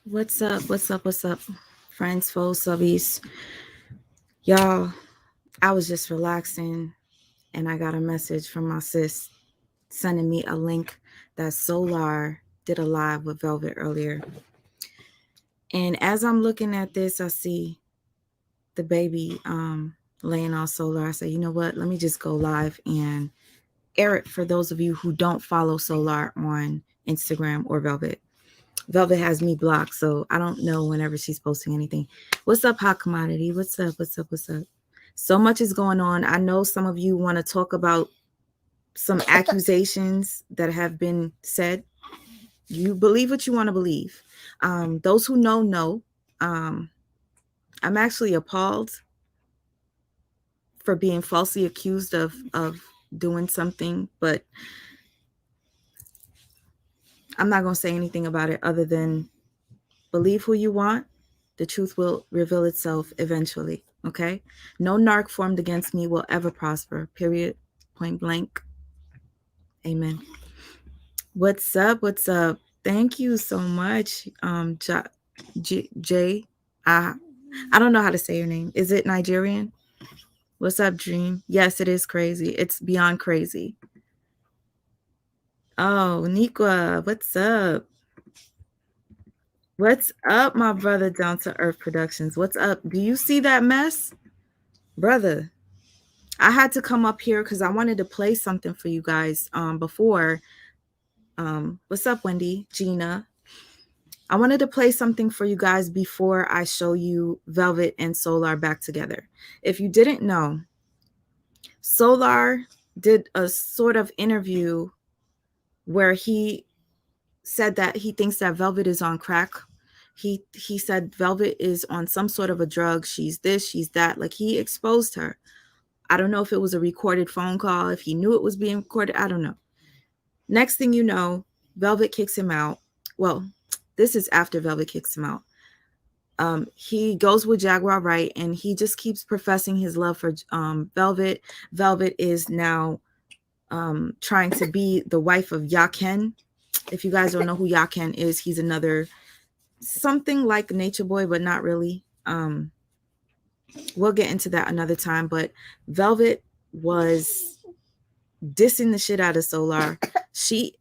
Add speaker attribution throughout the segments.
Speaker 1: What's up? What's up? What's up? Friends, foes, subbies. Y'all, I was just relaxing and I got a message from my sis sending me a link that Solar did a live with Velvet earlier. And as I'm looking at this, I see the baby laying on Solar. I say, you know what? Let me just go live and air it for those of you who don't follow Solar on Instagram or Velvet. Velvet has me blocked, so I don't know whenever she's posting anything. What's up, Hot Commodity? What's up? What's up? What's up? So much is going on. I know some of you want to talk about some accusations that have been said. You believe what you want to believe. Those who know. I'm actually appalled for being falsely accused of doing something, but I'm not going to say anything about it other than believe who you want. The truth will reveal itself eventually. Okay? No narc formed against me will ever prosper. Period. Point blank. Amen. What's up? What's up? Thank you so much. Jay. I don't know how to say your name. Is it Nigerian? What's up, Dream? Yes, it is crazy. It's beyond crazy. Oh, Nikwa, what's up? What's up, my brother Down to Earth Productions? What's up? Do you see that mess? Brother, I had to come up here because I wanted to play something for you guys before. What's up, Wendy? Gina? I wanted to play something for you guys before I show you Velvet and Solar back together. If you didn't know, Solar did a sort of interview where he said that he thinks that Velvet is on crack. He said Velvet is on some sort of a drug. She's this, she's that. Like, he exposed her. I don't know if it was a recorded phone call, if he knew it was being recorded. I don't know. Next thing you know, Velvet kicks him out. Well, this is after Velvet kicks him out. He goes with Jaguar, right? And he just keeps professing his love for Velvet. Velvet is now trying to be the wife of Yaken. If you guys don't know who Yaken is, he's another something like Nature Boy, but not really. We'll get into that another time. But Velvet was dissing the shit out of Solar. She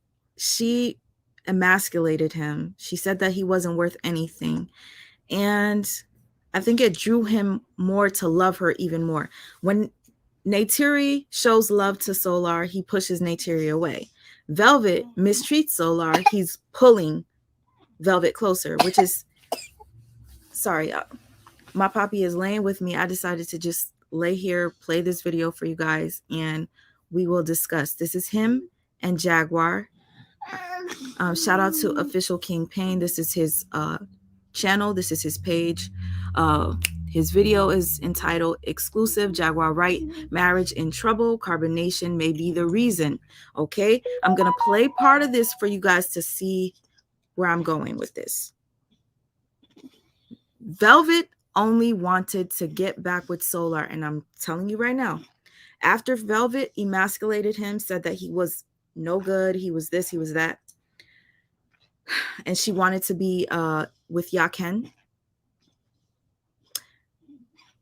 Speaker 1: emasculated him. She said that he wasn't worth anything. And I think it drew him more to love her even more. When Neytiri shows love to Solar, he pushes Neytiri away. Velvet mistreats Solar. He's pulling Velvet closer, which is, sorry, my poppy is laying with me. I decided to just lay here, play this video for you guys, and we will discuss. This is him and Jaguar. Shout out to Official King Pain. This is his channel. This is his page. His video is entitled Exclusive Jaguar Right Marriage in Trouble. Carbonation may be the reason. Okay, I'm going to play part of this for you guys to see where I'm going with this. Velvet only wanted to get back with Solar, and I'm telling you right now, after Velvet emasculated him, said that he was no good, he was this, he was that, and she wanted to be with Yaken,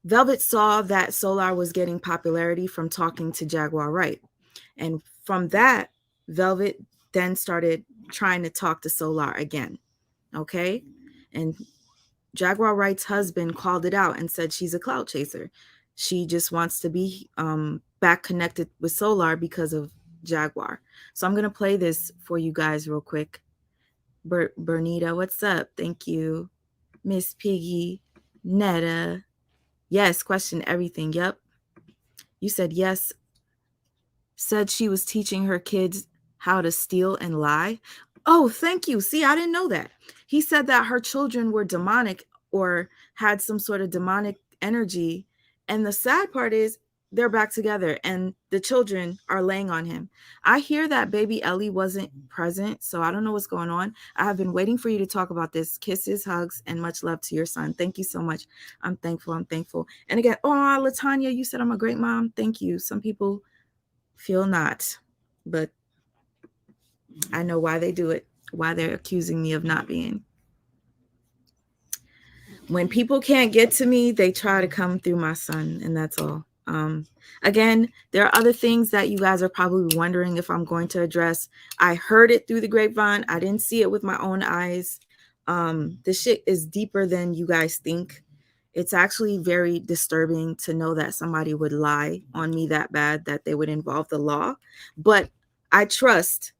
Speaker 1: Velvet saw that Solar was getting popularity from talking to Jaguar Wright. And from that, Velvet then started trying to talk to Solar again. Okay? And Jaguar Wright's husband called it out and said she's a clout chaser. She just wants to be back connected with Solar because of Jaguar. So I'm going to play this for you guys real quick. Bernita, what's up? Thank you. Miss Piggy, Netta. Yes, question everything. Yep. You said yes. Said she was teaching her kids how to steal and lie. Oh, thank you. See, I didn't know that. He said that her children were demonic or had some sort of demonic energy. And the sad part is they're back together and the children are laying on him. I hear that baby Ellie wasn't present, so I don't know what's going on. I have been waiting for you to talk about this. Kisses, hugs, and much love to your son. Thank you so much. I'm thankful. I'm thankful. And again, oh, Latanya, you said I'm a great mom. Thank you. Some people feel not, but I know why they do it, why they're accusing me of not being. When people can't get to me, they try to come through my son, and that's all. Again, there are other things that you guys are probably wondering if I'm going to address. I heard it through the grapevine. I didn't see it with my own eyes. This shit is deeper than you guys think. It's actually very disturbing to know that somebody would lie on me that bad that they would involve the law. But I trust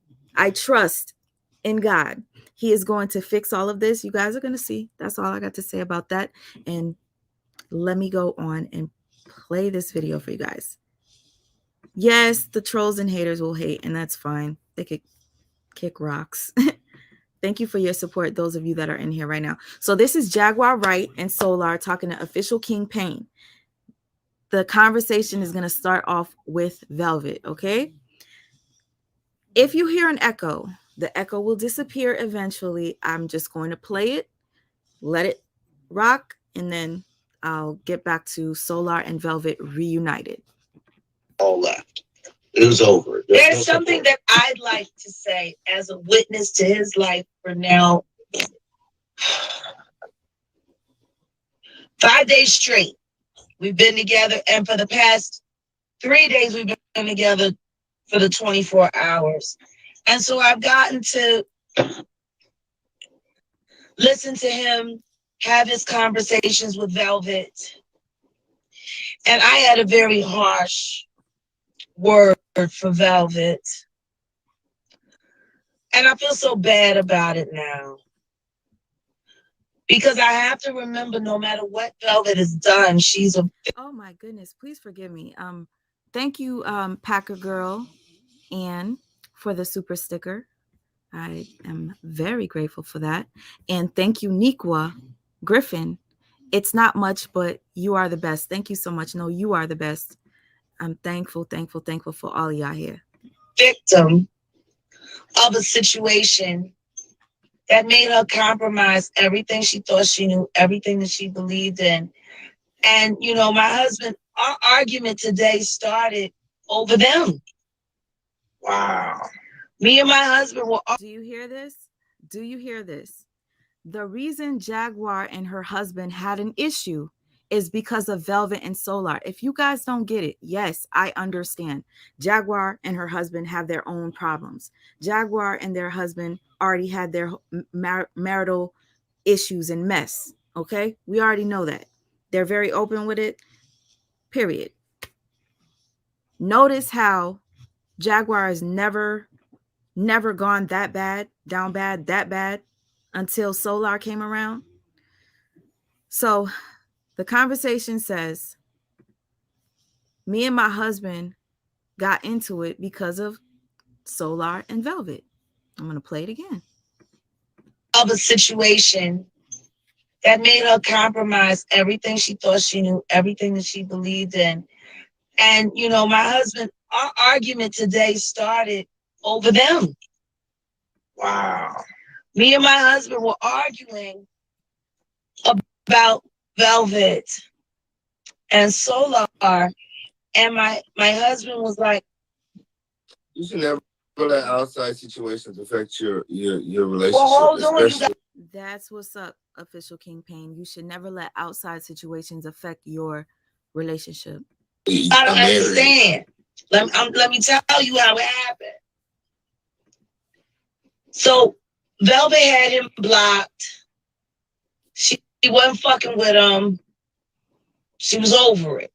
Speaker 1: in God. He is going to fix all of this. You guys are going to see. That's all I got to say about that. And let me go on and play this video for you guys. Yes, the trolls and haters will hate, and that's fine. They could kick rocks. Thank you for your support, those of you that are in here right now. So this is Jaguar Wright and Solar talking to Official King Pain. The conversation is going to start off with Velvet, okay? If you hear an echo, the echo will disappear eventually. I'm just going to play it, let it rock, and then I'll get back to Solar and Velvet reunited.
Speaker 2: All left. It was over. There's something that I'd like to say as a witness to his life for now 5 days straight. We've been together, and for the past 3 days, we've been together for the 24 hours. And so I've gotten to listen to him have his conversations with Velvet. And I had a very harsh word for Velvet. And I feel so bad about it now. Because I have to remember, no matter what Velvet has done, she's a...
Speaker 1: Oh my goodness, please forgive me. Thank you, Packer Girl Ann, for the super sticker. I am very grateful for that. And thank you, Nikwa Griffin. It's not much, but you are the best. Thank you so much. No, you are the best. I'm thankful for all of y'all here.
Speaker 2: Victim of a situation that made her compromise everything she thought she knew, everything that she believed in. And, you know, my husband, our argument today started over them. Wow. Me and my husband were...
Speaker 1: Do you hear this? Do you hear this? The reason Jaguar and her husband had an issue is because of Velvet and Solar. If you guys don't get it, yes, I understand. Jaguar and her husband have their own problems. Jaguar and their husband already had their marital issues and mess, okay? We already know that. They're very open with it, period. Notice how Jaguar has never gone that bad, down bad, that bad until Solar came around. So the conversation says, me and my husband got into it because of Solar and Velvet. I'm going to play it again.
Speaker 2: Of a situation that made her compromise everything she thought she knew, everything that she believed in. And, you know, my husband, our argument today started over them. Wow. Me and my husband were arguing about Velvet and Solar. And my husband was like, you should never let outside situations affect your relationship. Well, hold on,
Speaker 1: That's what's up, Official King Pain. You should never let outside situations affect your relationship.
Speaker 2: I don't understand. Let me tell you how it happened. So Velvet had him blocked. She wasn't fucking with him. She was over it.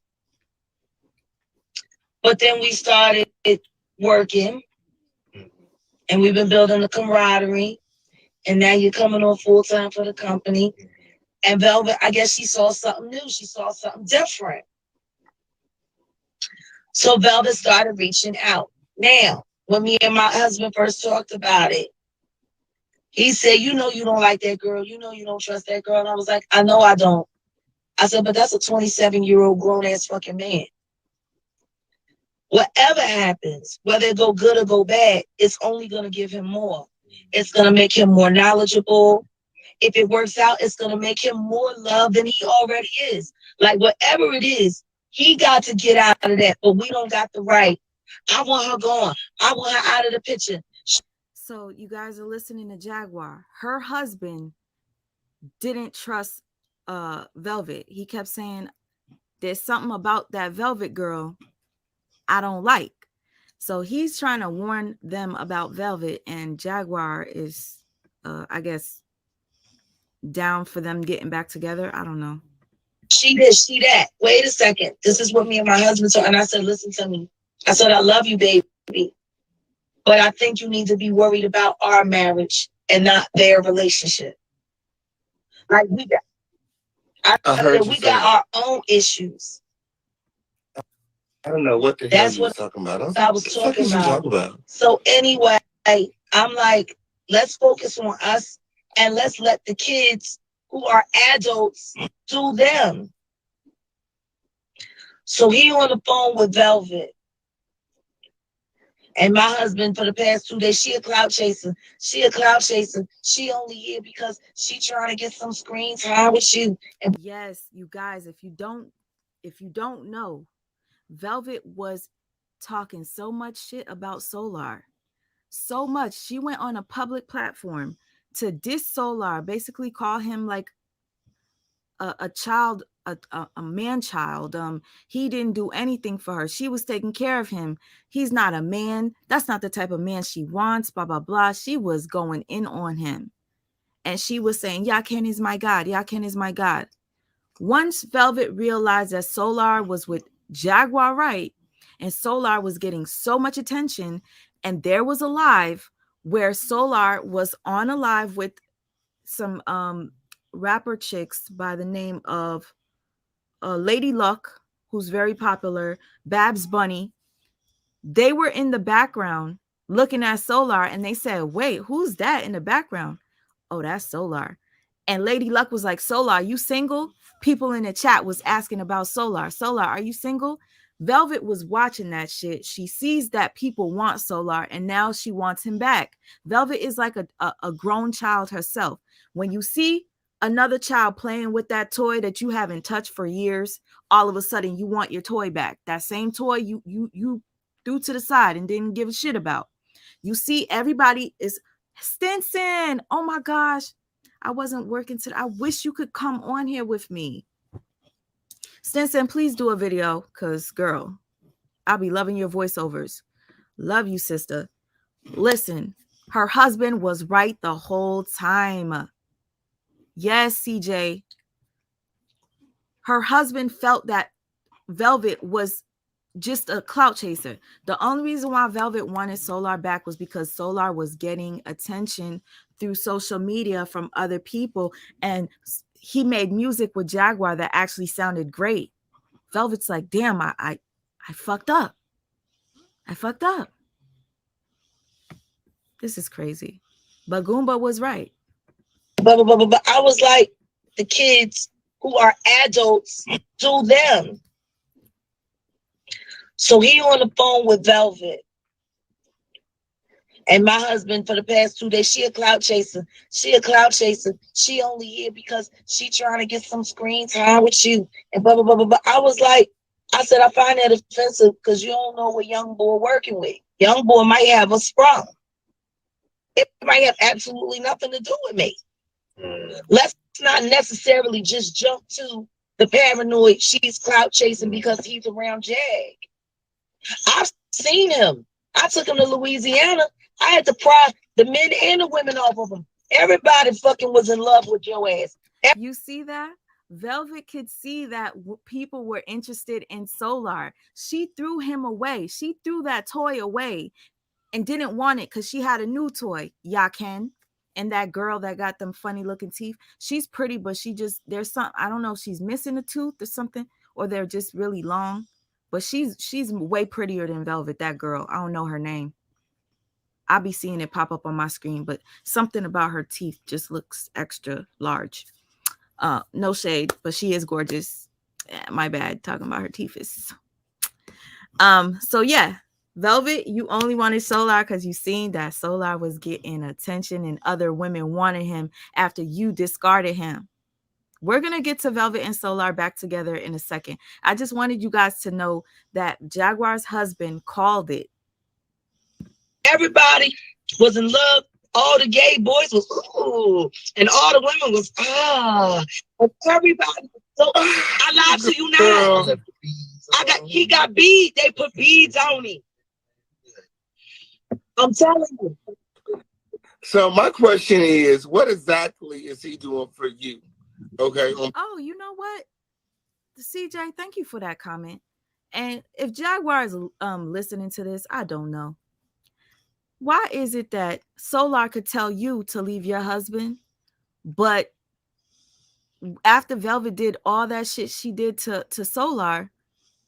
Speaker 2: But then we started working, and we've been building the camaraderie. And now you're coming on full time for the company. And Velvet, I guess she saw something new. She saw something different. So Velvet started reaching out. Now, when me and my husband first talked about it, he said, you know you don't like that girl. You know you don't trust that girl. And I was like, I know I don't. I said, but that's a 27-year-old grown-ass fucking man. Whatever happens, whether it go good or go bad, it's only going to give him more. It's going to make him more knowledgeable. If it works out, it's going to make him more loved than he already is. Like, whatever it is, he got to get out of that, but we don't got the right. I want her gone. I want her out of the picture.
Speaker 1: So you guys are listening to Jaguar. Her husband didn't trust Velvet. He kept saying, there's something about that Velvet girl I don't like. So he's trying to warn them about Velvet, and Jaguar is, I guess, down for them getting back together. I don't know.
Speaker 2: She this, she that. Wait a second. This is what me and my husband talked. And I said, listen to me. I said, I love you, baby. But I think you need to be worried about our marriage and not their relationship. Like I said, we got our own issues.
Speaker 3: I don't know what the hell
Speaker 2: That's
Speaker 3: you was
Speaker 2: what
Speaker 3: talking about.
Speaker 2: I
Speaker 3: What
Speaker 2: was
Speaker 3: the fuck
Speaker 2: talking
Speaker 3: is you
Speaker 2: about.
Speaker 3: talking about?
Speaker 2: So anyway, I'm like, let's focus on us and let's let the kids who are adults do them. So he on the phone with Velvet. And my husband for the past 2 days, she a clout chaser. She a clout chaser. She only here because she trying to get some screen time with you. And
Speaker 1: Yes, you guys, if you don't know, Velvet was talking so much shit about Solar. So much. She went on a public platform to diss Solar, basically call him like a child, a man child. He didn't do anything for her. She was taking care of him. He's not a man. That's not the type of man she wants, blah blah blah. She was going in on him. And she was saying, Yaken is my God. Yaken is my God. Once Velvet realized that Solar was with Jaguar Right, and Solar was getting so much attention, and there was a live where Solar was on a live with some rapper chicks by the name of Lady Luck, who's very popular, Babs Bunny. They were in the background looking at Solar, and they said, wait, who's that in the background? Oh, that's Solar. And Lady Luck was like, Solar, you single? People in the chat was asking about Solar. Solar, are you single? Velvet was watching that shit. She sees that people want Solar, and now she wants him back. Velvet is like a grown child herself. When you see another child playing with that toy that you haven't touched for years, all of a sudden you want your toy back. That same toy you threw to the side and didn't give a shit about. You see, everybody is Stinson. Oh my gosh. I wasn't working today. I wish you could come on here with me. Stinson, please do a video because, girl, I'll be loving your voiceovers. Love you, sister. Listen, her husband was right the whole time. Yes, CJ. Her husband felt that Velvet was just a clout chaser. The only reason why Velvet wanted Solar back was because Solar was getting attention through social media from other people, and he made music with Jaguar that actually sounded great. Velvet's like, damn, I fucked up. I fucked up. This is crazy. But Goomba was right.
Speaker 2: but I was like, the kids who are adults do them. So he on the phone with Velvet. And my husband for the past 2 days, she a clout chaser. She a clout chaser. She only here because she trying to get some screen time with you. And blah, blah, blah, blah, blah. I was like, I said, I find that offensive because you don't know what young boy working with. Young boy might have a sprung. It might have absolutely nothing to do with me. Let's not necessarily just jump to the paranoid she's clout chasing because he's around Jag. I've seen him. I took him to Louisiana. I had to pry the men and the women off of him. Everybody fucking was in love with your ass.
Speaker 1: You see that? Velvet could see that people were interested in Solar. She threw him away. She threw that toy away and didn't want it because she had a new toy, Yaken. And that girl that got them funny looking teeth, she's pretty, but there's some, I don't know if she's missing a tooth or something, or they're just really long. But she's way prettier than Velvet, that girl. I don't know her name. I'll be seeing it pop up on my screen, but something about her teeth just looks extra large. No shade, but she is gorgeous. My bad, talking about her teeth is. So yeah, Velvet, you only wanted Solar because you seen that Solar was getting attention and other women wanted him after you discarded him. We're going to get to Velvet and Solar back together in a second. I just wanted you guys to know that Jaguar's husband called it.
Speaker 2: Everybody was in love all the gay boys was ooh, and all the women was and everybody. So I lied to you now. He got beads. They put beads on him. I'm telling you.
Speaker 3: So my question is, what exactly is he doing for you? Okay.
Speaker 1: Oh, you know what? CJ, thank you for that comment. And if Jaguar is listening to this, I don't know. Why is it that Solar could tell you to leave your husband, but after Velvet did all that shit she did to Solar,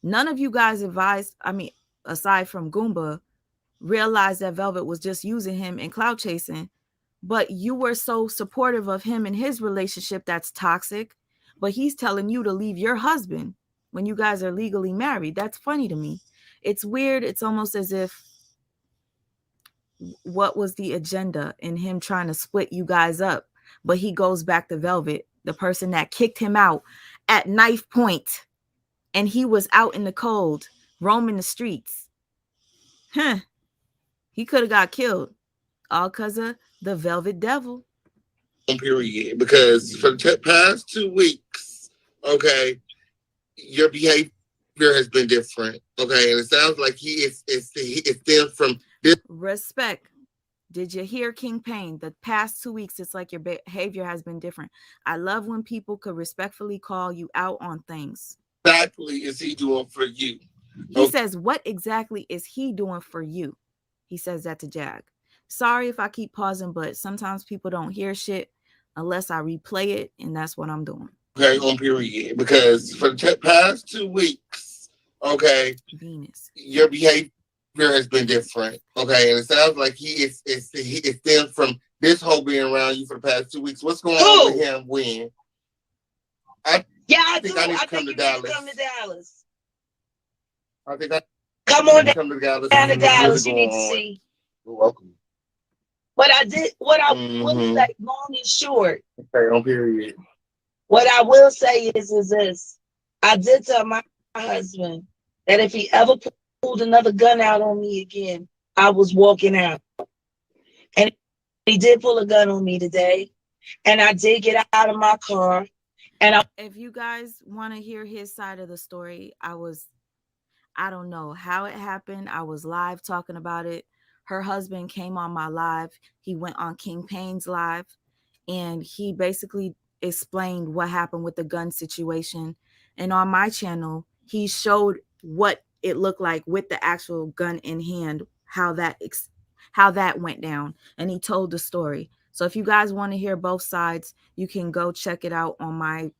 Speaker 1: none of you guys advised, I mean, aside from Goomba, realized that Velvet was just using him and clout chasing, but you were so supportive of him and his relationship that's toxic, but he's telling you to leave your husband when you guys are legally married. That's funny to me. It's weird. It's almost as if what was the agenda in him trying to split you guys up, but he goes back to Velvet, the person that kicked him out at knife point, and he was out in the cold roaming the streets. Huh. He could have got killed all because of the Velvet Devil.
Speaker 3: Period. Because for the past 2 weeks, okay, your behavior has been different. Okay, and it sounds like it stems from this.
Speaker 1: Respect. Did you hear King Pain? The past 2 weeks, it's like your behavior has been different. I love when people could respectfully call you out on things.
Speaker 3: Exactly is he doing for you?
Speaker 1: He says, what exactly is he doing for you? He says that to Jag. Sorry if I keep pausing, but sometimes people don't hear shit unless I replay it, and that's what I'm doing.
Speaker 3: Okay, on period. Because for the past 2 weeks, okay,
Speaker 1: Venus,
Speaker 3: your behavior has been different. Okay, and it sounds like it stems from this whole being around you for the past 2 weeks. What's going on with him? When? I think I need to come to Dallas. I think I
Speaker 2: come on
Speaker 3: come to Dallas.
Speaker 2: Down to Dallas. You need to see.
Speaker 3: You're welcome.
Speaker 2: What I will say, long and short.
Speaker 3: Okay, on period.
Speaker 2: What I will say is this. I did tell my husband that if he ever pulled another gun out on me again, I was walking out. And he did pull a gun on me today. And I did get out of my car. And
Speaker 1: if you guys want to hear his side of the story, I don't know how it happened. I was live talking about it. Her husband came on my live. He went on King Payne's live, and he basically explained what happened with the gun situation. And on my channel, he showed what it looked like with the actual gun in hand, how that went down, and he told the story. So if you guys want to hear both sides, you can go check it out on my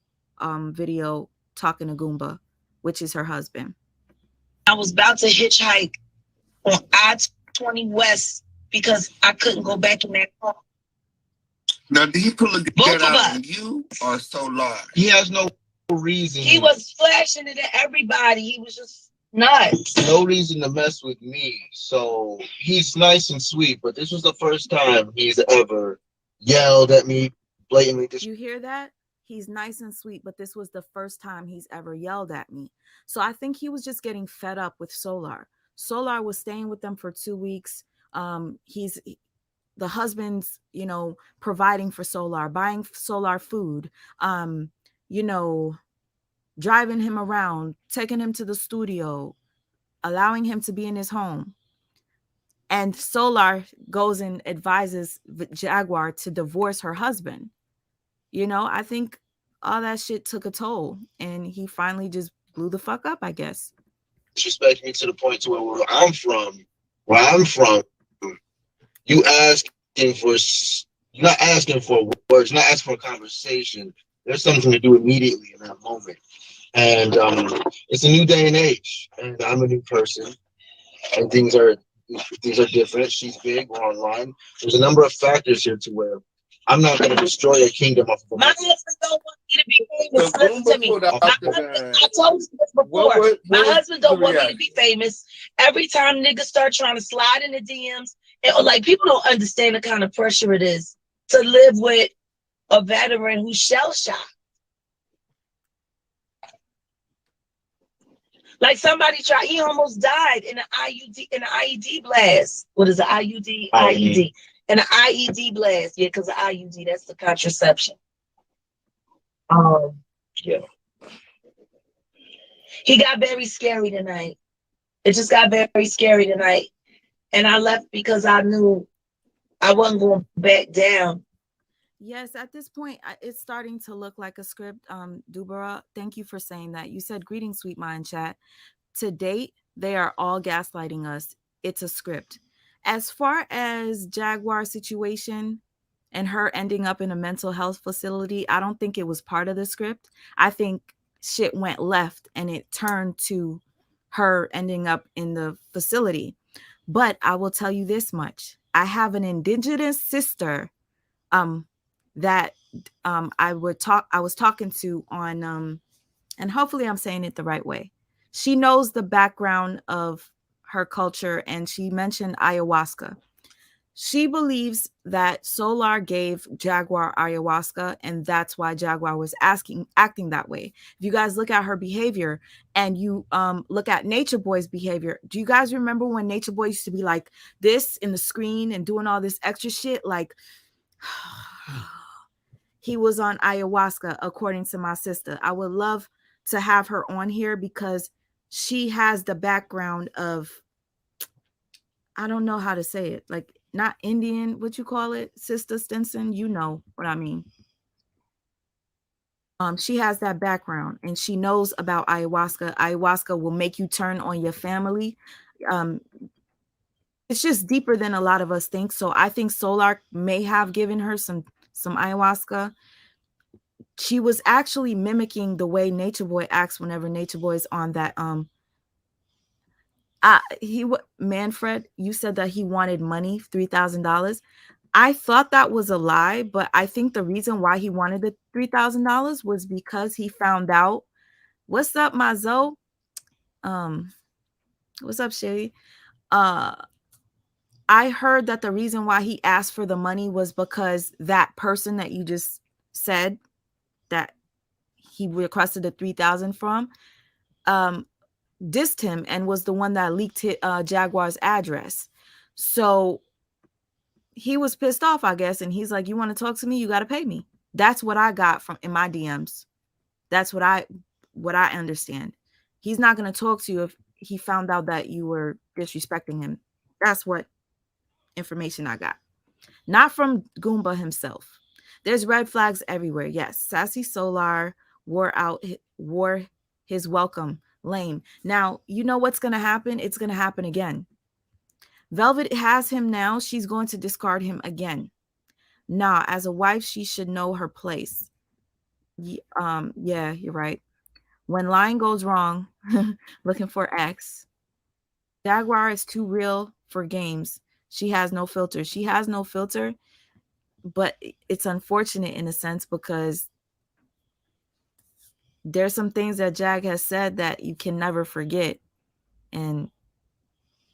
Speaker 1: video, Talking to Goomba, which is her husband.
Speaker 2: I was about to hitchhike on I-20 West because I couldn't go back in that car.
Speaker 3: Now, did he pull a gun out on you or Solar?
Speaker 4: He has no reason.
Speaker 2: He was flashing it at everybody. He was just nuts.
Speaker 4: No reason to mess with me. So he's nice and sweet, but this was the first time he's ever yelled at me blatantly.
Speaker 1: You hear that? He's nice and sweet, but this was the first time he's ever yelled at me. So I think he was just getting fed up with Solar. Solar was staying with them for 2 weeks. He's the husband's, providing for Solar, buying Solar food, driving him around, taking him to the studio, allowing him to be in his home. And Solar goes and advises Jaguar to divorce her husband. I think all that shit took a toll, and he finally just blew the fuck up, I guess.
Speaker 4: Disrespect me to the point to where I'm from, you're not asking for words, not asking for a conversation. There's something to do immediately in that moment. And it's a new day and age, and I'm a new person, and things are different. She's big, we're online. There's a number of factors here to where I'm not going to destroy a kingdom off of
Speaker 2: my husband don't want me to be famous. Listen to me. I told you this before. My husband don't want me to be famous. Every time niggas start trying to slide in the DMs, people don't understand the kind of pressure it is to live with a veteran who's shell shocked. Like somebody he almost died in an IED blast. What is it? IUD? IED. And an IED blast. Yeah, because the IUD, that's the contraception. Yeah. He got very scary tonight. It just got very scary tonight. And I left because I knew I wasn't going back down.
Speaker 1: Yes, at this point, it's starting to look like a script. Dubara, thank you for saying that. You said greetings, sweet mind chat. To date, they are all gaslighting us. It's a script. As far as Jaguar situation and her ending up in a mental health facility, I don't think it was part of the script. I think shit went left and it turned to her ending up in the facility. But I will tell you this much. I have an indigenous sister that I was talking to on and hopefully I'm saying it the right way. She knows the background of her culture and she mentioned ayahuasca. She believes that Solar gave Jaguar ayahuasca and that's why Jaguar was acting that way. If you guys look at her behavior and you look at Nature Boy's behavior, do you guys remember when Nature Boy used to be like this in the screen and doing all this extra shit? Like he was on ayahuasca, according to my sister. I would love to have her on here because she has the background of, I don't know how to say it, like not Indian, what you call it, Sister Stinson, you know what I mean. She has that background and she knows about ayahuasca. Ayahuasca will make you turn on your family. It's just deeper than a lot of us think. So I think Solar may have given her some ayahuasca. She was actually mimicking the way Nature Boy acts whenever Nature Boy is on that Manfred, you said that he wanted money, $3,000. I thought that was a lie, but I think the reason why he wanted the $3,000 was because he found out. What's up, Mazo? What's up, Shay? I heard that the reason why he asked for the money was because that person that you just said that he requested the 3,000 from dissed him and was the one that leaked Jaguar's address. So he was pissed off, I guess, and he's like, you want to talk to me, you got to pay me. That's what I got from in my DMs. That's what I understand. He's not going to talk to you if he found out that you were disrespecting him. That's what information I got. Not from Goomba himself. There's red flags everywhere. Yes, Sassy Solar wore his welcome. Lame. Now, you know what's going to happen? It's going to happen again. Velvet has him now. She's going to discard him again. Nah, as a wife, she should know her place. Yeah, you're right. When lying goes wrong, looking for X. Jaguar is too real for games. She has no filter. She has no filter, but it's unfortunate in a sense because there's some things that Jag has said that you can never forget and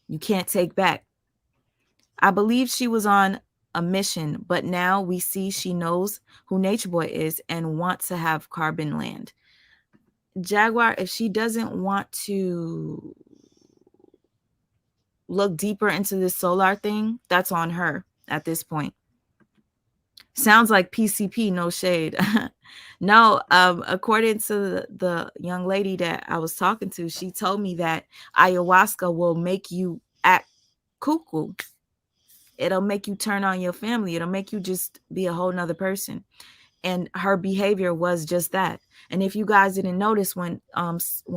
Speaker 1: you can't take back. I believe she was on a mission, but now we see she knows who Nature Boy is and wants to have Carbon land. Jaguar, if she doesn't want to look deeper into this Solar thing, that's on her at this point. Sounds like PCP, no shade. No, according to the young lady that I was talking to, she told me that ayahuasca will make you act cuckoo. It'll make you turn on your family. It'll make you just be a whole nother person. And her behavior was just that. And if you guys didn't notice when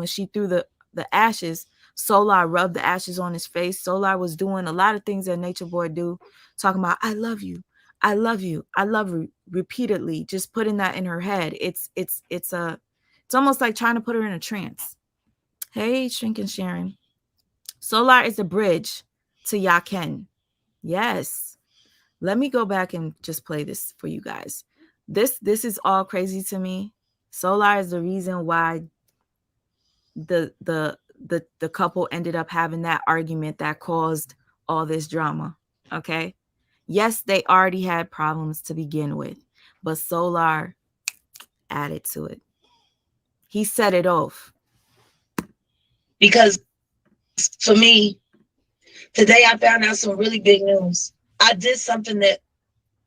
Speaker 1: she threw the ashes, Solar rubbed the ashes on his face. Solar was doing a lot of things that Nature Boy do, talking about I love you, I love you, I love you repeatedly, just putting that in her head. It's almost like trying to put her in a trance. Hey, Shrinking Sharon. Solar is a bridge to Yaken. Yes. Let me go back and just play this for you guys. This is all crazy to me. Solar is the reason why the couple ended up having that argument that caused all this drama. Okay. Yes, they already had problems to begin with, but Solar added to it. He set it off.
Speaker 2: Because for me, today I found out some really big news. I did something that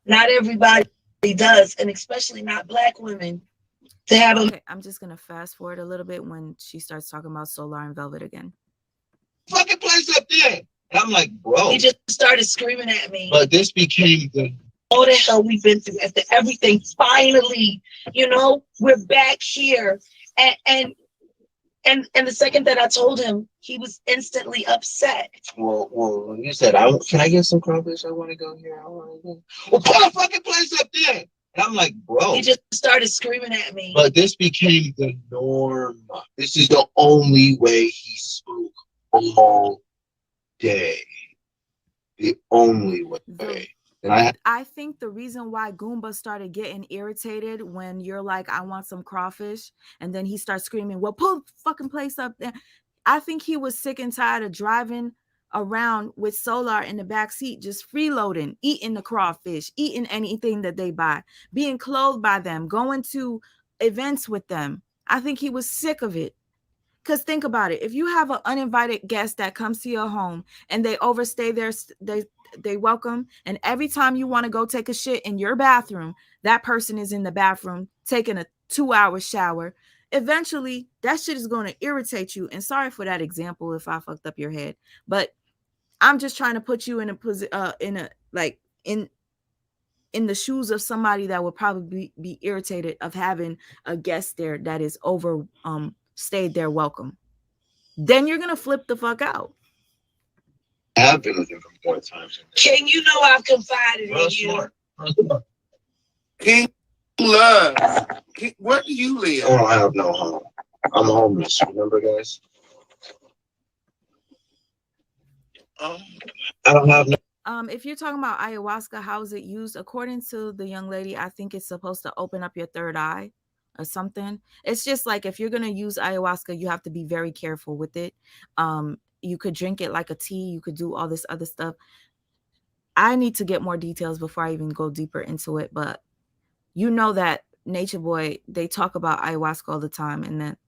Speaker 2: not everybody does, and especially not Black women. To have
Speaker 1: Okay, I'm just gonna fast forward a little bit when she starts talking about Solar and Velvet again.
Speaker 4: Fucking place up there. And I'm like, bro.
Speaker 2: He just started screaming at me.
Speaker 4: But this became the
Speaker 2: all the hell we've been through after everything. Finally, we're back here. And the second that I told him, he was instantly upset.
Speaker 4: Well, you said, can I get some crawfish? I want to go here. I want to go. Well, put a fucking place up there. And I'm like, bro.
Speaker 2: He just started screaming at me.
Speaker 4: But this became the norm. This is the only way he spoke all day. The only way. And
Speaker 1: I think the reason why Goomba started getting irritated when you're like, I want some crawfish, and then he starts screaming, well, pull the fucking place up there. I think he was sick and tired of driving around with Solar in the back seat, just freeloading, eating the crawfish, eating anything that they buy, being clothed by them, going to events with them. I think he was sick of it. Because think about it. If you have an uninvited guest that comes to your home and they overstay they welcome, and every time you want to go take a shit in your bathroom, that person is in the bathroom taking a 2-hour shower. Eventually, that shit is going to irritate you. And sorry for that example if I fucked up your head, but I'm just trying to put you in a position, in the shoes of somebody that would probably be irritated of having a guest there that is stayed their welcome. Then you're gonna flip the fuck out.
Speaker 4: I have been with him for more times.
Speaker 2: King, I've confided in you.
Speaker 3: King Love. Where do you live?
Speaker 4: I don't have no home. I'm homeless. Remember, guys? I don't have no.
Speaker 1: If you're talking about ayahuasca, how is it used? According to the young lady, I think it's supposed to open up your third eye or something. It's just like if you're going to use ayahuasca, you have to be very careful with it. You could drink it like a tea. You could do all this other stuff. I need to get more details before I even go deeper into it. But you know that Nature Boy, they talk about ayahuasca all the time, and that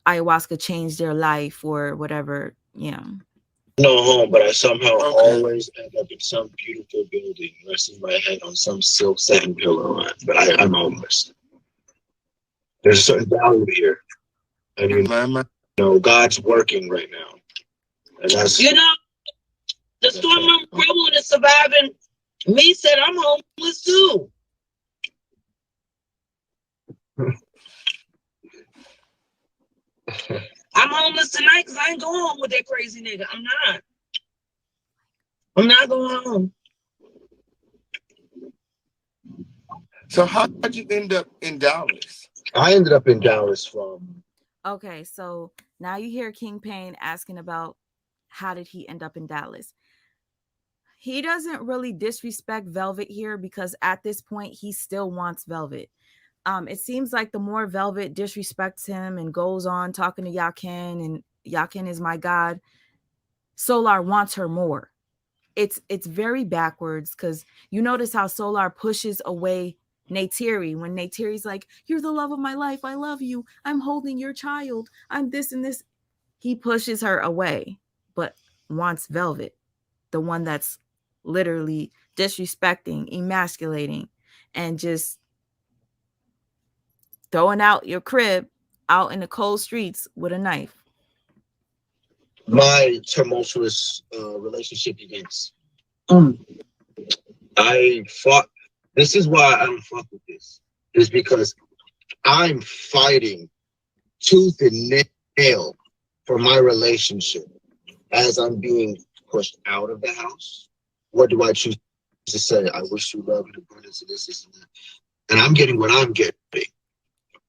Speaker 1: ayahuasca changed their life or whatever. Yeah.
Speaker 4: No home, but I somehow always end up in some beautiful building, resting my head on some silk satin pillow. But I'm homeless. There's a certain value here, and you know God's working right now, and that's
Speaker 2: the storm room crew and the surviving me said I'm homeless too. I'm homeless tonight because I ain't going home with that crazy nigga. I'm not going home.
Speaker 3: So how did you end up in Dallas?
Speaker 4: I ended up in Dallas from.
Speaker 1: Okay, so now you hear King Payne asking about how did he end up in Dallas. He doesn't really disrespect Velvet here because at this point he still wants Velvet. It seems like the more Velvet disrespects him and goes on talking to Yaken and Yaken is my god, Solar wants her more. It's very backwards because you notice how Solar pushes away Neytiri when Neytiri's like, you're the love of my life. I love you. I'm holding your child. I'm this and this. He pushes her away, but wants Velvet, the one that's literally disrespecting, emasculating, and just throwing out your crib out in the cold streets with a knife.
Speaker 4: My tumultuous relationship begins. I fought. This is why I don't fuck with this. Is because I'm fighting tooth and nail for my relationship as I'm being pushed out of the house. What do I choose to say? I wish you love and abundance of this and that. And I'm getting what I'm getting.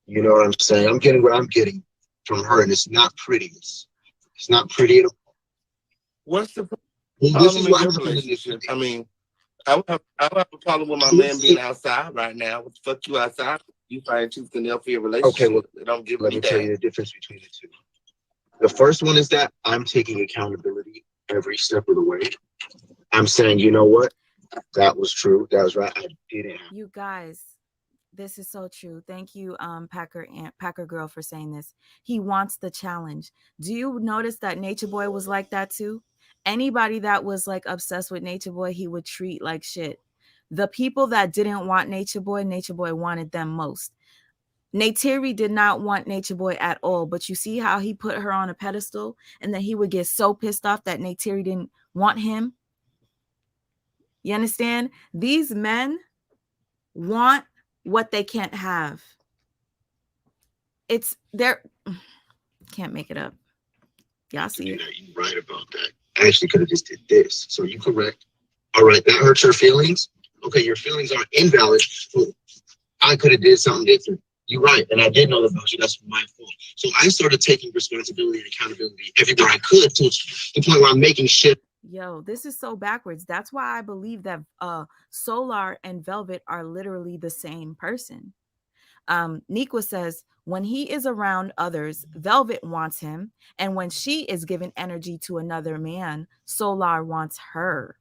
Speaker 4: You know what I'm saying? I'm getting what I'm getting from her, and it's not pretty. It's not pretty at all.
Speaker 3: What's the problem
Speaker 4: This is
Speaker 3: in
Speaker 4: what
Speaker 3: your relationship? I mean, I would have a problem with my man being outside right now. What the fuck you outside? You find tooth and nail for your relationship.
Speaker 4: Okay, well,
Speaker 3: don't give
Speaker 4: let me tell you the difference between the two. The first one is that I'm taking accountability every step of the way. I'm saying, you know what? That was true. That was right. I didn't.
Speaker 1: You guys, this is so true. Thank you, Packer Girl, for saying this. He wants the challenge. Do you notice that Nature Boy was like that too? Anybody that was like obsessed with Nature Boy, he would treat like shit. The people that didn't want Nature Boy wanted them most. Neytiri did not want Nature Boy at all, but you see how he put her on a pedestal, and then he would get so pissed off that Neytiri didn't want him. You understand? These men want what they can't have. It's their can't make it up. Y'all see it.
Speaker 4: You're right about that. I actually could have just did this. So you correct. All right, that hurts your feelings. Okay, your feelings are invalid. But I could have did something different. You're right, and I did know about you. That's my fault. So I started taking responsibility and accountability everywhere I could to the point where I'm making shit.
Speaker 1: Yo, this is so backwards. That's why I believe that Solar and Velvet are literally the same person. Nikwa says, when he is around others, Velvet wants him. And when she is giving energy to another man, Solar wants her.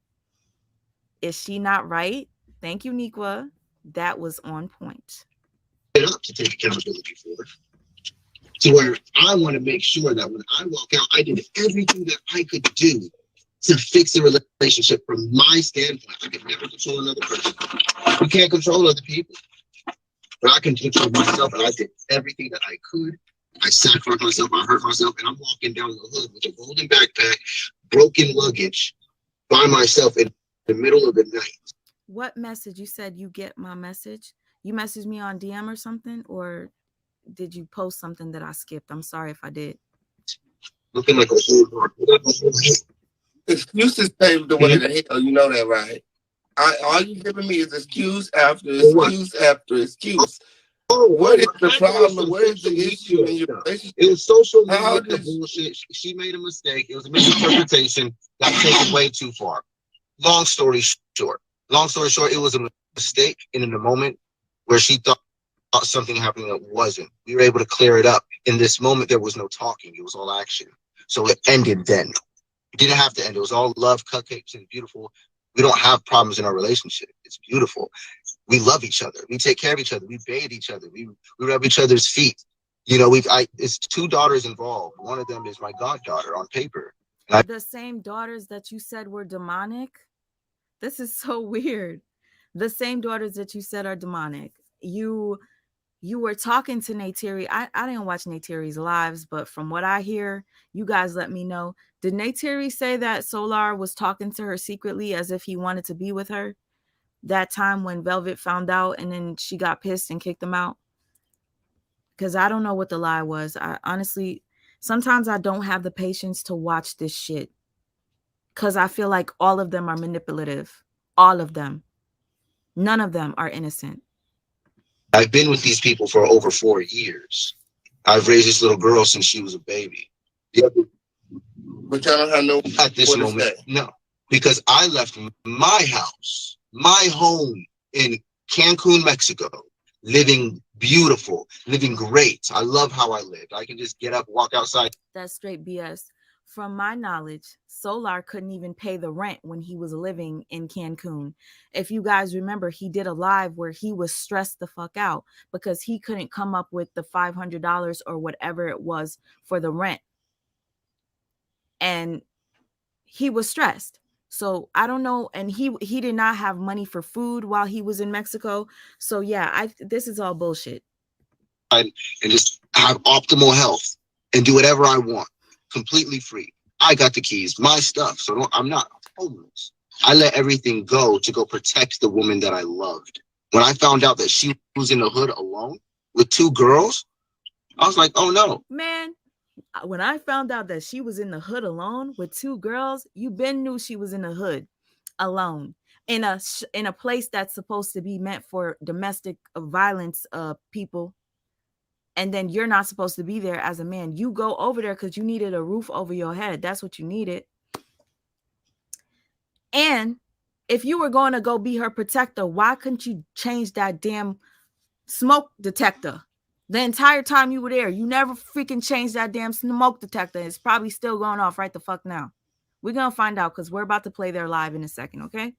Speaker 1: Is she not right? Thank you, Nikwa. That was on point.
Speaker 4: Up to take accountability for it. To where I want to make sure that when I walk out, I did everything that I could do to fix the relationship from my standpoint. I can never control another person. You can't control other people. But I can control myself, and I did everything that I could. I sacrificed myself, I hurt myself, and I'm walking down the hood with a golden backpack, broken luggage, by myself in the middle of the night.
Speaker 1: What message? You said you get my message? You messaged me on DM or something? Or did you post something that I skipped? I'm sorry if I did.
Speaker 4: Looking like a whole heart.
Speaker 3: Excuses pave the way to hell. You know that, right? All you giving me is excuse after excuse after excuse. What is the problem? What is the issue in your relationship?
Speaker 4: It was social media bullshit. She made a mistake. It was a misinterpretation that taken way too far. Long story short, it was a mistake, and in the moment where she thought something happened that wasn't, we were able to clear it up. In this moment, there was no talking. It was all action. So it ended then. It didn't have to end. It was all love, cupcakes, and beautiful. We don't have problems in our relationship. It's beautiful. We love each other. We take care of each other. We bathe each other. We rub each other's feet. You know, it's 2 daughters involved. One of them is my goddaughter on paper.
Speaker 1: The same daughters that you said were demonic? This is so weird. The same daughters that you said are demonic. You were talking to Neytiri. I didn't watch Neytiri's lives, but from what I hear, you guys let me know. Did Neytiri say that Solar was talking to her secretly as if he wanted to be with her? That time when Velvet found out and then she got pissed and kicked him out? Because I don't know what the lie was. I honestly, sometimes I don't have the patience to watch this shit. Because I feel like all of them are manipulative. All of them. None of them are innocent.
Speaker 4: I've been with these people for over 4 years. I've raised this little girl since she was a baby.
Speaker 3: But y'all don't have no
Speaker 4: at this moment. No, because I left my house, my home in Cancun, Mexico, living beautiful, living great. I love how I lived. I can just get up, walk outside.
Speaker 1: That's straight BS. From my knowledge, Solar couldn't even pay the rent when he was living in Cancun. If you guys remember, he did a live where he was stressed the fuck out because he couldn't come up with the $500 or whatever it was for the rent. And he was stressed. So I don't know. And he did not have money for food while he was in Mexico. So yeah, this is all bullshit.
Speaker 4: And just have optimal health and do whatever I want. Completely free. I got the keys, my stuff. So I'm not homeless. I let everything go to go protect the woman that I loved. When I found out that she was in the hood alone with 2 girls, I was like, oh no.
Speaker 1: Man, when I found out that she was in the hood alone with 2 girls, you been knew she was in the hood alone in a place that's supposed to be meant for domestic violence people. And then you're not supposed to be there as a man. You go over there because you needed a roof over your head. That's what you needed. And if you were going to go be her protector, why couldn't you change that damn smoke detector? The entire time you were there, you never freaking changed that damn smoke detector. It's probably still going off right the fuck now. We're going to find out because we're about to play their live in a second, okay?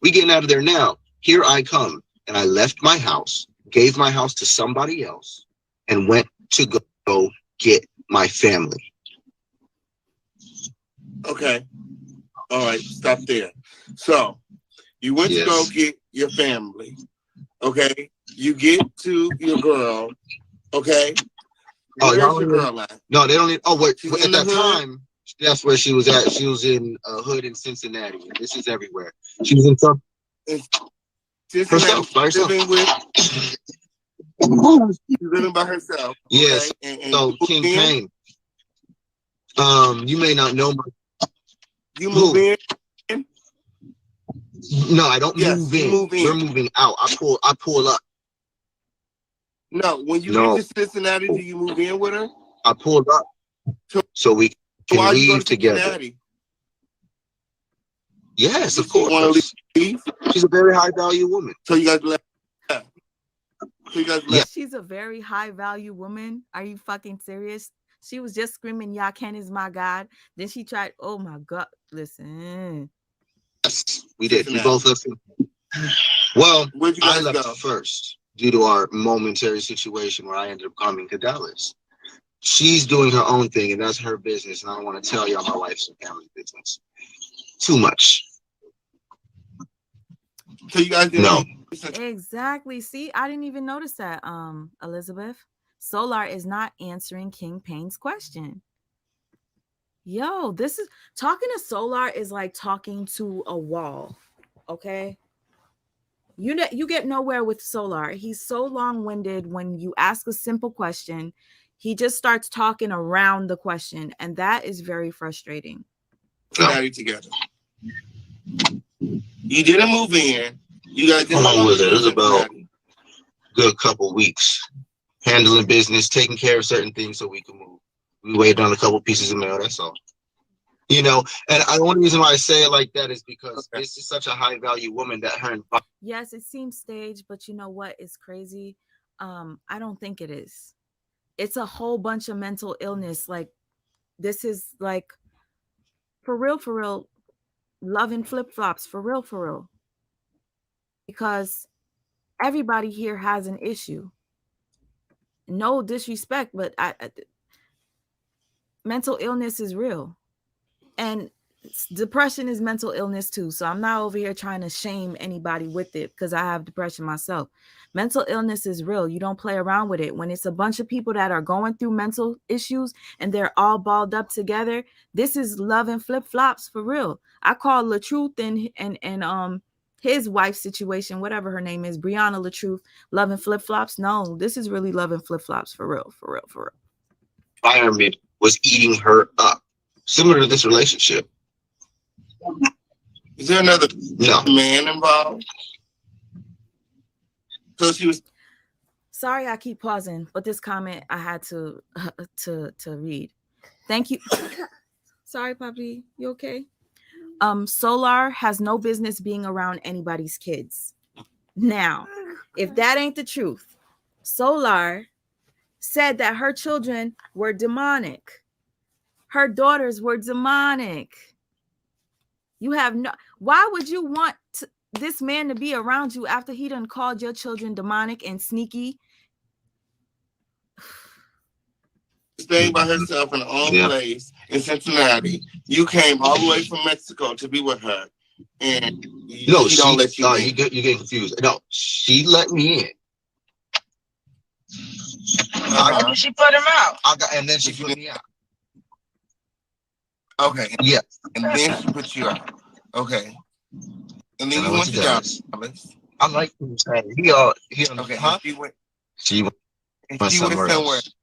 Speaker 4: We getting out of there now. Here I come. And I left my house, gave my house to somebody else, and went to go get my family.
Speaker 3: Okay. All right. Stop there. So you went to go get your family. Okay. You get to your girl. Okay. Where's your girl at?
Speaker 4: No, they don't need. Oh, wait.
Speaker 3: She's
Speaker 4: At
Speaker 3: in the
Speaker 4: that
Speaker 3: hood.
Speaker 4: time, that's where she was at. She was in a hood in Cincinnati. This is everywhere. She was in some
Speaker 3: In Cincinnati,
Speaker 4: herself, by herself.
Speaker 3: living with. She's living by herself. Okay?
Speaker 4: Yes.
Speaker 3: And
Speaker 4: So
Speaker 3: you
Speaker 4: King
Speaker 3: move in?
Speaker 4: Pain. You may not know my.
Speaker 3: You move in?
Speaker 4: No, I don't
Speaker 3: Yes,
Speaker 4: move
Speaker 3: you
Speaker 4: in.
Speaker 3: move in.
Speaker 4: We're moving out. I pull up.
Speaker 3: No, when you get to Cincinnati, do you move in with her?
Speaker 4: I pulled up so we can
Speaker 3: Why you go
Speaker 4: leave
Speaker 3: to
Speaker 4: together.
Speaker 3: Cincinnati?
Speaker 4: Yes, of
Speaker 3: Did you want
Speaker 4: course.
Speaker 3: to leave?
Speaker 4: She's a very high value woman.
Speaker 3: So you guys left. So you guys left.
Speaker 4: Yeah.
Speaker 1: She's a very high value woman. Are you fucking serious? She was just screaming, Yaken is my God. Then she tried, oh my God. Listen.
Speaker 4: Yes, we did. We both left. Well,
Speaker 3: where'd you
Speaker 4: I
Speaker 3: guys
Speaker 4: left
Speaker 3: go?
Speaker 4: first due to our momentary situation where I ended up coming to Dallas. She's doing her own thing, and that's her business. And I don't want to tell y'all my wife's and family business too much.
Speaker 3: So you guys didn't
Speaker 4: No.
Speaker 1: Exactly. See, I didn't even notice that, Elizabeth. Solar is not answering King Pain's question. Yo, this is talking to Solar is like talking to a wall. Okay. You get nowhere with Solar. He's so long-winded. When you ask a simple question, he just starts talking around the question, and that is very frustrating.
Speaker 3: Cincinnati together. You didn't move in. You guys didn't.
Speaker 4: How long was it? It was about a good couple weeks. Handling business, taking care of certain things so we could move. We waited on a couple pieces of mail. That's all. You know, and the only reason why I say it like that is because this is such a high value woman that her.
Speaker 1: Yes, it seems staged, but you know what is crazy? I don't think it is. It's a whole bunch of mental illness. Like, this is like for real, love and flip-flops, for real. Because everybody here has an issue. No disrespect, but mental illness is real. And depression is mental illness too. So I'm not over here trying to shame anybody with it because I have depression myself. Mental illness is real. You don't play around with it. When it's a bunch of people that are going through mental issues and they're all balled up together, this is love and flip-flops for real. I call LaTruth and his wife's situation, whatever her name is, Brianna LaTruth, love and flip-flops. No, this is really love and flip-flops for real.
Speaker 4: Environment was eating her up. Similar to this relationship.
Speaker 3: Is there another man involved? So she was.
Speaker 1: Sorry, I keep pausing, but this comment I had to read. Thank you. Sorry, Papi. You okay? Solar has no business being around anybody's kids. Now, if that ain't the truth, Solar said that her children were demonic. Her daughters were demonic. You have no. Why would you want this man to be around you after he done called your children demonic and sneaky?
Speaker 3: Staying by herself in her own place in Cincinnati. You came all the way from Mexico to be with her, and she don't let you in.
Speaker 4: You get confused. No, she let me in.
Speaker 2: She put him out.
Speaker 4: And then she put me out.
Speaker 3: Okay.
Speaker 4: Yeah.
Speaker 3: And then she put you out. Okay. And then you went to Dallas.
Speaker 4: I like him saying okay. Huh? She went somewhere else.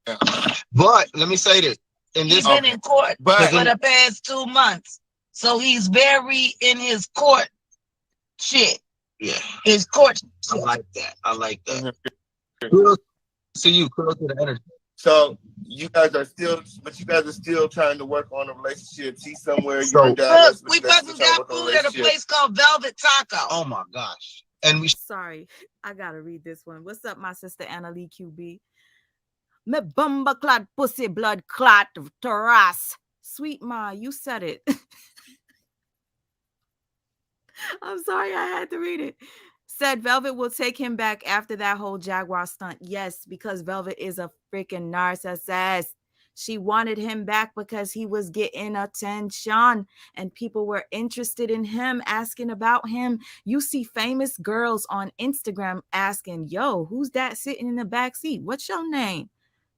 Speaker 4: But let me say this.
Speaker 2: He's been in court for the past 2 months. So he's very in his court shit.
Speaker 4: Yeah.
Speaker 2: His court shit.
Speaker 4: I like that. Kudos to you. Kudos to the energy.
Speaker 3: So you guys are still trying to work on a relationship. She's somewhere. You're in Dallas.
Speaker 2: We fucking got food at a place called Velvet Taco.
Speaker 4: Oh my gosh. And
Speaker 1: sorry, I gotta read this one. What's up, my sister Anna Lee QB? Me bumba clot pussy blood clot terrace. Sweet Ma, you said it. I'm sorry, I had to read it. Said Velvet will take him back after that whole Jaguar stunt. Yes, because Velvet is a freaking narcissist. She wanted him back because he was getting attention and people were interested in him, asking about him. You see famous girls on Instagram asking, yo, who's that sitting in the back seat? What's your name?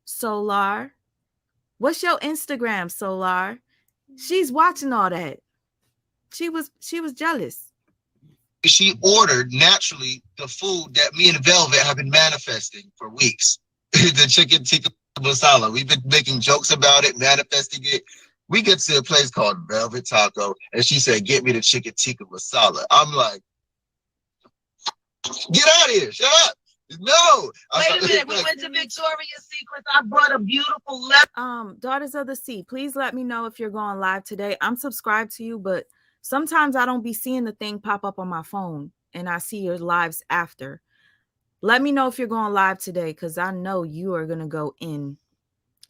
Speaker 1: Solar. What's your Instagram, Solar? She's watching all that. She was jealous.
Speaker 4: She ordered naturally the food that me and Velvet have been manifesting for weeks. The chicken tikka masala. We've been making jokes about it, manifesting it. We get to a place called Velvet Taco, and she said, "Get me the chicken tikka masala." I'm like, "Get out of here! Shut up!" No.
Speaker 2: Wait a minute. We went to Victoria's Secret. I brought a beautiful letter.
Speaker 1: Daughters of the Sea, please let me know if you're going live today. I'm subscribed to you, but sometimes I don't be seeing the thing pop up on my phone and I see your lives after. Let me know if you're going live today because I know you are going to go in.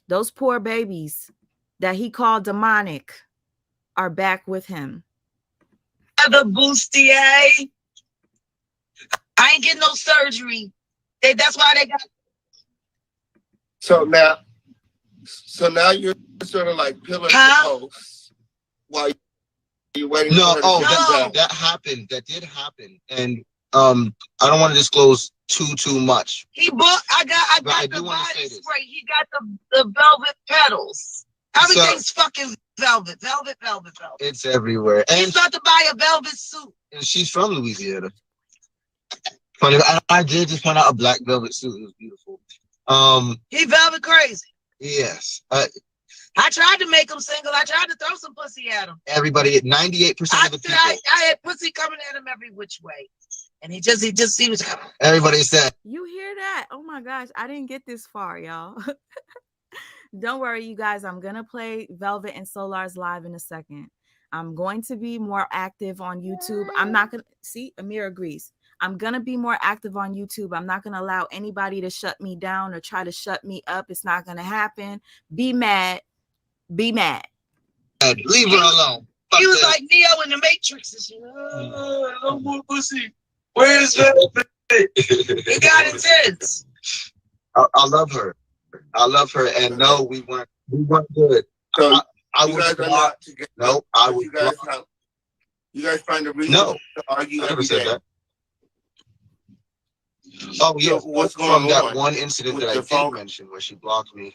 Speaker 1: Those poor babies that he called demonic are back with him.
Speaker 2: The bustier. I ain't getting no surgery. That's why they got.
Speaker 3: So now you're sort of like pillar to post while you're waiting.
Speaker 4: No, that happened. That did happen, and I don't want to disclose too much.
Speaker 2: He booked. I got the body spray. He got the velvet petals. Everything's fucking velvet.
Speaker 4: It's everywhere. And
Speaker 2: he's about to buy a velvet suit.
Speaker 4: And she's from Louisiana. Funny, I did just find out a black velvet suit. It was beautiful.
Speaker 2: He velvet crazy.
Speaker 4: Yes.
Speaker 2: I tried to make him single. I tried to throw some pussy at him.
Speaker 4: Everybody, 98% of the people.
Speaker 2: I had pussy coming at him every which way. And he was coming.
Speaker 4: Everybody said.
Speaker 1: You hear that? Oh my gosh. I didn't get this far, y'all. Don't worry, you guys. I'm going to play Velvet and Solar's live in a second. I'm going to be more active on YouTube. I'm not going to see Amir agrees. I'm going to be more active on YouTube. I'm not going to allow anybody to shut me down or try to shut me up. It's not going to happen. Be mad. Leave
Speaker 4: her alone.
Speaker 2: He was like Neo in the Matrix. And she, no more pussy. Where's Velvet? It got intense.
Speaker 4: I love her. And no, we weren't good.
Speaker 3: So
Speaker 4: I was not together. No, I was.
Speaker 3: You guys find a reason to argue every day. That.
Speaker 4: Oh yeah, what's going on? From that one incident that I did mention where she blocked me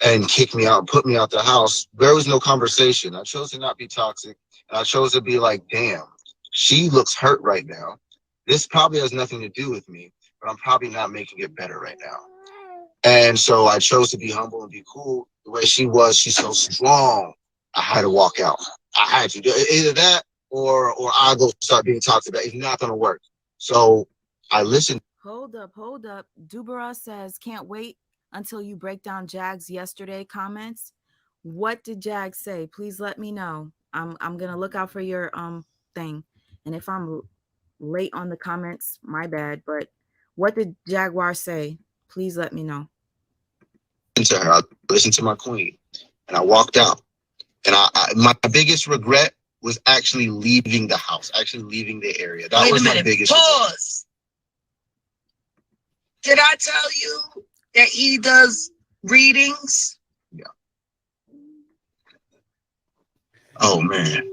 Speaker 4: and kicked me out, put me out the house, there was no conversation. I chose to not be toxic, and I chose to be like, damn, she looks hurt right now. This probably has nothing to do with me, but I'm probably not making it better right now. And so I chose to be humble and be cool. The way she was, she's so strong. I had to walk out. I had to do either that or I go start being toxic. It's not gonna work. So I listened.
Speaker 1: Hold up. Dubara says, can't wait until you break down Jag's yesterday comments. What did Jag say? Please let me know. I'm gonna look out for your thing. And if I'm late on the comments, my bad. But what did Jaguar say? Please let me know.
Speaker 4: To her, I listened to my queen, and I walked out. And my biggest regret was actually leaving the house, actually leaving the area. That was my biggest
Speaker 2: pause. Did I tell you that he does readings?
Speaker 4: Yeah. Oh man.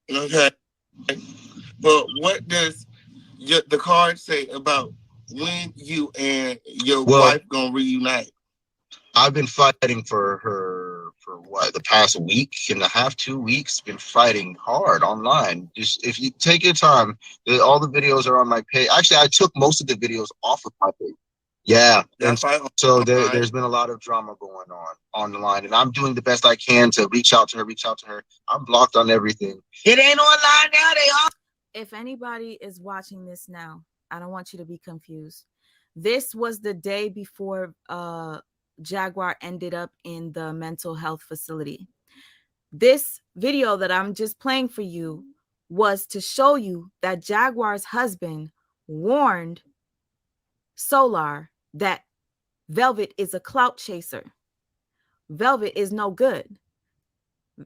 Speaker 3: Okay. But what does the card say about when you and your wife gonna reunite?
Speaker 4: I've been fighting for her for what, the past week and a half, 2 weeks. Been fighting hard online. Just if you take your time, all the videos are on my page. Actually, I took most of the videos off of my page. Yeah. And so there's been a lot of drama going on the line, and I'm doing the best I can to reach out to her. I'm blocked on everything.
Speaker 2: It ain't online now. They are.
Speaker 1: If anybody is watching this now, I don't want you to be confused. This was the day before Jaguar ended up in the mental health facility. This video that I'm just playing for you was to show you that Jaguar's husband warned Solar that Velvet is a clout chaser. Velvet is no good.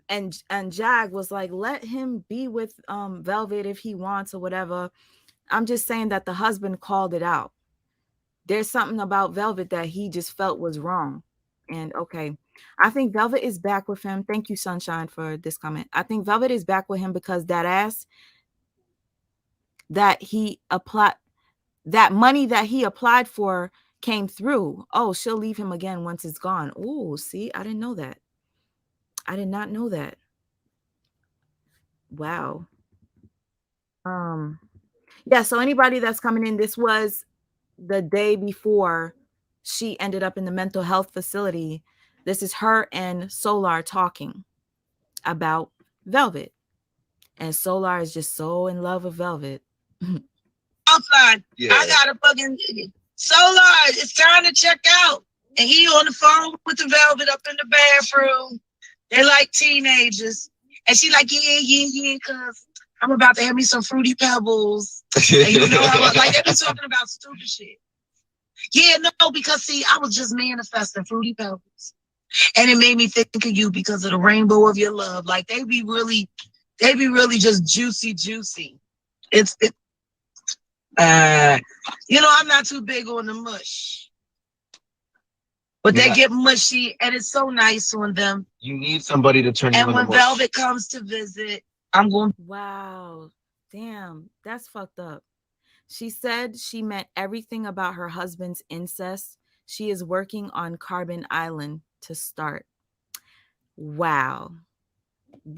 Speaker 1: And Jag was like, let him be with Velvet if he wants or whatever. I'm just saying that the husband called it out. there's something about Velvet that he just felt was wrong. And okay, I think Velvet is back with him. Thank you, Sunshine, for this comment. I think Velvet is back with him because that ass that he applied, that money that he applied for came through. Oh, she'll leave him again once it's gone. Oh, see, I didn't know that. I did not know that. Wow. Yeah, so anybody that's coming in, this was the day before she ended up in the mental health facility. This is her and Solar talking about Velvet. And Solar is just so in love with Velvet.
Speaker 2: Outside. Yeah. I got a fucking Solar. It's time to check out. And he on the phone with the Velvet up in the bathroom. They're like teenagers. And she like, yeah, cuz I'm about to have me some Fruity Pebbles. And you know, like they be talking about stupid shit. Yeah, no, because see, I was just manifesting Fruity Pebbles. And it made me think of you because of the rainbow of your love. Like they be really just juicy. It's you know, I'm not too big on the mush. But they get mushy, and it's so nice on them.
Speaker 4: You need somebody to turn you on.
Speaker 2: And when Velvet comes to visit, I'm going.
Speaker 1: Wow. Damn, that's fucked up. She said she meant everything about her husband's incest. She is working on Carbon Island to start. Wow.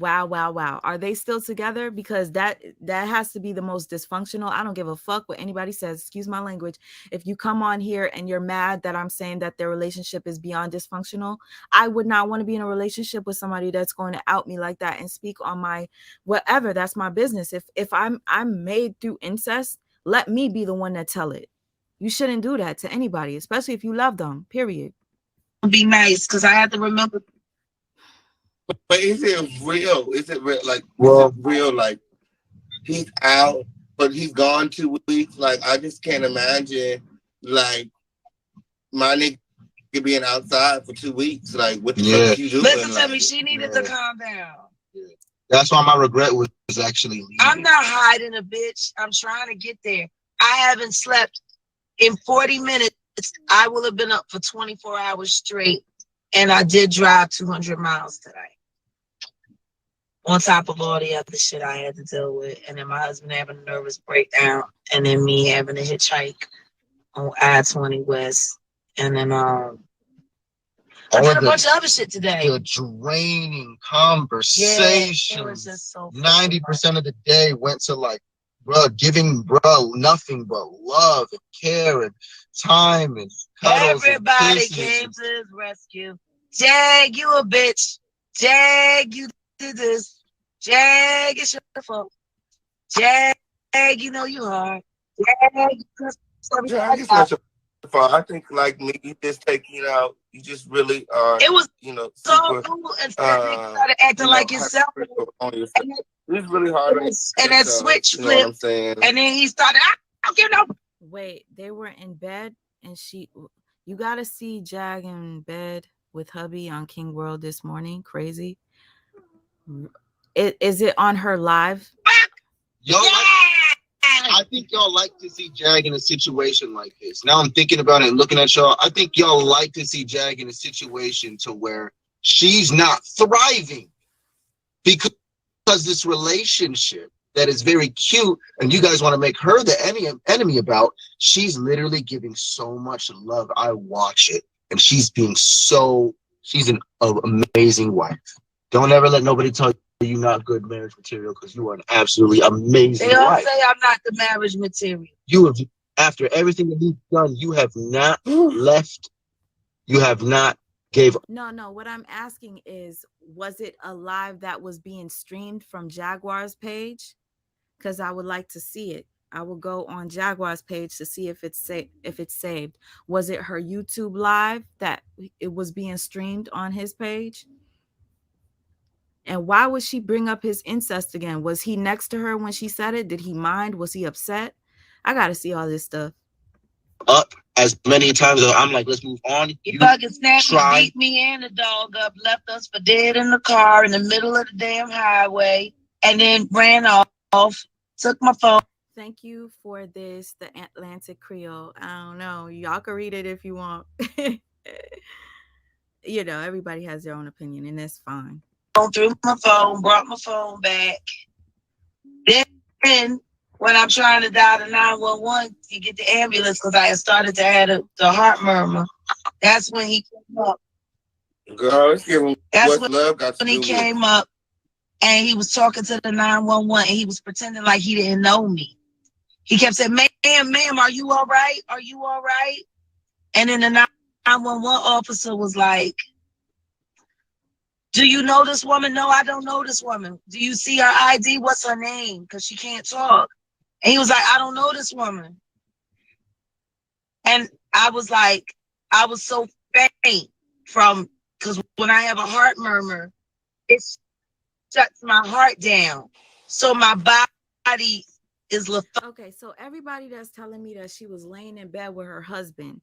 Speaker 1: Are they still together? Because that has to be the most dysfunctional. I don't give a fuck what anybody says. Excuse my language. If you come on here and you're mad that I'm saying that their relationship is beyond dysfunctional, I would not want to be in a relationship with somebody that's going to out me like that and speak on my whatever. That's my business. If I'm made through incest, let me be the one that tell it. You shouldn't do that to anybody, especially if you love them. Period.
Speaker 2: Be nice, because I have to remember.
Speaker 3: But is it real? Is it real? Like, is it real? Like, he's out, but he's gone 2 weeks. Like, I just can't imagine, like, my nigga being outside for 2 weeks. Like, what the fuck you doing?
Speaker 2: Listen to me. She needed to calm down.
Speaker 4: That's why my regret was actually leaving.
Speaker 2: I'm not hiding a bitch. I'm trying to get there. I haven't slept in 40 minutes. I will have been up for 24 hours straight. And I did drive 200 miles today. On top of all the other shit I had to deal with. And then my husband having a nervous breakdown. And then me having to hitchhike on I-20 West. And then I did a bunch of other shit today.
Speaker 4: The draining conversation.
Speaker 2: Yeah, it was just so
Speaker 4: 90% of the day went to like, bro, giving bro nothing but love and care and time and cuddles.
Speaker 2: Everybody came to his rescue. Jag, you a bitch. Jag, you did this. Jag, it's your fault. Jag, you know you hard. Jag,
Speaker 3: it's not your fault. I think like me, you just taking out. You just really are.
Speaker 2: It was,
Speaker 3: you know,
Speaker 2: so cool. And started acting like yourself.
Speaker 3: It's really hard.
Speaker 2: And that switch flip. You know what I'm saying? And then he started. I don't give no.
Speaker 1: Wait, they were in bed, and you gotta see Jag in bed with hubby on King World this morning. Crazy. Is it on her live?
Speaker 4: I think y'all like to see Jag in a situation like this. Now I'm thinking about it and looking at y'all. I think y'all like to see Jag in a situation to where she's not thriving because this relationship that is very cute and you guys want to make her the enemy about, she's literally giving so much love. I watch it and she's an amazing wife. Don't ever let nobody tell you not good marriage material because you are an absolutely amazing wife.
Speaker 2: They all say I'm not the marriage material.
Speaker 4: You have, after everything that you've done, you have not left. You have not gave.
Speaker 1: No. What I'm asking is, was it a live that was being streamed from Jaguar's page? Because I would like to see it. I will go on Jaguar's page to see if it's saved. Was it her YouTube live that it was being streamed on his page? And why would she bring up his incest again? Was he next to her when she said it? Did he mind? Was he upset? I got to see all this stuff.
Speaker 4: Up as many times as I'm like, let's move on.
Speaker 2: He fucking snapped me, beat me and the dog up, left us for dead in the car in the middle of the damn highway, and then ran off, took my phone.
Speaker 1: thank you for this, the Atlantic Creole. I don't know. Y'all can read it if you want. You know, everybody has their own opinion, and that's fine.
Speaker 2: Threw my phone, brought my phone back. Then, when I'm trying to dial the 911 to get the ambulance, because I had started to have the heart murmur, that's when he came up.
Speaker 3: Girl, let's give him
Speaker 2: That's
Speaker 3: what's love got to
Speaker 2: when he
Speaker 3: do with
Speaker 2: came up and he was talking to the 911 and he was pretending like he didn't know me. He kept saying, ma'am, are you all right? Are you all right? And then the 911 officer was like, do you know this woman? No, I don't know this woman. Do you see her ID? What's her name? Because she can't talk. And he was like, I don't know this woman. And I was like, I was so faint from, because when I have a heart murmur, it shuts my heart down. So my body is lethargic.
Speaker 1: Okay, so everybody that's telling me that she was laying in bed with her husband,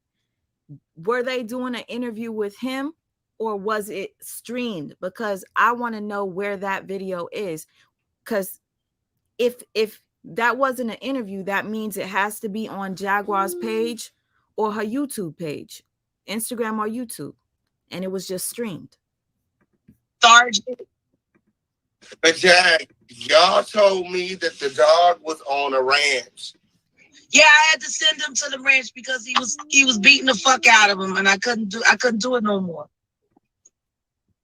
Speaker 1: were they doing an interview with him or was it streamed? Because I want to know where that video is. Because if that wasn't an interview, that means it has to be on Jaguar's page or her YouTube page, Instagram or YouTube, and it was just streamed.
Speaker 3: But Jag, y'all told me that the dog was on a ranch.
Speaker 2: Yeah, I had to send him to the ranch because he was beating the fuck out of him, and I couldn't do it no more.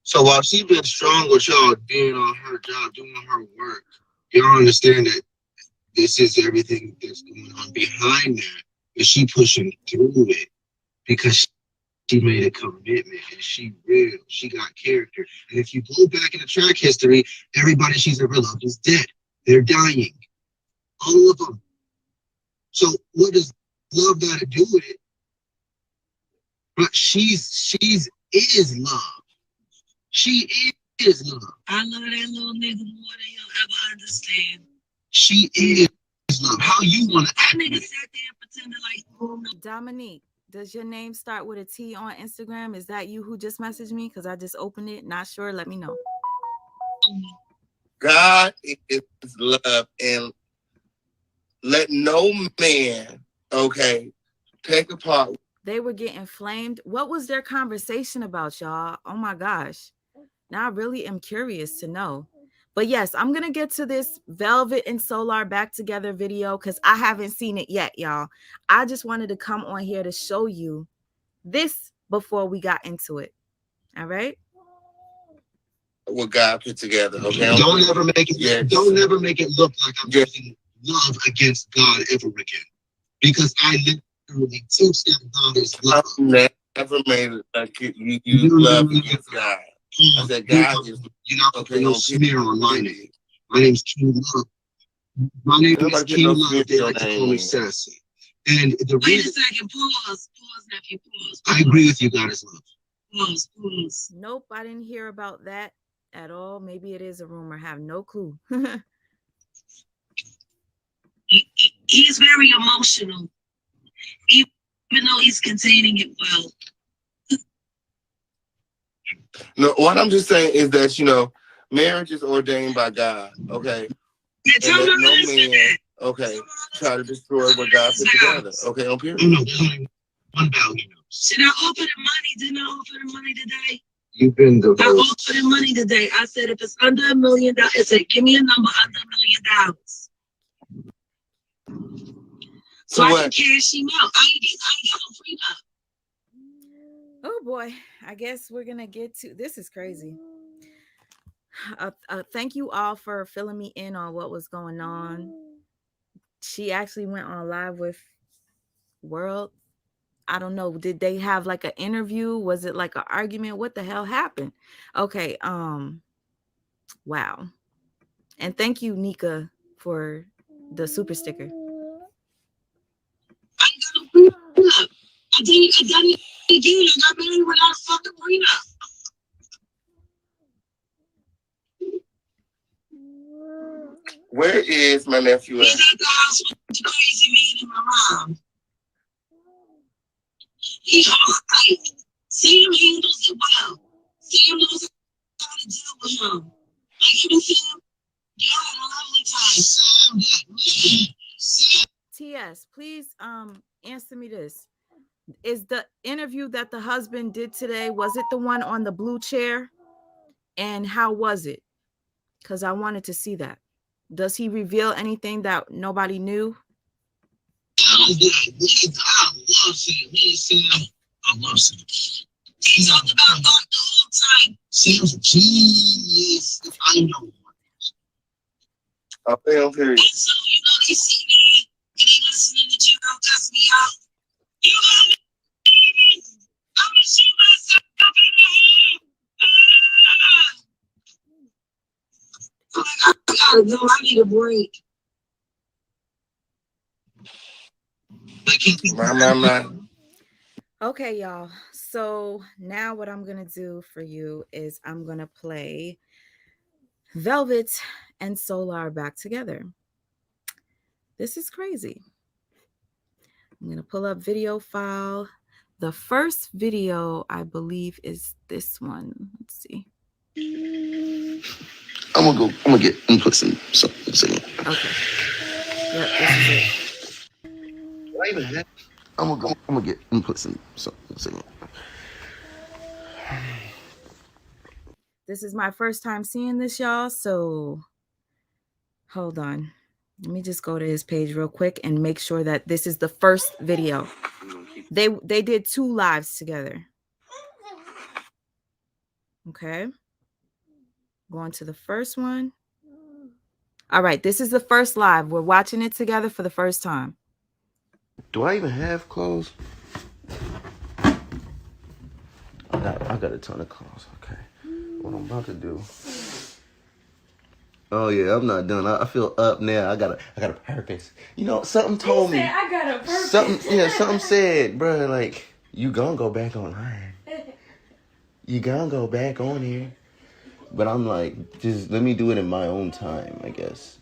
Speaker 4: So while she been strong with y'all being on her job, doing her work, y'all understand that this is everything that's going on behind that. Is she pushing through it because she made a commitment and she real, she got character. And if you go back in the track history, everybody she's ever loved is dead. They're dying. All of them. So what does love got to do with it? But she's is love. She is love.
Speaker 2: I love that little nigga more than he'll ever understand.
Speaker 4: She is love. How you want to
Speaker 2: That nigga sat there and pretended like, oh no.
Speaker 1: Dominique, does your name start with a T on Instagram? Is that you who just messaged me? Because I just opened it. Not sure. Let me know.
Speaker 3: God is love, and let no man, take apart.
Speaker 1: They were getting flamed. What was their conversation about, y'all? Oh my gosh. Now I really am curious to know. But yes, I'm going to get to this Velvet and Solar back together video because I haven't seen it yet, y'all. I just wanted to come on here to show you this before we got into it. All right?
Speaker 3: What God put together, okay?
Speaker 4: Don't ever make it. Don't ever make it look like I'm using love against God ever again, because I literally teach that God is love.
Speaker 3: I've never made it like you love against God. I said God is.
Speaker 4: You're not putting no smear on my name. My name's King Love. My name is King Love. They like to call me Sassy. And the reason.
Speaker 2: Wait a second. Pause, nephew. Pause.
Speaker 4: I agree with you, God is love.
Speaker 2: Pause.
Speaker 1: Nope, I didn't hear about that at all. Maybe it is a rumor. I have no clue.
Speaker 2: He's very emotional, even though he's containing it well.
Speaker 3: No, what I'm just saying is that, marriage is ordained by God, okay?
Speaker 2: Yeah,
Speaker 3: and let no man, try to destroy what God put together, okay, on period.
Speaker 4: No, there's only one value.
Speaker 2: Should I offer the money? Didn't I offer the money today?
Speaker 4: You've been the
Speaker 2: I offered the money today. I said if it's under $1 million, I said give me a number under $1 million. So I can cash him out. I ain't got no prenup.
Speaker 1: Oh boy, I guess we're gonna get to this. Is crazy. Thank you all for filling me in on what was going on. She actually went on live with World. I don't know. Did they have like an interview? Was it like an argument? What the hell happened? Okay. Wow. And thank you, Nika, for the super sticker.
Speaker 2: I got no prenup. I done it again. I got married without a fucking prenup.
Speaker 3: Where is my nephew at?
Speaker 2: He's at the house with the crazy man and my mom. He hard. Sam handles it well. Sam knows how to deal with him. Like you and Sam, you had a lovely time. Sam
Speaker 1: PS, please answer me this. Is the interview that the husband did today, was it the one on the blue chair? And how was it? Because I wanted to see that. Does he reveal anything that nobody knew?
Speaker 4: I love Sam. I love Sam. He talked about God the whole time. Sam's a genius. I know.
Speaker 3: I feel period.
Speaker 2: So, they see me and they listening to you don't cuss me out. You got me, baby. I'm gonna shoot myself in the head. I gotta go. I need a break.
Speaker 3: My.
Speaker 1: Okay, y'all. So now what I'm going to do for you is I'm going to play Velvet and Solar back together. This is crazy. I'm going to pull up video file. The first video, I believe, is this one. Let's see.
Speaker 5: I'm gonna put some.
Speaker 1: Okay. Yep, this is it.
Speaker 5: Wait a minute. I'm gonna put some.
Speaker 1: This is my first time seeing this, y'all. So hold on. Let me just go to his page real quick and make sure that this is the first video. They did 2 lives together. Okay. Going to the first one. All right, this is the first live. We're watching it together for the first time.
Speaker 5: Do I even have clothes? I got a ton of clothes. Okay. What I'm about to do. Oh yeah, I'm not done. I feel up now. I got a purpose. You know, something told me.
Speaker 6: I got a purpose.
Speaker 5: Something said, bro, like, you gonna go back online. You gonna go back on here. But I'm like, just let me do it in my own time, I guess.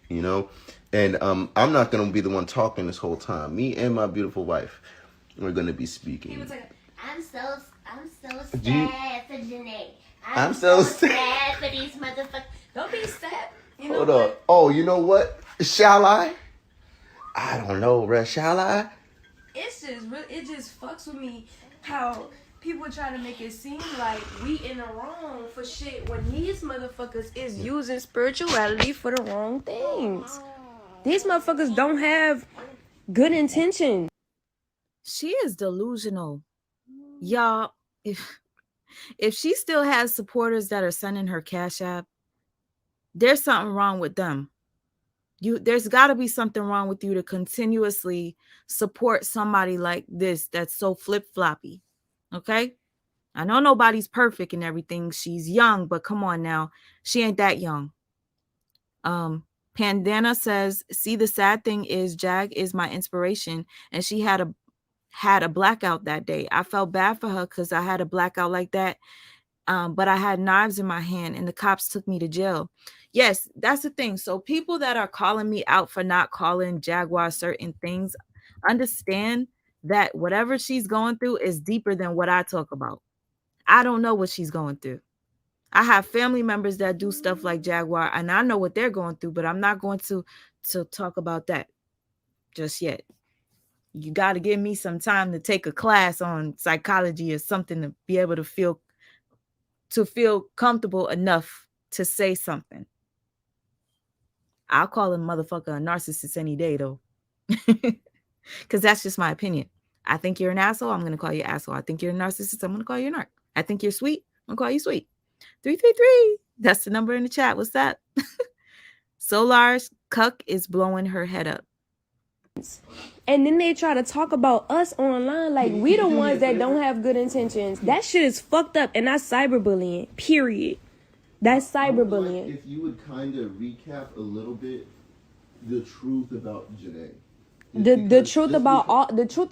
Speaker 5: You know? And I'm not gonna be the one talking this whole time. Me and my beautiful wife, we're gonna be speaking.
Speaker 6: He was like, I'm so sad for Janae.
Speaker 5: I'm so
Speaker 6: sad for these motherfuckers. Don't be sad. You know
Speaker 5: Hold
Speaker 6: what?
Speaker 5: up. Oh, you know what? Shall I? I don't know, bruh. Shall I?
Speaker 6: It's just it just fucks with me how people try to make it seem like we in the wrong for shit when these motherfuckers is using spirituality for the wrong things. These motherfuckers don't have good intentions.
Speaker 1: She is delusional. Y'all, if she still has supporters that are sending her Cash App, there's something wrong with them. There's got to be something wrong with you to continuously support somebody like this that's so flip-floppy. Okay? I know nobody's perfect and everything. She's young, but come on now. She ain't that young. Pandana says, see, the sad thing is Jag is my inspiration, and she had a blackout that day. I felt bad for her because I had a blackout like that. But I had knives in my hand and the cops took me to jail. Yes, that's the thing. So people that are calling me out for not calling Jaguar certain things, understand that whatever she's going through is deeper than what I talk about. I don't know what she's going through. I have family members that do stuff like Jaguar, and I know what they're going through, but I'm not going to talk about that just yet. You got to give me some time to take a class on psychology or something to be able to feel comfortable enough to say something. I'll call a motherfucker a narcissist any day, though. Because that's just my opinion. I think you're an asshole, I'm going to call you asshole. I think you're a narcissist, I'm going to call you a narc. I think you're sweet, I'm going to call you sweet. 333, that's the number in the chat. What's that? Solar's cuck is blowing her head up.
Speaker 6: And then they try to talk about us online like we the ones that don't have good intentions. That shit is fucked up, and that's cyberbullying, period. That's cyberbullying.
Speaker 5: If you would kind of recap a little bit the truth about Janae.
Speaker 6: The truth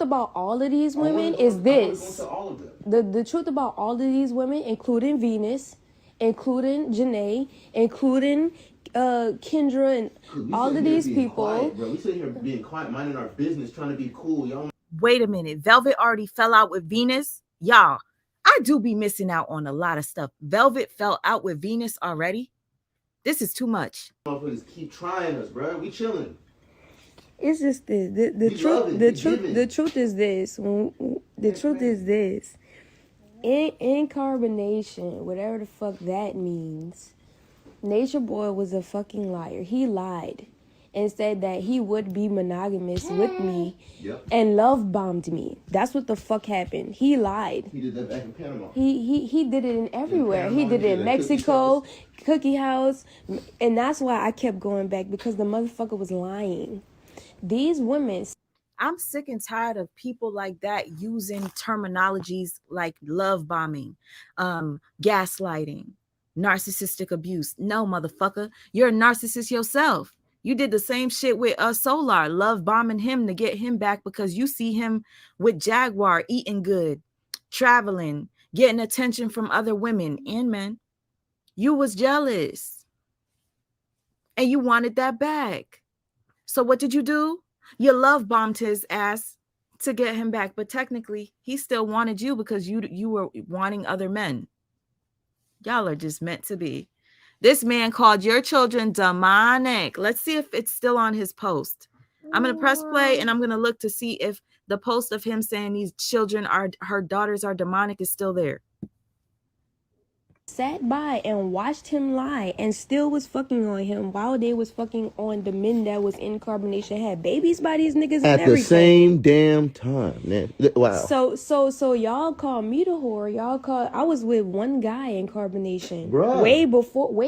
Speaker 6: about all of these women is this. The truth about all of these women, including Venus, including Janae, including Kendra, and all of these people.
Speaker 5: Quiet, bro. We sitting here being quiet, minding our business, trying to be cool. Y'all.
Speaker 1: Wait a minute. Velvet already fell out with Venus? Y'all, I do be missing out on a lot of stuff. Velvet fell out with Venus already? This is too much.
Speaker 5: Motherfuckers keep trying us, bro. We chilling.
Speaker 6: It's just this. The truth is this. The truth is this. Incarnation, whatever the fuck that means. Nature Boy was a fucking liar. He lied and said that he would be monogamous with me and love bombed me. That's what the fuck happened. He lied.
Speaker 5: He did that back in Panama.
Speaker 6: He did it in everywhere. He did it in Mexico, Cookie House, and that's why I kept going back, because the motherfucker was lying. These women.
Speaker 1: I'm sick and tired of people like that using terminologies like love bombing, gaslighting, narcissistic abuse. No, motherfucker, you're a narcissist yourself. You did the same shit with Solar, love bombing him to get him back because you see him with Jaguar, eating good, traveling, getting attention from other women and men. You was jealous and you wanted that back. So what did you do? You love bombed his ass to get him back, but technically he still wanted you because you were wanting other men. Y'all are just meant to be. This man called your children demonic. Let's see if it's still on his post. I'm going to press play and I'm going to look to see if the post of him saying these children are, her daughters are demonic, is still there.
Speaker 6: Sat by and watched him lie and still was fucking on him while they was fucking on the men that was in carbonation, had babies by these niggas
Speaker 5: at
Speaker 6: and everything.
Speaker 5: the same damn time, man. Wow.
Speaker 6: So y'all call me the whore. Y'all call. I was with one guy in carbonation.
Speaker 5: Bruh.
Speaker 6: Way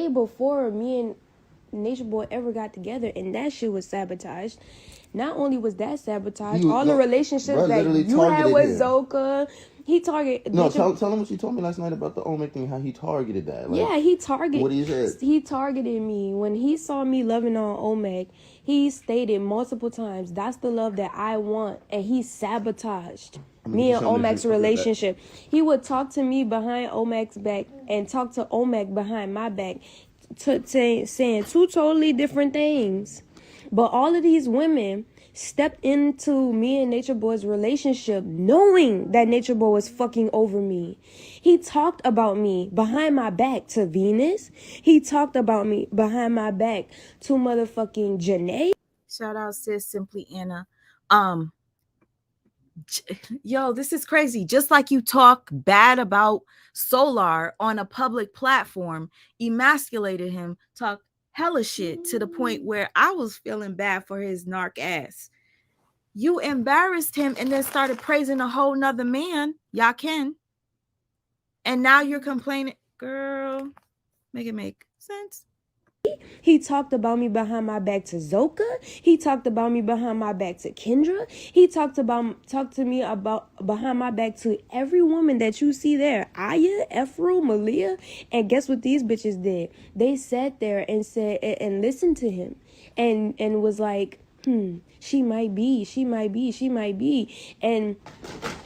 Speaker 6: before me and Nature Boy ever got together, and that shit was sabotaged. Not only was that sabotaged, all the relationships that you had with Zoka, he targeted.
Speaker 5: No, tell him what you told me last night about the Olmec thing, how he targeted that. Like,
Speaker 6: yeah, he targeted.
Speaker 5: What he said.
Speaker 6: He targeted me when he saw me loving on Olmec. He stated multiple times, "That's the love that I want," and he sabotaged me and Olmec's relationship. He would talk to me behind Olmec's back and talk to Olmec behind my back, saying two totally different things. But all of these women stepped into me and Nature Boy's relationship knowing that Nature Boy was fucking over me. He talked about me behind my back to Venus. He talked about me behind my back to motherfucking Janae.
Speaker 1: Shout out sis Simply Anna. Yo, this is crazy. Just like you talk bad about Solar on a public platform, emasculated him, talk hella shit to the point where I was feeling bad for his narc ass. You embarrassed him and then started praising a whole nother man, Yaken. And now you're complaining. Girl, make it make sense.
Speaker 6: He talked about me behind my back to Zoka. He talked about me behind my back to Kendra. He talked to me about behind my back to every woman that you see there. Aya, Efru, Malia. And guess what these bitches did? They sat there and said and listened to him and was like, she might be. And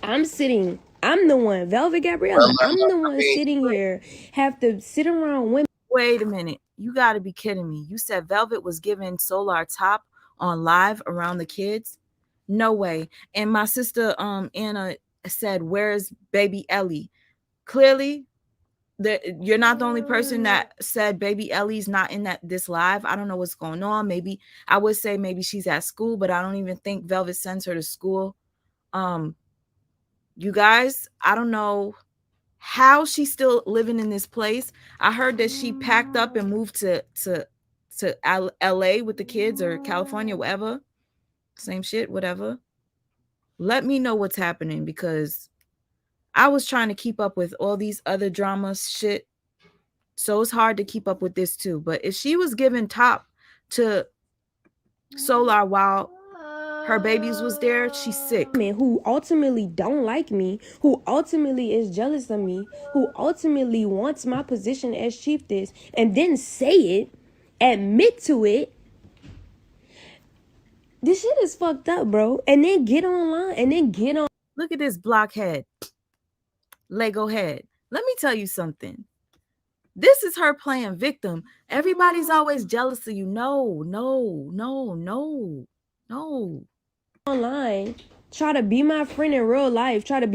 Speaker 6: I'm the one, Velvet Gabriella. I'm the one sitting here, have to sit around women.
Speaker 1: Wait a minute. You got to be kidding me. You said Velvet was giving Solar top on live around the kids? No way. And my sister Anna said, where's baby Ellie? Clearly, you're not the only person that said baby Ellie's not in this live. I don't know what's going on. Maybe I would say maybe she's at school, but I don't even think Velvet sends her to school. You guys, I don't know how she's still living in this place. I heard that she packed up and moved to LA with the kids, or California, whatever. Same shit, whatever. Let me know what's happening, because I was trying to keep up with all these other drama shit. So it's hard to keep up with this too. But if she was giving top to Solar while her babies was there, she's sick.
Speaker 6: Man, who ultimately don't like me, who ultimately is jealous of me, who ultimately wants my position as chiefess, and then say it, admit to it. This shit is fucked up, bro. And then get online, and then get on.
Speaker 1: Look at this blockhead, Lego head. Let me tell you something. This is her playing victim. Everybody's always jealous of you. No.
Speaker 6: Online, try to be my friend in real life, try to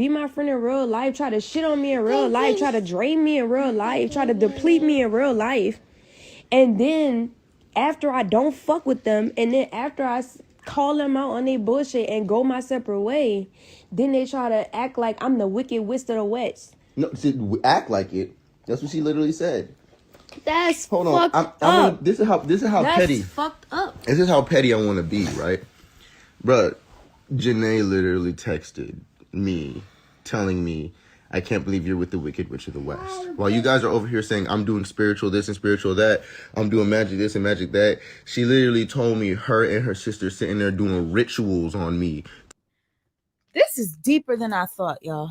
Speaker 6: shit on me in real life, try to drain me in real life, try to deplete me in real life. And then after I don't fuck with them, and then after call them out on their bullshit and go my separate way. Then they try to act like I'm the wicked witch of the west.
Speaker 5: No, she act like it. That's what she literally said.
Speaker 6: That's
Speaker 5: Hold on.
Speaker 6: fucked
Speaker 5: I'm
Speaker 6: up.
Speaker 5: this is how
Speaker 6: That's
Speaker 5: petty.
Speaker 6: fucked up.
Speaker 5: This is how petty I want to be, right? Bruh, Janae literally texted me, telling me, I can't believe you're with the Wicked Witch of the West. While you guys are over here saying, I'm doing spiritual this and spiritual that, I'm doing magic this and magic that, she literally told me her and her sister sitting there doing rituals on me.
Speaker 1: This is deeper than I thought, y'all.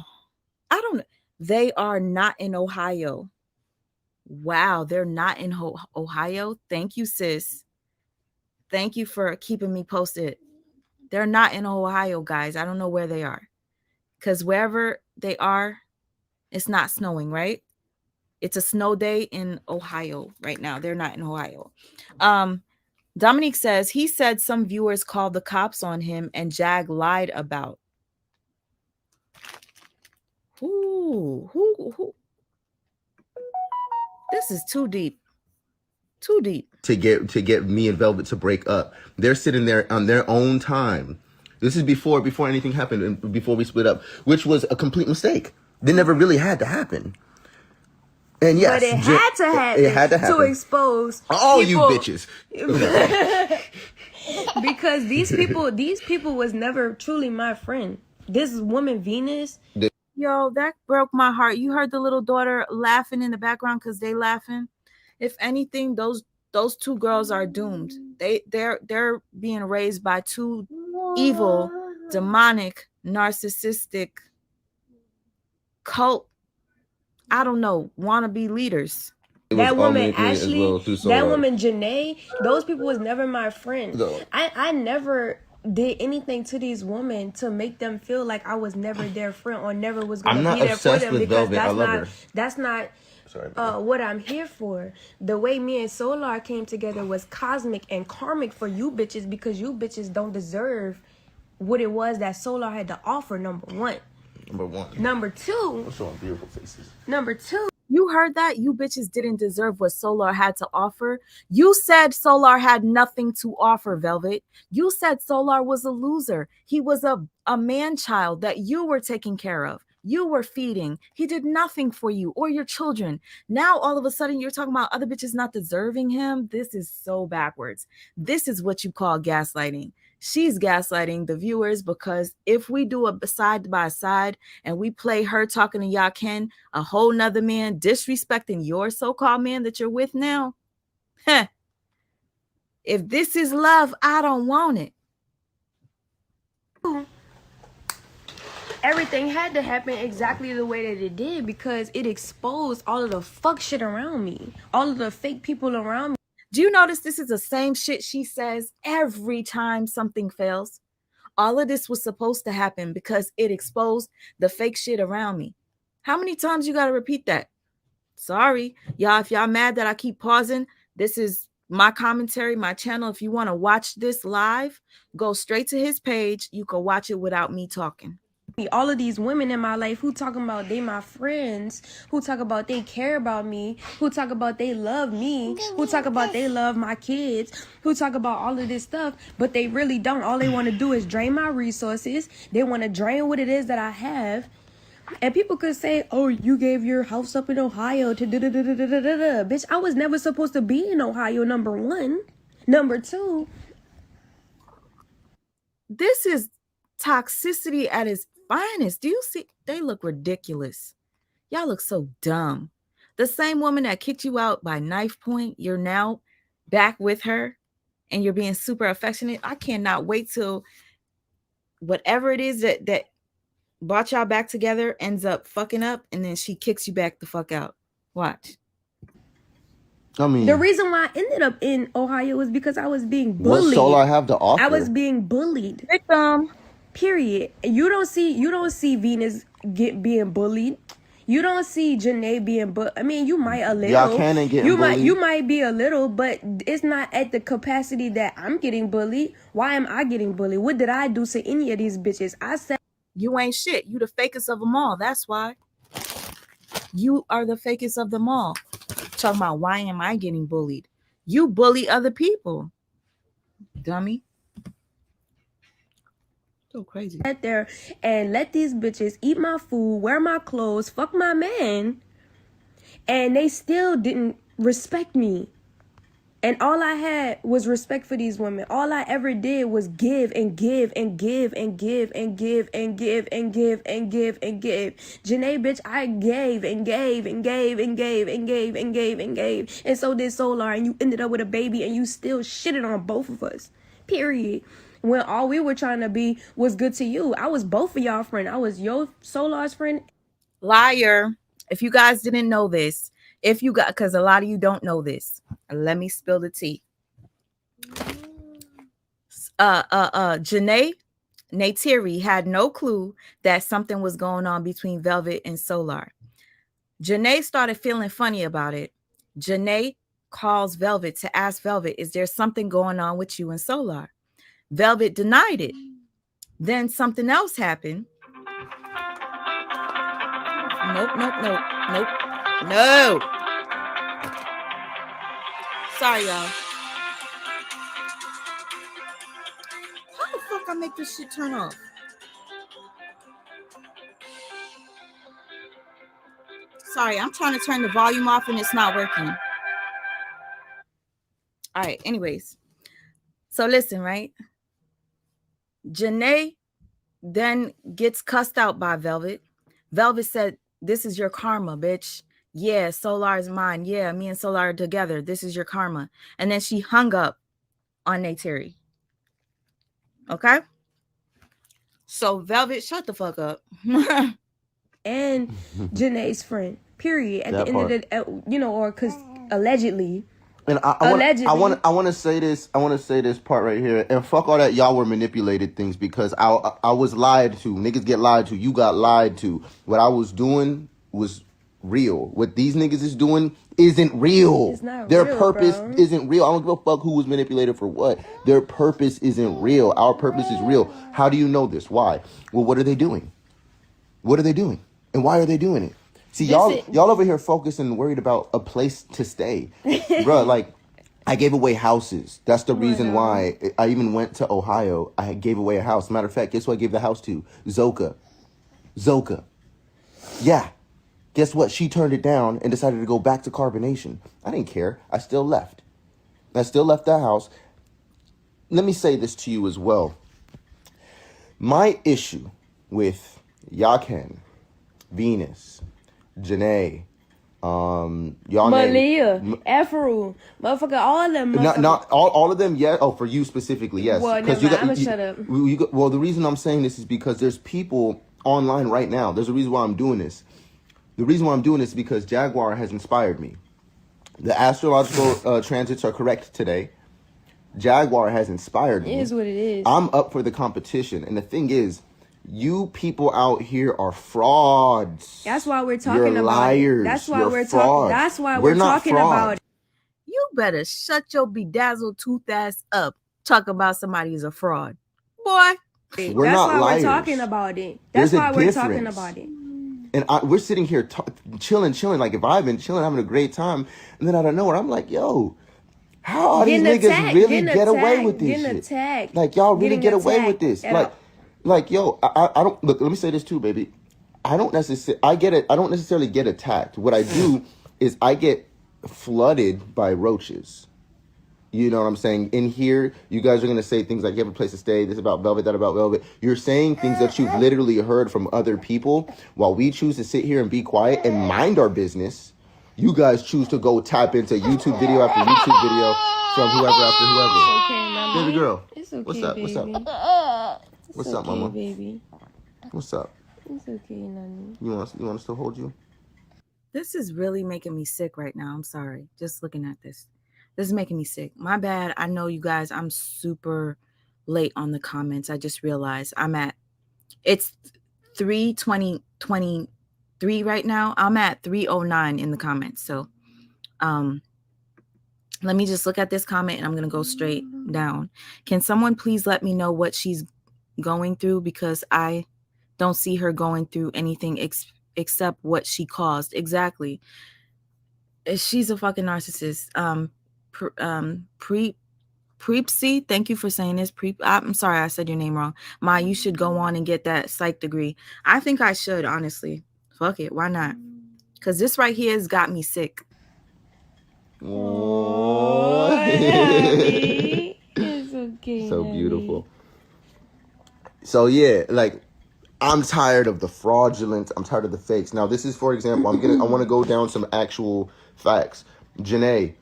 Speaker 1: I don't know. They are not in Ohio. Wow, they're not in Ohio. Thank you, sis. Thank you for keeping me posted. They're not in Ohio, guys. I don't know where they are. Because wherever they are, it's not snowing, right? It's a snow day in Ohio right now. They're not in Ohio. Dominique says, he said some viewers called the cops on him and Jag lied about. Who? This is too deep. Too deep.
Speaker 5: To get me and Velvet to break up. They're sitting there on their own time. This is before anything happened and before we split up, which was a complete mistake. They never really had to happen. And yes,
Speaker 6: but it had to happen.
Speaker 5: It had to happen
Speaker 6: to expose
Speaker 5: all
Speaker 6: people.
Speaker 5: you bitches.
Speaker 6: Because these people was never truly my friend. This woman Venus.
Speaker 1: Yo, that broke my heart. You heard the little daughter laughing in the background because they laughing. If anything, those two girls are doomed. They're being raised by two evil, demonic, narcissistic cult. I don't know, wannabe leaders.
Speaker 6: That woman Ashley, that woman Janae, those people was never my friend. No. I never did anything to these women to make them feel like I was never their friend or never was going to be there for them, because that's not what I'm here for. The way me and Solar came together was cosmic and karmic for you bitches, because you bitches don't deserve what it was that Solar had to offer. Number one. Number two.
Speaker 5: I'm showing beautiful faces.
Speaker 6: Number two.
Speaker 1: You heard that? You bitches didn't deserve what Solar had to offer. You said Solar had nothing to offer, Velvet. You said Solar was a loser. He was a man-child that you were taking care of. You were feeding. He did nothing for you or your children. Now, all of a sudden, you're talking about other bitches not deserving him. This is so backwards. This is what you call gaslighting. She's gaslighting the viewers, because if we do a side by side and we play her talking to Yaken, a whole nother man disrespecting your so-called man that you're with now, if this is love, I don't want it.
Speaker 6: Everything had to happen exactly the way that it did, because it exposed all of the fuck shit around me, all of the fake people around me.
Speaker 1: Do you notice this is the same shit she says every time something fails? All of this was supposed to happen because it exposed the fake shit around me. How many times you got to repeat that? Sorry, y'all, if y'all mad that I keep pausing, this is my commentary, my channel. If you want to watch this live, go straight to his page. You can watch it without me talking.
Speaker 6: All of these women in my life who talking about they my friends, who talk about they care about me, who talk about they love me, who talk about they love my kids, who talk about all of this stuff, but they really don't. All they want to do is drain my resources. They want to drain what it is that I have. And people could say, oh, you gave your house up in Ohio to da-da-da-da-da-da-da. Bitch, I was never supposed to be in Ohio, number one. Number two.
Speaker 1: This is toxicity at its finest. Do you see? They look ridiculous. Y'all look so dumb. The same woman that kicked you out by knife point, you're now back with her and you're being super affectionate. I cannot wait till whatever it is that brought y'all back together ends up fucking up, and then she kicks you back the fuck out. Watch.
Speaker 5: I mean,
Speaker 6: the reason why I ended up in Ohio was because I was being bullied.
Speaker 5: What's all I have to offer?
Speaker 6: I was being bullied.
Speaker 1: Victim.
Speaker 6: Period. You don't see Venus being bullied. You don't see Janae being bullied. I mean, you might a little.
Speaker 5: Y'all can get bullied.
Speaker 6: You might be a little, but it's not at the capacity that I'm getting bullied. Why am I getting bullied? What did I do to any of these bitches? I said
Speaker 1: you ain't shit. You the fakest of them all. That's why. You are the fakest of them all. Talking about why am I getting bullied? You bully other people. Dummy. So crazy.
Speaker 6: Sit there and let these bitches eat my food, wear my clothes, fuck my man, and they still didn't respect me. And all I had was respect for these women. All I ever did was give and give and give and give and give and give and give and give and give. Janae, bitch, I gave and gave and gave and gave and gave and gave and gave. And so did Solar, and you ended up with a baby and you still shitted on both of us. Period. When all we were trying to be was good to you. I was both of y'all friend. I was your Solar's friend.
Speaker 1: Liar. If you guys didn't know this, if you got, because a lot of you don't know this, let me spill the tea. Janae Neytiri had no clue that something was going on between Velvet and Solar. Janae started feeling funny about it. Janae calls Velvet to ask Velvet, is there something going on with you and Solar? Velvet denied it. Then something else happened. Nope. No. Sorry, y'all. How the fuck I make this shit turn off? Sorry, I'm trying to turn the volume off and it's not working. All right, anyways. So listen, right? Janae then gets cussed out by Velvet. Velvet said, this is your karma, bitch. Yeah, Solar is mine. Yeah, me and Solar are together. This is your karma. And then she hung up on Neytiri. Okay? So Velvet, shut the fuck up.
Speaker 6: And Janae's friend. Period. At the end of the, or because allegedly.
Speaker 5: And I want to say this. I want to say this part right here. And fuck all that. Y'all were manipulated things because I was lied to. Niggas get lied to. You got lied to. What I was doing was real. What these niggas is doing isn't real.
Speaker 6: It's not
Speaker 5: Their
Speaker 6: real,
Speaker 5: purpose
Speaker 6: bro.
Speaker 5: isn't real. I don't give a fuck who was manipulated for what. Their purpose isn't real. Our purpose is real. How do you know this? Why? Well, what are they doing? What are they doing? And why are they doing it? See, y'all over here focused and worried about a place to stay. Bruh, like, I gave away houses. That's the reason why I even went to Ohio. I gave away a house. Matter of fact, guess what I gave the house to? Zoka. Yeah. Guess what? She turned it down and decided to go back to carbonation. I didn't care. I still left. that house. Let me say this to you as well. My issue with Yaken, Venus, Janae, y'all
Speaker 6: Malia, Afro, motherfucker, all of them.
Speaker 5: Not all of them. Yeah. Oh, for you specifically, yes.
Speaker 6: Well, never mind. I'm gonna shut up.
Speaker 5: Well, the reason I'm saying this is because there's people online right now. There's a reason why I'm doing this. The reason why I'm doing this is because Jaguar has inspired me. The astrological transits are correct today. Jaguar has inspired me.
Speaker 6: It is what it is.
Speaker 5: I'm up for the competition, and the thing is, you people out here are frauds.
Speaker 6: That's why we're talking
Speaker 5: You're
Speaker 6: about
Speaker 5: liars.
Speaker 6: it. That's why
Speaker 5: You're
Speaker 6: we're
Speaker 5: frauds.
Speaker 6: talking. That's why
Speaker 5: We're
Speaker 6: we're
Speaker 5: not
Speaker 6: talking
Speaker 5: frauds.
Speaker 6: about it.
Speaker 1: You better shut your bedazzled tooth ass up. Talk about somebody who's a fraud, boy.
Speaker 5: We're
Speaker 6: That's
Speaker 5: not
Speaker 6: why
Speaker 5: liars.
Speaker 6: we're talking about it.
Speaker 5: There's
Speaker 6: That's
Speaker 5: a
Speaker 6: why we're talking
Speaker 5: difference.
Speaker 6: about it.
Speaker 5: And we're sitting here chilling, like if I've been chilling, having a great time, and then out of nowhere, I'm like, yo, how are these niggas really get away with this shit?
Speaker 6: Attacked.
Speaker 5: Like, y'all really get away with this? Like, yo, I don't, look, let me say this too, baby. I don't necessarily get attacked. What I do is I get flooded by roaches. You know what I'm saying? In here, you guys are going to say things like, you have a place to stay, this about Velvet, that about Velvet. You're saying things that you've literally heard from other people. While we choose to sit here and be quiet and mind our business, you guys choose to go tap into YouTube video after YouTube video from whoever after whoever.
Speaker 6: It's okay, mama.
Speaker 5: Baby girl.
Speaker 6: It's okay,
Speaker 5: What's up?
Speaker 6: baby.
Speaker 5: What's up, mama?
Speaker 6: Baby.
Speaker 5: What's up?
Speaker 6: It's okay, Nani.
Speaker 5: You want us to hold you?
Speaker 1: This is really making me sick right now. I'm sorry. Just looking at this. This is making me sick. My bad. I know you guys, I'm super late on the comments. I just realized it's 3:23 right now. I'm at 3:09 in the comments. So let me just look at this comment and I'm going to go straight down. Can someone please let me know what she's going through? Because I don't see her going through anything except what she caused. Exactly. She's a fucking narcissist. Preepsy, thank you for saying this. I'm sorry I said your name wrong. Ma, you should go on and get that psych degree. I think I should, honestly. Fuck it, why not? Because this right here has got me sick.
Speaker 6: Oh, Abby. It's okay.
Speaker 5: So
Speaker 6: Abby.
Speaker 5: beautiful. So yeah, like I'm tired of the fraudulent. I'm tired of the fakes. Now this is, for example, I want to go down some actual facts. Janae,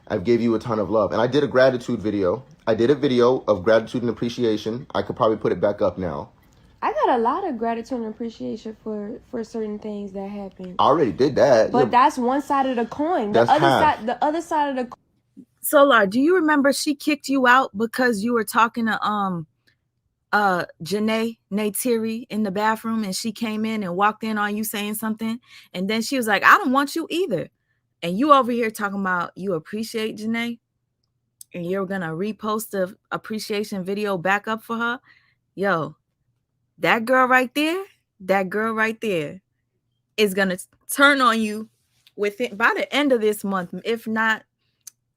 Speaker 5: I gave you a ton of love, and I did a gratitude video. I did a video of gratitude and appreciation. I could probably put it back up now.
Speaker 6: I got a lot of gratitude and appreciation for certain things that happen.
Speaker 5: I already did that.
Speaker 6: But that's one side of the coin. The other side of the coin.
Speaker 1: Solar, do you remember she kicked you out because you were talking to Janae Neytiri in the bathroom, and she came in and walked in on you saying something, and then she was like, I don't want you either. And you over here talking about you appreciate Janae, and you're gonna repost the appreciation video back up for her. Yo, that girl right there is gonna turn on you by the end of this month, if not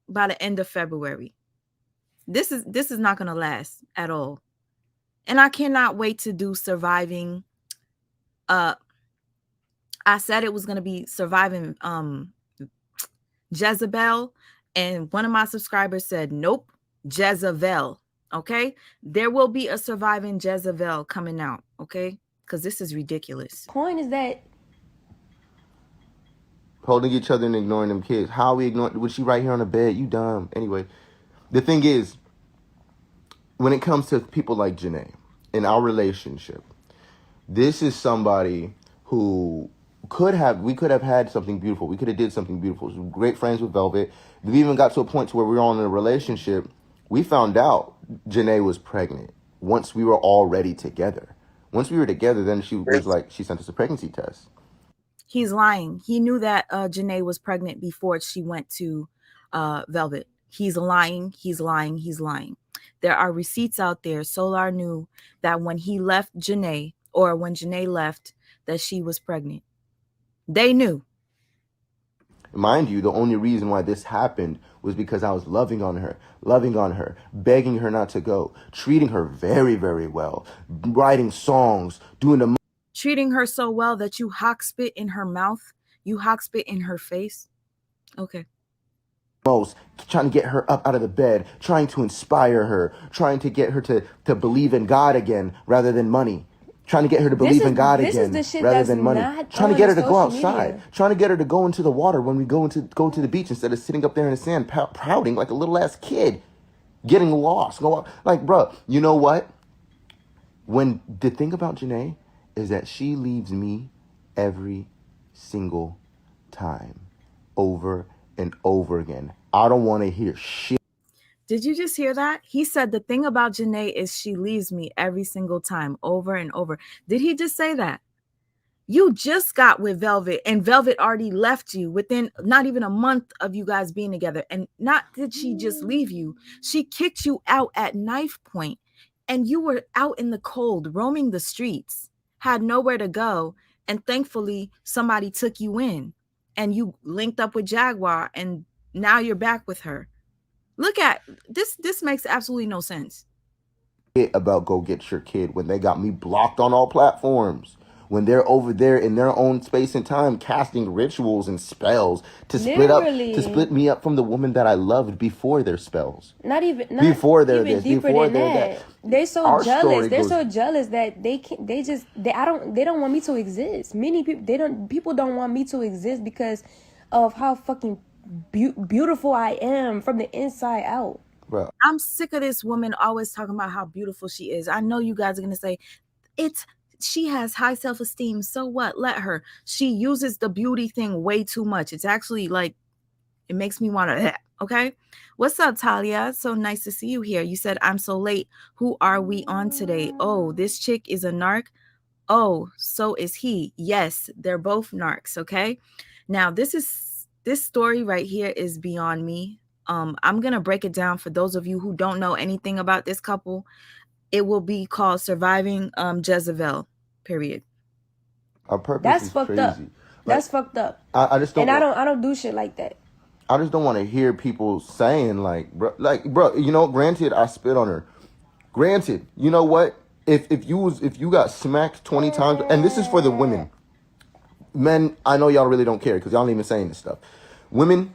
Speaker 1: by the end of February. This is not gonna last at all. And I cannot wait to do surviving. I said it was gonna be surviving Jezebel, and one of my subscribers said, nope, Jezebel. Okay, there will be a surviving Jezebel coming out. Okay, because this is ridiculous.
Speaker 6: Point is that
Speaker 5: holding each other and ignoring them kids. How we ignore? Was she right here on the bed? You dumb. Anyway, the thing is, when it comes to people like Janae in our relationship, this is somebody who we could have had something beautiful. We could have did something beautiful. We were great friends with Velvet. We even got to a point to where we were all in a relationship. We found out Janae was pregnant once we were already together. Once we were together, then she was like, she sent us a pregnancy test.
Speaker 1: He's lying. He knew that Janae was pregnant before she went to Velvet. He's lying. He's lying. He's lying. There are receipts out there. Solar knew that when he left Janae, or when Janae left, that she was pregnant. They knew.
Speaker 5: Mind you, the only reason why this happened was because I was loving on her, begging her not to go, treating her very, very well, writing songs,
Speaker 1: treating her so well that you hawk spit in her mouth, you hawk spit in her face. Okay.
Speaker 5: Trying to get her up out of the bed, trying to inspire her, trying to get her to believe in God again rather than money. Trying to get her to believe in God again rather than money. Trying to get her to go outside. Media. Trying to get her to go into the water when we go to the beach instead of sitting up there in the sand pouting like a little ass kid, getting lost. Like, bro, you know what? When the thing about Janae is that she leaves me every single time, over and over again. I don't want to hear shit.
Speaker 1: Did you just hear that? He said the thing about Janae is she leaves me every single time, over and over. Did he just say that? You just got with Velvet, and Velvet already left you within not even a month of you guys being together. And not did she just leave you, she kicked you out at knife point, and you were out in the cold, roaming the streets, had nowhere to go, and thankfully somebody took you in, and you linked up with Jaguar, and now you're back with her. Look at this. This makes absolutely no sense.
Speaker 5: About go get your kid when they got me blocked on all platforms. When they're over there in their own space and time casting rituals and spells to split me up from the woman that I loved before their spells. Before they're that.
Speaker 6: They're so jealous. They're so jealous that they don't want me to exist. Many people don't want me to exist because of how fucking beautiful I am from the inside out.
Speaker 5: Bro.
Speaker 1: I'm sick of this woman always talking about how beautiful she is. I know you guys are gonna say she has high self-esteem. So what? Let her. She uses the beauty thing way too much. It's actually like, it makes me want to, okay? What's up, Talia? So nice to see you here. You said, I'm so late. Who are we on today? Oh, this chick is a narc. Oh, so is he. Yes, they're both narcs, okay? Now, this story right here is beyond me. I'm going to break it down for those of you who don't know anything about this couple. It will be called Surviving Jezebel, period.
Speaker 6: That's fucked up. That's fucked up.
Speaker 5: I just don't.
Speaker 6: And I don't do shit like that.
Speaker 5: I just don't want to hear people saying like, bro, you know, granted, I spit on her. Granted, you know what? If you got smacked 20 times, and this is for the women. Men, I know y'all really don't care because y'all ain't even saying this stuff. Women,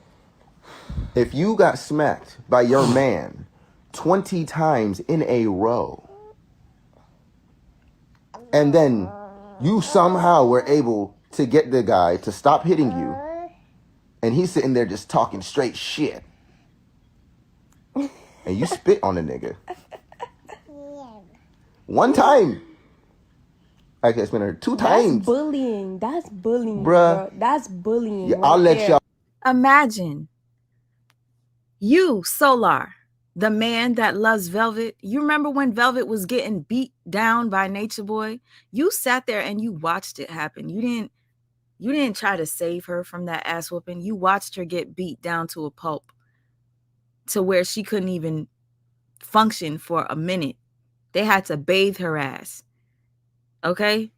Speaker 5: if you got smacked by your man 20 times in a row, and then you somehow were able to get the guy to stop hitting you, and he's sitting there just talking straight shit, and you spit on a nigga. One time. Actually, I spit on her 2 times.
Speaker 6: That's bullying. That's bullying,
Speaker 5: Bruh.
Speaker 6: bro. That's bullying.
Speaker 5: Yeah, I'll let y'all.
Speaker 1: Imagine you, Solar, the man that loves Velvet. You remember when Velvet was getting beat down by Nature Boy? You sat there and you watched it happen. You didn't try to save her from that ass whooping. You watched her get beat down to a pulp to where she couldn't even function for a minute. They had to bathe her ass. Okay?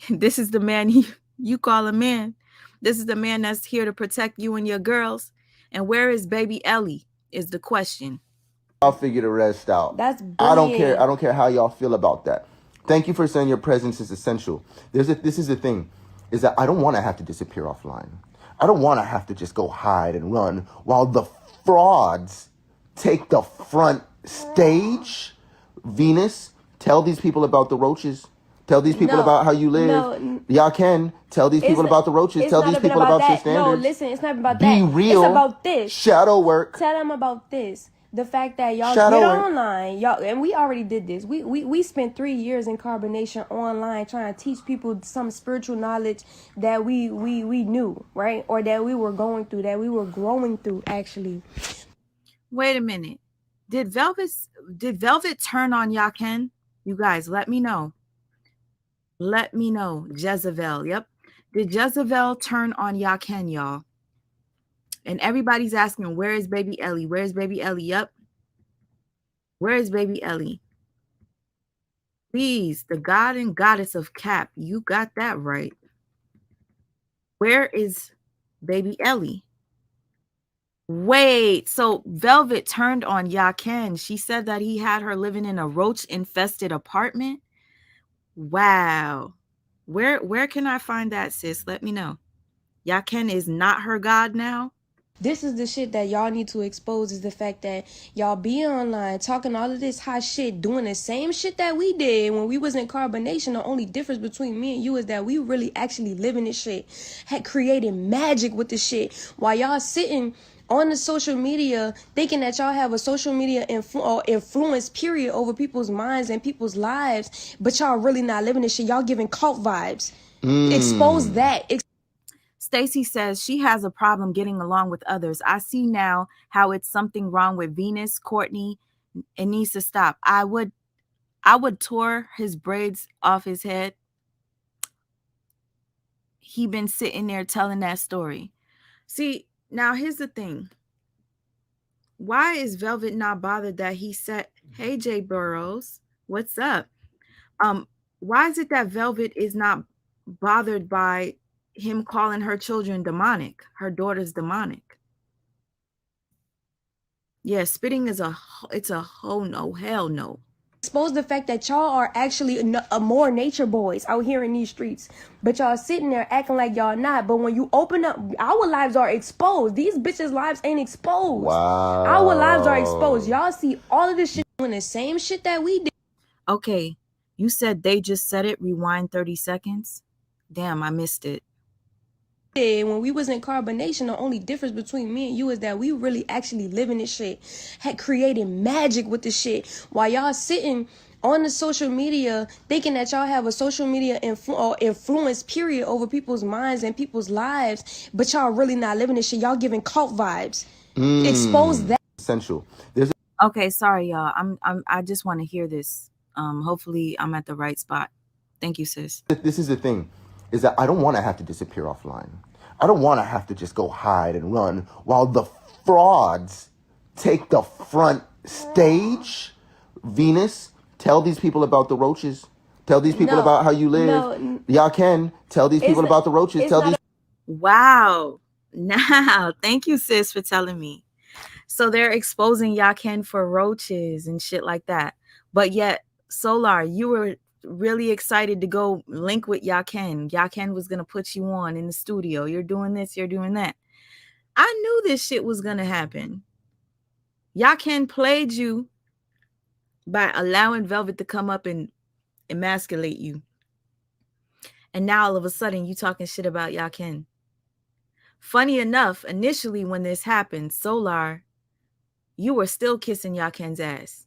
Speaker 1: This is the man you call a man. This is the man that's here to protect you and your girls. And where is baby Ellie is the question.
Speaker 5: I'll figure the rest out.
Speaker 6: That's bullying.
Speaker 5: I don't care how y'all feel about that. Thank you for saying your presence is essential. This is the thing, is that I don't want to have to disappear offline. I don't want to have to just go hide and run while the frauds take the front stage. Venus, tell these people about the roaches. Tell these people about how you live. Yaken, tell these people about the roaches. Tell these people about your standards.
Speaker 6: No, listen, it's not about
Speaker 5: Be
Speaker 6: that.
Speaker 5: real.
Speaker 6: It's about this.
Speaker 5: Shadow work.
Speaker 6: Tell them about this. The fact that y'all
Speaker 5: Shadow
Speaker 6: get
Speaker 5: work.
Speaker 6: online, y'all, and we already did this. We spent 3 years in carbonation online trying to teach people some spiritual knowledge that we knew, right? Or that we were going through, that we were growing through, actually.
Speaker 1: Wait a minute. Did Velvet turn on Yaken? You guys, let me know. Let me know. Jezebel, yep. Did Jezebel turn on Yaken, y'all? And everybody's asking, where is baby Ellie? Where is baby Ellie? Yep. Where is baby Ellie? Please, the god and goddess of Cap, you got that right. Where is baby Ellie? Wait, so Velvet turned on Yaken. She said that he had her living in a roach-infested apartment. Wow. Where can I find that, sis? Let me know. Yaken is not her god now?
Speaker 6: This is the shit that y'all need to expose, is the fact that y'all be online talking all of this hot shit, doing the same shit that we did when we was in carbonation. The only difference between me and you is that we really actually living this shit, had created magic with this shit, while y'all sitting on the social media thinking that y'all have a social media influence period over people's minds and people's lives, but y'all really not living this shit. Y'all giving cult vibes. Expose that.
Speaker 1: Stacy says she has a problem getting along with others. I see now how it's something wrong with Venus, Courtney. It needs to stop. I would tore his braids off his head. He been sitting there telling that story. See, now here's the thing. Why is Velvet not bothered that he said, hey, Jay Burrows, what's up? Why is it that Velvet is not bothered by him calling her children demonic, her daughters demonic? Yeah, spitting is a whole no, hell no.
Speaker 6: Expose the fact that y'all are actually more nature boys out here in these streets, but y'all sitting there acting like y'all not. But when you open up, our lives are exposed. These bitches' lives ain't exposed.
Speaker 5: Wow.
Speaker 6: Our lives are exposed. Y'all see all of this shit doing the same shit that we did.
Speaker 1: Okay, you said they just said it. Rewind 30 seconds. Damn, I missed it.
Speaker 6: When we was in carbonation, the only difference between me and you is that we really actually living this shit, had created magic with this shit, while y'all sitting on the social media thinking that y'all have a social media influence period over people's minds and people's lives, but y'all really not living this shit. Y'all giving cult vibes. Expose that.
Speaker 5: Essential.
Speaker 1: Okay, sorry, y'all. I just want to hear this. Hopefully I'm at the right spot. Thank you, sis.
Speaker 5: This is the thing, is that I don't want to have to disappear offline. I don't want to have to just go hide and run while the frauds take the front stage. Venus, tell these people about the roaches. Tell these people about how you live. Yaken, tell these people about the roaches. Tell these.
Speaker 1: Wow. Now, thank you, sis, for telling me. So they're exposing Yaken for roaches and shit like that. But yet, Solar, you were really excited to go link with Yaken. Yaken was going to put you on in the studio. You're doing this, you're doing that. I knew this shit was going to happen. Yaken played you by allowing Velvet to come up and emasculate you. And now all of a sudden you talking shit about Yaken. Funny enough, initially when this happened, Solar, you were still kissing Yaken's ass.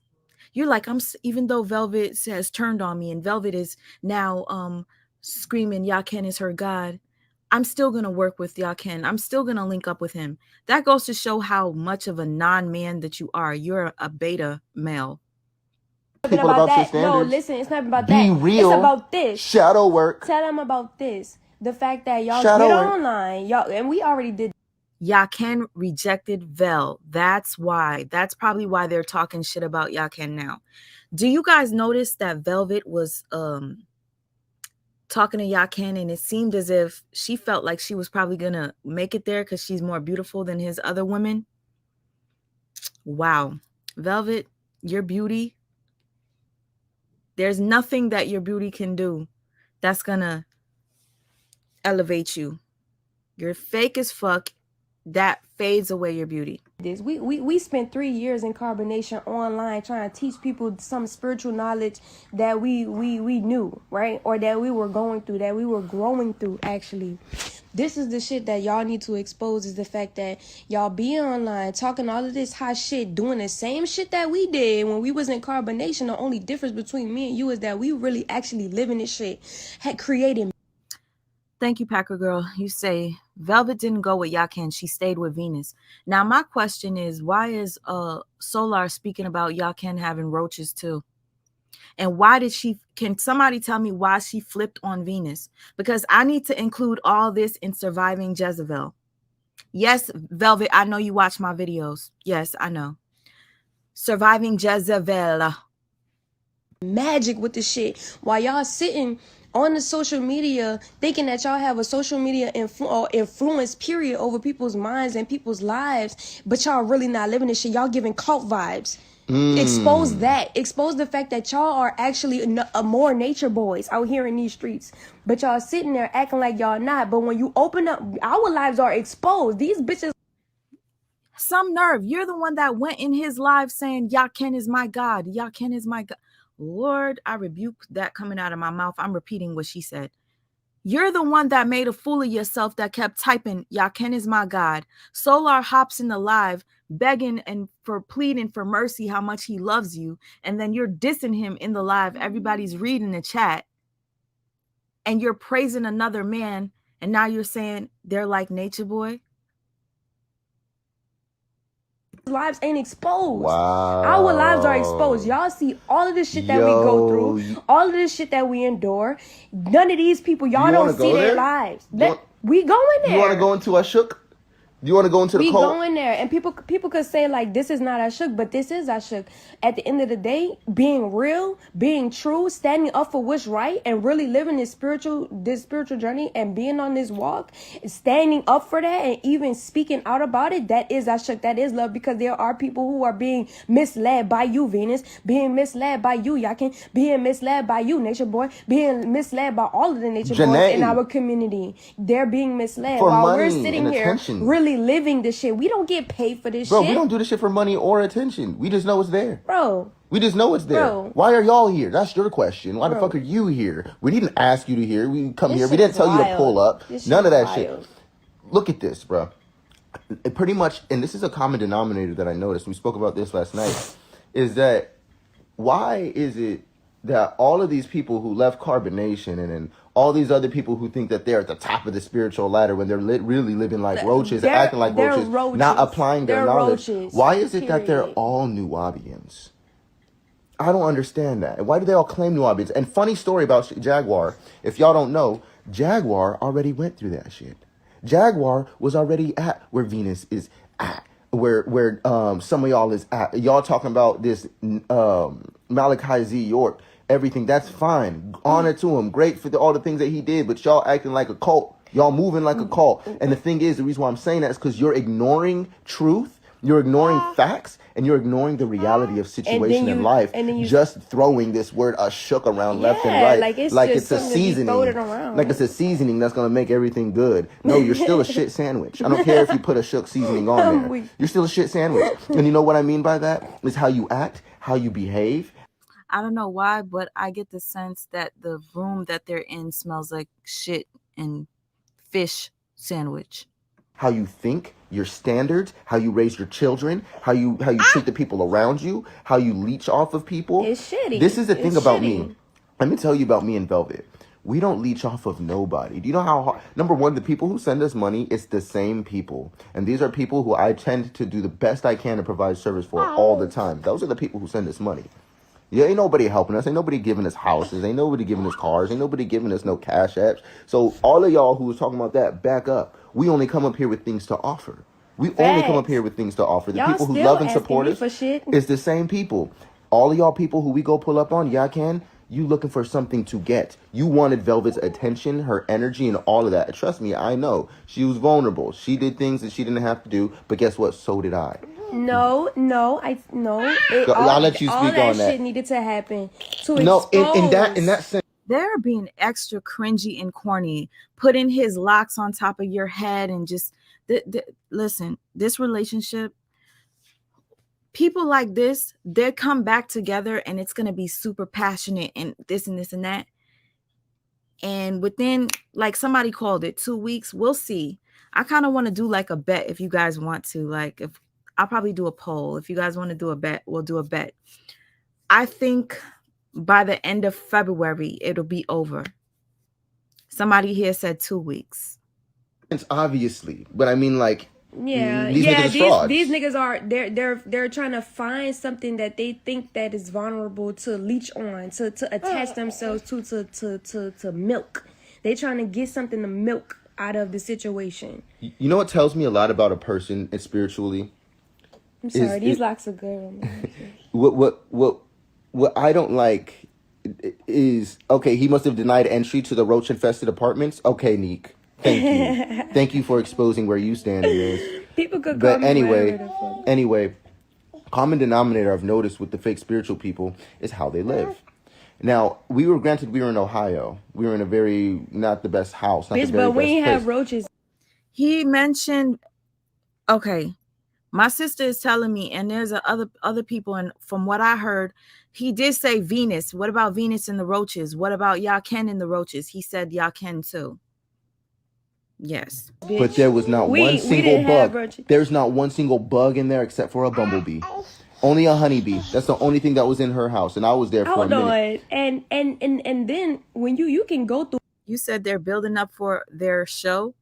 Speaker 1: You're like, even though Velvet has turned on me and Velvet is now screaming Yaken is her god, I'm still going to work with Yaken. I'm still going to link up with him. That goes to show how much of a non-man that you are. You're a beta male.
Speaker 6: People about that. No, listen, it's not about that. Be real. It's about this.
Speaker 5: Shadow work.
Speaker 6: Tell them about this. The fact that y'all get online, y'all, and we already did.
Speaker 1: Yaken rejected Vel. That's why. That's probably why they're talking shit about Yaken now. Do you guys notice that Velvet was talking to Yaken, and it seemed as if she felt like she was probably gonna make it there because she's more beautiful than his other women? Wow. Velvet, your beauty, there's nothing that your beauty can do that's gonna elevate you. You're fake as fuck. That fades away your beauty.
Speaker 6: We spent 3 years in carbonation online trying to teach people some spiritual knowledge that we knew, right? Or that we were going through, that we were growing through, actually. This is the shit that y'all need to expose, is the fact that y'all be online talking all of this hot shit, doing the same shit that we did when we was in carbonation. The only difference between me and you is that we really actually living this shit, had created.
Speaker 1: Thank you, Packer Girl. You say Velvet didn't go with Yaken. She stayed with Venus. Now, my question is, why is Solar speaking about Yaken having roaches too? And why did she, can somebody tell me why she flipped on Venus? Because I need to include all this in Surviving Jezebel. Yes, Velvet, I know you watch my videos. Yes, I know. Surviving Jezebel.
Speaker 6: Magic with the shit. While y'all sitting on the social media thinking that y'all have a social media influence period over people's minds and people's lives, but y'all really not living this shit. Y'all giving cult vibes. Expose that. Expose the fact that y'all are actually more nature boys out here in these streets, but y'all sitting there acting like y'all not. But when you open up, our lives are exposed. These bitches.
Speaker 1: Some nerve. You're the one that went in his live saying Yaken is my god. Yaken is my god. Lord, I rebuke that coming out of my mouth. I'm repeating what she said. You're the one that made a fool of yourself, that kept typing, Yaken is my god. Solar hops in the live, begging and for pleading for mercy how much he loves you. And then you're dissing him in the live. Everybody's reading the chat. And you're praising another man. And now you're saying they're like Nature Boy.
Speaker 6: Lives ain't exposed.
Speaker 5: Wow.
Speaker 6: Our lives are exposed. Y'all see all of this shit that we go through, all of this shit that we endure. None of these people, y'all don't see their lives. We go in there.
Speaker 5: You want to go into Ashuk? You want to go into the cult?
Speaker 6: We go in there, and people could say like, this is not Ashuk, but this is Ashuk. At the end of the day, being real, being true, standing up for what's right, and really living this spiritual journey, and being on this walk, standing up for that, and even speaking out about it, that is Ashuk, that is love. Because there are people who are being misled by you, Venus, being misled by you, Yaken, being misled by you, Nature Boy, being misled by all of the Nature Boys in our community. They're being misled
Speaker 5: for
Speaker 6: while
Speaker 5: money
Speaker 6: we're sitting here
Speaker 5: attention.
Speaker 6: really living this shit. We don't get paid for this
Speaker 5: shit. Bro, we don't do this shit for money or attention. We just know it's there.
Speaker 6: Bro.
Speaker 5: We just know it's there. Bro. Why are y'all here? That's your question. Why the fuck are you here? We didn't ask you to here. We come here. We didn't tell you to pull up. None of that shit. Look at this, bro. Pretty much, and this is a common denominator that I noticed. We spoke about this last night. Is that why is it that all of these people who left carbonation and all these other people who think that they're at the top of the spiritual ladder when they're really living like roaches, acting like roaches, not applying their knowledge. Why is it that they're all Nubians? I don't understand that. Why do they all claim Nubians? And funny story about Jaguar. If y'all don't know, Jaguar already went through that shit. Jaguar was already at where Venus is at. Where some of y'all is at. Y'all talking about this Malachi Z. York. Everything, that's fine. Honor to him. Great for all the things that he did, but y'all acting like a cult. Y'all moving like a cult. And the thing is, the reason why I'm saying that is because you're ignoring truth, you're ignoring facts, and you're ignoring the reality of situation in life. And you just throwing this word shook around left and right.
Speaker 6: Like
Speaker 5: it's a seasoning. Like it's a seasoning that's going to make everything good. No, you're still a shit sandwich. I don't care if you put a shook seasoning on there. You're still a shit sandwich. And you know what I mean by that? Is how you act, how you behave.
Speaker 1: I don't know why, but I get the sense that the room that they're in smells like shit and fish sandwich.
Speaker 5: How you think, your standards, how you raise your children, how you treat the people around you, how you leech off of people.
Speaker 6: It's shitty.
Speaker 5: This is the thing about me. Let me tell you about me and Velvet. We don't leech off of nobody. Do you know how hard? Number one, the people who send us money, it's the same people. And these are people who I tend to do the best I can to provide service for all the time. Those are the people who send us money. Yeah, ain't nobody helping us. Ain't nobody giving us houses. Ain't nobody giving us cars. Ain't nobody giving us no cash apps. So all of y'all who was talking about that, back up. We only come up here with things to offer. We only come up here with things to offer. The
Speaker 6: y'all
Speaker 5: people who love and support us is the same people. All of y'all people who we go pull up on, Yaken, you looking for something to get. You wanted Velvet's attention, her energy, and all of that. Trust me, I know. She was vulnerable. She did things that she didn't have to do. But guess what? So did I.
Speaker 6: No. I'll
Speaker 5: let you speak on that.
Speaker 6: All that shit needed to happen to
Speaker 5: expose. In that sense.
Speaker 1: They're being extra cringy and corny, putting his locks on top of your head and just listen, this relationship, people like this, they come back together and it's going to be super passionate and this and this and that. And within, like somebody called it, 2 weeks, we'll see. I kind of want to do like a bet if you guys want to. Like, if I'll probably do a poll. If you guys want to do a bet, we'll do a bet. I think by the end of February, it'll be over. Somebody here said 2 weeks.
Speaker 5: It's obviously, but I mean, like,
Speaker 6: these niggas are they're trying to find something that they think that is vulnerable to leech on, to attach themselves to milk. They trying to get something to milk out of the situation.
Speaker 5: You know what tells me a lot about a person spiritually?
Speaker 6: I'm sorry, these locks are good.
Speaker 5: What I don't like is, okay, he must have denied entry to the roach infested apartments. Okay, Neek. Thank you. Thank you for exposing where you stand in this.
Speaker 6: People could
Speaker 5: But anyway, common denominator I've noticed with the fake spiritual people is how they live. Now, we were in Ohio. We were in a very, not the best house. Not the very
Speaker 6: but we ain't have
Speaker 5: place.
Speaker 6: roaches.
Speaker 1: He mentioned, okay, my sister is telling me, and there's other people, and from what I heard, he did say Venus. What about Venus and the roaches? What about Yaken and the roaches? He said Yaken too. Yes.
Speaker 5: But there was not one single bug. There's not one single bug in there except for a bumblebee. Only a honeybee. That's the only thing that was in her house, and I was there for a minute.
Speaker 6: And then when you can go through.
Speaker 1: You said they're building up for their show.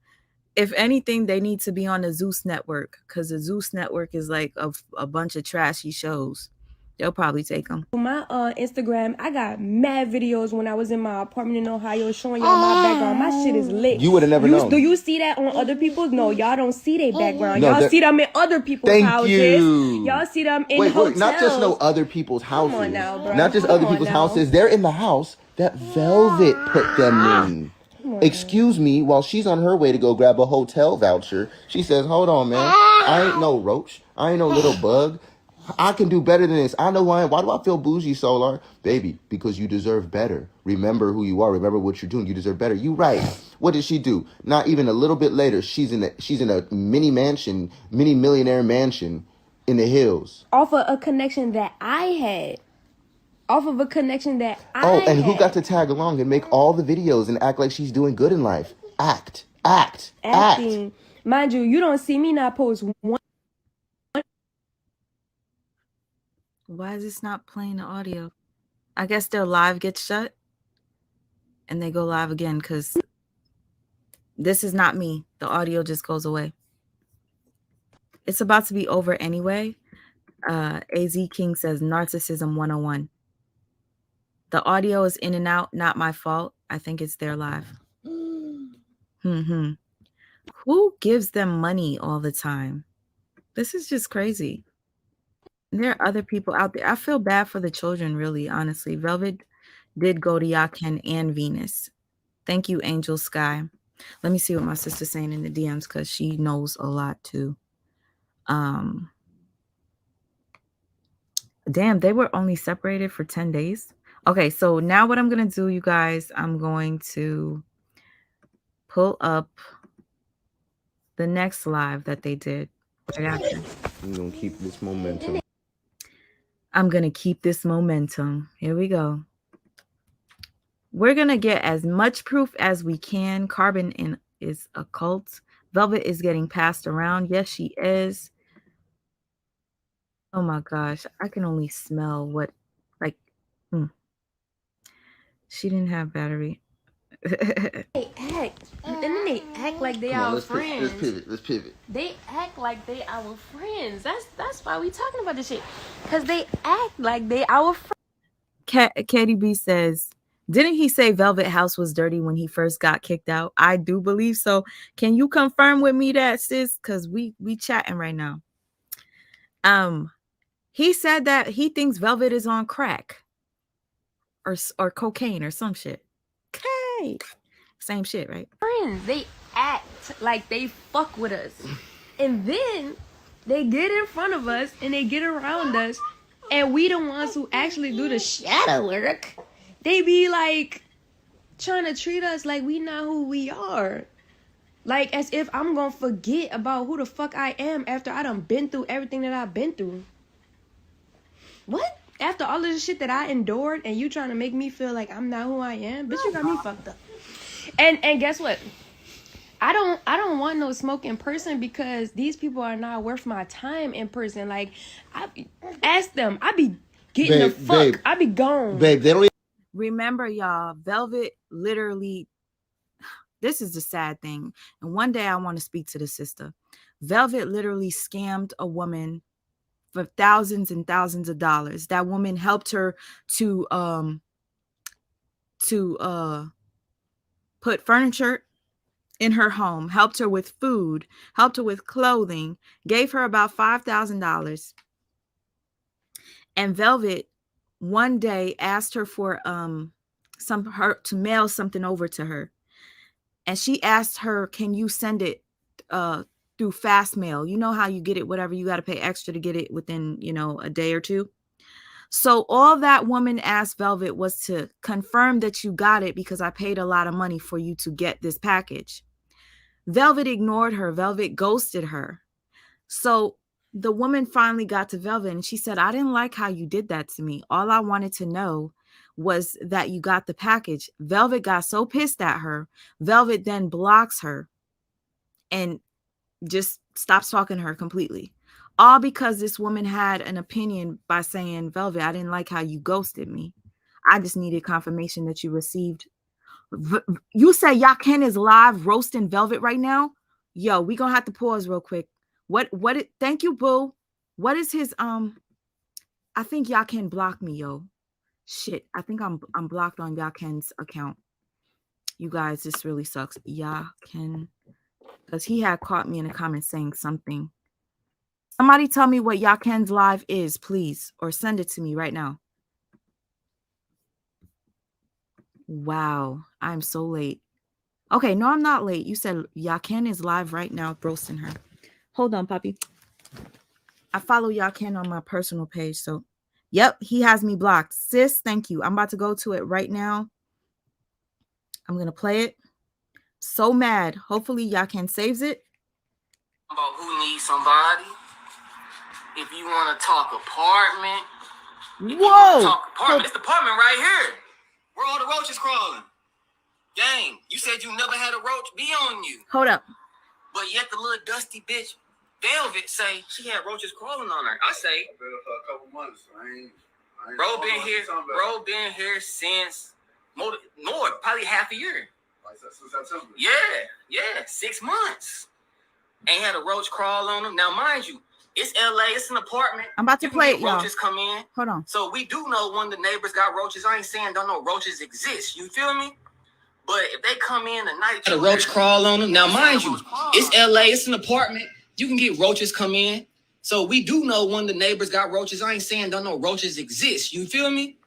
Speaker 1: If anything, they need to be on the Zeus network, because the Zeus network is like a bunch of trashy shows. They'll probably take them.
Speaker 6: My Instagram, I got mad videos when I was in my apartment in Ohio showing y'all my background. My shit is lit.
Speaker 5: You would have never known.
Speaker 6: Do you see that on other people's? No, y'all don't see their background. Y'all see them in other people's houses. Y'all see them in hotels.
Speaker 5: Wait, not just no other people's houses.
Speaker 6: Come on now, bro.
Speaker 5: Not just other people's houses. They're in the house that Velvet put them in. Excuse me, while she's on her way to go grab a hotel voucher, she says, hold on, man. I ain't no roach. I ain't no little bug. I can do better than this. I know who I am. Why do I feel bougie, Solar? Baby, because you deserve better. Remember who you are. Remember what you're doing. You deserve better. You right. What did she do? Not even a little bit later, she's in a mini mansion, mini millionaire mansion in the hills.
Speaker 6: Off of a connection that I had.
Speaker 5: And who got to tag along and make all the videos and act like she's doing good in life? Acting.
Speaker 6: Mind you don't see me not post one.
Speaker 1: Why is this not playing the audio? I guess their live gets shut and they go live again, because this is not me. The audio just goes away. It's about to be over anyway. AZ King says narcissism 101. The audio is in and out. Not my fault. I think it's their live. Who gives them money all the time? This is just crazy. There are other people out there. I feel bad for the children, really, honestly. Velvet did go to Yaken and Venus. Thank you, Angel Sky. Let me see what my sister's saying in the DMs because she knows a lot too. Damn, they were only separated for 10 days. Okay, so now what I'm going to do, you guys, I'm going to pull up the next live that they did right after.
Speaker 5: I'm going to keep this momentum.
Speaker 1: I'm going to keep this momentum. Here we go. We're going to get as much proof as we can. Carbon is a cult. Velvet is getting passed around. Yes, she is. Oh my gosh. I can only smell what, like, she didn't have battery.
Speaker 6: They act, and then they act like they our friends.
Speaker 5: Let's pivot.
Speaker 6: They act like they our friends. That's why we talking about this shit. Cause they act like they our friends.
Speaker 1: Katie B says, didn't he say Velvet House was dirty when he first got kicked out? I do believe so. Can you confirm with me that, sis? Cause we chatting right now. He said that he thinks Velvet is on crack or cocaine or some shit. Okay. Same shit, right?
Speaker 6: Friends, they act like they fuck with us. And then they get in front of us and they get around us. And we the ones who actually do the shadow work. They be like trying to treat us like we not who we are. Like as if I'm gonna forget about who the fuck I am after I done been through everything that I've been through. What? After all of the shit that I endured and you trying to make me feel like I'm not who I am? Bitch, you got me fucked up. And guess what? I don't want no smoke in person because these people are not worth my time in person. Like, ask them. I be getting the fuck. Babe, I be gone.
Speaker 5: Babe, they don't.
Speaker 1: Remember, y'all, Velvet literally. This is the sad thing. And one day I want to speak to the sister. Velvet literally scammed a woman for thousands and thousands of dollars. That woman helped her to put furniture in her home, helped her with food, helped her with clothing, gave her about $5,000. And Velvet one day asked her for her to mail something over to her. And she asked her, can you send it through fast mail? You know how you get it, whatever, you got to pay extra to get it within, a day or two. So all that woman asked Velvet was to confirm that you got it because I paid a lot of money for you to get this package. Velvet ignored her. Velvet ghosted her. So the woman finally got to Velvet and she said, I didn't like how you did that to me. All I wanted to know was that you got the package. Velvet got so pissed at her. Velvet then blocks her and just stops talking to her completely. All because this woman had an opinion by saying, Velvet, I didn't like how you ghosted me. I just needed confirmation that you received. You say Yaken is live roasting Velvet right now? Yo, we gonna have to pause real quick. Thank you, boo. What is his, I think Yaken blocked me, yo. Shit, I think I'm blocked on Yaken's account. You guys, this really sucks. Yaken, because he had caught me in the comments saying something. Somebody tell me what Yaken's live is, please, or send it to me right now. Wow, I'm so late. Okay, no, I'm not late. You said Yaken is live right now, roasting her. Hold on, Poppy. I follow Yaken on my personal page, so yep, he has me blocked. Sis, thank you. I'm about to go to it right now. I'm gonna play it. So mad. Hopefully Yaken saves it.
Speaker 7: About who needs somebody. If you want to talk apartment. This apartment right here. Where all the roaches crawling. Gang, you said you never had a roach be on you.
Speaker 1: Hold up.
Speaker 7: But yet the little dusty bitch, Velvet, say she had roaches crawling on her. I say,
Speaker 8: I've been here for a couple months. I ain't
Speaker 7: bro been here since more, probably half a year.
Speaker 8: Like since September.
Speaker 7: Yeah, 6 months. Ain't had a roach crawl on them. Now, mind you, it's LA, it's an apartment.
Speaker 1: I'm about to play it, y'all.
Speaker 7: Roaches come in.
Speaker 1: Hold on.
Speaker 7: So we do know when the neighbors got roaches. I ain't saying don't know roaches exist. You feel me? But if they come in at night, the roach crawl on them. Now, mind you, it's LA, it's an apartment. You can get roaches come in. So we do know when the neighbors got roaches. I ain't saying don't know roaches exist. You feel me?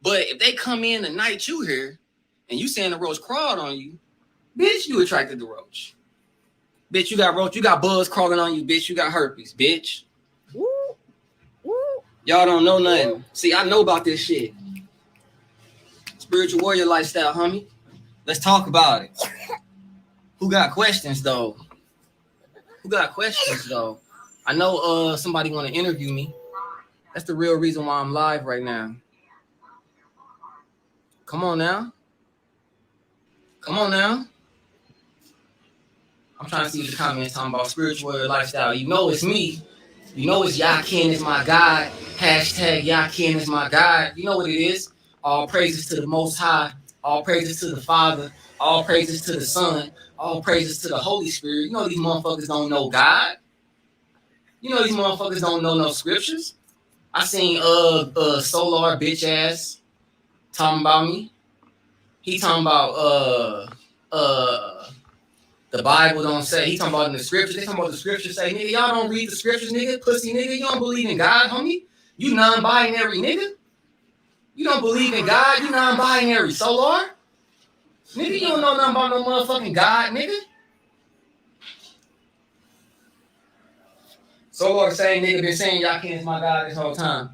Speaker 7: But if they come in the night you here and you saying the roach crawled on you, Bitch, you attracted to roach. Bitch, you got roach. You got bugs crawling on you, bitch. You got herpes, bitch.
Speaker 1: Woo, woo.
Speaker 7: Y'all don't know nothing. See, I know about this shit. Spiritual warrior lifestyle, homie. Let's talk about it. Who got questions, though? I know somebody want to interview me. That's the real reason why I'm live right now. Come on now. I'm trying to see what the comments talking about spiritual warrior lifestyle. You know it's me. You know it's Yaken is my God. Hashtag Yaken is my God. You know what it is. All praises to the Most High. All praises to the Father. All praises to the Son. All praises to the Holy Spirit. You know these motherfuckers don't know God. You know these motherfuckers don't know no scriptures. I seen Solar bitch ass talking about me. He talking about the Bible don't say. He talking about in the scriptures. They talking about the scriptures say, nigga, y'all don't read the scriptures, nigga. Pussy nigga, you don't believe in God, homie. You non-binary, nigga. You don't believe in God. You non-binary, Solar. Nigga, you don't know nothing about no motherfucking God, nigga. Solar the same nigga been saying y'all can't is my God this whole time.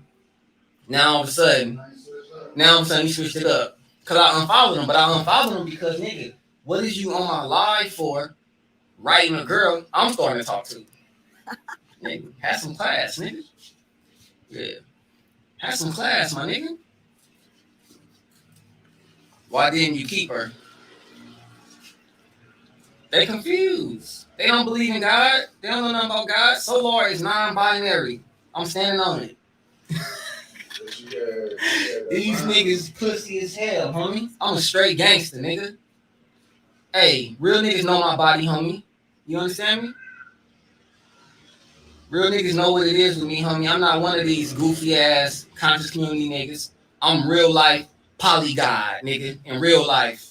Speaker 7: Now all of a sudden he switched it up. Cause I unfollowed him, but I unfollowed him because nigga, what is you on my live for? Writing a girl I'm starting to talk to. Nigga, have some class, nigga. Yeah. Have some class, my nigga. Why didn't you keep her? They confused. They don't believe in God. They don't know nothing about God. Solar is non-binary. I'm standing on it. These niggas pussy as hell, homie. I'm a straight gangster, nigga. Hey, real niggas know my body, homie. You understand me? Real niggas know what it is with me, homie. I'm not one of these goofy ass conscious community niggas. I'm real life poly god, nigga. In real life.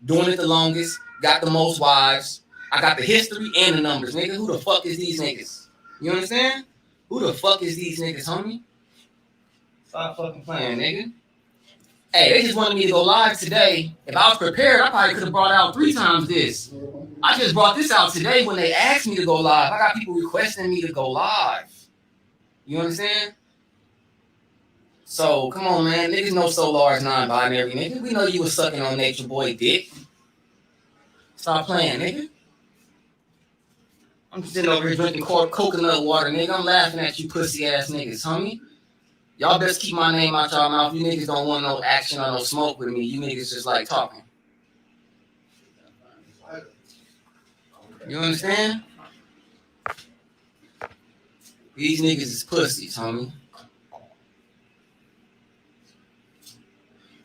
Speaker 7: Doing it the longest. Got the most wives. I got the history and the numbers, nigga. Who the fuck is these niggas? You understand? Who the fuck is these niggas, homie? Stop fucking playing, nigga. Hey, they just wanted me to go live today. If I was prepared, I probably could have brought out 3 times this. I just brought this out today when they asked me to go live. I got people requesting me to go live. You understand? So, come on, man. Niggas know Solar is non-binary, nigga. We know you was sucking on Nature Boy dick. Stop playing, nigga. I'm sitting over here drinking coconut water, nigga. I'm laughing at you pussy-ass niggas, homie. Y'all best keep my name out y'all mouth. You niggas don't want no action or no smoke with me. You niggas just like talking. You understand? These niggas is pussies, homie.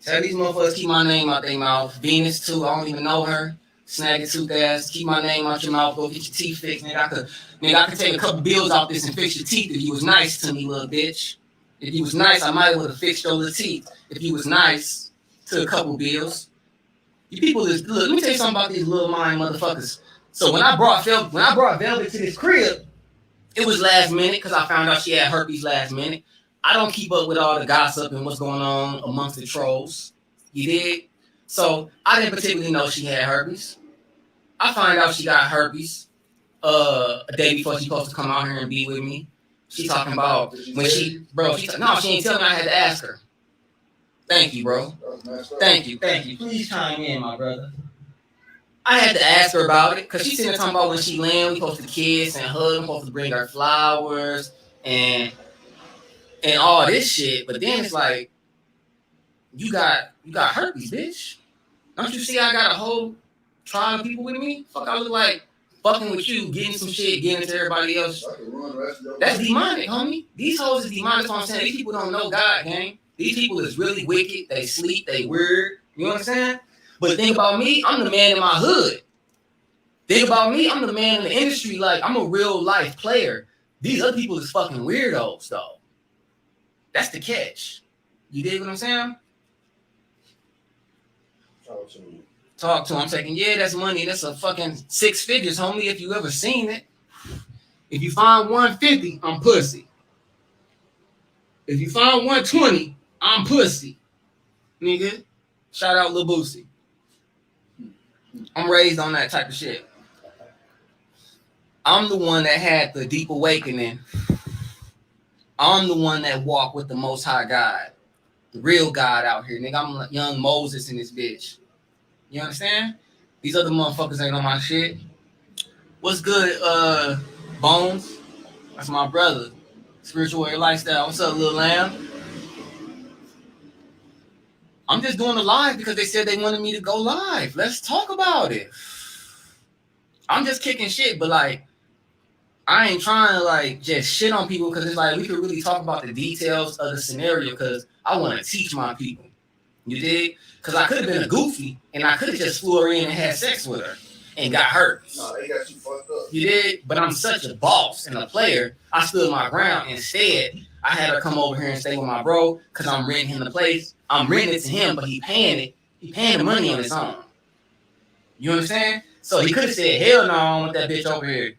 Speaker 7: Tell these motherfuckers keep my name out their mouth. Venus too, I don't even know her. Snagging tooth ass, keep my name out your mouth. Go get your teeth fixed, nigga. I could take a couple bills off this and fix your teeth if you was nice to me, little bitch. If you was nice, I might have fixed your little teeth. If you was nice to a couple bills. You people is look. Let me tell you something about these little mind motherfuckers. So when I brought Velvet to this crib, it was last minute because I found out she had herpes last minute. I don't keep up with all the gossip and what's going on amongst the trolls. You dig? So I didn't particularly know she had herpes. I find out she got herpes a day before she supposed to come out here and be with me. She talking about when she ain't tell me. I had to ask her. Thank you, bro. Thank you. Please chime in, my brother. I had to ask her about it because she's sitting there talking about when she land, we supposed to kiss and hug, we supposed to bring her flowers and all this shit. But then it's like, you got herpes, bitch. Don't you see I got a whole tribe of people with me? Fuck, I look like fucking with you, getting some shit, getting to everybody else. That's demonic, homie. These hoes is demonic. That's what I'm saying. These people don't know God, gang. These people is really wicked. They sleep. They weird. You know what I'm saying? But think about me. I'm the man in my hood. Think about me. I'm the man in the industry. Like, I'm a real life player. These other people is fucking weirdos, though. That's the catch. You dig what I'm saying? Talk to him. I'm saying, yeah, that's money. That's a fucking 6 figures, homie, if you ever seen it. If you find 150, I'm pussy. If you find 120, I'm pussy. Nigga, shout out Lil Boosie. I'm raised on that type of shit. I'm the one that had the deep awakening. I'm the one that walked with the Most High God, the real God out here, nigga. I'm like young Moses in this bitch. You understand? These other motherfuckers ain't on my shit. What's good, Bones? That's my brother. Spiritual Warrior Lifestyle. What's up, Lil Lamb? I'm just doing a live because they said they wanted me to go live. Let's talk about it. I'm just kicking shit, but like, I ain't trying to like just shit on people because it's like we could really talk about the details of the scenario because I want to teach my people. You did? Because I could have been a goofy and I could have just flew her in and had sex with her and got hurt.
Speaker 8: No, they got you fucked up.
Speaker 7: You did? But I'm such a boss and a player. I stood my ground. Instead, I had her come over here and stay with my bro because I'm renting him the place. I'm renting it to him, but he paying it. He paying the money on his own. You understand? So he could have said, hell no, I don't want that bitch over here.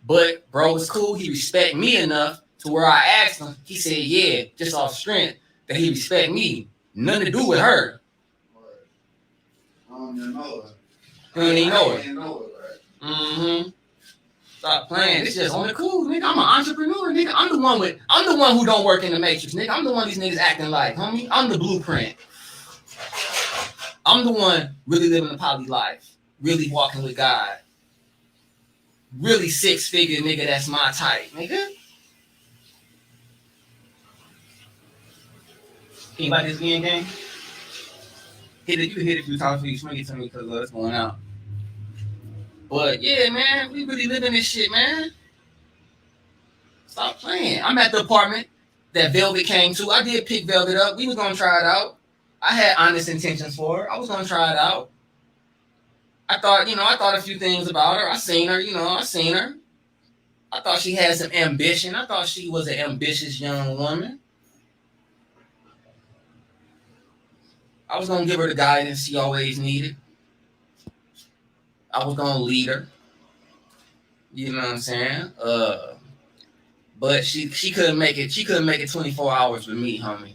Speaker 7: But bro was cool. He respect me enough to where I asked him. He said, yeah, just off strength that he respect me. Nothing to do with her.
Speaker 8: I don't even know her.
Speaker 7: You don't even know
Speaker 8: I
Speaker 7: her.
Speaker 8: didn't know her, right?
Speaker 7: Mm-hmm. Stop playing. It's just on the cool, nigga. I'm an entrepreneur, nigga. I'm the one who don't work in the matrix, nigga. I'm the one these niggas acting like, homie. I'm the blueprint. I'm the one really living the poly life. Really walking with God. Really 6-figure nigga, that's my type, nigga. Anybody this game? Hit it, you can hit it if you talk to you, swing it to me because it's going out. But yeah, man, we really living this shit, man. Stop playing. I'm at the apartment that Velvet came to. I did pick Velvet up. We was gonna try it out. I had honest intentions for her. I was gonna try it out. I thought a few things about her. I seen her. I thought she had some ambition. I thought she was an ambitious young woman. I was gonna give her the guidance she always needed. I was gonna lead her. You know what I'm saying? But she couldn't make it. She couldn't make it 24 hours with me, homie.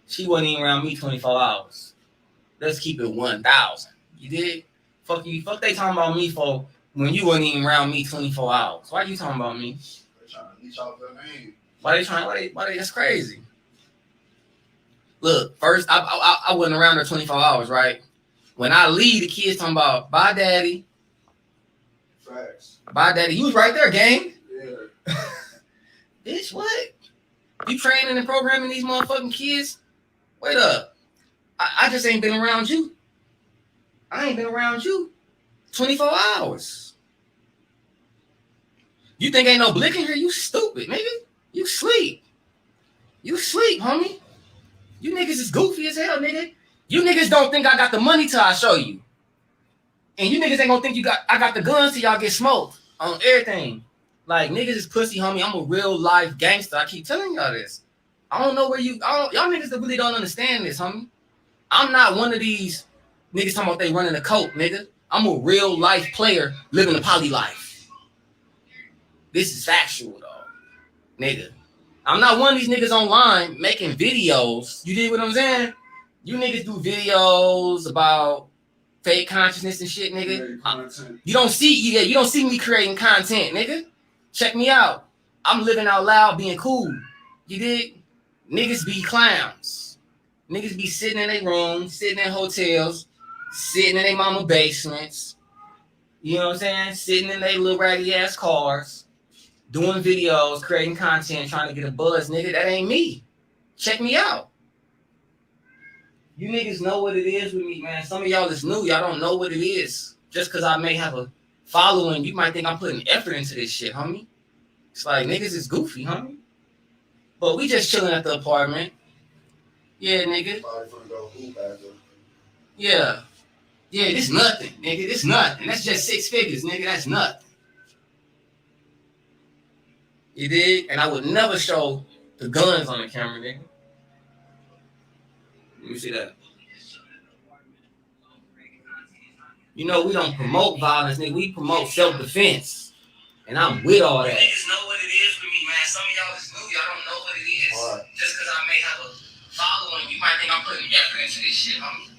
Speaker 7: She wasn't even around me 24 hours. Let's keep it 1,000. You did? Fuck you. Fuck they talking about me for when you wasn't even around me 24 hours. Why you talking about me?
Speaker 8: They trying to leech off their name.
Speaker 7: Why they that's crazy. Look, first I wasn't around her 24 hours, right? When I leave, the kids talking about bye daddy.
Speaker 8: Facts.
Speaker 7: Bye daddy. You was right there, gang.
Speaker 8: Yeah.
Speaker 7: Bitch, what? You training and programming these motherfucking kids? Wait up. I just ain't been around you. I ain't been around you 24 hours. You think ain't no blick in here? You stupid, nigga. You sleep. You sleep, homie. You niggas is goofy as hell, nigga. You niggas don't think I got the money till I show you. And you niggas ain't gonna think I got the guns till y'all get smoked on everything. Like, niggas is pussy, homie. I'm a real life gangster. I keep telling y'all this. I don't know where y'all niggas that really don't understand this, homie. I'm not one of these niggas talking about they running a cult, nigga. I'm a real life player living a poly life. This is factual, dog. Nigga. I'm not one of these niggas online making videos. You dig what I'm saying? You niggas do videos about fake consciousness and shit, nigga. You don't see me creating content, nigga. Check me out. I'm living out loud, being cool. You dig? Niggas be clowns. Niggas be sitting in their rooms, sitting in hotels, sitting in their mama basements. You know what I'm saying? Sitting in their little raggedy ass cars, doing videos, creating content, trying to get a buzz, nigga. That ain't me. Check me out. You niggas know what it is with me, man. Some of y'all is new. Y'all don't know what it is. Just because I may have a following, you might think I'm putting effort into this shit, homie. It's like, niggas is goofy, homie. But we just chilling at the apartment. Yeah, nigga. Yeah. Yeah, this nothing, nigga. This nothing. That's just 6 figures, nigga. That's nothing. You dig? And I would never show the guns on the camera, nigga. Let me see that. You know, we don't promote violence, nigga. We promote self-defense. And I'm with all that. Niggas know what it is with me, man. Some of y'all is new. Y'all don't know what it is. Right. Just because I may have a following, you might think I'm putting effort into this shit, homie.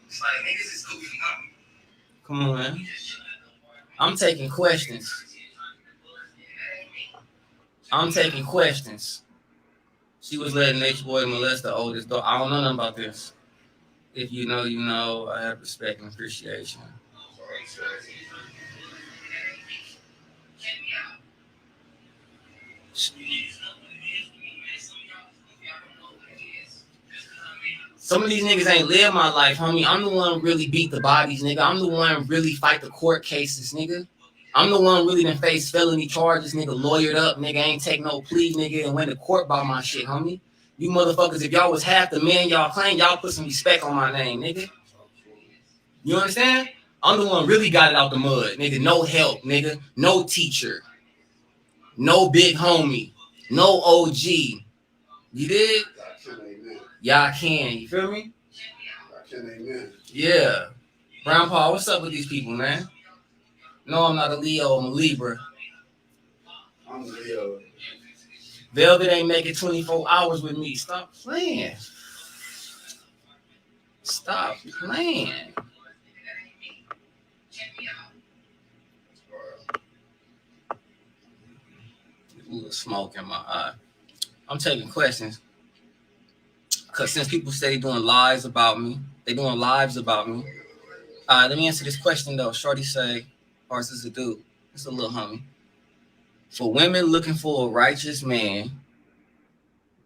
Speaker 7: It's like, niggas is goofy, homie. Come on, man. I'm taking questions. I'm taking questions. She was letting Nature Boy molest the oldest daughter. I don't know nothing about this. If you know, you know. I have respect and appreciation. Some of these niggas ain't live my life, homie. I'm the one who really beat the bodies, nigga. I'm the one who really fight the court cases, nigga. I'm the one really done face felony charges, nigga, lawyered up, nigga, ain't take no plea, nigga, and went to court about my shit, homie. You motherfuckers, if y'all was half the men y'all claim, y'all put some respect on my name, nigga. You understand? I'm the one really got it out the mud, nigga. No help, nigga. No teacher. No big homie. No OG. You did? Y'all can. You feel me? Yeah. Brown Paul, what's up with these people, man? No, I'm not a Leo. I'm a Libra.
Speaker 8: I'm a Leo.
Speaker 7: Velvet ain't making 24 hours with me. Stop playing. Stop playing. Ooh, smoke in my eye. I'm taking questions. Because since people say they're doing lies about me, they doing lives about me. Let me answer this question, though. Shorty say, ours is a dude. It's a little homie. For women looking for a righteous man,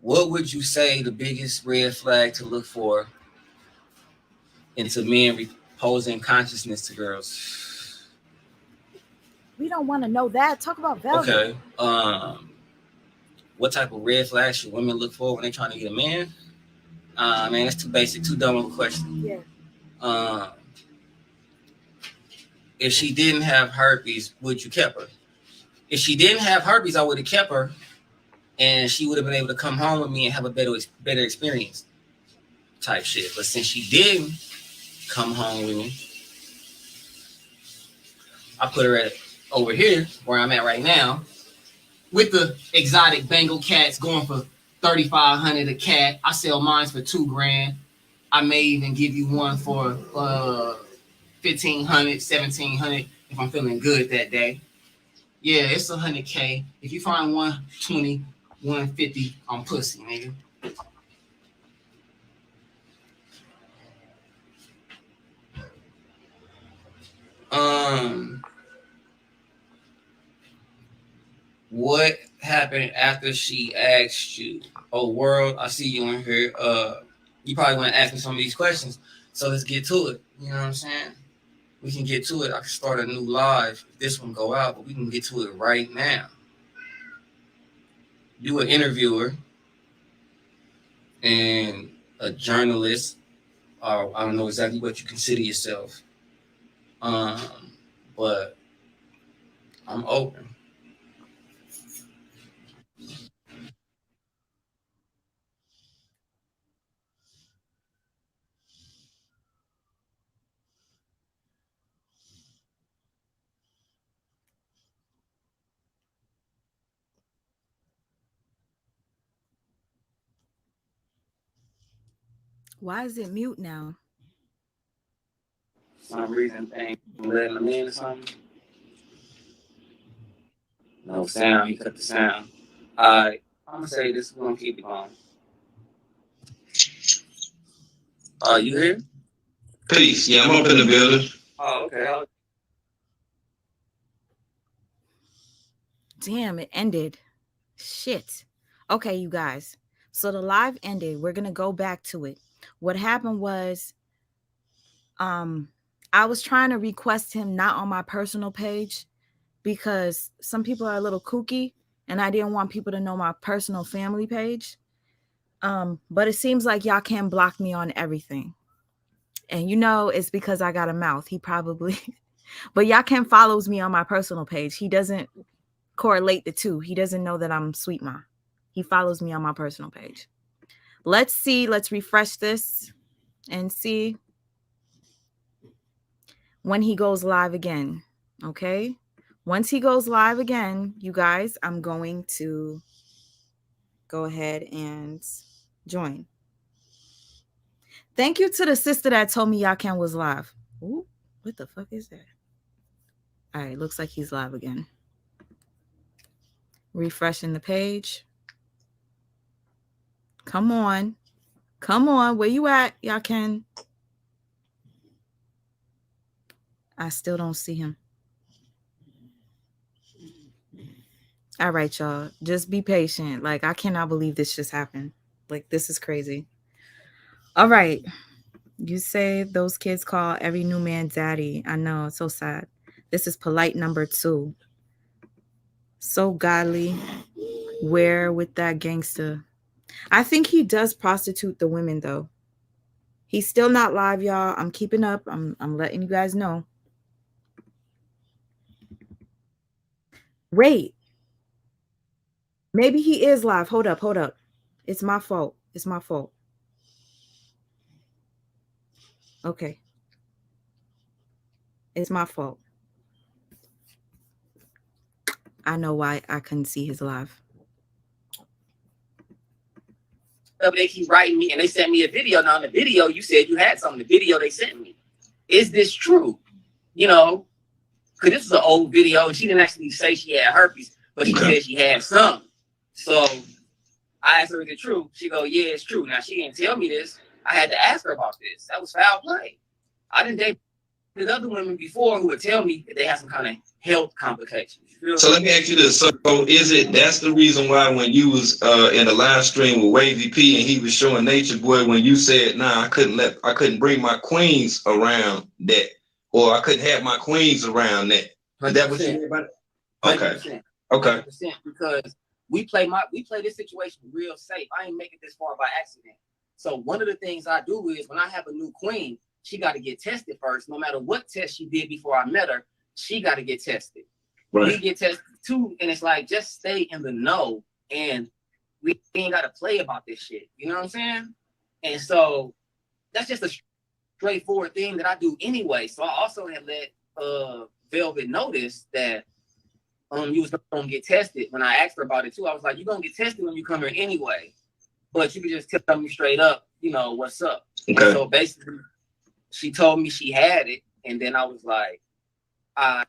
Speaker 7: what would you say the biggest red flag to look for into men reposing consciousness to girls?
Speaker 1: We don't want to know that. Talk about Velvet.
Speaker 7: Okay. What type of red flags should women look for when they're trying to get a man? Man, that's too basic, too dumb of a question.
Speaker 1: Yeah.
Speaker 7: If she didn't have herpes, would you keep her? If she didn't have herpes, I would have kept her, and she would have been able to come home with me and have a better experience type shit. But since she didn't come home with me, I put her over here where I'm at right now with the exotic Bengal cats going for $3,500 a cat. I sell mine for $2,000. I may even give you one for $1,500, $1,700 if I'm feeling good that day. Yeah, it's $100K. If you find 120, 150, I'm pussy, nigga. What happened after she asked you? Oh, world, I see you in here. You probably want to ask me some of these questions, so let's get to it. You know what I'm saying? We can get to it. I can start a new live if this one go out, but we can get to it right now. You an interviewer and a journalist, or I don't know exactly what you consider yourself, but I'm open.
Speaker 1: Why is it mute now?
Speaker 7: Some reason ain't letting them in or something. No sound. He cut the sound. I'm gonna say this. We're gonna keep it going. You here?
Speaker 9: Peace. Yeah, I'm up in the building.
Speaker 7: Oh, okay.
Speaker 1: Damn, it ended. Shit. Okay, you guys. So the live ended. We're going to go back to it. What happened was I was trying to request him not on my personal page because some people are a little kooky and I didn't want people to know my personal family page. But it seems like y'all can block me on everything. And you know it's because I got a mouth. He probably but y'all can follows me on my personal page. He doesn't correlate the two. He doesn't know that I'm Sweet Ma. He follows me on my personal page. Let's see. Let's refresh this and see when he goes live again. Okay. Once he goes live again, you guys, I'm going to go ahead and join. Thank you to the sister that told me Yaken was live. Ooh. What the fuck is that? All right, looks like he's live again. Refreshing the page. Come on. Come on. Where you at, Yaken? I still don't see him. All right, y'all. Just be patient. Like, I cannot believe this just happened. Like, this is crazy. All right. You say those kids call every new man daddy. I know. It's so sad. This is polite number 2. So godly. Where with that gangster? I think he does prostitute the women, though. He's still not live, y'all. I'm keeping up. I'm letting you guys know. Wait. Maybe he is live. Hold up. It's my fault. Okay. It's my fault. I know why I couldn't see his live.
Speaker 7: They keep writing me and they sent me a video. Now, in the video, you said you had something. The video they sent me. Is this true? You know, because this is an old video and she didn't actually say she had herpes, but she said she had some. So I asked her, is it true? She go, yeah, it's true. Now, she didn't tell me this. I had to ask her about this. That was foul play. I didn't date other women before who would tell me that they have some kind of health complications.
Speaker 9: So let me ask you this. So that's the reason why when you was in the live stream with Wavy P and he was showing Nature Boy, when you said, nah, I couldn't bring my queens around that, or I couldn't have my queens around that. Is that what you mean about it? Okay.
Speaker 7: 100%. Okay. 100%, because we play this situation real safe. I ain't make it this far by accident. So one of the things I do is when I have a new queen, she got to get tested first. No matter what test she did before I met her, she got to get tested. Right. We get tested too, and it's like, just stay in the know, and we ain't got to play about this shit. You know what I'm saying? And so that's just a straightforward thing that I do anyway. So I also had let Velvet notice that you was gonna get tested. When I asked her about it too, I was like, you're gonna get tested when you come here anyway, but you can just tell me straight up, you know, what's up. Okay. And so basically, she told me she had it, and then I was like, I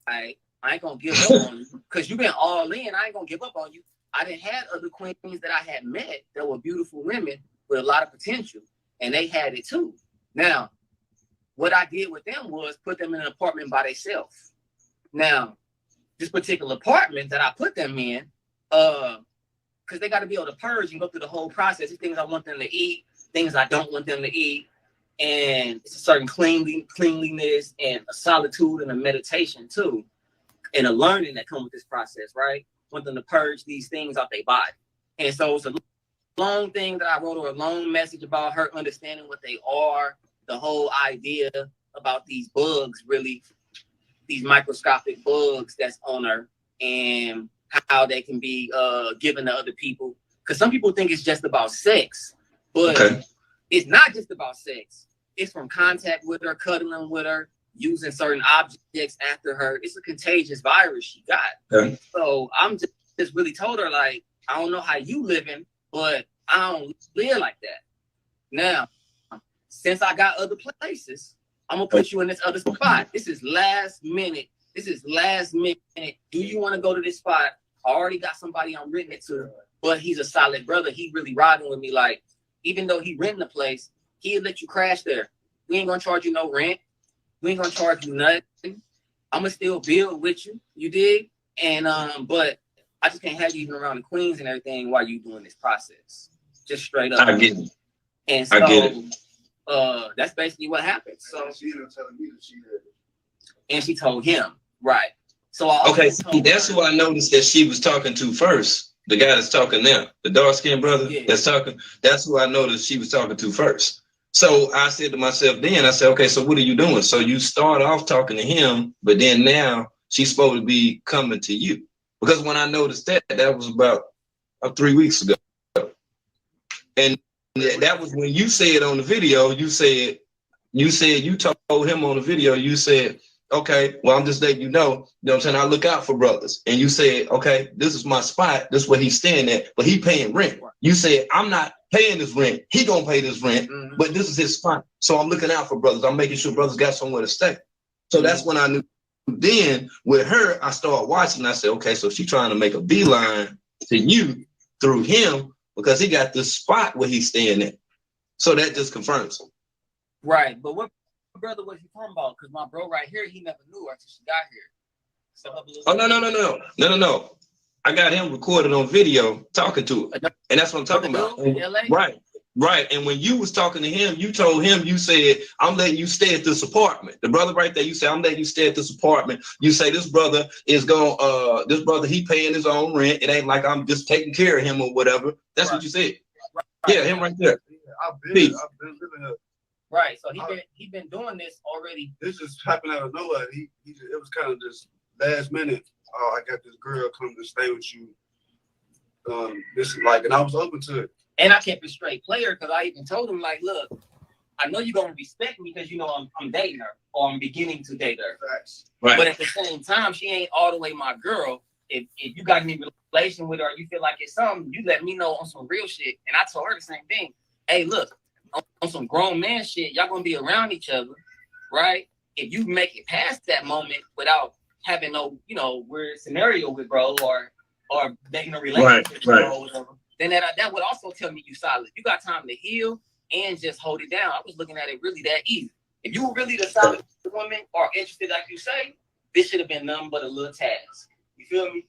Speaker 7: ain't gonna give up on you because you've been all in. I ain't gonna give up on you. I didn't have other queens that I had met that were beautiful women with a lot of potential, and they had it too. Now, what I did with them was put them in an apartment by themselves. Now, this particular apartment that I put them in, because they got to be able to purge and go through the whole process. These things I want them to eat, things I don't want them to eat. And it's a certain cleanliness and a solitude and a meditation too, and a learning that comes with this process, right? Want them to purge these things out their body. And so it's a long thing that I wrote her a long message about her understanding what they are, the whole idea about these bugs, really, these microscopic bugs that's on her, and how they can be given to other people. Because some people think it's just about sex, but it's not just about sex. It's from contact with her, cuddling with her, using certain objects after her. It's a contagious virus she got. Okay. So I'm just really told her, like, I don't know how you living, but I don't live like that. Now, since I got other places, I'm gonna put you in this other spot. This is last minute. Do you want to go to this spot? I already got somebody I'm renting it to, but he's a solid brother. He really riding with me. Like, even though he renting the place, he'll let you crash there. We ain't gonna charge you no rent. We ain't gonna charge you nothing. I'm gonna still build with you. You dig? And but I just can't have you even around the queens and everything while you doing this process. Just straight up.
Speaker 9: I get it.
Speaker 7: And so
Speaker 9: I get it.
Speaker 7: That's basically what happened. So and she told him, right. So
Speaker 9: that's who I noticed that she was talking to first. The guy that's talking now, the dark-skinned brother that's talking, that's who I noticed she was talking to first. So I said to myself then, I said, okay, so what are you doing? So you start off talking to him, but then now she's supposed to be coming to you. Because when I noticed that was about 3 weeks ago. And that was when you said on the video, you told him on the video, you said, okay, well, I'm just letting you know what I'm saying? I look out for brothers. And you said, okay, this is my spot. This is where he's staying at, but he paying rent. You said, I'm not paying this rent. He gonna pay this rent, but this is his spot. So I'm looking out for brothers. I'm making sure brothers got somewhere to stay. So that's when I knew. Then with her, I started watching. I said, okay, so she's trying to make a beeline to you through him because he got this spot where he's staying at. So that just confirms it.
Speaker 7: Right, but what brother was he talking about? Because my bro right here, he never knew her until she got here. So
Speaker 9: No. I got him recorded on video talking to her, and that's what I'm talking about. Right. And when you was talking to him, you told him, you said, I'm letting you stay at this apartment. The brother right there, you said, I'm letting you stay at this apartment. You say this brother is going, this brother, he paying his own rent. It ain't like I'm just taking care of him or whatever. That's what you said. Right. Yeah, him right there.
Speaker 8: I've been living here.
Speaker 7: Right. So he been doing this already.
Speaker 8: This just happened out of nowhere. It was kind of just last minute. Oh, I got this girl come to stay with you. This and I was open to it.
Speaker 7: And I kept a straight player because I even told him, like, look, I know you're gonna respect me because you know I'm dating her or I'm beginning to date her.
Speaker 9: Right.
Speaker 7: But at the same time, she ain't all the way my girl. If you got any relation with her, or you feel like it's something, you let me know on some real shit. And I told her the same thing. Hey, look, on some grown man shit, y'all gonna be around each other, right? If you make it past that moment without having no, weird scenario with bro or making a relationship with bro or whatever, then that would also tell me you solid. You got time to heal and just hold it down. I was looking at it really that easy. If you were really the solid woman or interested, like you say, this should have been nothing but a little task. You feel me?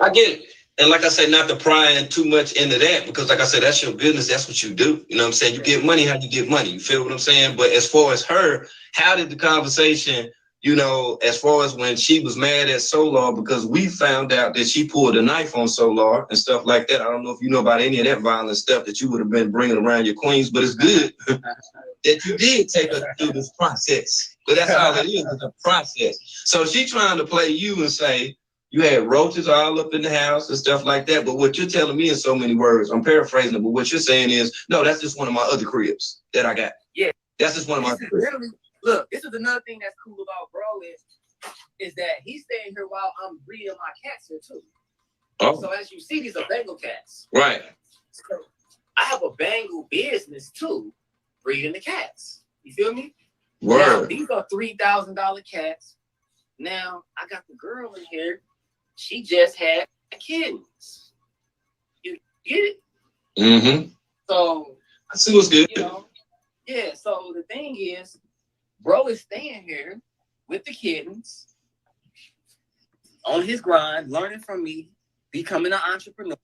Speaker 9: I get it. And like I said, not to pry too much into that, because like I said, that's your business. That's what you do. You know what I'm saying? You get money how you get money. You feel what I'm saying? But as far as her, how did the conversation, as far as when she was mad at Solar because we found out that she pulled a knife on Solar and stuff like that. I don't know if you know about any of that violent stuff that you would have been bringing around your queens, but it's good that you did take her through this process. But that's all it is, it's a process. So she trying to play you and say, you had roaches all up in the house and stuff like that. But what you're telling me in so many words, I'm paraphrasing it, but what you're saying is, no, that's just one of my other cribs that I got.
Speaker 7: Yeah.
Speaker 9: That's just one of my cribs.
Speaker 7: Look, this is another thing that's cool about bro is that he's staying here while I'm breeding my cats here too. Oh. So as you see, these are Bengal cats.
Speaker 9: Right.
Speaker 7: So I have a Bengal business too, breeding the cats. You feel me?
Speaker 9: Word.
Speaker 7: Now, these are $3,000 cats. Now I got the girl in here. She just had kittens. You get it?
Speaker 9: Mm-hmm.
Speaker 7: So
Speaker 9: I see what's good.
Speaker 7: Yeah. So the thing is, bro is staying here with the kittens on his grind, learning from me, becoming an entrepreneur,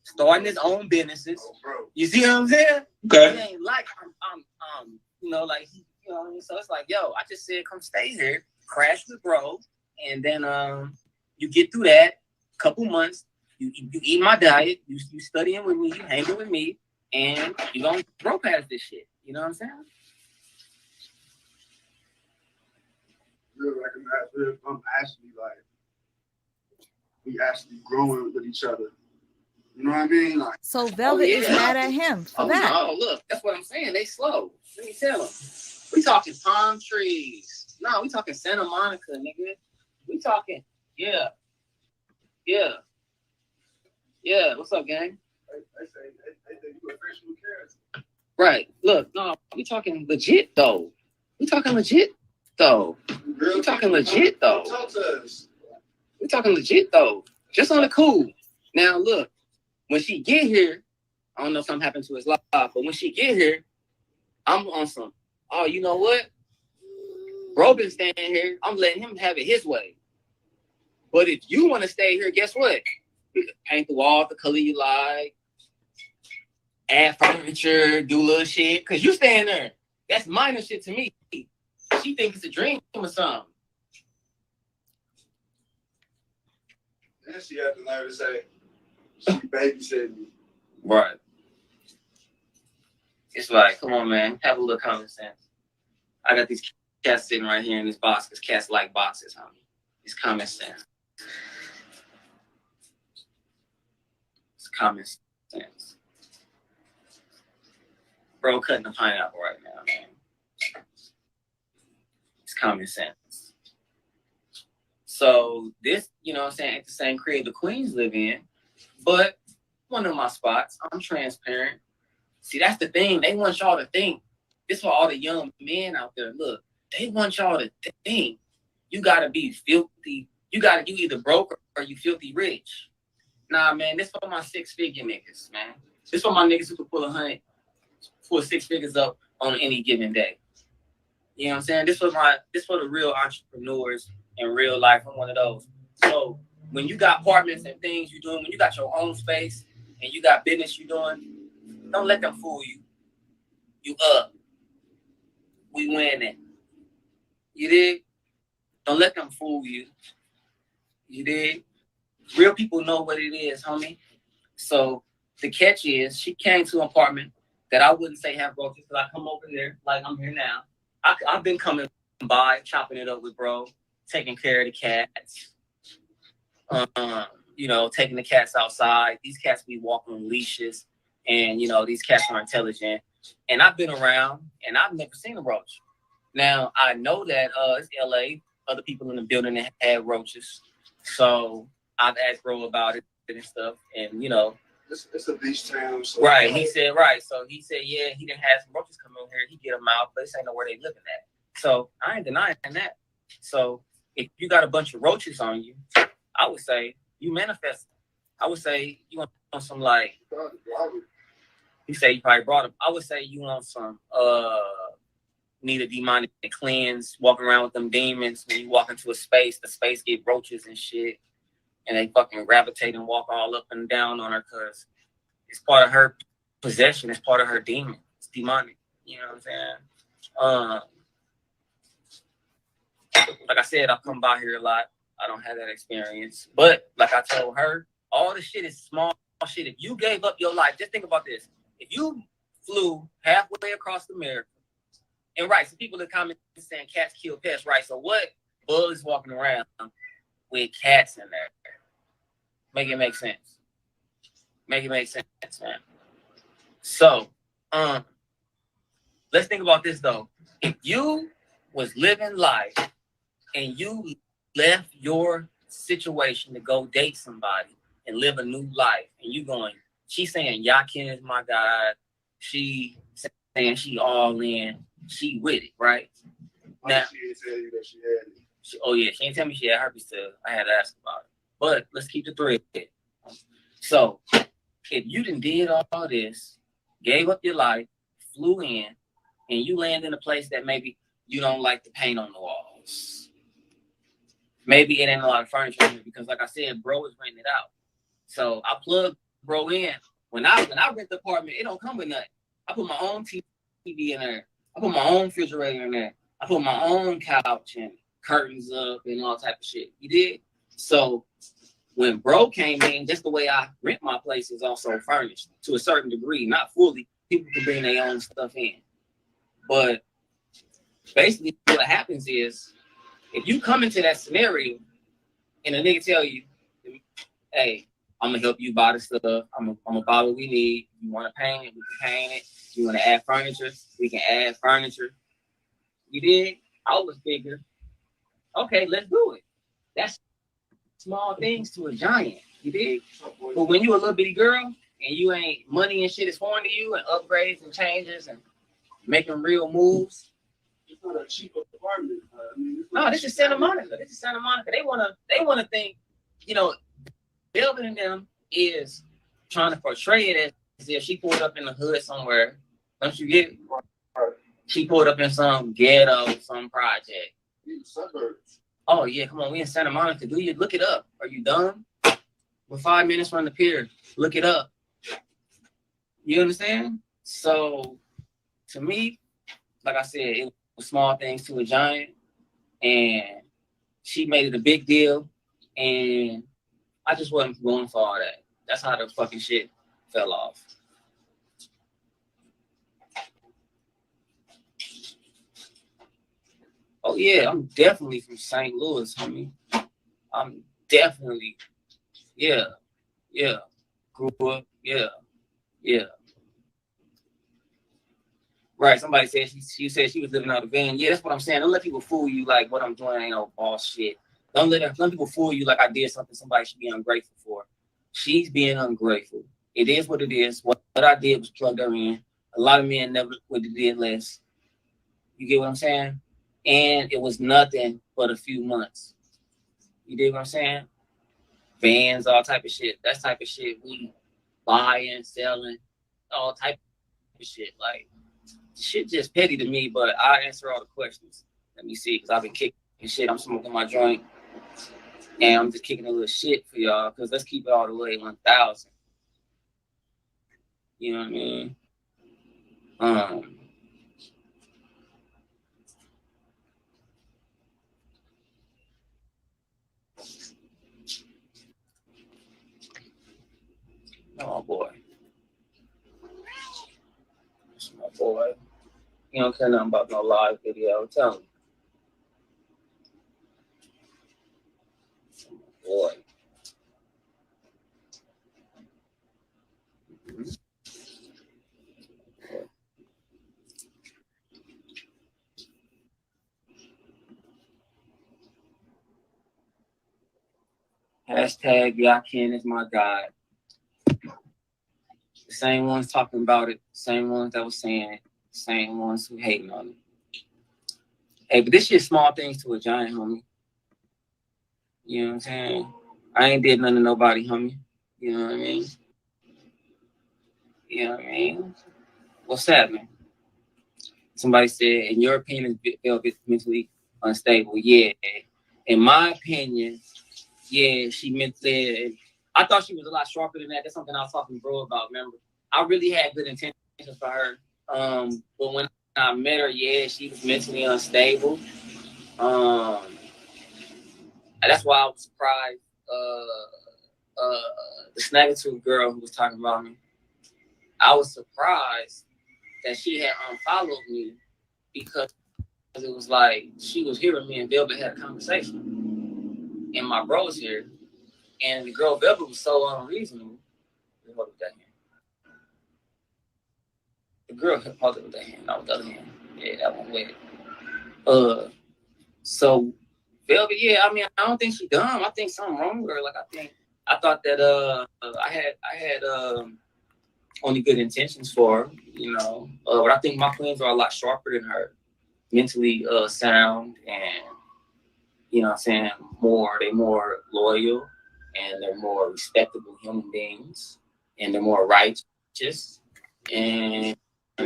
Speaker 7: starting his own businesses. You see what I'm saying?
Speaker 9: Okay.
Speaker 7: It ain't like so it's like, yo, I just said come stay here, crash with bro, and then you get through that couple months, you eat my diet, you studying with me, you hanging with me, and you gonna grow past this shit. You know what I'm saying?
Speaker 8: I'm actually we actually growing with each other. You know what I mean? Like,
Speaker 1: so Velvet is mad at him for that.
Speaker 7: Oh, look, that's what I'm saying. They slow. Let me tell them. We talking palm trees. No, we talking Santa Monica, nigga. We talking, yeah. What's up, gang?
Speaker 8: They think you official character.
Speaker 7: Right. Look, no, we talking legit though. We talking legit though. Just on the cool. Now look, when she get here, I don't know if something happened to his life, but when she get here, I'm on some, oh, you know what? Bro been staying here. I'm letting him have it his way. But if you want to stay here, guess what? You can paint the wall the color you like, add furniture, do little shit, because you staying there. That's minor shit to me. She thinks it's a dream or something.
Speaker 8: Then she had the nerve to say, she babysitting me.
Speaker 7: Right. It's like, come on, man, have a little common sense. I got these cats sitting right here in this box because cats like boxes, homie. It's common sense. It's common sense. Bro cutting a pineapple right now, man. It's common sense. So this, you know what I'm saying, ain't the same crib the queens live in, but one of my spots, I'm transparent. See, that's the thing. They want y'all to think. This for all the young men out there. Look, they want y'all to think you gotta be filthy. You either broke or you filthy rich. Nah, man, this for my 6-figure niggas, man. This for my niggas who can pull 6 figures up on any given day. You know what I'm saying? This for the real entrepreneurs in real life. I'm one of those. So when you got apartments and things you're doing, when you got your own space and you got business you're doing, don't let them fool you. You up. We winning. You dig? Don't let them fool you. You dig? Real people know what it is, homie. So the catch is, she came to an apartment that I wouldn't say have roaches, because I come over there like I'm here now. I've been coming by, chopping it up with bro, taking care of the cats. Taking the cats outside. These cats be walking on leashes, and these cats are intelligent. And I've been around, and I've never seen a roach. Now I know that it's LA. Other people in the building that had roaches, so I've asked bro about it and stuff, and
Speaker 8: it's a beach town. So
Speaker 7: right. He said right. So he said, yeah, he didn't have some roaches come in here. He get them out, but this ain't know where they living at. So I ain't denying that. So if you got a bunch of roaches on you, I would say you manifest them. I would say you want some like. He said you probably brought them. I would say you want some need a demonic cleanse, walking around with them demons. When you walk into a space, the space get roaches and shit, and they fucking gravitate and walk all up and down on her because it's part of her possession. It's part of her demon. It's demonic. You know what I'm saying? Like I said, I come by here a lot. I don't have that experience, but like I told her, all the shit is small shit. If you gave up your life, just think about this. If you flew halfway across America, and right, some people in the comments saying cats kill pets, right? So what bug is walking around with cats in there? Make it make sense. Make it make sense, man. So, let's think about this though. If you was living life and you left your situation to go date somebody and live a new life, and you going, she's saying Yaken is my God, she saying she all in, she with it, right? Now,
Speaker 8: she didn't tell you that she had it.
Speaker 7: She didn't tell me she had herpes still. I had to ask about it. But let's keep the thread. So, if you did all this, gave up your life, flew in, and you land in a place that maybe you don't like the paint on the walls. Maybe it ain't a lot of furniture here because, like I said, bro is renting it out. So I plug bro in. When I rent the apartment, it don't come with nothing. I put my own TV in there. I put my own refrigerator in there. I put my own couch and curtains up and all type of shit. You did? So when bro came in, just the way I rent my place is also furnished to a certain degree, not fully. People can bring their own stuff in. But basically what happens is, if you come into that scenario and a nigga tell you, hey, I'm gonna help you buy the stuff. I'm gonna buy what we need. You want to paint it, we can paint it. You want to add furniture, we can add furniture. You did? I would figure, okay, let's do it. That's small things to a giant. You did? But when you a little bitty girl and you ain't money and shit is foreign to you and upgrades and changes and making real moves.
Speaker 8: It's not a cheap apartment.
Speaker 7: No, this is Santa Monica. They wanna think, Delvin and them is trying to portray it as if she pulled up in the hood somewhere. Don't you get it? She pulled up in some ghetto, some project.
Speaker 8: Suburbs.
Speaker 7: Oh yeah, come on, we in Santa Monica. Do you look it up? Are you dumb? We're 5 minutes from the pier. Look it up. You understand? So to me, like I said, it was small things to a giant, and she made it a big deal, and I just wasn't going for all that. That's how the fucking shit fell off. Oh yeah, I'm definitely from St. Louis, homie. I'm definitely, yeah. Grew up, yeah. Right, somebody said she said she was living out of van. Yeah, that's what I'm saying. Don't let people fool you like what I'm doing ain't no boss shit. Don't let people fool you like I did something somebody should be ungrateful for. She's being ungrateful. It is what it is. What I did was plug her in. A lot of men never would have did less. You get what I'm saying? and it was nothing but a few months. You dig what I'm saying? Vans, all type of shit. That type of shit we buying, selling, all type of shit. Like, shit just petty to me, but I answer all the questions. Let me see, because I've been kicking shit. I'm smoking my joint, and I'm just kicking a little shit for y'all, because let's keep it all the way 1,000. You know what I mean? Oh boy. That's my boy. You don't care nothing about no live video. Tell him. Boy. Hashtag Yaken is my God. The same ones talking about it, the same ones that was saying it, the same ones who hating on it. Hey, but this shit small things to a giant, homie. You know what I'm saying? I ain't did nothing to nobody, homie. You know what I mean? You know what I mean? What's happening? Somebody said, in your opinion, Velvet mentally unstable. Yeah. In my opinion, yeah, she mentally. I thought she was a lot sharper than that. That's something I was talking to bro about, remember? I really had good intentions for her. But when I met her, yeah, she was mentally unstable. That's why I was surprised. The Snaggletooth girl who was talking about me, I was surprised that she had unfollowed me because it was like she was hearing me and Velvet had a conversation. And my bro was here. And the girl Velvet was so unreasonable. Hold with that hand. The girl held it with that hand, not with the other hand. Yeah, that one with. So Velvet, yeah, I mean, I don't think she dumb. I think something wrong with her. Like, I thought that I had only good intentions for her, you know. But I think my queens are a lot sharper than her, mentally sound, and you know what I'm saying, they're more loyal, and they're more respectable human beings, and they're more righteous. And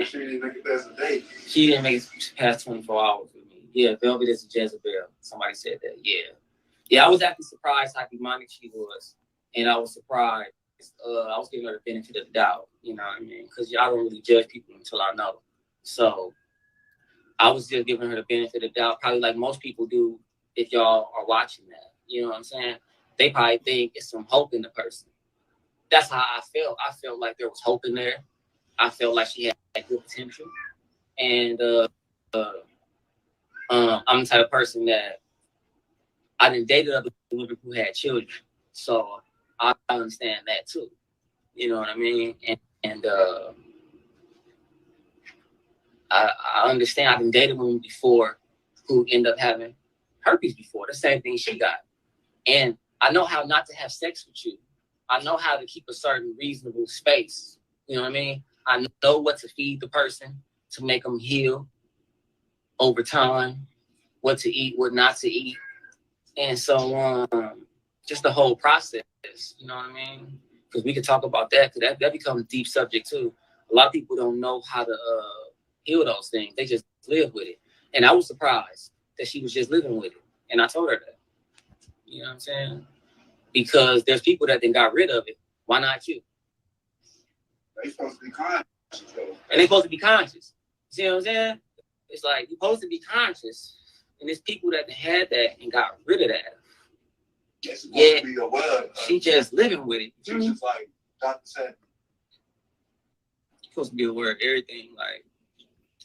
Speaker 8: she didn't make it past the day.
Speaker 7: She didn't make it past 24 hours with me. Yeah, Velvet is a Jezebel. Somebody said that. Yeah, I was actually surprised how demonic she was, and I was surprised. I was giving her the benefit of the doubt. You know what I mean? Because y'all don't really judge people until I know. So I was just giving her the benefit of the doubt, probably like most people do. If y'all are watching that, you know what I'm saying? They probably think it's some hope in the person. That's how I felt. I felt like there was hope in there. I felt like she had good potential. And I'm the type of person that I didn't date other women who had children. So I understand that too. You know what I mean? And I understand I've been dating women before who end up having herpes before. The same thing she got. And I know how not to have sex with you. I know how to keep a certain reasonable space. You know what I mean? I know what to feed the person to make them heal over time, what to eat, what not to eat. And so just the whole process, you know what I mean? Because we could talk about that, because that becomes a deep subject too. A lot of people don't know how to heal those things. They just live with it. And I was surprised that she was just living with it. And I told her that. You know what I'm saying? Because there's people that then got rid of it. Why not you?
Speaker 8: They supposed to be conscious, though.
Speaker 7: And they supposed to be conscious. You see what I'm saying? It's like you're supposed to be conscious. And there's people that had that and got rid of that.
Speaker 8: Yeah, to be aware.
Speaker 7: She just living with it.
Speaker 8: She was just like Dr. said.
Speaker 7: Supposed to be aware of everything. Like,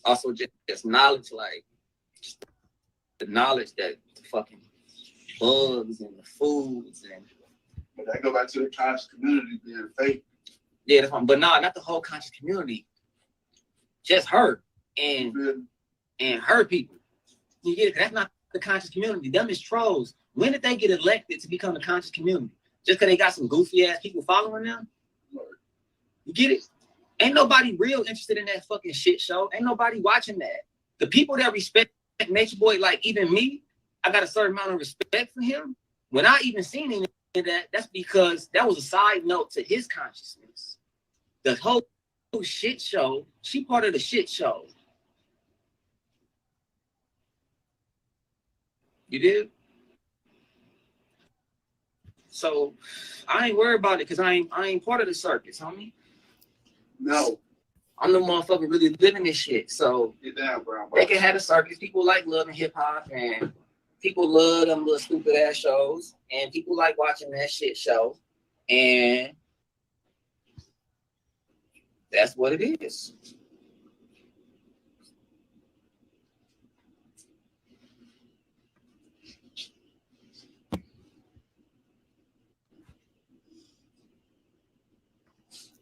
Speaker 7: also just knowledge, like just the knowledge that the fucking bugs and the foods and.
Speaker 8: But that go back to the conscious community being fake.
Speaker 7: Yeah, that's fine. But nah, not the whole conscious community. Just her and her people. You get it? That's not the conscious community. Them is trolls. When did they get elected to become the conscious community? Just because they got some goofy ass people following them? You get it? Ain't nobody real interested in that fucking shit show. Ain't nobody watching that. The people that respect Nature Boy, like even me, I got a certain amount of respect for him. When I even seen him in that, that's because that was a side note to his consciousness. The whole shit show, she part of the shit show. You did? So I ain't worried about it because I ain't part of the circus, homie.
Speaker 8: No.
Speaker 7: I'm the motherfucker really living this shit. So
Speaker 8: Get down, bro.
Speaker 7: they can have the circus. People like loving hip hop and people love them little stupid ass shows. And people like watching that shit show. And that's what it is.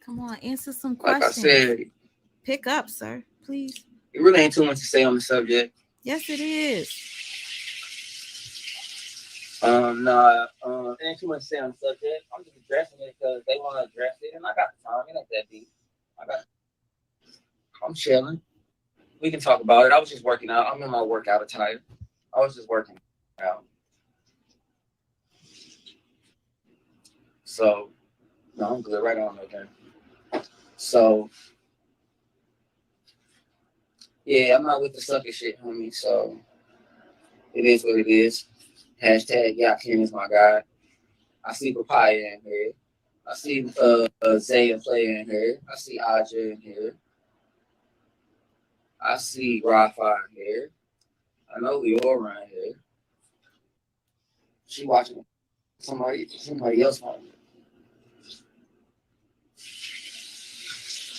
Speaker 1: Come on, answer some
Speaker 7: Like
Speaker 1: questions.
Speaker 7: I said,
Speaker 1: Pick up, sir, please.
Speaker 7: it really ain't too much to say on the subject.
Speaker 1: Yes, it is.
Speaker 7: It ain't too much to say on the subject. I'm just addressing it because they want to address it, and I got the time. It ain't that deep. I'm chilling. We can talk about it. I was just working out. I'm in my workout attire. I was just working out. So, no, I'm good. Right on, okay. So, yeah, I'm not with the sucker shit, homie. So, it is what it is. Hashtag Yaken is my guy. I see Papaya in here. I see Zaya Player in here. I see Aja in here. I see Rafa in here. I know Leora in here. She watching somebody else watching.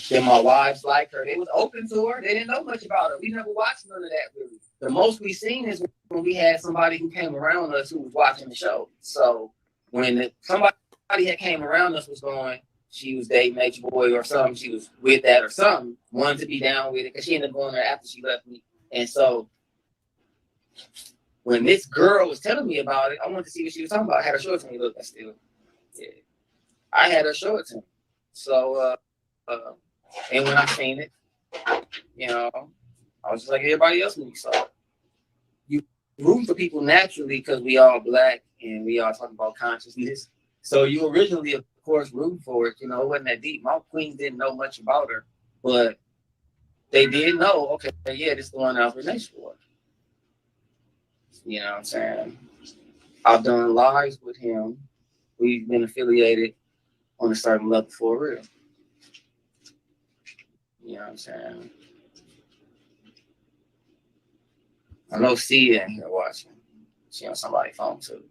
Speaker 7: Then my wives like her. They was open to her. They didn't know much about her. We never watched none of that really. The most we seen is when we had somebody who came around us who was watching the show. So when somebody that came around us was going, she was dating Nature Boy or something, she was with that or something, wanted to be down with it because she ended up going there after she left me. And so when this girl was telling me about it, I wanted to see what she was talking about. I had her show it to me. Look, I had her show it to me. So and when I seen it, you know, I was just like everybody else when you saw it. You root for people naturally because we all black and we all talking about consciousness. So you originally, of course, rooting for it. You know, it wasn't that deep. My queens didn't know much about her, but they did know, okay, yeah, this is the one I was related for. You know what I'm saying? I've done lives with him. We've been affiliated on a certain level for real. You know what I'm saying? I know C in here watching. She on somebody's phone too.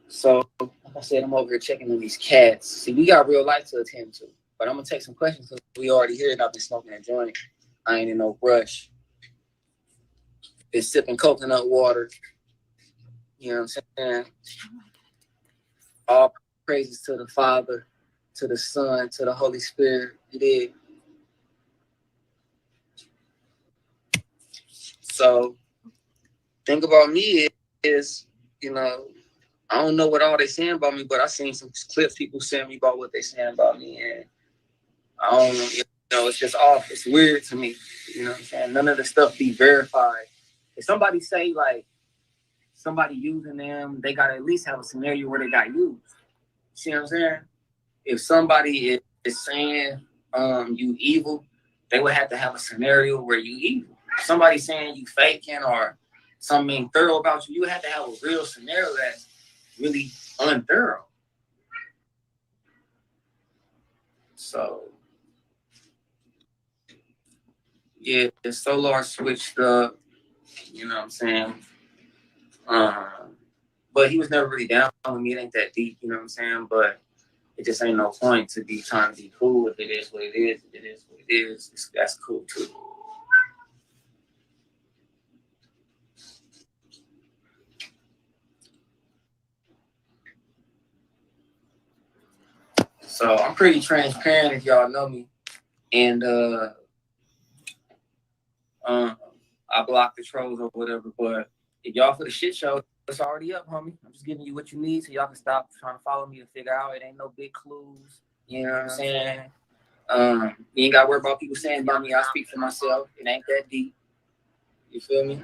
Speaker 7: So like I said, I'm over here checking on these cats. See, we got real life to attend to, but I'm gonna take some questions because we already here and I've been smoking a joint. I ain't in no rush. Been sipping coconut water. You know what I'm saying? All praises to the Father, to the Son, to the Holy Spirit. You did. So, think about me is, you know, I don't know what all they saying about me, but I seen some clips people send me about what they saying about me, and I don't know, you know, it's just off. It's weird to me. You know what I'm saying? None of the stuff be verified. If somebody say like somebody using them, they gotta at least have a scenario where they got used. See what I'm saying? If somebody is saying you evil, they would have to have a scenario where you evil. If somebody's saying you faking or something thorough about you, you have to have a real scenario that's really unthorough. So yeah, the Solar switched up, you know what I'm saying? But he was never really down with me. It ain't that deep, you know what I'm saying? But it just ain't no point to be trying to be cool. If it is what it is, it is what it is. That's cool too. So I'm pretty transparent if y'all know me. And I block the trolls or whatever. But if y'all for the shit show, it's already up, homie. I'm just giving you what you need so y'all can stop trying to follow me to figure out. It ain't no big clues. You know what I'm saying? You ain't got to worry about people saying about me. I speak for myself. It ain't that deep. You feel me?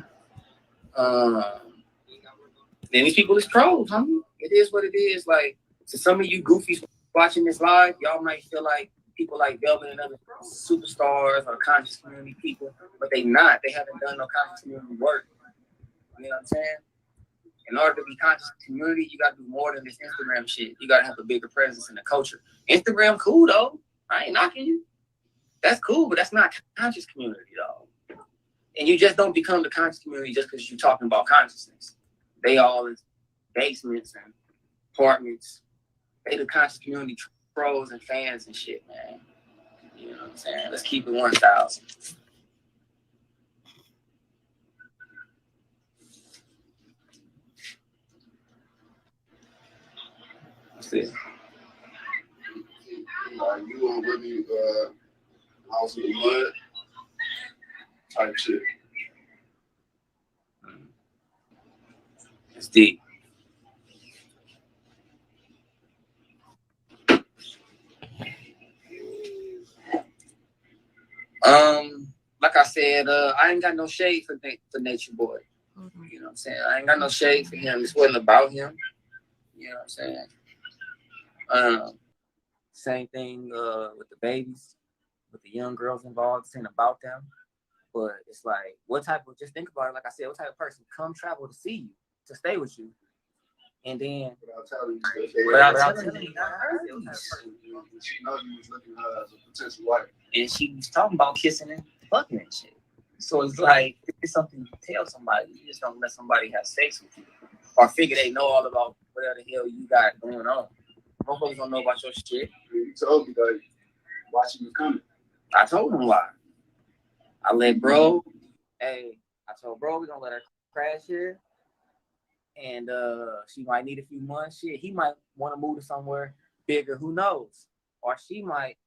Speaker 7: Then these people is trolls, homie. It is what it is. Like, to some of you goofies watching this live, y'all might feel like people like Velvet and other superstars or conscious community people, but they not. They haven't done no conscious community work. You know what I'm saying? In order to be conscious community, you got to do more than this Instagram shit. You got to have a bigger presence in the culture. Instagram cool, though. I ain't knocking you. That's cool, but that's not conscious community, though. And you just don't become the conscious community just because you're talking about consciousness. They all in basements and apartments. They the conscious community pros and fans and shit, man. You know what I'm saying? Let's keep it 1,000. That's it.
Speaker 8: You want really house in the mud type shit.
Speaker 7: It's deep. Like I said, I ain't got no shade for Nature Boy. You know what I'm saying? I ain't got no shade for him. This wasn't about him. You know what I'm saying? Same thing with the babies, with the young girls involved. It's ain't about them. But it's like, what type of, just think about it, like I said, what type of person come travel to see you, to stay with you, and then
Speaker 8: Without telling you, she knows you was looking at her as a potential wife.
Speaker 7: And she was talking about kissing and fucking and shit. So it's like, it's something you tell somebody. You just don't let somebody have sex with you. Or figure they know all about whatever the hell you got going on. Motherfuckers don't know about your shit.
Speaker 8: You told me that why she was coming.
Speaker 7: I told him why. I let bro, I told bro, we're gonna let her crash here. And she might need a few months. Shit, he might want to move to somewhere bigger, who knows? Or she might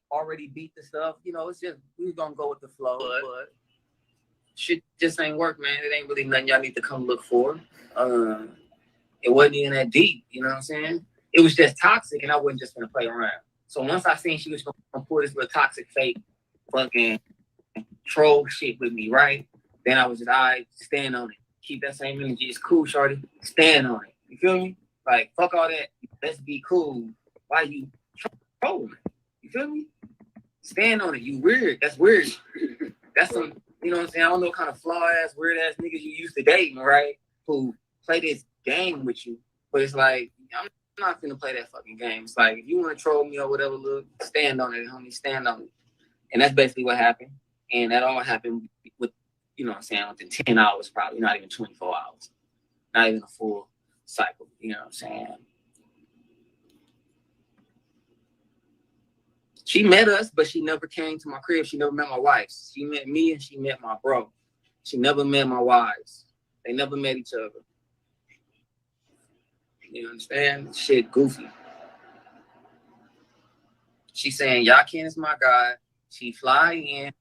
Speaker 7: already beat the stuff. You know, it's just, we're gonna go with the flow, but shit just ain't work, man. It ain't really nothing y'all need to come look for. It wasn't even that deep, you know what I'm saying? It was just toxic, and I wasn't just gonna play around. So once I seen she was gonna pull this little toxic fake fucking troll shit with me, right? Then I was just, all right, stand on it. Keep that same energy. It's cool, shorty. Stand on it. You feel me? Like, fuck all that. Let's be cool. Why you trolling? You feel me? Stand on it. You weird. That's weird. That's some, you know what I'm saying? I don't know what kind of flaw ass, weird ass niggas you used to dating, right? Who play this game with you. But it's like, I'm not gonna play that fucking game. It's like, if you want to troll me or whatever, look, stand on it, homie. Stand on it. And that's basically what happened. And that all happened with, you know what I'm saying, within 10 hours, probably, not even 24 hours. Not even a full cycle, you know what I'm saying? She met us, but she never came to my crib. She never met my wife. She met me and she met my bro. She never met my wives. They never met each other. You understand? Shit goofy. She saying, Yaken is my guy. She fly in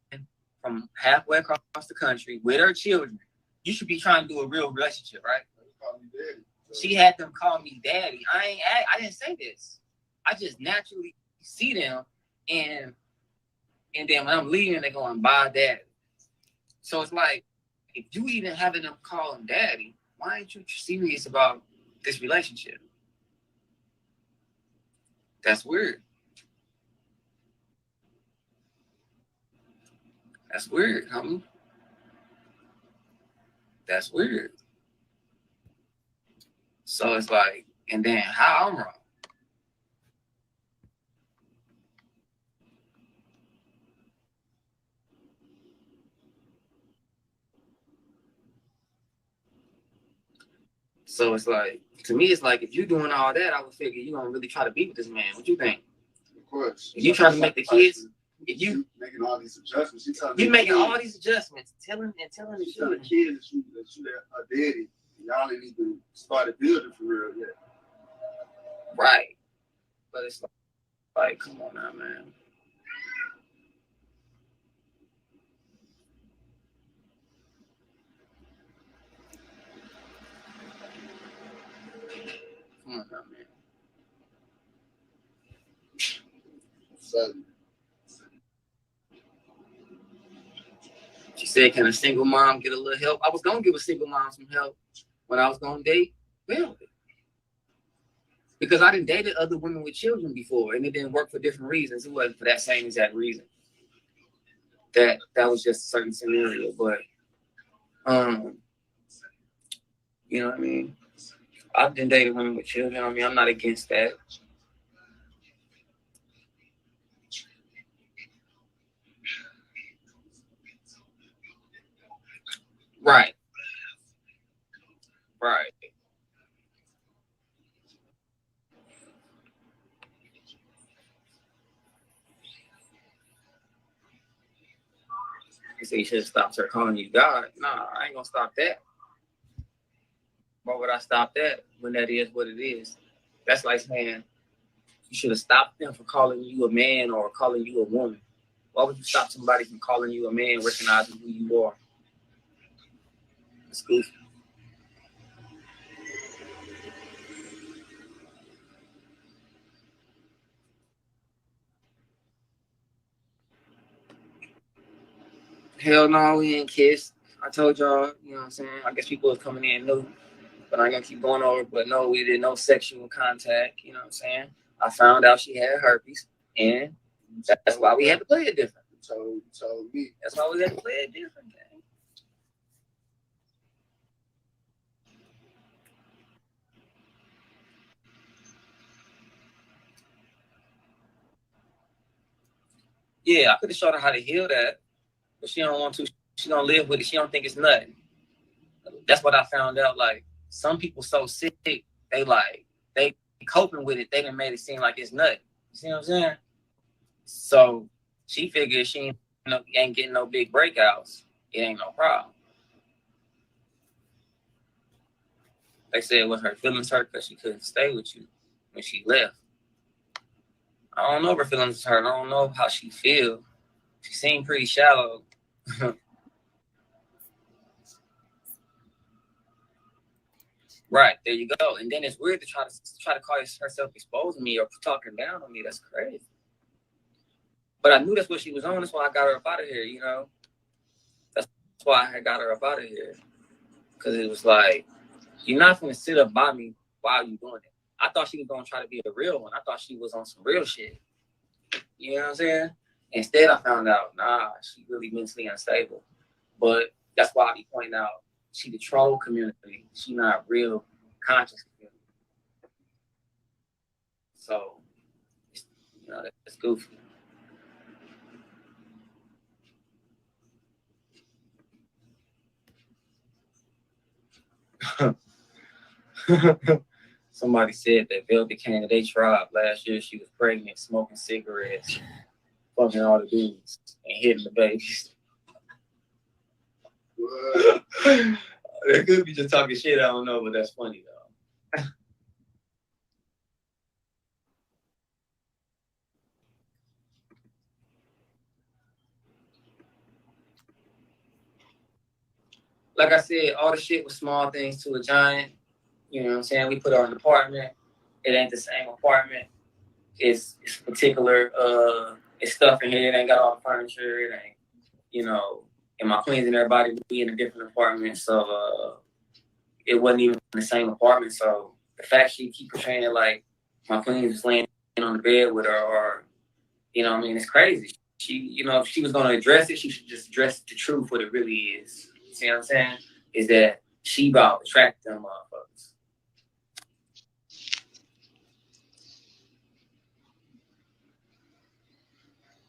Speaker 7: from halfway across the country with her children. You should be trying to do a real relationship, right? She had them call me daddy. I didn't say this. I just naturally see them, and then when I'm leaving, they're going, bye, daddy. So it's like, if you even having them call him daddy, why ain't you serious about this relationship? That's weird. That's weird, homie. That's weird. So it's like, and then how I'm wrong. So it's like, to me, it's like, if you're doing all that, I would figure you're going to really try to be with this man. What you think?
Speaker 8: Of course.
Speaker 7: If you trying to make the kids, if you
Speaker 8: making all these adjustments,
Speaker 7: you making all these adjustments, telling the
Speaker 8: kids that you are daddy, y'all ain't even started building for real yet.
Speaker 7: Right. But it's like, come on now, man. Come on now, man.
Speaker 3: So,
Speaker 7: She said, can a single mom get a little help? I was going to give a single mom some help when I was going to date Velvet. Because I didn't dated other women with children before, and it didn't work for different reasons. It wasn't for that same exact reason. That was just a certain scenario. But, you know what I mean? I've been dating women with children. I mean, I'm not against that. Right. Right. You say you should have stopped her calling you God. Nah, I ain't gonna stop that. Why would I stop that when that is what it is? That's like saying you should have stopped them from calling you a man or calling you a woman. Why would you stop somebody from calling you a man, recognizing who you are? It's goofy. Hell no, we ain't kissed. I told y'all, you know what I'm saying? I guess people was coming in new, but I ain't gonna keep going over. But no, we did no sexual contact, you know what I'm saying? I found out she had herpes, and that's why we had to play it different.
Speaker 3: so
Speaker 7: That's why we had to play it different, man. Yeah, I could have showed her how to heal that, but she don't want to. She don't live with it. She don't think it's nothing. That's what I found out. Like, some people so sick, they coping with it. They done made it seem like it's nothing. You see what I'm saying? So she figured she ain't getting no big breakouts. It ain't no problem. They said it was her feelings hurt because she couldn't stay with you when she left. I don't know if her feelings hurt. I don't know how she feel. She seemed pretty shallow. Right, there you go. And then it's weird to try to call herself exposing me or talking down on me. That's crazy. But I knew that's what she was on. That's why I got her up out of here, you know? That's why I got her up out of here. Because it was like, you're not going to sit up by me while you're doing it. I thought she was going to try to be a real one. I thought she was on some real shit. You know what I'm saying? Instead, I found out, nah, she really mentally unstable. But that's why I be pointing out, she the troll community. She not real conscious community. So, you know, that's goofy. Somebody said that Velvet came to their tribe last year. She was pregnant, smoking cigarettes, fucking all the dudes, and hitting the babies. They could be just talking shit. I don't know, but that's funny though. Like I said, all the shit was small things to a giant. You know what I'm saying? We put her in an apartment. It ain't the same apartment. It's particular. It's stuff in here. It ain't got all the furniture. It ain't, you know. And my queens and everybody be in a different apartment, so it wasn't even in the same apartment. So the fact she keep portraying it like my queen was laying on the bed with her, or you know, what I mean, it's crazy. She, you know, if she was gonna address it, she should just address the truth, what it really is. You see what I'm saying? Is that she about to attract them motherfuckers.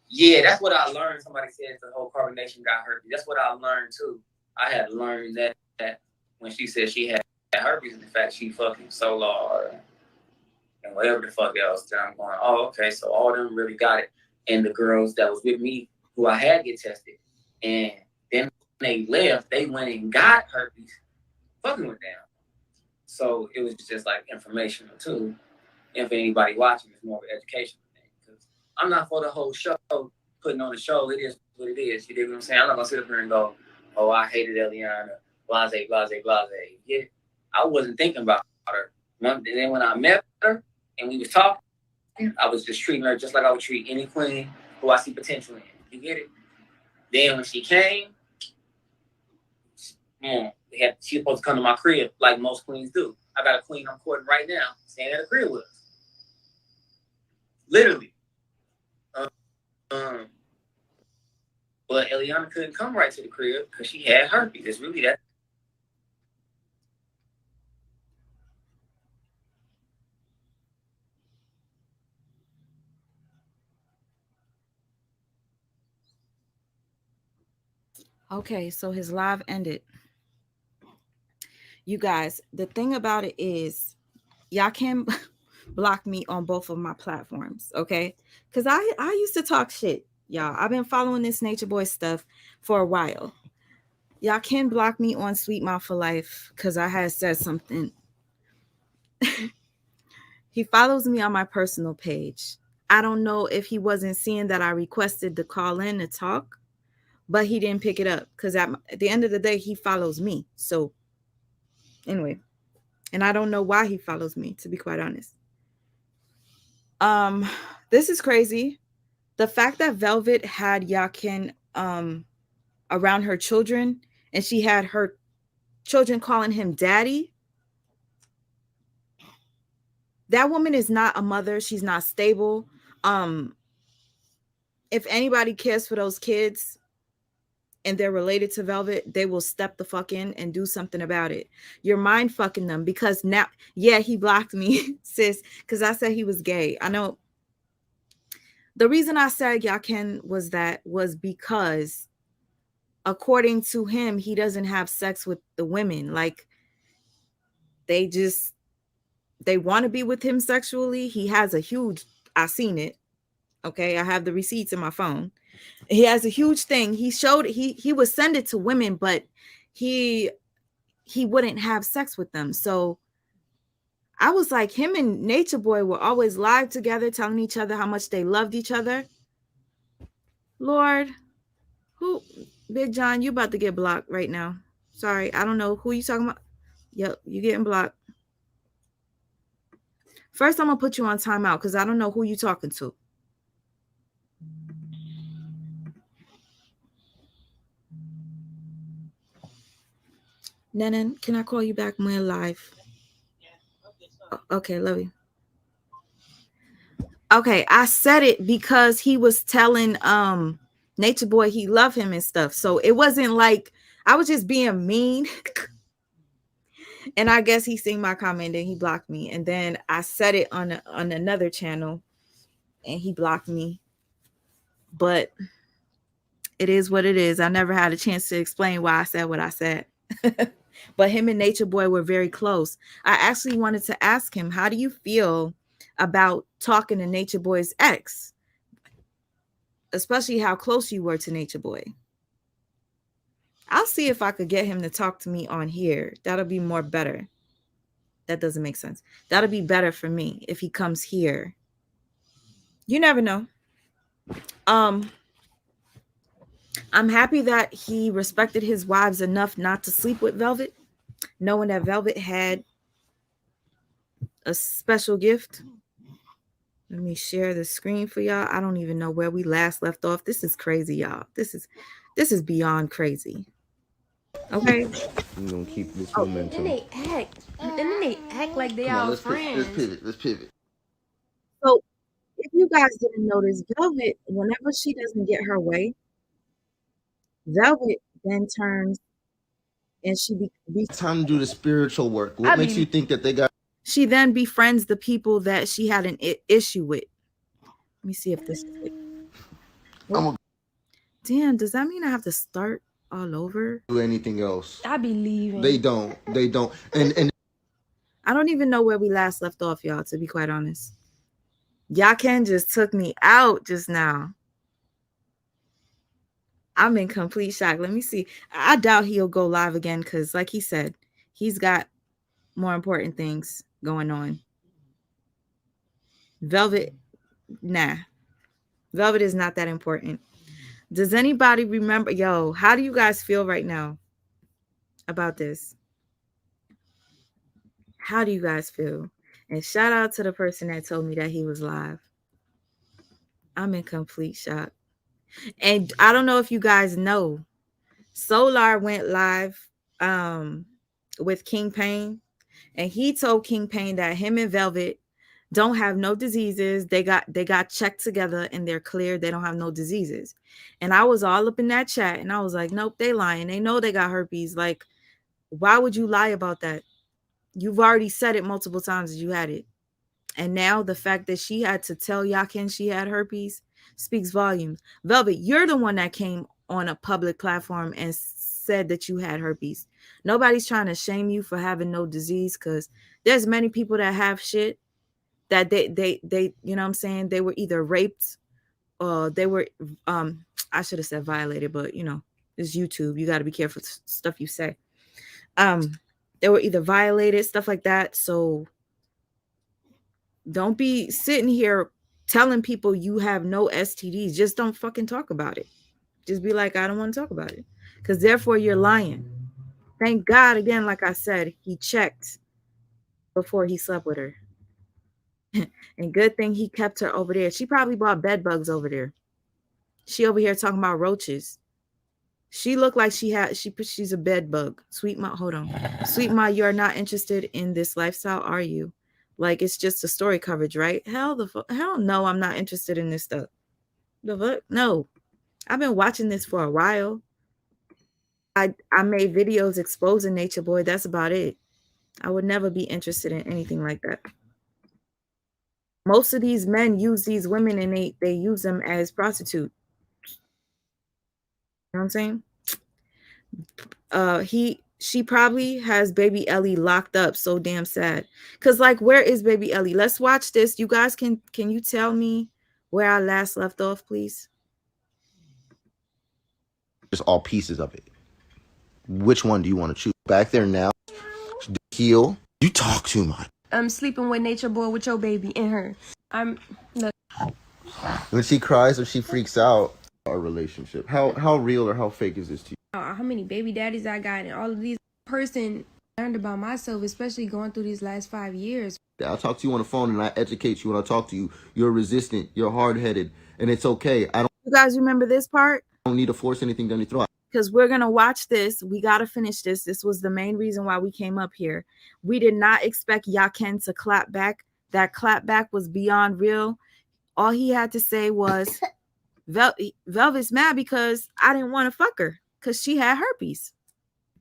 Speaker 7: Yeah, that's what I learned. Somebody said the whole carbonation got herpes. That's what I learned too. I had learned that when she said she had herpes, in fact, she fucking Solar and whatever the fuck else. Then I'm going, oh, okay, so all of them really got it. And the girls that was with me, who I had get tested, and then they left, they went and got herpes, fucking with them. So it was just like informational too. And for anybody watching, it's more of an educational thing. Because I'm not for the whole show, putting on the show. It is what it is. You dig what I'm saying? I'm not gonna sit up here and go, oh, I hated Eliana, blase, blase, blase. Yeah, I wasn't thinking about her. And then when I met her and we was talking, I was just treating her just like I would treat any queen who I see potential in. You get it? Then when she came, she was supposed to come to my crib like most queens do. I got a queen I'm courting right now, staying at a crib with us. Literally. But Eliana couldn't come right to the crib because she had herpes. It's really that.
Speaker 1: Okay, so his live ended. You guys, the thing about it is, y'all can block me on both of my platforms, okay? Because I used to talk shit, y'all. I've been following this Nature Boy stuff for a while. Y'all can block me on Sweet Mouth for Life because I had said something. He follows me on my personal page. I don't know if he wasn't seeing that I requested to call in to talk, but he didn't pick it up because at the end of the day, he follows me. So anyway, and I don't know why he follows me, to be quite honest. This is crazy. The fact that Velvet had Yaken around her children, and she had her children calling him daddy. That woman is not a mother. She's not stable. If anybody cares for those kids and they're related to Velvet, they will step the fuck in and do something about it. You're mind fucking them because now, yeah, he blocked me, sis, because I said he was gay. I know. The reason I said Yaken was because according to him, he doesn't have sex with the women. Like, they want to be with him sexually. He has a huge, I seen it. Okay. I have the receipts in my phone. He has a huge thing. He showed, he would send it to women, but he wouldn't have sex with them. So I was like, him and Nature Boy were always live together, telling each other how much they loved each other. Lord, who, Big John, you about to get blocked right now. Sorry, I don't know who you talking about. Yep, you getting blocked. First, I'm gonna put you on timeout because I don't know who you talking to. Nenan, can I call you back when we're live? Okay, love you. Okay, I said it because he was telling Nature Boy he loved him and stuff. So it wasn't like I was just being mean. And I guess he seen my comment and he blocked me. And then I said it on another channel and he blocked me. But it is what it is. I never had a chance to explain why I said what I said. But him and Nature Boy were very close. I actually wanted to ask him, how do you feel about talking to Nature Boy's ex? Especially how close you were to Nature Boy. I'll see if I could get him to talk to me on here. That'll be more better. That doesn't make sense. That'll be better for me if he comes here. You never know. I'm happy that he respected his wives enough not to sleep with Velvet, knowing that Velvet had a special gift. Let me share the screen for y'all. I don't even know where we last left off. This is crazy, y'all. This is beyond crazy. Okay.
Speaker 5: I'm gonna keep this
Speaker 6: And
Speaker 5: momentum.
Speaker 6: then they act like they are friends.
Speaker 5: Let's pivot.
Speaker 1: So if you guys didn't notice, Velvet, whenever she doesn't get her way, Velvet then turns and she
Speaker 5: Time to do the spiritual work. What makes you think that they got?
Speaker 1: She then befriends the people that she had an issue with. Let me see if this is it. Damn, does that mean I have to start all over?
Speaker 5: Do anything else?
Speaker 6: I be leaving.
Speaker 5: They don't. And
Speaker 1: I don't even know where we last left off, y'all, to be quite honest. Yaken just took me out just now. I'm in complete shock. Let me see. I doubt he'll go live again because, like he said, he's got more important things going on. Velvet, nah. Velvet is not that important. Does anybody remember? Yo, how do you guys feel right now about this? How do you guys feel? And shout out to the person that told me that he was live. I'm in complete shock. And I don't know if you guys know, Solar went live with King Pain, and he told King Pain that him and Velvet don't have no diseases. They got checked together and they're clear. They don't have no diseases. And I was all up in that chat and I was like, nope, they lying. They know they got herpes. Like, why would you lie about that? You've already said it multiple times that you had it. And now the fact that she had to tell Yaken she had herpes speaks volumes. Velvet, you're the one that came on a public platform and said that you had herpes. Nobody's trying to shame you for having no disease, because there's many people that have shit that they you know what I'm saying, they were either raped or they were I should have said violated, but you know, it's YouTube. You got to be careful stuff you say. They were either violated, stuff like that. So don't be sitting here telling people you have no STDs. Just don't fucking talk about it. Just be like, I don't want to talk about it. Because therefore you're lying. Thank God, again, like I said, he checked before he slept with her. And good thing he kept her over there. She probably bought bed bugs over there. She over here talking about roaches. She looked like she's a bed bug. Sweet Ma, hold on. Sweet Ma, you are not interested in this lifestyle, are you? Like, it's just a story coverage, right? Hell no, I'm not interested in this stuff. The fuck? No. I've been watching this for a while. I made videos exposing Nature Boy. That's about it. I would never be interested in anything like that. Most of these men use these women and they use them as prostitutes. You know what I'm saying? She probably has baby Ellie locked up. So damn sad. Cause like, where is baby Ellie? Let's watch this. You guys can you tell me where I last left off, please?
Speaker 5: Just all pieces of it. Which one do you want to choose? Back there now. Heal. You talk too much.
Speaker 6: I'm sleeping with Nature Boy with your baby and her. Look.
Speaker 5: When she cries or she freaks out, our relationship. How real or how fake is this to you?
Speaker 6: How many baby daddies I got and all of these person learned about myself, especially going through these last 5 years.
Speaker 5: I'll talk to you on the phone and I educate you when I talk to you. You're resistant, you're hard-headed, and it's okay.
Speaker 1: You guys remember this part?
Speaker 5: I don't need to force anything down your throat.
Speaker 1: Because we're going to watch this. We got to finish this. This was the main reason why we came up here. We did not expect Yaken to clap back. That clap back was beyond real. All he had to say was, Velvet's mad because I didn't want to fuck her because she had herpes.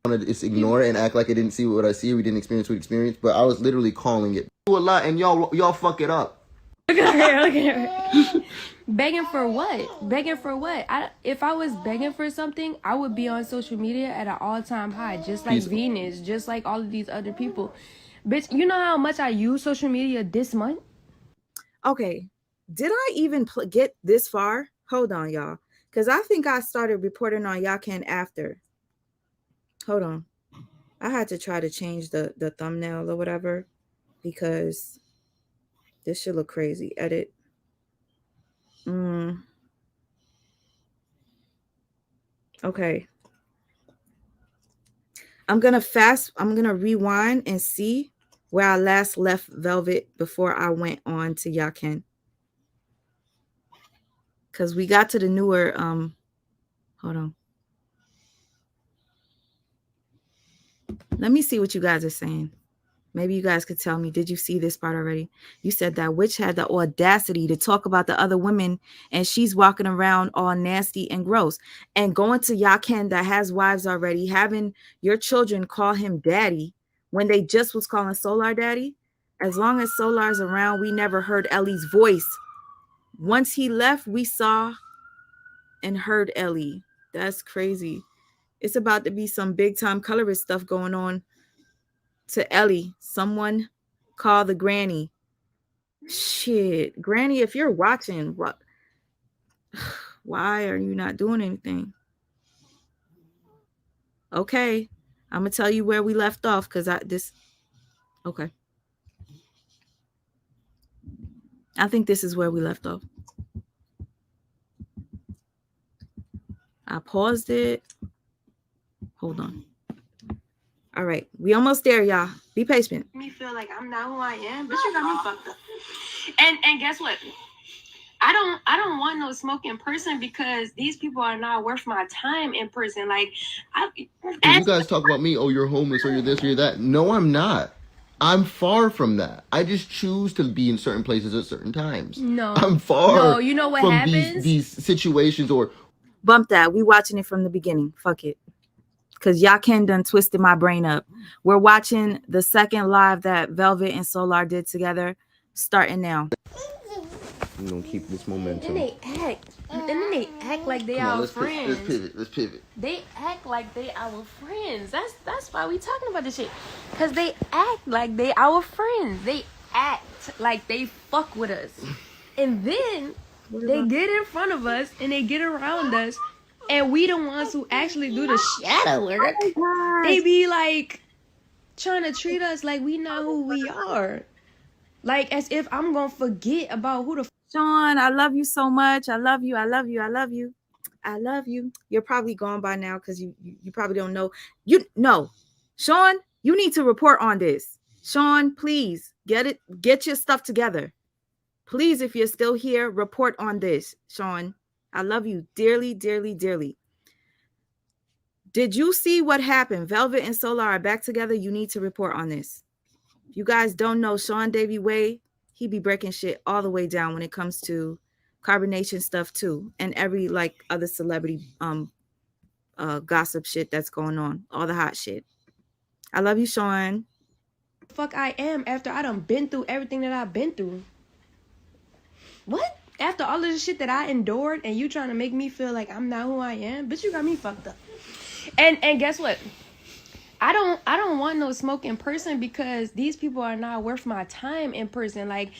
Speaker 5: I want to just ignore it and act like I didn't see what I see. We didn't experience what we experienced, but I was literally calling it. Do a lot and y'all fuck it up.
Speaker 6: Look at her. Begging for what? Begging for what? If I was begging for something, I would be on social media at an all-time high, just like Venus, just like all of these other people. Bitch, you know how much I use social media this month?
Speaker 1: Okay. Did I even get this far? Hold on, y'all. Because I think I started reporting on Yaken after. Hold on. I had to try to change the thumbnail or whatever because this should look crazy. Edit. Okay. I'm going to rewind and see where I last left Velvet before I went on to Yaken. Because we got to the newer, hold on. Let me see what you guys are saying. Maybe you guys could tell me, did you see this part already? You said that witch had the audacity to talk about the other women and she's walking around all nasty and gross. And going to Yaken that has wives already, having your children call him daddy when they just was calling Solar daddy. As long as Solar's around, we never heard Ellie's voice. Once he left, we saw and heard Ellie. That's crazy. It's about to be some big time colorist stuff going on to Ellie. Someone call the granny. Shit. Granny, if you're watching, what? Why are you not doing anything? Okay. I'm going to tell you where we left off because okay. I think this is where we left off. I paused it. Hold on. All right, we almost there, y'all. Be patient.
Speaker 6: Me feel like I'm not who I am, but you got me fucked up. And guess what? I don't want no smoking person because these people are not worth my time in prison. Like,
Speaker 5: you guys talk about me, oh, you're homeless, or you're this, or you're that. No, I'm not. I'm far from that. I just choose to be in certain places at certain times.
Speaker 6: No.
Speaker 5: I'm far
Speaker 6: No, you know what
Speaker 5: from
Speaker 6: happens?
Speaker 5: these situations or...
Speaker 1: Bump that. We watching it from the beginning. Fuck it. Because Yaken done twisted my brain up. We're watching the second live that Velvet and Solar did together, starting now.
Speaker 5: I'm gonna keep this momentum.
Speaker 6: And then they act like they our friends.
Speaker 5: Let's pivot.
Speaker 6: They act like they our friends. That's why we talking about this shit. Cause they act like they our friends. They act like they fuck with us. And then they get in front of us and they get around us. And we the ones who actually do the shadow work. They be like trying to treat us like we not who we are. Like as if I'm gonna forget about who the
Speaker 1: Sean, I love you so much. I love you. I love you. I love you. I love you. You're probably gone by now because you probably don't know. No, Sean, you need to report on this. Sean, please get your stuff together. Please, if you're still here, report on this. Sean, I love you dearly, dearly, dearly. Did you see what happened? Velvet and Solar are back together. You need to report on this. If you guys don't know, Sean Davy Way, he be breaking shit all the way down when it comes to carbonation stuff too, and every like other celebrity gossip shit that's going on, all the hot shit. I love you, Sean.
Speaker 6: fuck I am after I done been through everything that I've been through? What? After all of the shit that I endured and you trying to make me feel like I'm not who I am? Bitch, you got me fucked up. And guess what? I don't want no smoking person because these people are not worth my time in prison. Like,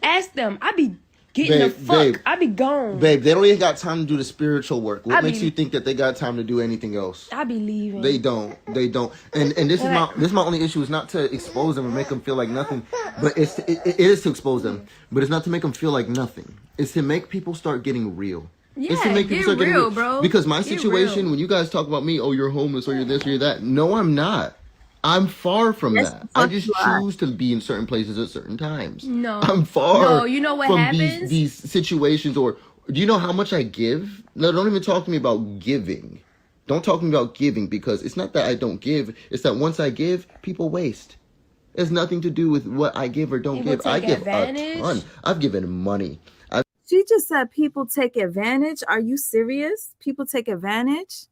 Speaker 6: ask them. I be getting the fuck.
Speaker 5: Babe,
Speaker 6: I be gone.
Speaker 5: Babe, they don't even got time to do the spiritual work. What makes you think that they got time to do anything else?
Speaker 6: I be leaving.
Speaker 5: They don't. And this is my only issue is not to expose them and make them feel like nothing, but it is to expose them, but it's not to make them feel like nothing. It's to make people start getting real.
Speaker 6: Yeah,
Speaker 5: it's to make people start getting real,
Speaker 6: bro.
Speaker 5: Because my situation, when you guys talk about me, oh, you're homeless, or you're this, or you're that. No, I'm not. I'm far from that. I just choose to be in certain places at certain times.
Speaker 6: No.
Speaker 5: I'm far
Speaker 6: No, you know what
Speaker 5: from
Speaker 6: happens?
Speaker 5: these situations. Or do you know how much I give? No, don't even talk to me about giving. Don't talk to me about giving, because it's not that I don't give. It's that once I give, people waste. It's nothing to do with what I give or don't give. I give a ton. I've given money.
Speaker 1: She just said people take advantage. Are you serious? People take advantage?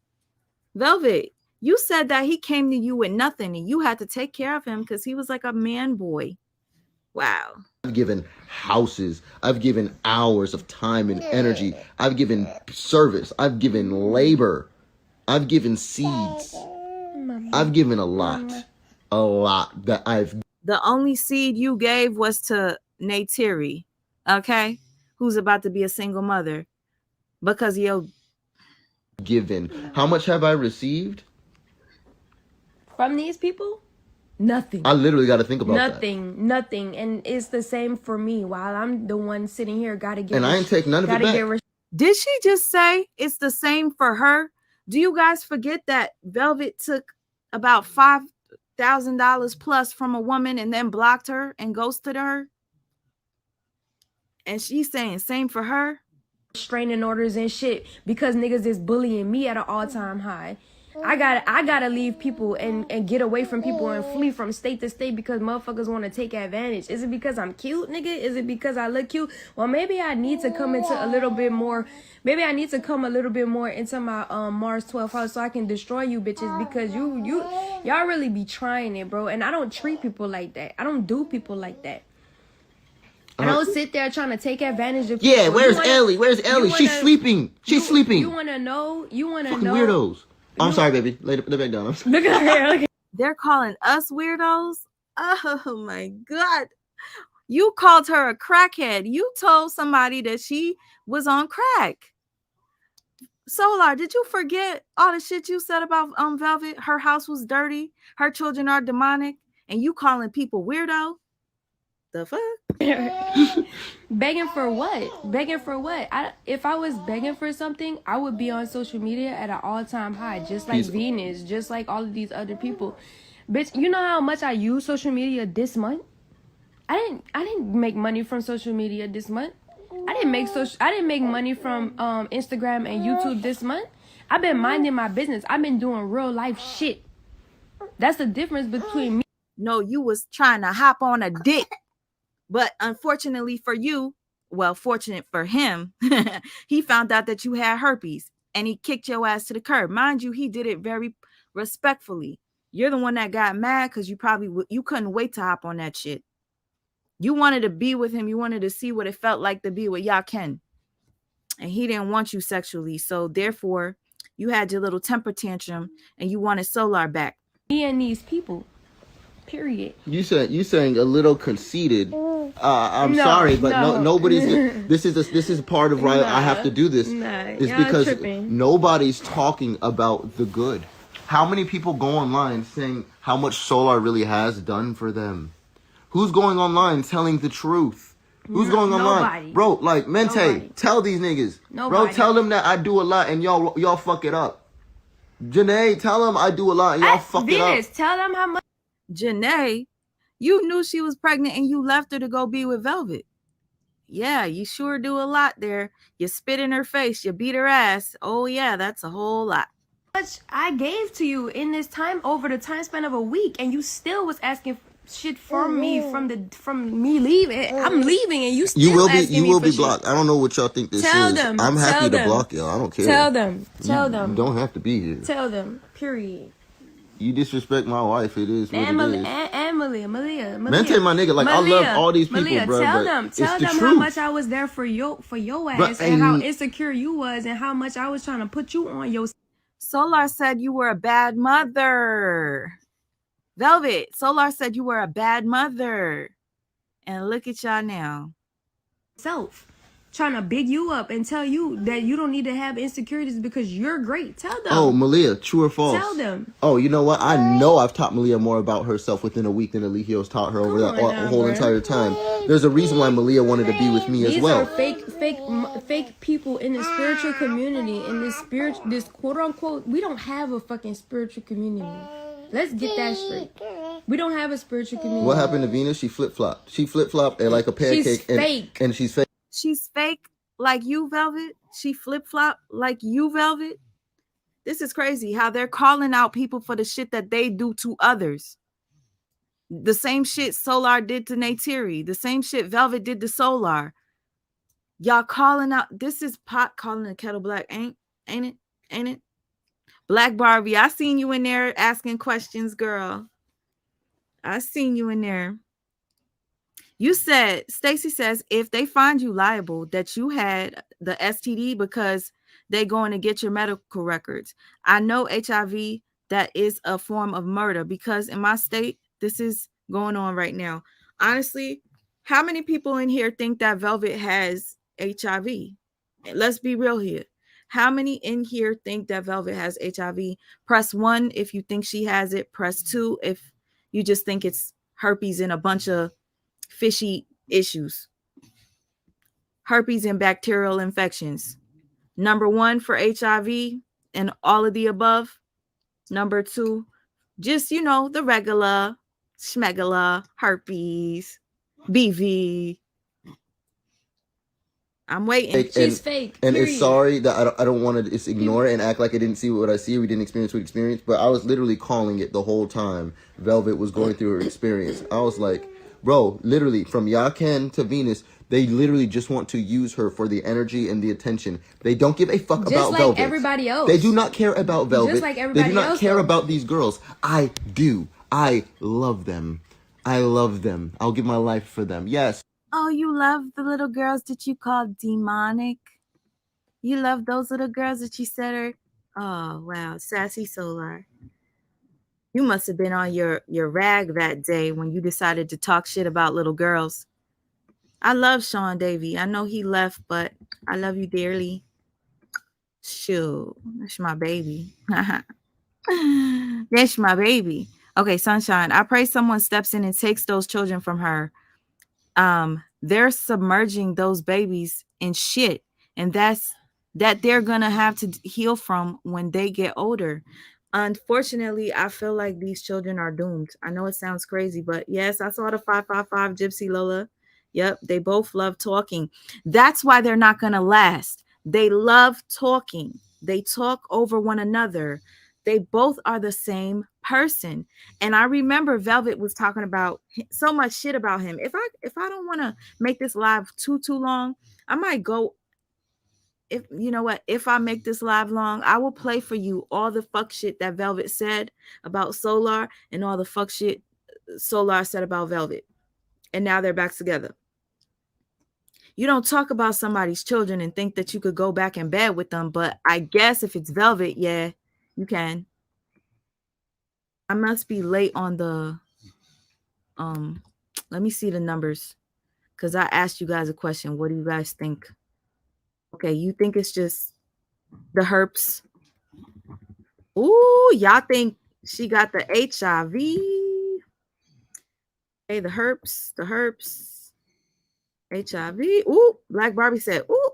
Speaker 1: Velvet, you said that he came to you with nothing and you had to take care of him because he was like a man boy. Wow.
Speaker 5: I've given houses. I've given hours of time and energy. I've given service. I've given labor. I've given seeds. I've given a lot. A lot that I've...
Speaker 1: The only seed you gave was to Neytiri, okay? Who's about to be a single mother because you're
Speaker 5: given. How much have I received
Speaker 6: from these people? Nothing.
Speaker 5: I literally got to think about
Speaker 6: nothing. And it's the same for me. While I'm the one sitting here, gotta get.
Speaker 5: And I ain't take none of it back.
Speaker 1: Did she just say it's the same for her? Do you guys forget that Velvet took about $5,000 plus from a woman and then blocked her and ghosted her? And she's saying same for her.
Speaker 6: Restraining orders and shit because niggas is bullying me at an all-time high. I gotta leave people and get away from people and flee from state to state because motherfuckers want to take advantage. Is it because I'm cute, nigga? Is it because I look cute? Well, maybe I need to come into a little bit more. Maybe I need to come a little bit more into my Mars 12th house so I can destroy you bitches because y'all really be trying it, bro. And I don't treat people like that. I don't do people like that. I don't sit there trying to take advantage of people.
Speaker 5: Yeah, where's Ellie? Where's Ellie? She's sleeping. She's sleeping.
Speaker 6: You want to know?
Speaker 5: Fucking weirdos. I'm sorry, baby. Lay back down.
Speaker 6: Look at her. Okay.
Speaker 1: They're calling us weirdos? Oh, my God. You called her a crackhead. You told somebody that she was on crack. Solar, did you forget all the shit you said about Velvet? Her house was dirty. Her children are demonic. And you calling people weirdo? The fuck?
Speaker 6: Begging for what? Begging for what? If I was begging for something, I would be on social media at an all-time high, just like Venus, just like all of these other people. Bitch, you know how much I use social media this month? I didn't make money from social media this month. I didn't make money from Instagram and YouTube this month. I've been minding my business. I've been doing real life shit. That's the difference between me.
Speaker 1: No, you was trying to hop on a dick. But unfortunately for you, well, fortunate for him, he found out that you had herpes and he kicked your ass to the curb. Mind you, he did it very respectfully. You're the one that got mad because you couldn't wait to hop on that shit. You wanted to be with him. You wanted to see what it felt like to be with Yaken. And he didn't want you sexually. So therefore, you had your little temper tantrum and you wanted Solar back.
Speaker 6: Me and these people. Period.
Speaker 5: You saying a little conceited. I'm sorry, but nobody's. This is part of why I have to do this. Is because nobody's talking about the good. How many people go online saying how much Solar really has done for them? Who's going online telling the truth? Who's going online?
Speaker 6: Nobody.
Speaker 5: Bro, like, Mente, tell these niggas.
Speaker 6: Nobody.
Speaker 5: Bro, tell them that I do a lot and y'all fuck it up. Janae, tell them I do a lot and y'all fuck it up.
Speaker 6: Venus, tell them how much.
Speaker 1: Janae, you knew she was pregnant and you left her to go be with Velvet. Yeah, you sure do a lot there. You spit in her face, you beat her ass. Oh yeah, that's a whole lot.
Speaker 6: Much I gave to you in this time over the time span of a week, and you still was asking shit from me from me leaving. I'm leaving, and you still
Speaker 5: you will be blocked. I don't know what y'all think this is.
Speaker 6: Them.
Speaker 5: I'm happy to block y'all. I don't care.
Speaker 6: Tell them.
Speaker 5: You don't have to be here.
Speaker 6: Tell them. Period.
Speaker 5: You disrespect my wife, it is what it is.
Speaker 6: And Malia.
Speaker 5: Mente, my nigga, like, Malia, I love all these people, bro.
Speaker 6: Tell them how much I was there for your ass, and how insecure you was, and how much I was trying to put you on your.
Speaker 1: Solar said you were a bad mother. Velvet, Solar said you were a bad mother. And look at y'all now.
Speaker 6: Trying to big you up and tell you that you don't need to have insecurities because you're great. Tell them.
Speaker 5: Oh, Malia, true or false?
Speaker 6: Tell them.
Speaker 5: Oh, you know what? I know I've taught Malia more about herself within a week than Eligios taught her over that whole entire time. There's a reason why Malia wanted to be with me as well.
Speaker 6: These are fake people in the spiritual community, in this quote unquote. We don't have a fucking spiritual community. Let's get that straight. We don't have a spiritual community.
Speaker 5: What happened to Venus? She flip-flopped. She flip-flopped and like a pancake.
Speaker 6: She's fake.
Speaker 5: And she's fake.
Speaker 1: She's fake like you, Velvet. She flip-flop like you, Velvet. This is crazy how they're calling out people for the shit that they do to others. The same shit Solar did to Neytiri. The same shit Velvet did to Solar. Y'all calling out. This is pot calling the kettle black. Ain't it? Black Barbie, I seen you in there asking questions, girl. I seen you in there. You said, Stacy says, if they find you liable that you had the STD because they going to get your medical records. I know HIV, that is a form of murder because in my state, this is going on right now. Honestly, how many people in here think that Velvet has HIV? Let's be real here. How many in here think that Velvet has HIV? Press 1 if you think she has it. Press 2 if you just think it's herpes and a bunch of fishy issues. Herpes and bacterial infections. Number 1 for HIV and all of the above. Number 2, just, the regular schmegula, herpes, BV. I'm waiting.
Speaker 6: She's fake.
Speaker 5: And
Speaker 6: period.
Speaker 5: It's sorry that I don't want to just ignore it and act like I didn't see what I see. We didn't experience what we experienced. But I was literally calling it the whole time Velvet was going through her experience. I was like, bro, literally from Yaken to Venus, they literally just want to use her for the energy and the attention. They don't give a fuck about
Speaker 6: Velvet. Just like everybody else.
Speaker 5: They do not care about Velvet.
Speaker 6: Just like everybody else.
Speaker 5: They do not care about these girls. I do. I love them. I'll give my life for them. Yes.
Speaker 1: Oh, you love the little girls that you call demonic? You love those little girls that you said are... Oh, wow. Sassy Solar. You must have been on your rag that day when you decided to talk shit about little girls. I love Sean Davey. I know he left, but I love you dearly. Shoot. That's my baby. That's my baby. Okay, Sunshine. I pray someone steps in and takes those children from her. they're submerging those babies in shit, and that they're gonna have to heal from when they get older. Unfortunately, I feel like these children are doomed. I know it sounds crazy, but yes, I saw the 555 Gypsy Lola. Yep, they both love talking. That's why they're not gonna last. They love talking. They talk over one another. They both are the same person. And I remember Velvet was talking about so much shit about him. If I don't want to make this live too long, I might go. If you know what, if I make this live long, I will play for you all the fuck shit that Velvet said about Solar and all the fuck shit Solar said about Velvet. And now they're back together. You don't talk about somebody's children and think that you could go back in bed with them, but I guess if it's Velvet, yeah, you can. I must be late on the let me see the numbers, because I asked you guys a question. What do you guys think? Okay, you think it's just the herpes? Ooh, y'all think she got the HIV? Hey, the herpes, HIV. Ooh, Black Barbie said, ooh.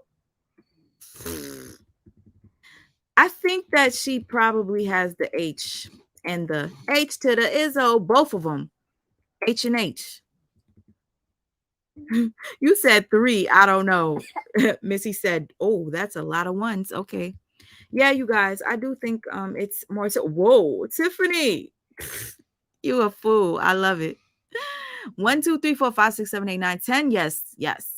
Speaker 1: I think that she probably has the H and the H to the Izzo, both of them. H and H. You said 3. I don't know. Missy said, oh, that's a lot of ones. Okay. Yeah, you guys, I do think it's more so. Whoa, Tiffany. You a fool. I love it. 1, 2, 3, 4, 5, 6, 7, 8, 9, 10. Yes, yes.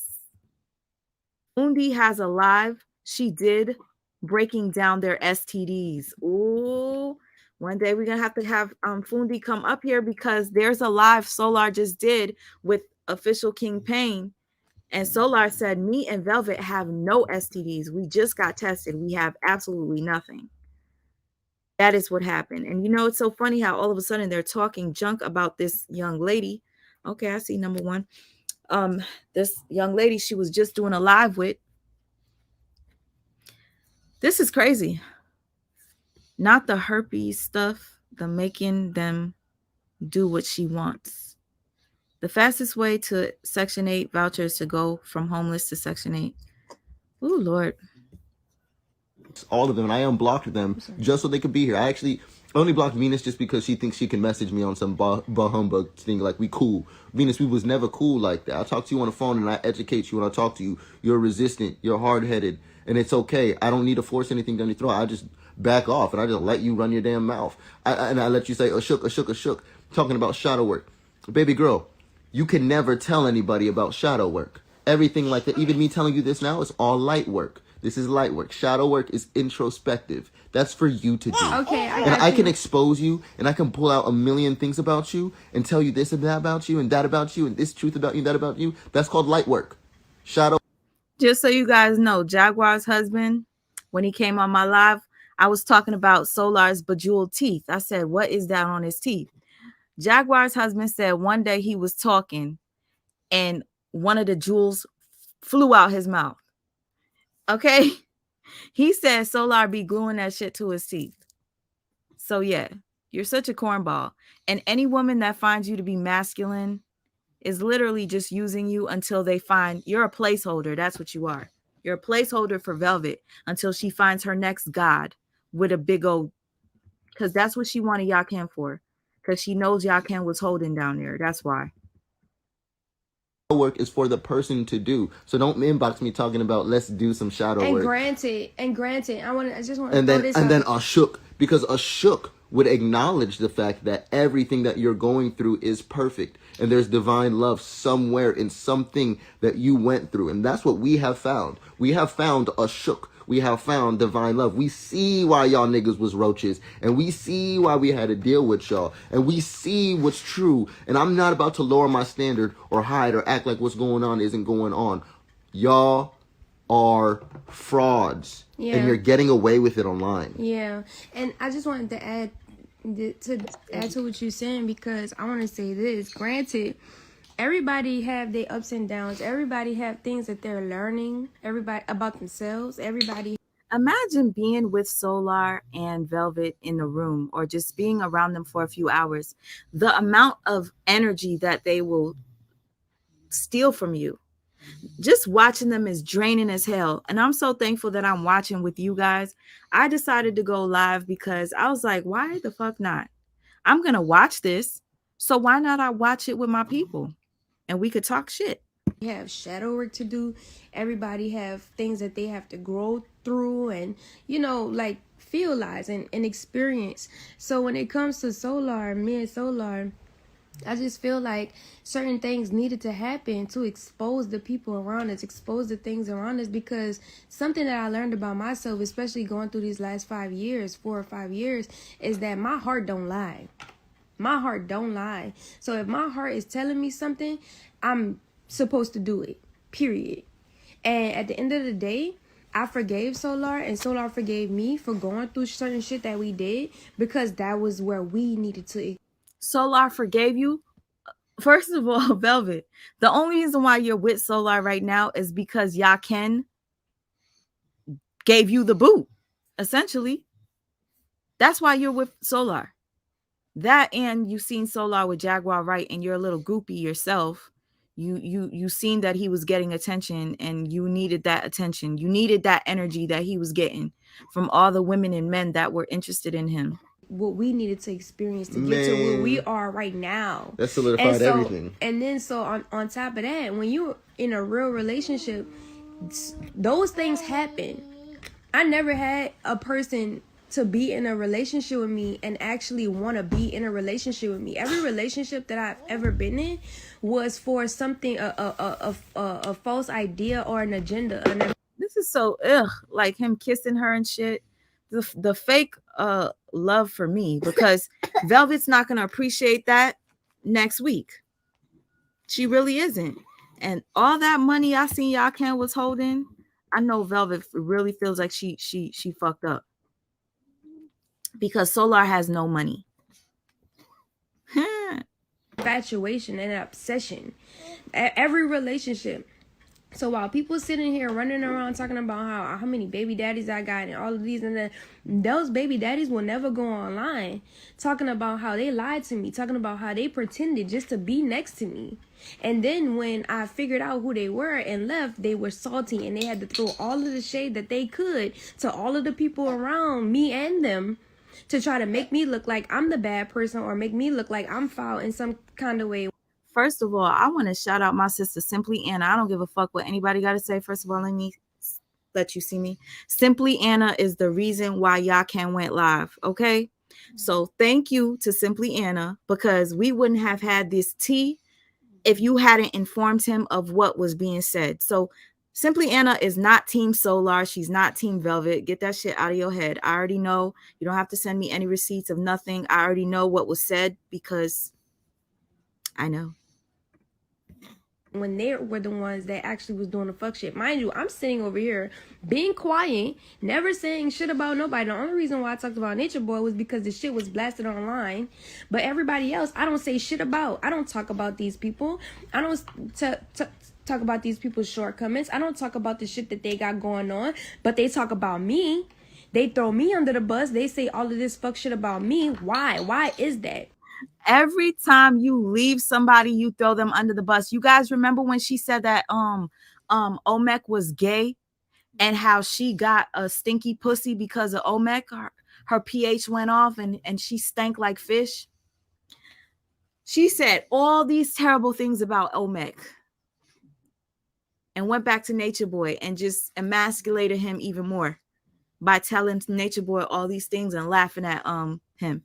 Speaker 1: Undi has a live. She did breaking down their STDs. Ooh. One day we're gonna have Fundi come up here, because there's a live Solar just did with official King Pain. And Solar said, me and Velvet have no STDs. We just got tested. We have absolutely nothing. That is what happened. And you know, it's so funny how all of a sudden they're talking junk about this young lady. Okay, I see number 1. This young lady she was just doing a live with. This is crazy. Not the herpes stuff, the making them do what she wants. The fastest way to Section 8 vouchers to go from homeless to Section 8. Ooh, Lord.
Speaker 5: All of them, and I unblocked them just so they could be here. I only blocked Venus just because she thinks she can message me on some humbug thing like we cool. Venus, we was never cool like that. I talk to you on the phone and I educate you when I talk to you. You're resistant, you're hard-headed, and it's okay. I don't need to force anything down your throat. I just back off and I just let you run your damn mouth. And I let you say, shook, talking about shadow work. Baby girl, you can never tell anybody about shadow work. Everything like that, even me telling you this now, is all light work. This is light work. Shadow work is introspective. That's for you to do.
Speaker 6: Okay,
Speaker 5: I can expose you, and I can pull out a million things about you, and tell you this and that about you, and that about you, and this truth about you, that about you. That's called light work. Shadow.
Speaker 1: Just so you guys know, Jaguar's husband, when he came on my live, I was talking about Solar's bejeweled teeth. I said, what is that on his teeth? Jaguar's husband said one day he was talking, and one of the jewels flew out his mouth. Okay? He said Solar be gluing that shit to his teeth. So yeah, you're such a cornball. And any woman that finds you to be masculine is literally just using you until they find you're a placeholder. That's what you are. You're a placeholder for Velvet until she finds her next god with a big old, because that's what she wanted Yaken for. Because she knows Yaken was holding down there. That's why.
Speaker 5: Work is for the person to do. So don't inbox me talking about let's do some shadow work.
Speaker 6: And granted, I just want
Speaker 5: to
Speaker 6: throw this
Speaker 5: and
Speaker 6: out.
Speaker 5: then Ashok, because Ashok would acknowledge the fact that everything that you're going through is perfect, and there's divine love somewhere in something that you went through, and that's what we have found. We have found Ashok. We have found divine love. We see why y'all niggas was roaches, and we see why we had to deal with y'all, and we see what's true. And I'm not about to lower my standard or hide or act like what's going on isn't going on. Y'all are frauds, and you're getting away with it online.
Speaker 6: Yeah, and I just wanted to add to what you're saying, because I want to say this. Granted, everybody have their ups and downs. Everybody have things that they're learning. Everybody about themselves. Everybody.
Speaker 1: Imagine being with Solar and Velvet in the room, or just being around them for a few hours. The amount of energy that they will steal from you. Just watching them is draining as hell. And I'm so thankful that I'm watching with you guys. I decided to go live because I was like, why the fuck not? I'm going to watch this. So why not I watch it with my people and we could talk shit?
Speaker 6: We have shadow work to do. Everybody have things that they have to grow through and, you know, like realize and experience. So when it comes to Solar, me and Solar, I just feel like certain things needed to happen to expose the people around us, expose the things around us, because something that I learned about myself, especially going through these last 5 years, 4 or 5 years, is that my heart don't lie. My heart don't lie. So if my heart is telling me something, I'm supposed to do it, period. And at the end of the day, I forgave Solar and Solar forgave me for going through certain shit that we did, because that was where we needed to.
Speaker 1: Solar forgave you? First of all, Velvet, the only reason why you're with Solar right now is because Yaken gave you the boot, essentially. That's why you're with Solar. That, and you've seen Solar with Jaguar, right? And you're a little goopy yourself. You seen that he was getting attention and you needed that attention. You needed that energy that he was getting from all the women and men that were interested in him.
Speaker 6: What we needed to experience to get to where we are right now.
Speaker 5: That solidified everything.
Speaker 6: And then so on top of that, when you're in a real relationship, those things happen. I never had a person to be in a relationship with me and actually want to be in a relationship with me. Every relationship that I've ever been in was for something, a false idea or an agenda.
Speaker 1: This is so like him kissing her and shit. The fake love for me, because Velvet's not gonna appreciate that next week. She really isn't. And all that money I seen Yaken was holding, I know Velvet really feels like she fucked up, because Solar has no money.
Speaker 6: Infatuation and obsession. Every relationship. So while people sitting here running around talking about how many baby daddies I got and all of these and that, those baby daddies will never go online talking about how they lied to me, talking about how they pretended just to be next to me. And then when I figured out who they were and left, they were salty and they had to throw all of the shade that they could to all of the people around me and them to try to make me look like I'm the bad person or make me look like I'm foul in some kind of way.
Speaker 1: First of all, I want to shout out my sister Simply Anna. I don't give a fuck what anybody got to say. First of all, let me let you see me. Simply Anna is the reason why Yaken went live. Okay. So thank you to Simply Anna, because we wouldn't have had this tea if you hadn't informed him of what was being said. So Simply Anna is not Team Solar. She's not Team Velvet. Get that shit out of your head. I already know. You don't have to send me any receipts of nothing. I already know what was said because I know.
Speaker 6: When they were the ones that actually was doing the fuck shit. Mind you, I'm sitting over here being quiet, never saying shit about nobody. The only reason why I talked about Nature Boy was because the shit was blasted online. But everybody else, I don't say shit about. I don't talk about these people. I don't talk about these people's shortcomings. I don't talk about the shit that they got going on. But they talk about me. They throw me under the bus. They say all of this fuck shit about me. Why? Why is that?
Speaker 1: Every time you leave somebody, you throw them under the bus. You guys remember when she said that Omek was gay and how she got a stinky pussy because of Omek? Her pH went off and she stank like fish. She said all these terrible things about Omek and went back to Nature Boy and just emasculated him even more by telling Nature Boy all these things and laughing at him.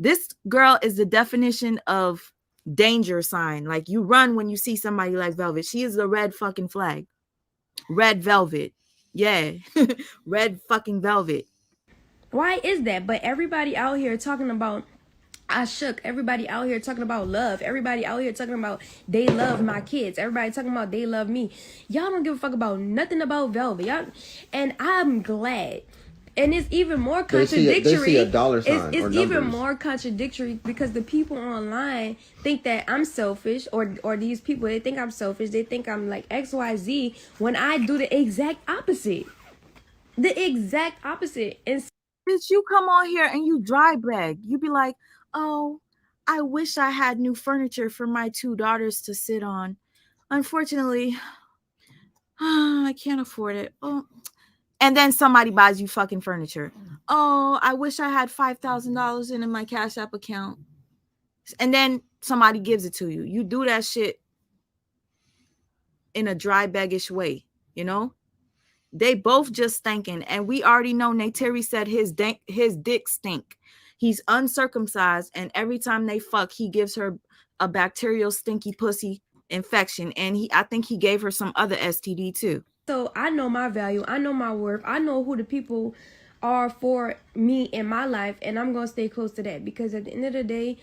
Speaker 1: This girl is the definition of danger sign. Like, you run when you see somebody like Velvet. She is the red fucking flag. Red velvet. Yeah. Red fucking velvet.
Speaker 6: Why is that? But everybody out here talking about I shook. Everybody out here talking about love. Everybody out here talking about they love my kids. Everybody talking about they love me. Y'all don't give a fuck about nothing about Velvet. Y'all, and I'm glad. And it's even more contradictory.
Speaker 5: They see a dollar sign
Speaker 6: it's
Speaker 5: or
Speaker 6: even
Speaker 5: numbers.
Speaker 6: more contradictory because the people online think that I'm selfish, or these people, they think I'm selfish. They think I'm like XYZ when I do the exact opposite. The exact opposite. And
Speaker 1: bitch, you come on here and you dry brag. You be like, oh, I wish I had new furniture for my 2 daughters to sit on. unfortunately, I can't afford it. Oh, and then somebody buys you fucking furniture. Oh, I wish I had $5,000 in my Cash App account. And then somebody gives it to you. You do that shit in a dry baggish way, you know? They both just stinking. And we already know Neytiri said his dick stink. He's uncircumcised, and every time they fuck, he gives her a bacterial stinky pussy infection. And I think he gave her some other STD too.
Speaker 6: So I know my value. I know my worth. I know who the people are for me in my life, and I'm gonna stay close to that, because at the end of the day,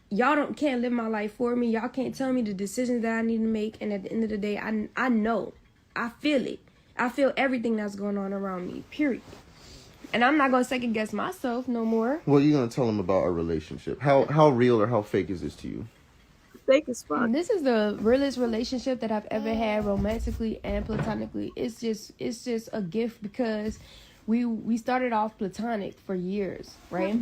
Speaker 6: y'all can't live my life for me. Y'all can't tell me the decisions that I need to make. And at the end of the day, I know, I feel it. I feel everything that's going on around me, period. And I'm not gonna second guess myself no more.
Speaker 5: Well, you're gonna tell them about our relationship. How real or how fake is this to you?
Speaker 1: Fake as fuck.
Speaker 6: This is the realest relationship that I've ever had, romantically and platonically. It's just a gift, because we started off platonic for years, right?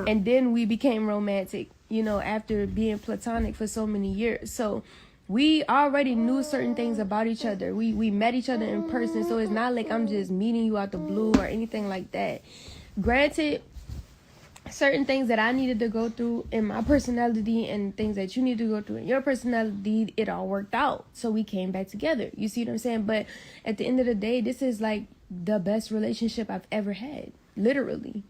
Speaker 6: And then we became romantic, after being platonic for so many years. So we already knew certain things about each other. We met each other in person, so it's not like I'm just meeting you out the blue or anything like that. Granted, certain things that I needed to go through in my personality and things that you need to go through in your personality, it all worked out. So we came back together. You see what I'm saying? But at the end of the day, this is like the best relationship I've ever had, literally.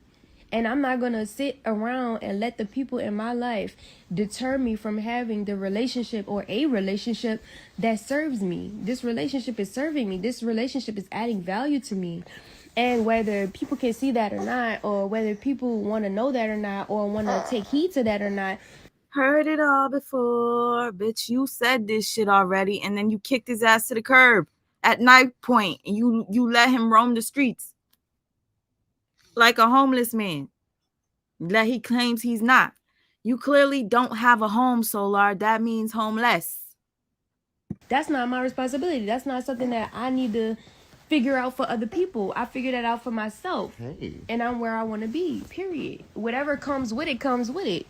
Speaker 6: And I'm not going to sit around and let the people in my life deter me from having the relationship or a relationship that serves me. This relationship is serving me. This relationship is adding value to me. And whether people can see that or not, or whether people want to know that or not, or want to take heed to that or not.
Speaker 1: Heard it all before. Bitch, you said this shit already, and then you kicked his ass to the curb at night point, and you let him roam the streets like a homeless man that he claims he's not. You clearly don't have a home, Solar. That means homeless.
Speaker 6: That's not my responsibility. That's not something that I need to figure out for other people. I figured that out for myself.
Speaker 5: Hey.
Speaker 6: And I'm where I want to be, period. Whatever comes with it comes with it.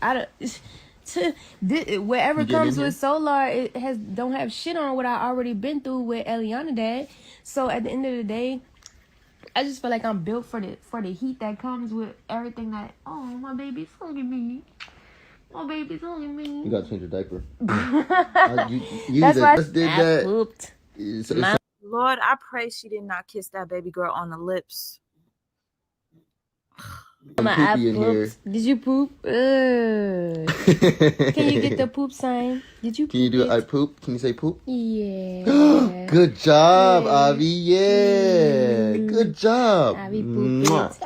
Speaker 6: Whatever comes with Solar, it don't have shit on what I already been through with Eliana Dad. So at the end of the day, I just feel like I'm built for the heat that comes with everything that, oh, my baby's hugging me. My baby's hugging me.
Speaker 5: You gotta change your diaper.
Speaker 6: That's why I pooped.
Speaker 1: Lord, I pray she did not kiss that baby girl on the lips.
Speaker 6: I pooped. Did you poop? Can you get the poop sign? Did you poop?
Speaker 5: Can you do I poop? Can you say poop?
Speaker 6: Yeah.
Speaker 5: Good job, Avi. Yeah. Good job.
Speaker 6: Avi pooped.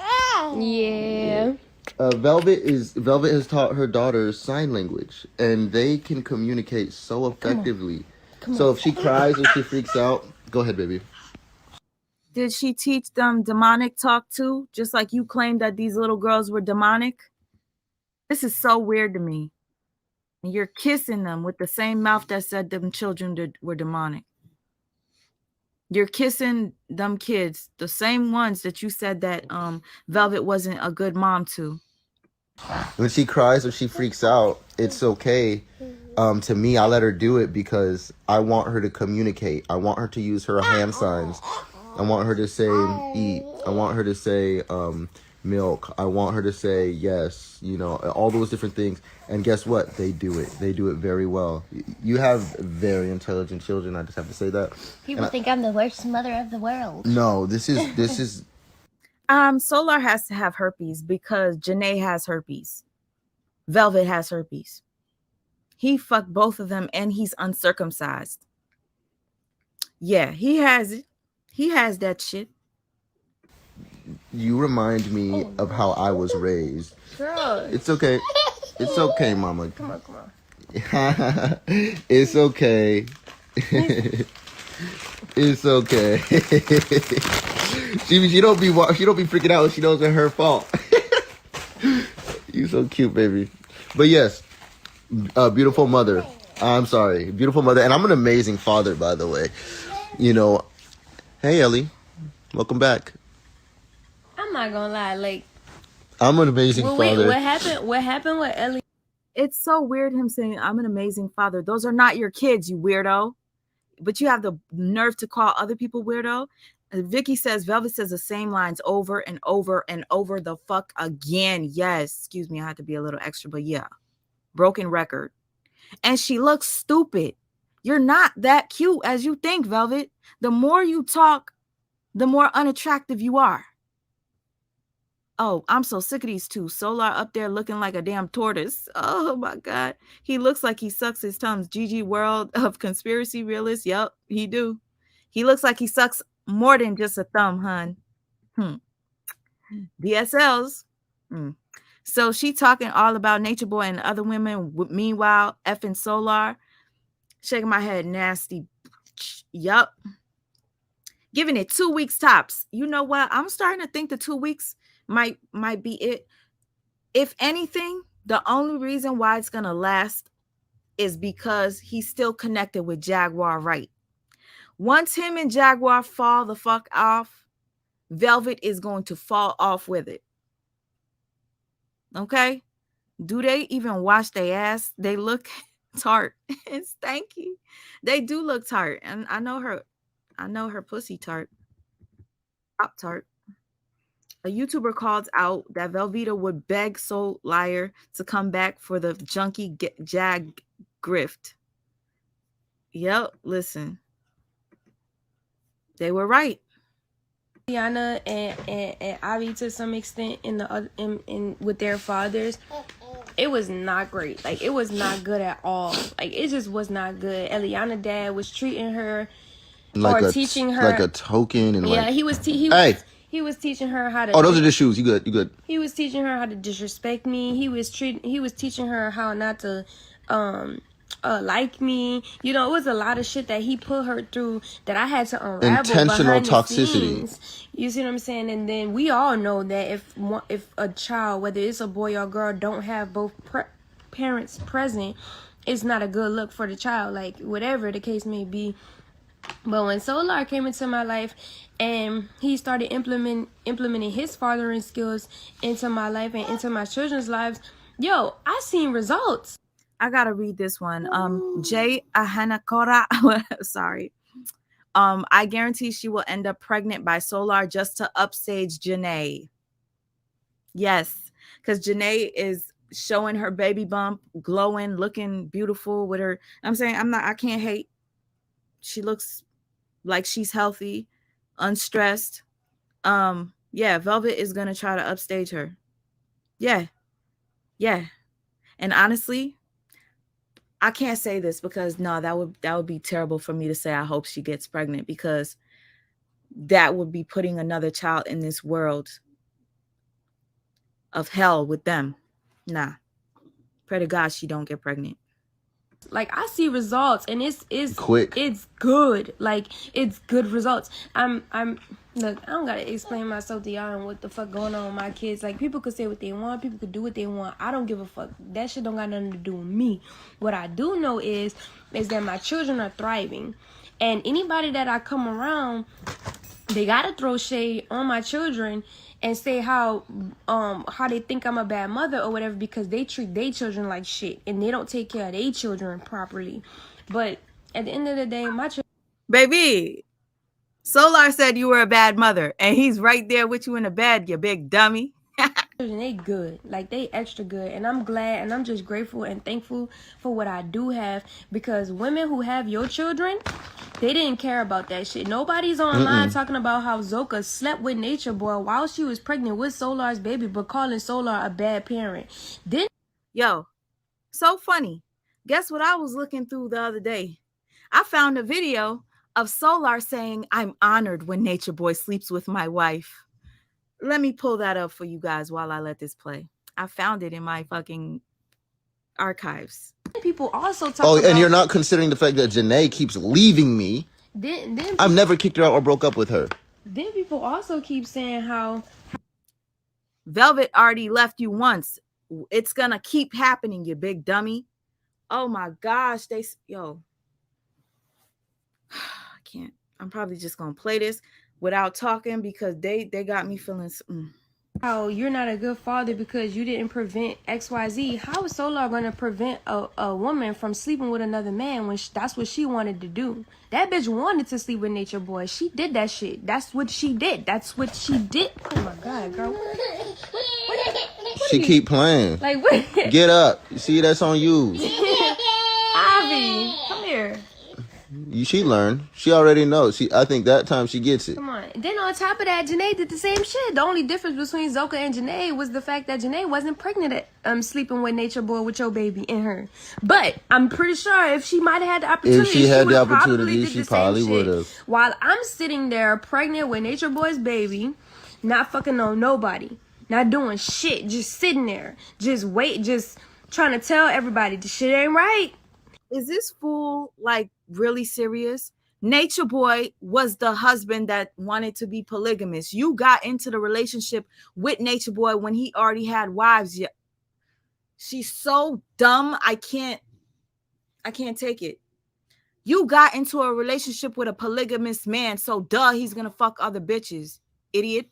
Speaker 6: Yeah.
Speaker 5: Velvet has taught her daughter sign language, and they can communicate so effectively. So if she cries or she freaks out, go ahead, baby.
Speaker 1: Did she teach them demonic talk too? Just like you claimed that these little girls were demonic? This is so weird to me. And you're kissing them with the same mouth that said them children were demonic. You're kissing them kids, the same ones that you said that Velvet wasn't a good mom to.
Speaker 5: When she cries or she freaks out, it's okay. To me, I let her do it because I want her to communicate. I want her to use her hand signs. I want her to say eat. I want her to say milk. I want her to say yes. All those different things. And guess what? They do it. They do it very well. You have very intelligent children. I just have to say that.
Speaker 6: People think I'm the worst mother of the world.
Speaker 5: No, this is.
Speaker 1: Solar has to have herpes because Janae has herpes. Velvet has herpes. He fucked both of them and he's uncircumcised. Yeah, he has it. He has that shit.
Speaker 5: You remind me of how I was raised.
Speaker 6: Girl.
Speaker 5: It's okay. It's okay, Mama.
Speaker 6: Come on.
Speaker 5: It's okay. It's okay. she don't be freaking out when she knows it's her fault. You so cute, baby. But yes, beautiful mother. I'm sorry, beautiful mother, and I'm an amazing father, by the way. Hey Ellie, welcome back.
Speaker 6: I'm not gonna lie, like
Speaker 5: I'm an amazing father.
Speaker 6: What happened with Ellie?
Speaker 1: It's so weird him saying I'm an amazing father. Those are not your kids, you weirdo. but you have the nerve to call other people weirdo. Vicky says, Velvet says the same lines over and over and over the fuck again. Yes, excuse me, I had to be a little extra, but yeah, broken record. And she looks stupid. You're not that cute as you think, Velvet. The more you talk, the more unattractive you are. Oh, I'm so sick of these two. Solar up there looking like a damn tortoise. Oh my God. He looks like he sucks his thumbs. GG World of Conspiracy Realists. Yep, he do. He looks like he sucks more than just a thumb, hun. DSLs. So she talking all about Nature Boy and other women. Meanwhile, effing Solar. Shaking my head, nasty. Yup. Giving it 2 weeks tops. You know what? I'm starting to think the 2 weeks might be it. If anything, the only reason why it's gonna last is because he's still connected with Jaguar, right? Once him and Jaguar fall the fuck off, Velvet is going to fall off with it. Okay? Do they even wash their ass? They look tart and stanky. They do look tart, and I know her pussy tart. Pop tart. A YouTuber called out that Velveeta would beg Soul Liar to come back for the junkie Jag grift. Yep, listen. They were right.
Speaker 6: Rihanna and Avi to some extent in with their fathers, it was not great. Like, it was not good at all. Like, it just was not good. Eliana dad was treating her or teaching her
Speaker 5: like a token, and
Speaker 6: yeah,
Speaker 5: like,
Speaker 6: he was teaching her how to.
Speaker 5: Oh, those are the shoes. You good?
Speaker 6: He was teaching her how to disrespect me. He was teaching her how not to like me. You know, it was a lot of shit that he put her through that I had to unravel. Intentional toxicity. You see what I'm saying? And then we all know that if a child, whether it's a boy or girl, don't have both parents present, it's not a good look for the child. Like, whatever the case may be. But when Solar came into my life and he started implementing his fathering skills into my life and into my children's lives, yo, I seen results.
Speaker 1: I gotta read this one. Jay Ahanakora. Sorry. I guarantee she will end up pregnant by Solar just to upstage Janae. Yes, because Janae is showing her baby bump, glowing, looking beautiful with her. I can't hate. She looks like she's healthy, unstressed. Yeah, Velvet is gonna try to upstage her. Yeah. And honestly, I can't say this because no, that would be terrible for me to say I hope she gets pregnant, because that would be putting another child in this world of hell with them. Nah. Pray to God she don't get pregnant.
Speaker 6: Like, I see results, and it's
Speaker 5: quick.
Speaker 6: It's good. Like, it's good results. I'm look, I don't gotta explain myself to y'all and what the fuck going on with my kids. Like, people could say what they want, people could do what they want. I don't give a fuck. That shit don't got nothing to do with me. What I do know is that my children are thriving, and anybody that I come around, they gotta throw shade on my children and say how they think I'm a bad mother or whatever, because they treat their children like shit and they don't take care of their children properly. But at the end of the day, my children,
Speaker 1: baby, Solar said you were a bad mother, and he's right there with you in the bed, you big dummy.
Speaker 6: they good. Like, they extra good, and I'm glad and I'm just grateful and thankful for what I do have, because women who have your children, they didn't care about that shit. Nobody's online talking about how Zoka slept with Nature Boy while she was pregnant with Solar's baby, but calling Solar a bad parent. Then,
Speaker 1: yo, so funny. Guess what I was looking through the other day? I found a video of Solar saying, "I'm honored when Nature Boy sleeps with my wife." Let me pull that up for you guys while I let this play. I found it in my fucking archives.
Speaker 6: People also talk
Speaker 5: and you're not considering the fact that Janae keeps leaving me. I've never kicked her out or broke up with her.
Speaker 6: Then people also keep saying how
Speaker 1: Velvet already left you once. It's gonna keep happening, you big dummy. Oh my gosh, I can't. I'm probably just gonna play this without talking, because they got me feeling.
Speaker 6: how you're not a good father because you didn't prevent XYZ. How is Solar going to prevent a woman from sleeping with another man when that's what she wanted to do? That bitch wanted to sleep with Nature Boy. She did that shit. That's what she did. That's what she did. Oh my God, girl.
Speaker 5: She keep playing.
Speaker 6: Like, what?
Speaker 5: Get up. You see, that's on you.
Speaker 6: Avi, come here.
Speaker 5: She learned. She already knows. I think that time she gets it.
Speaker 6: Come on. Then on top of that, Janae did the same shit. The only difference between Zoka and Janae was the fact that Janae wasn't pregnant at sleeping with Nature Boy with your baby in her. But I'm pretty sure if she might have had the opportunity,
Speaker 5: if she had the opportunity, she probably would have.
Speaker 6: While I'm sitting there pregnant with Nature Boy's baby, not fucking on nobody, not doing shit, just sitting there, just trying to tell everybody the shit ain't right.
Speaker 1: Is this fool like really serious? Nature Boy was the husband that wanted to be polygamous. You got into the relationship with Nature Boy when he already had wives. She's so dumb. I can't take it. You got into a relationship with a polygamous man, so duh, he's gonna fuck other bitches, idiot.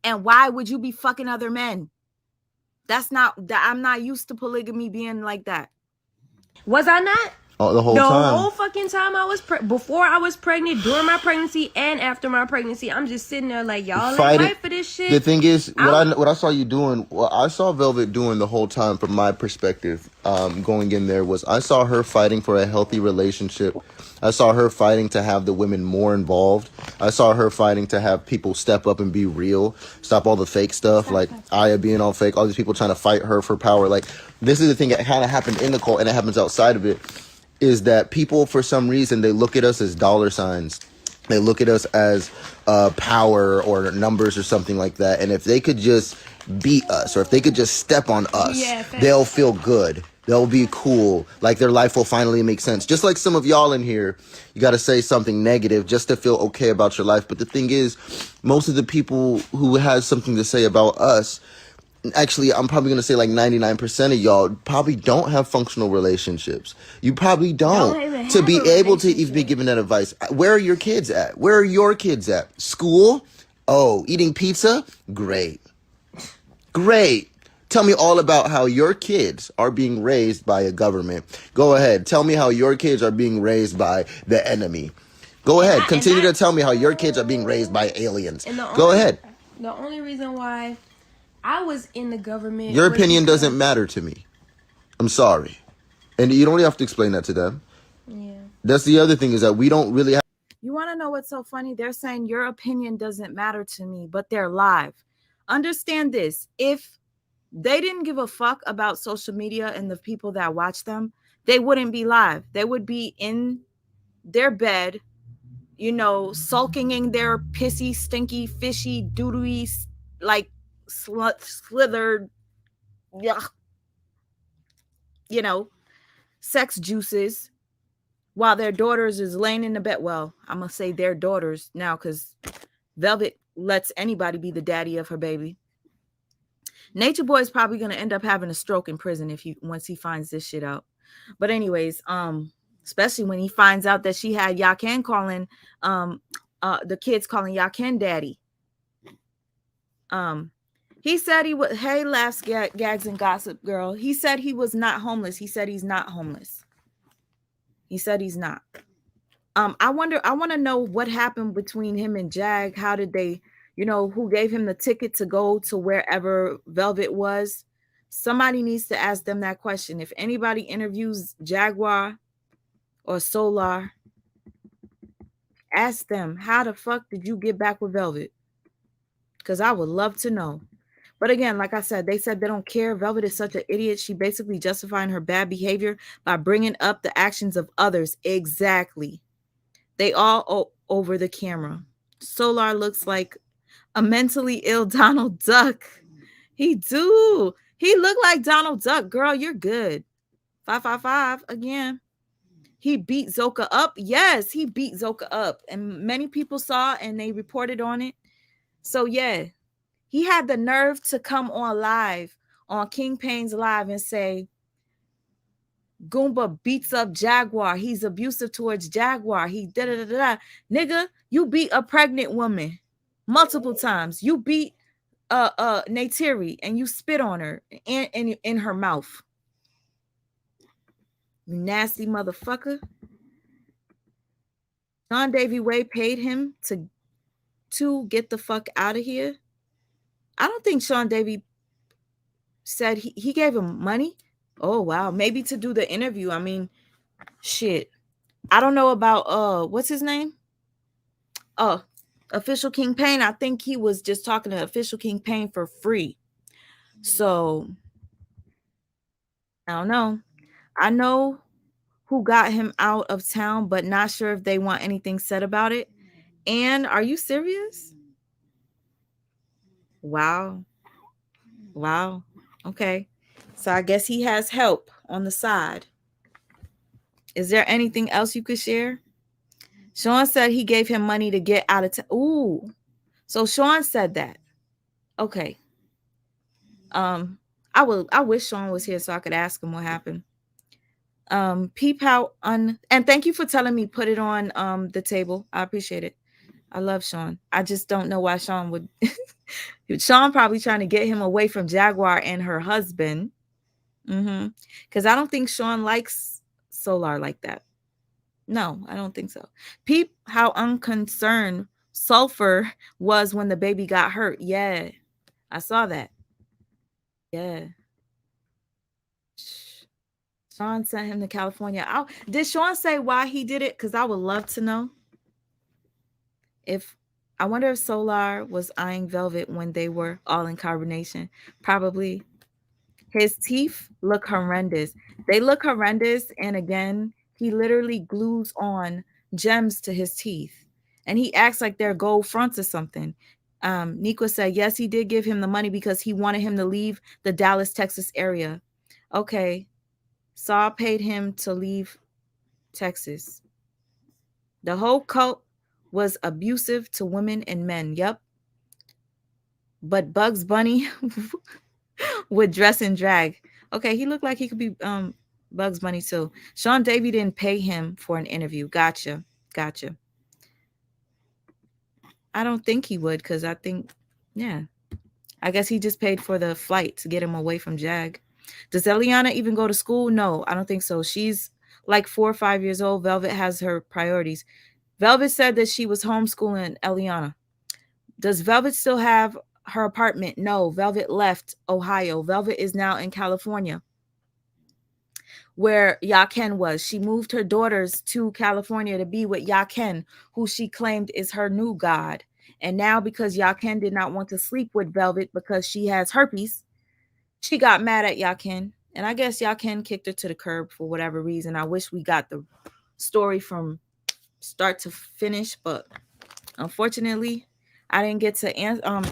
Speaker 1: And why would you be fucking other men? I'm not used to polygamy being like that.
Speaker 6: Was I not?
Speaker 5: Oh, the whole
Speaker 6: fucking time I was before I was pregnant, during my pregnancy, and after my pregnancy, I'm just sitting there like, y'all ain't right for this shit.
Speaker 5: The thing is, what I saw you doing, what I saw Velvet doing the whole time from my perspective, going in there, was I saw her fighting for a healthy relationship. I saw her fighting to have the women more involved. I saw her fighting to have people step up and be real, stop all the fake stuff, like Aya being all fake, all these people trying to fight her for power. Like, this is the thing that kind of happened in the cult, and it happens outside of it, is that people, for some reason, they look at us as dollar signs. They look at us as power or numbers or something like that. And if they could just beat us, or if they could just step on us, they'll feel good. They'll be cool. Like, their life will finally make sense. Just like some of y'all in here, you got to say something negative just to feel okay about your life. But the thing is, most of the people who has something to say about us, actually, I'm probably going to say like 99% of y'all probably don't have functional relationships. You probably don't to be able to even be given that advice. Where are your kids at? Where are your kids at? School? Oh, eating pizza? Great. Tell me all about how your kids are being raised by a government. Go ahead. Tell me how your kids are being raised by the enemy. Go ahead. Continue to tell me how your kids are being raised by aliens. Go ahead.
Speaker 6: The only reason why I was in the government.
Speaker 5: Your opinion doesn't matter to me. I'm sorry. And you don't have to explain that to them. Yeah. That's the other thing, is that we don't really have.
Speaker 1: You want to know what's so funny? They're saying your opinion doesn't matter to me, but they're live. Understand this. If they didn't give a fuck about social media and the people that watch them, they wouldn't be live. They would be in their bed, sulking in their pissy, stinky, fishy, doodly, like slithered, sex juices, while their daughters is laying in the bed. Well, I'm gonna say their daughters now, because Velvet lets anybody be the daddy of her baby. Nature Boy is probably gonna end up having a stroke in prison once he finds this shit out. But anyways, especially when he finds out that she had Yaken calling, the kids calling Yaken daddy. He said he was, hey, laughs, gags, and gossip girl. He said he was not homeless. He said he's not homeless. He said he's not. I want to know what happened between him and Jag. How did they, who gave him the ticket to go to wherever Velvet was? Somebody needs to ask them that question. If anybody interviews Jaguar or Solar, ask them, how the fuck did you get back with Velvet? Because I would love to know. But again, like I said, they said they don't care. Velvet is such an idiot. She basically justifying her bad behavior by bringing up the actions of others. Exactly. They all over the camera. Solar looks like a mentally ill Donald Duck. He do. He looked like Donald Duck. Girl, you're good. 555 again. He beat Zoka up. Yes, he beat Zoka up. And many people saw and they reported on it. So yeah. He had the nerve to come on live, on King Payne's live, and say, Goomba beats up Jaguar. He's abusive towards Jaguar. He da-da-da-da. Nigga, you beat a pregnant woman. multiple times. You beat Neytiri and you spit on her and in her mouth. You nasty motherfucker. Sean Davy Way paid him to get the fuck out of here. I don't think Sean Davy said he gave him money. Oh wow, maybe to do the interview. I mean, shit. I don't know about what's his name? Official King Payne. I think he was just talking to Official King Payne for free. So I don't know. I know who got him out of town, but not sure if they want anything said about it. And are you serious? Wow. Wow. Okay. So I guess he has help on the side. Is there anything else you could share? Sean said he gave him money to get out of town. Ooh. So Sean said that. Okay. I wish Sean was here so I could ask him what happened. Peep how and thank you for telling me put it on the table. I appreciate it. I love Sean. I just don't know why Sean would Sean probably trying to get him away from Jaguar and her husband. Because I don't think Sean likes Solar like that. No, I don't think so. Peep how unconcerned Sulfur was when the baby got hurt. Yeah, I saw that. Yeah. Sean sent him to California. Did Sean say why he did it? Because I would love to know. I wonder if Solar was eyeing Velvet when they were all in carbonation. Probably. His teeth look horrendous. They look horrendous. And again, he literally glues on gems to his teeth. And he acts like they're gold fronts or something. Nico said, yes, he did give him the money because he wanted him to leave the Dallas, Texas area. Okay. Saul paid him to leave Texas. The whole cult was abusive to women and men. Yep. But Bugs Bunny would dress in drag. Okay, he looked like he could be Bugs Bunny too. Sean Davy didn't pay him for an interview. Gotcha. I don't think he would because I think, yeah. I guess he just paid for the flight to get him away from Jag. Does Eliana even go to school? No, I don't think so. She's like 4 or 5 years old. Velvet has her priorities. Velvet said that she was homeschooling Eliana. Does Velvet still have her apartment? No, Velvet left Ohio. Velvet is now in California, where Yaken was. She moved her daughters to California to be with Yaken, who she claimed is her new god. And now because Yaken did not want to sleep with Velvet because she has herpes, she got mad at Yaken. And I guess Yaken kicked her to the curb for whatever reason. I wish we got the story from start to finish, but unfortunately, I didn't get to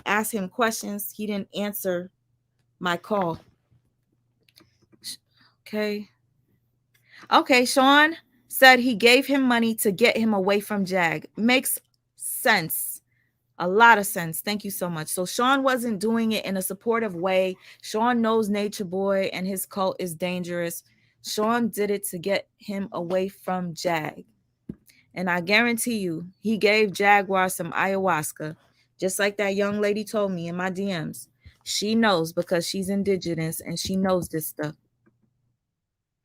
Speaker 1: ask him questions. He didn't answer my call. Okay, Sean said he gave him money to get him away from Jag. Makes sense. A lot of sense. Thank you so much. So Sean wasn't doing it in a supportive way. Sean knows Nature Boy and his cult is dangerous. Sean did it to get him away from Jag. And I guarantee you, he gave Jaguar some ayahuasca, just like that young lady told me in my DMs. She knows because she's indigenous and she knows this stuff.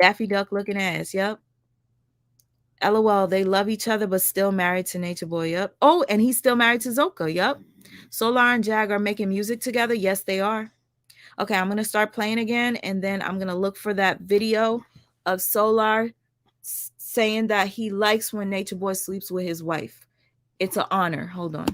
Speaker 1: Daffy Duck looking ass. Yep. LOL, they love each other, but still married to Nature Boy. Yep. Oh, and he's still married to Zoka. Yep. Solar and Jag are making music together. Yes, they are. Okay, I'm going to start playing again, and then I'm going to look for that video of Solar saying that he likes when Nature Boy sleeps with his wife. It's an honor. Hold on.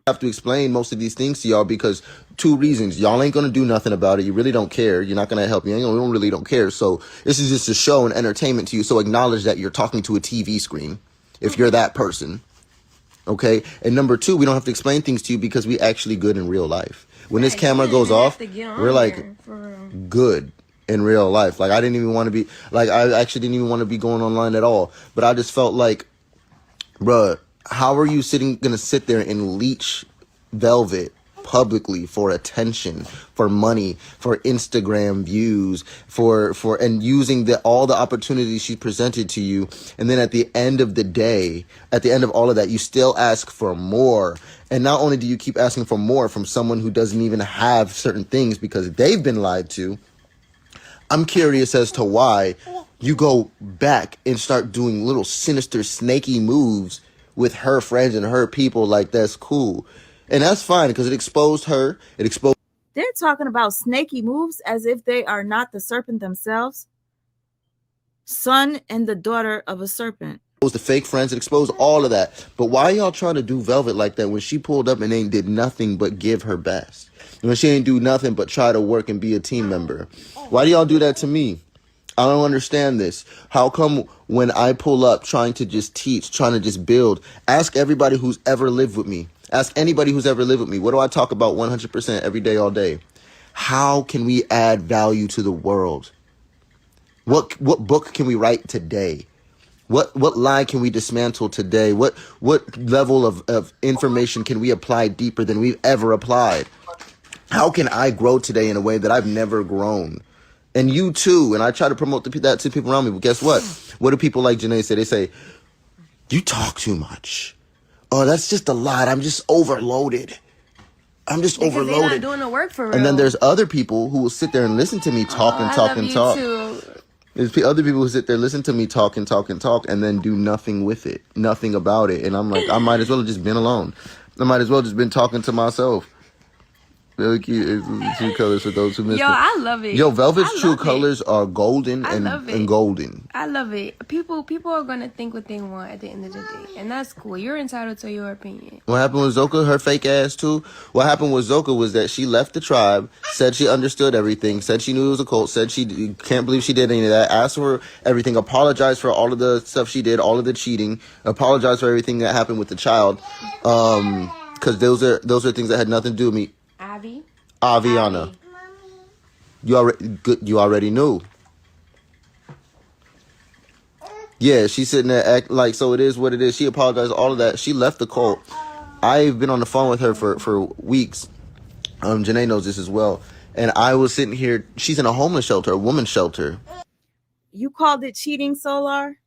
Speaker 5: I have to explain most of these things to y'all because 2 reasons. Y'all ain't gonna do nothing about it. You really don't care. You're not gonna help. You really don't care. So this is just a show and entertainment to you. So acknowledge that you're talking to a TV screen if you're that person. Okay? And number 2, we don't have to explain things to you because we actually good in real life. When this camera goes off, we're like good in real life. Like I didn't even want to be like I actually didn't even want to be going online at all. But I just felt like, bruh, how are you gonna sit there and leech Velvet publicly for attention, for money, for Instagram views, for and using all the opportunities she presented to you. And then at the end of the day, at the end of all of that, you still ask for more. And not only do you keep asking for more from someone who doesn't even have certain things because they've been lied to, I'm curious as to why you go back and start doing little sinister, snaky moves with her friends and her people. Like, that's cool. And that's fine because it exposed her. It exposed.
Speaker 1: They're talking about snaky moves as if they are not the serpent themselves. Son and the daughter of a serpent.
Speaker 5: The fake friends, it exposed all of that. But why y'all trying to do Velvet like that when she pulled up and ain't did nothing but give her best? When she ain't do nothing but try to work and be a team member? Why do y'all do that to me? I don't understand this. How come when I pull up trying to just teach, trying to just build, ask everybody who's ever lived with me. Ask anybody who's ever lived with me. What do I talk about 100% every day, all day? How can we add value to the world? What book can we write today? What lie can we dismantle today? What level of information can we apply deeper than we've ever applied? How can I grow today in a way that I've never grown? And you too. And I try to promote that to people around me. But guess what? What do people like Janae say? They say, you talk too much. Oh, that's just a lot. I'm just overloaded. I'm just
Speaker 6: because
Speaker 5: overloaded.
Speaker 6: They're not doing the work for real.
Speaker 5: And then there's other people who will sit there and listen to me talk and talk and talk.
Speaker 6: Too.
Speaker 5: There's other people who sit there, listen to me talk and talk and talk, and then do nothing with it, nothing about it. And I'm like, I might as well have just been alone. I might as well have just been talking to myself. Really cute. It's true colors for those who missed it.
Speaker 6: Yo, I love it.
Speaker 5: Yo, Velvet's true colors are golden and golden.
Speaker 6: I love it. People are gonna think what they want at the end of the day, and that's cool. You're entitled to your opinion.
Speaker 5: What happened with Zoka? Her fake ass too. What happened with Zoka was that she left the tribe, said she understood everything, said she knew it was a cult, said she can't believe she did any of that, asked for everything, apologized for all of the stuff she did, all of the cheating, apologized for everything that happened with the child, because those are things that had nothing to do with me. Aviana. You already knew. Yeah, she's sitting there act like, so it is what it is. She apologized, all of that. She left the cult. I've been on the phone with her for weeks. Janae knows this as well. And I was sitting here. She's in a homeless shelter, a woman's shelter.
Speaker 1: You called it cheating, Solar?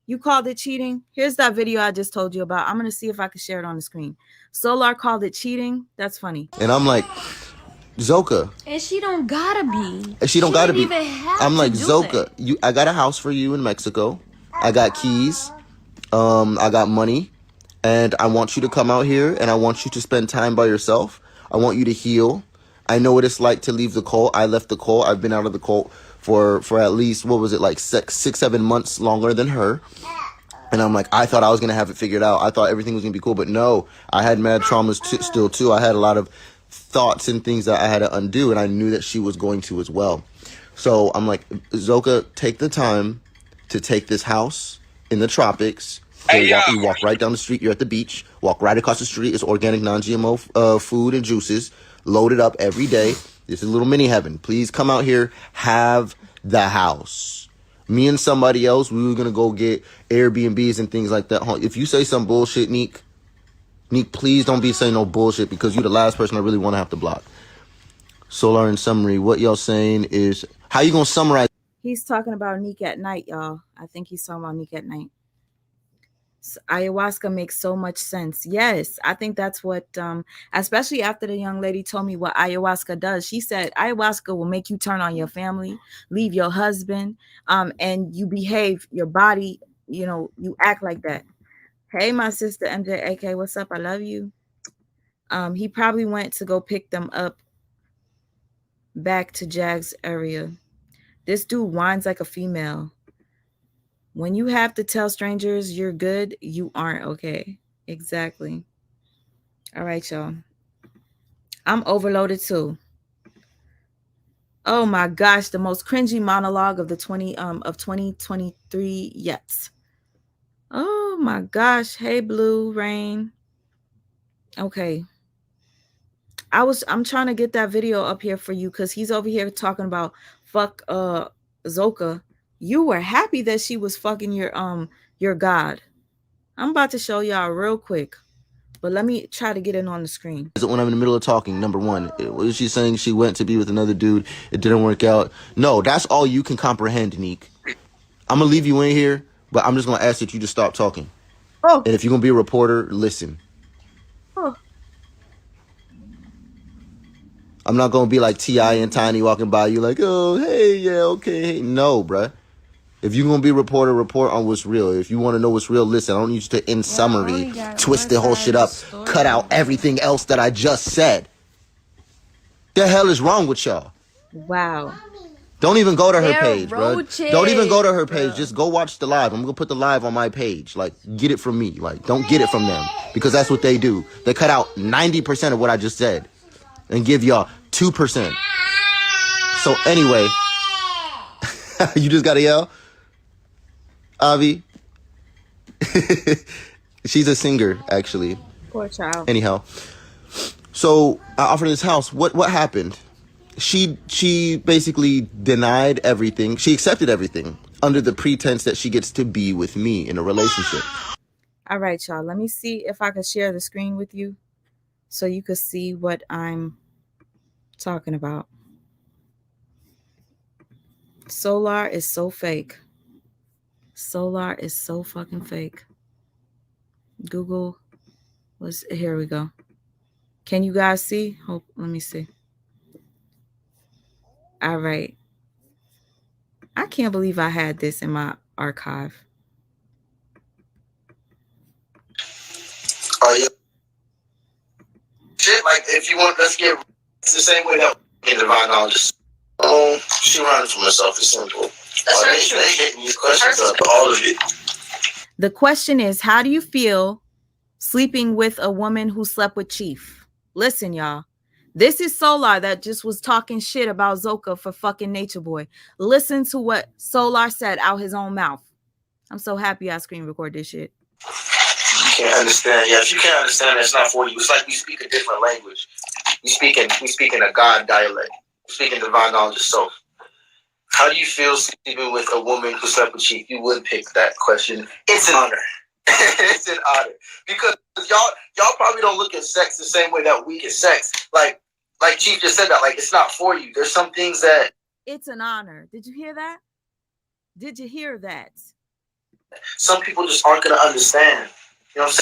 Speaker 1: You called it cheating? Here's that video I just told you about. I'm going to see if I can share it on the screen. Solar called it cheating? That's funny.
Speaker 5: And I'm like, Zoka.
Speaker 6: And she don't gotta be.
Speaker 5: She don't gotta be.
Speaker 6: Even have
Speaker 5: I'm like,
Speaker 6: to do
Speaker 5: Zoka,
Speaker 6: that.
Speaker 5: I got a house for you in Mexico. I got keys. I got money. And I want you to come out here and I want you to spend time by yourself. I want you to heal. I know what it's like to leave the cult. I left the cult. I've been out of the cult for at least, what was it, like 6-7 months longer than her. And I'm like, I thought I was going to have it figured out. I thought everything was going to be cool. But no, I had mad traumas still too. I had a lot of thoughts and things that I had to undo. And I knew that she was going to as well. So I'm like, Zoka, take the time to take this house in the tropics. You walk right down the street. You're at the beach. Walk right across the street. It's organic, non-GMO food and juices. Load it up every day. This is a little mini heaven. Please come out here. Have the house. Me and somebody else, we were going to go get Airbnbs and things like that. If you say some bullshit, Neek, please don't be saying no bullshit because you're the last person I really want to have to block. Solar, in summary, what y'all saying is, how you going to summarize?
Speaker 1: He's talking about Neek at night, y'all. I think he's talking about Neek at night. Ayahuasca makes so much sense. Yes, I think that's what, especially after the young lady told me what ayahuasca does. She said ayahuasca will make you turn on your family, leave your husband, and you behave, your body, you act like that. Hey, my sister MJ, what's up? I love you. He probably went to go pick them up back to Jag's area. This dude whines like a female. When you have to tell strangers you're good, you aren't okay. Exactly. All right, y'all. I'm overloaded too. Oh my gosh, the most cringy monologue of 2023 yet. Oh my gosh. Hey, Blue Rain. Okay. I'm trying to get that video up here for you because he's over here talking about fuck Zoka. You were happy that she was fucking your God. I'm about to show y'all real quick. But let me try to get it on the screen.
Speaker 5: When I'm in the middle of talking, number one, was she saying she went to be with another dude? It didn't work out. No, that's all you can comprehend, Neek. I'm gonna leave you in here, but I'm just gonna ask that you just stop talking.
Speaker 1: Oh.
Speaker 5: And if you're gonna be a reporter, listen.
Speaker 1: Oh.
Speaker 5: I'm not gonna be like T.I. and Tiny walking by you like, oh, hey, yeah, okay, hey. No, bruh. If you're gonna be a reporter, report on what's real. If you want to know what's real, listen. I don't need you to, in summary, twist the whole shit up, cut out everything else that I just said. The hell is wrong with y'all?
Speaker 1: Wow.
Speaker 5: Don't even go to her
Speaker 6: They're
Speaker 5: page, bro.
Speaker 6: roaches,
Speaker 5: Don't even go to her page.
Speaker 6: bro.
Speaker 5: Just go watch the live. I'm gonna put the live on my page. Like, get it from me. Like, don't get it from them, because that's what they do. They cut out 90% of what I just said and give y'all 2%. So anyway, you just gotta yell, Avi. She's a singer, actually.
Speaker 1: Poor child.
Speaker 5: Anyhow, so I offered this house. What happened? She basically denied everything. She accepted everything under the pretense that she gets to be with me in a relationship.
Speaker 1: All right, y'all. Let me see if I can share the screen with you so you can see what I'm talking about. Solar is so fake. Solar is so fucking fake. Google was here we go. Can you guys see? Let me see. All right. I can't believe I had this in my archive.
Speaker 4: Oh yeah. Shit, like if you want, let's get it's the same way that in divine knowledge. She running from herself. It's simple. That's they hitting these questions up, all of it.
Speaker 1: The question is, how do you feel sleeping with a woman who slept with Chief? Listen, y'all. This is Solar that just was talking shit about Zoka for fucking Nature Boy. Listen to what Solar said out his own mouth. I'm so happy I screen record this shit.
Speaker 4: You can't understand. Yeah, if you can't understand, it's not for you. It's like we speak a different language. We speak in a God dialect. We speak in divine knowledge of self. How do you feel sleeping with a woman who slept with Chief? You would pick that question. It's an honor. It's an honor. Because y'all probably don't look at sex the same way that we get sex. Like Chief just said that, like it's not for you. There's some things that
Speaker 1: it's an honor. Did you hear that? Did you hear that?
Speaker 4: Some people just aren't gonna understand. You know what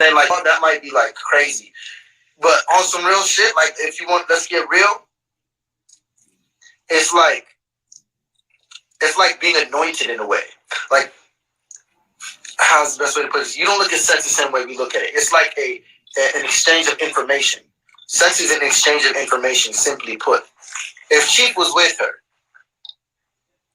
Speaker 4: I'm saying? Like, oh, that might be like crazy. But on some real shit, like if you want, let's get real. It's like being anointed in a way. Like, how's the best way to put this? You don't look at sex the same way we look at it. It's like an exchange of information. Sex is an exchange of information, simply put. If Chief was with her,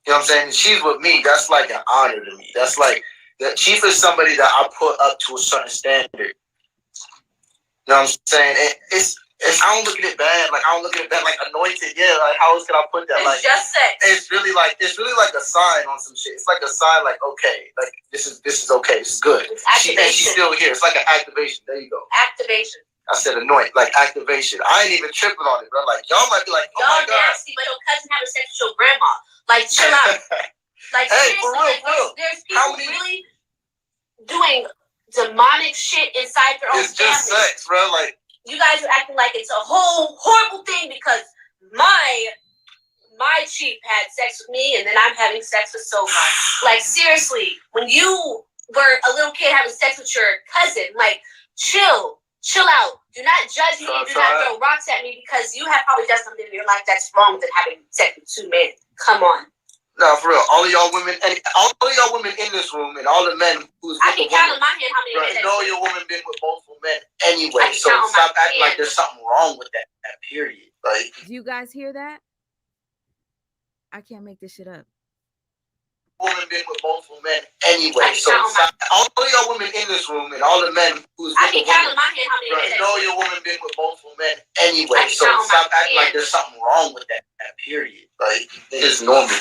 Speaker 4: you know what I'm saying? She's with me. That's like an honor to me. That's like the Chief is somebody that I put up to a certain standard. You know what I'm saying? It's I don't look at it bad. Like I don't look at it bad. Like anointed, yeah. Like how else can I put that?
Speaker 2: It's
Speaker 4: like
Speaker 2: just sex.
Speaker 4: It's really like a sign on some shit. It's like a sign, like okay, like this is okay. This is good.
Speaker 2: It's activation.
Speaker 4: She's still here. It's like an activation. There you go.
Speaker 2: Activation.
Speaker 4: I said anoint, like activation. I ain't even tripping on it, bro. Like y'all might be like, oh
Speaker 2: y'all
Speaker 4: my god,
Speaker 2: nasty, but your cousin having sex with your grandma. Like chill out. Like
Speaker 4: hey,
Speaker 2: seriously,
Speaker 4: for real.
Speaker 2: There's people really doing demonic shit inside their own family. It's just
Speaker 4: sex, bro. Like
Speaker 2: you guys are acting like it's a whole horrible thing because my Chief had sex with me and then I'm having sex with Solar. Like seriously, when you were a little kid having sex with your cousin, like chill out. Do not judge me. Do not throw rocks at me because you have probably done something in your life that's wrong than having sex with two men. Come on.
Speaker 4: No, for real. All of y'all women in this room and all the men who's
Speaker 2: I can count on my hand how many men.
Speaker 4: You know your woman been with multiple men anyway. So stop acting like there's something wrong with that period. Like,
Speaker 1: do you guys hear that? I can't make this shit up.
Speaker 4: Woman been with multiple men anyway. So all of y'all women in this room and all the men who's
Speaker 2: I can count on my hand how many men.
Speaker 4: You know your woman been with multiple men anyway. So stop acting like there's something wrong with that period. Like it's normal.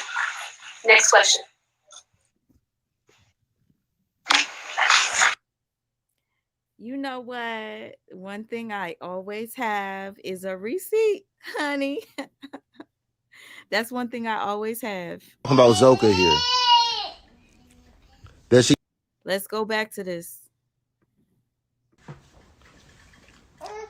Speaker 2: Next question.
Speaker 1: You know what? One thing I always have is a receipt, honey. That's one thing I always have.
Speaker 5: How about Zoka here?
Speaker 1: Let's go back to this.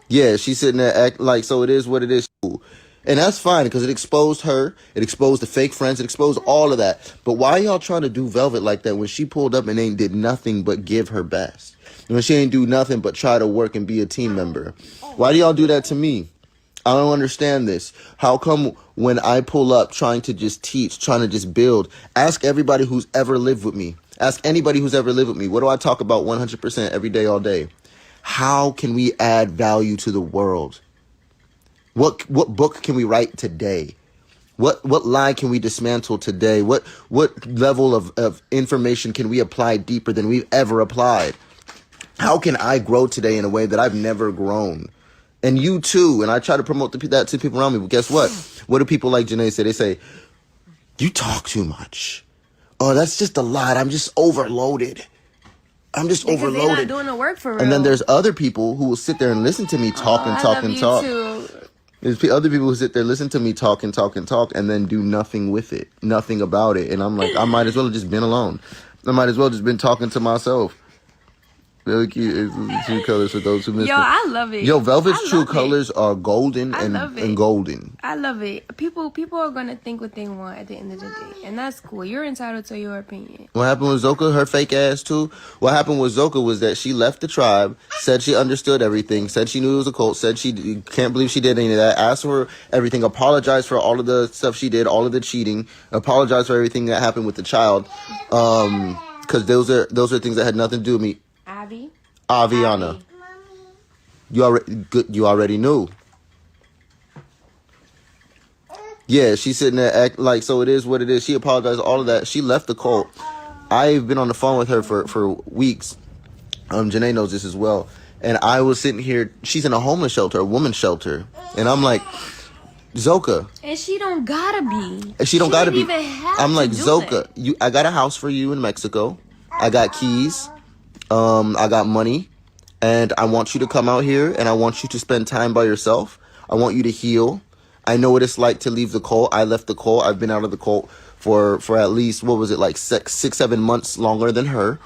Speaker 5: Yeah, she's sitting there act like, so it is what it is. And that's fine because it exposed her. It exposed the fake friends. It exposed all of that. But why y'all trying to do Velvet like that when she pulled up and ain't did nothing but give her best? When she ain't do nothing but try to work and be a team member? Why do y'all do that to me? I don't understand this. How come when I pull up trying to just teach, trying to just build, ask everybody who's ever lived with me. Ask anybody who's ever lived with me. What do I talk about 100% every day, all day? How can we add value to the world? What book can we write today? What lie can we dismantle today? What level of information can we apply deeper than we've ever applied? How can I grow today in a way that I've never grown? And you too. And I try to promote that to people around me. But guess what? What do people like Janae say? They say, you talk too much. Oh, that's just a lot. I'm just overloaded. I'm just
Speaker 6: because
Speaker 5: overloaded.
Speaker 6: They're not doing the work for real.
Speaker 5: And then there's other people who will sit there and listen to me talk and talk and talk.
Speaker 6: Too.
Speaker 5: There's other people who sit there, listen to me talk and talk and talk, and then do nothing with it, nothing about it. And I'm like, I might as well have just been alone. I might as well have just been talking to myself. Really cute. It's true colors for those who missed it.
Speaker 6: Yo, I love it.
Speaker 5: Yo, Velvet's true colors are golden and golden.
Speaker 6: I love it. People are gonna think what they want at the end of the day, and that's cool. You're entitled to your opinion.
Speaker 5: What happened with Zoka? Her fake ass too. What happened with Zoka was that she left the tribe, said she understood everything, said she knew it was a cult, said she can't believe she did any of that, asked for everything, apologized for all of the stuff she did, all of the cheating, apologized for everything that happened with the child, because those are things that had nothing to do with me. Aviana. You already knew. Yeah, she's sitting there act like, so it is what it is. She apologized, all of that. She left the cult. I've been on the phone with her for weeks. Janae knows this as well. And I was sitting here, she's in a homeless shelter, a woman's shelter. And I'm like, Zoka.
Speaker 6: And she don't gotta be.
Speaker 5: I'm like, Zoka, I got a house for you in Mexico. I got keys. I got money. And I want you to come out here and I want you to spend time by yourself. I want you to heal. I know what it's like to leave the cult. I left the cult. I've been out of the cult for at least, what was it, like 6-7 months longer than her.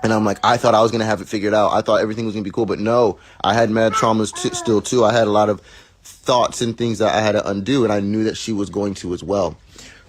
Speaker 5: And I'm like, I thought I was going to have it figured out. I thought everything was going to be cool. But no, I had mad traumas still too. I had a lot of thoughts and things that I had to undo. And I knew that she was going to as well.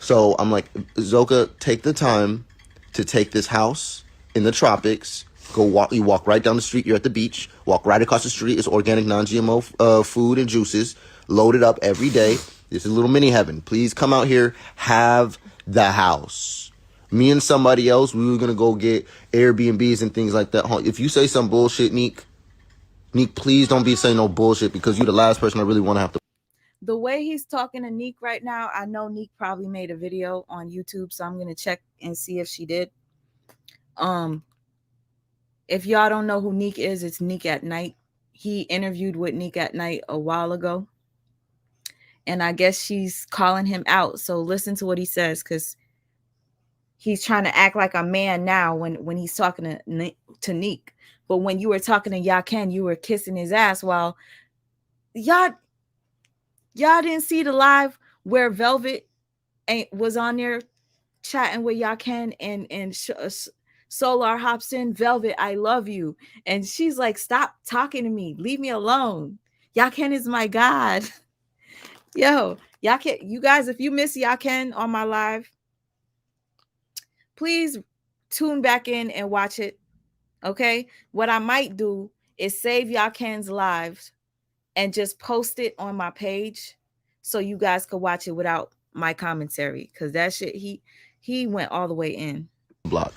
Speaker 5: So I'm like, Zoka, take the time to take this house in the tropics. You walk right down the street. You're at the beach. Walk right across the street. It's organic, non-GMO food and juices. Load it up every day. This is a little mini heaven. Please come out here. Have the house. Me and somebody else, we were going to go get Airbnbs and things like that. If you say some bullshit, Neek, please don't be saying no bullshit because you're the last person I really want to have to.
Speaker 1: The way he's talking to Neek right now, I know Neek probably made a video on YouTube, so I'm going to check and see if she did. If y'all don't know who Neek is, it's Neek at Night. He interviewed with Neek at Night a while ago. And I guess she's calling him out. So listen to what he says, because he's trying to act like a man now when he's talking to Neek. But when you were talking to Yaken, you were kissing his ass while y'all didn't see the live where Velvet was on there chatting with Yaken and Solar hops in, Velvet, I love you. And she's like, stop talking to me. Leave me alone. Yaken is my God. Yo, Yaken, you guys, if you miss Yaken on my live, please tune back in and watch it. Okay? What I might do is save Yaken's lives and just post it on my page so you guys could watch it without my commentary. Because that shit, he went all the way in.
Speaker 5: Block.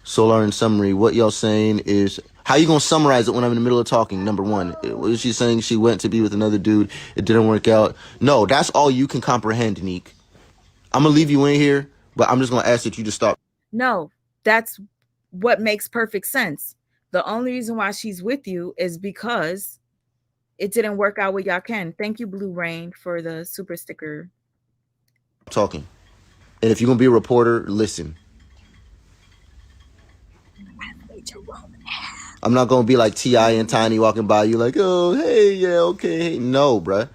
Speaker 5: Solar, in summary, what y'all saying is, how you gonna summarize it when I'm in the middle of talking? Number one, was she saying she went to be with another dude, it didn't work out? No, that's all you can comprehend, Neek. I'm gonna leave you in here, but I'm just gonna ask that you just stop.
Speaker 1: No, that's what makes perfect sense. The only reason why she's with you is because it didn't work out with Yaken. Thank you, Blue Rain, for the super sticker.
Speaker 5: Talking. And if you're gonna be a reporter, listen. I'm not going to be like T.I. and Tiny walking by you like, oh, hey, yeah, okay. Hey. No, bruh.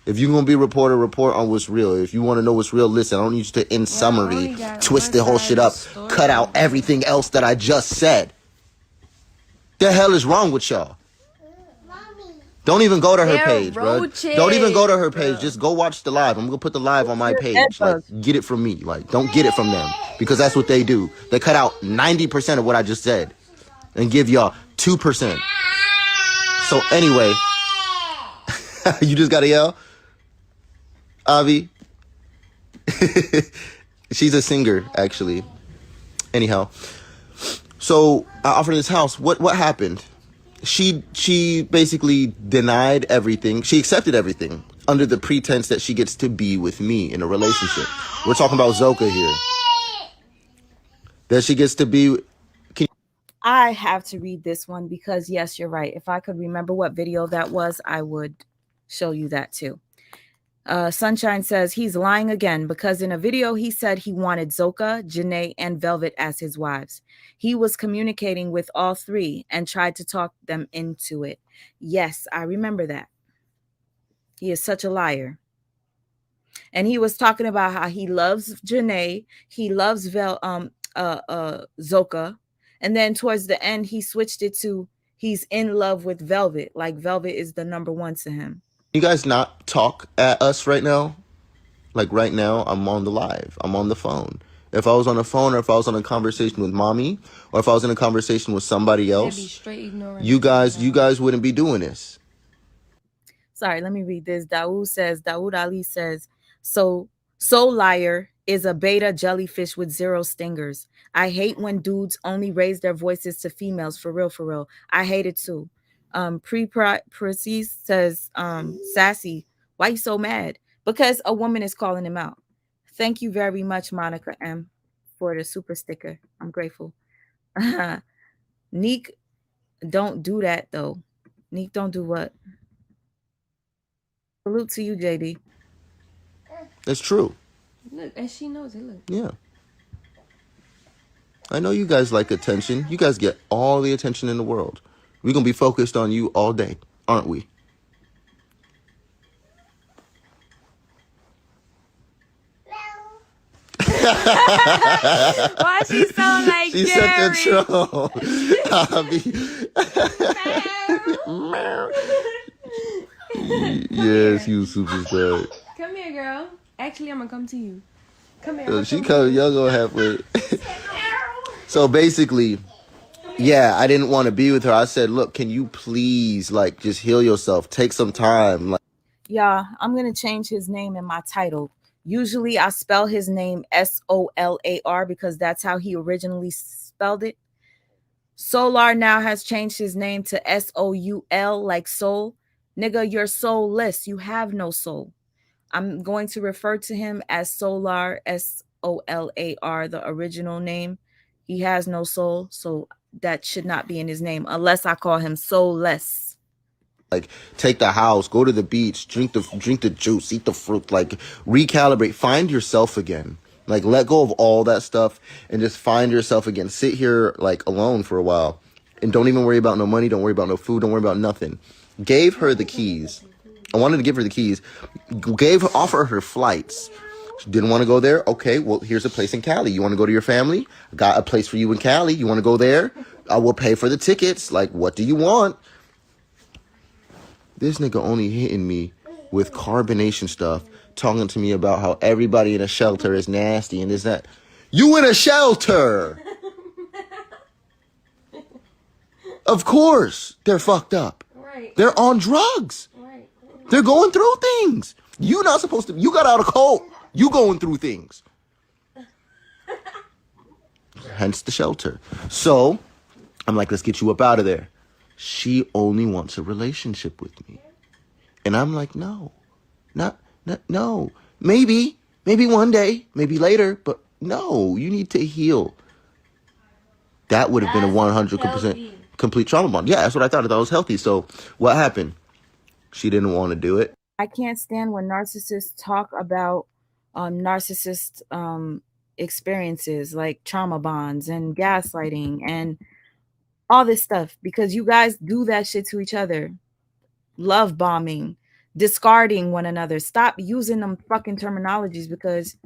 Speaker 5: If you're going to be a reporter, report on what's real. If you want to know what's real, listen. I don't need you to, in summary, twist the whole shit up, cut out everything else that I just said. The hell is wrong with y'all? Don't even go to her
Speaker 6: They're
Speaker 5: page, bro.
Speaker 6: roaches,
Speaker 5: Don't even go to her page.
Speaker 6: bruh.
Speaker 5: Just go watch the live. I'm gonna put the live on my
Speaker 1: They're
Speaker 5: page. Like,
Speaker 1: bedbugs.
Speaker 5: get it from me. Like, don't get it from them because that's what they do. They cut out 90% of what I just said and give y'all 2%. So anyway, you just gotta yell, Avi. She's a singer, actually. Anyhow, so I offered this house. What happened? She basically denied everything. She accepted everything under the pretense that she gets to be with me in a relationship. We're talking about Zoka here. That she gets to be.
Speaker 1: I have to read this one because, yes, you're right. If I could remember what video that was, I would show you that too. Sunshine says he's lying again because in a video he said he wanted Zoka, Janae, and Velvet as his wives. He was communicating with all three and tried to talk them into it. Yes, I remember that. He is such a liar. And he was talking about how he loves Janae, he loves Zoka, and then towards the end he switched it to he's in love with Velvet, like Velvet is the number one to him.
Speaker 5: You guys not talk at us right now? Like right now, I'm on the live. I'm on the phone. If I was on the phone or if I was on a conversation with mommy or if I was in a conversation with somebody else, you guys wouldn't be doing this.
Speaker 1: Sorry, let me read this. Dawood Ali says, so liar is a beta jellyfish with 0 stingers. I hate when dudes only raise their voices to females, for real. I hate it too. Pre-Precis says, Sassy, why you so mad? Because a woman is calling him out. Thank you very much, Monica M, for the super sticker. I'm grateful. Neek, don't do that though. Neek, don't do what? Salute to you, JD.
Speaker 5: That's true.
Speaker 6: Look, and she knows it. Look.
Speaker 5: Yeah. I know you guys like attention. You guys get all the attention in the world. We're going to be focused on you all day, aren't we?
Speaker 6: Why she sound like
Speaker 5: She's
Speaker 6: Jerry?
Speaker 5: such a troll. Yes, you superstar.
Speaker 6: Come here, girl. Actually, I'm gonna come to you. Come here.
Speaker 5: She come, y'all go halfway. So basically, yeah, I didn't want to be with her. I said, look, can you please like just heal yourself? Take some time. Like,
Speaker 1: yeah, I'm gonna change his name in my title. Usually I spell his name Solar because that's how he originally spelled it. Solar now has changed his name to Soul, like soul. Nigga, you're soulless. You have no soul. I'm going to refer to him as Solar, Solar, the original name. He has no soul, so that should not be in his name unless I call him soulless.
Speaker 5: Like, take the house, go to the beach, drink the juice, eat the fruit, like recalibrate, find yourself again. Like, let go of all that stuff and just find yourself again. Sit here like alone for a while and don't even worry about no money. Don't worry about no food. Don't worry about nothing. Gave her the keys. I wanted to give her the keys. Offer her flights. She didn't want to go there. Okay, well, here's a place in Cali. You want to go to your family? I got a place for you in Cali. You want to go there? I will pay for the tickets. Like, what do you want? This nigga only hitting me with carbonation stuff, talking to me about how everybody in a shelter is nasty and this, that. You in a shelter! Of course, they're fucked up.
Speaker 6: Right.
Speaker 5: They're on drugs.
Speaker 6: Right.
Speaker 5: They're going through things. You not supposed to. You got out of cult. You going through things. Hence the shelter. So, I'm like, let's get you up out of there. She only wants a relationship with me. And I'm like, no. No. Maybe one day, maybe later, but no, you need to heal. That would have been a 100% complete trauma bond. Yeah, that's what I thought. I thought it was healthy. So what happened? She didn't want to do it.
Speaker 1: I can't stand when narcissists talk about narcissist experiences like trauma bonds and gaslighting and all this stuff, because you guys do that shit to each other. Love bombing, discarding one another. Stop using them fucking terminologies because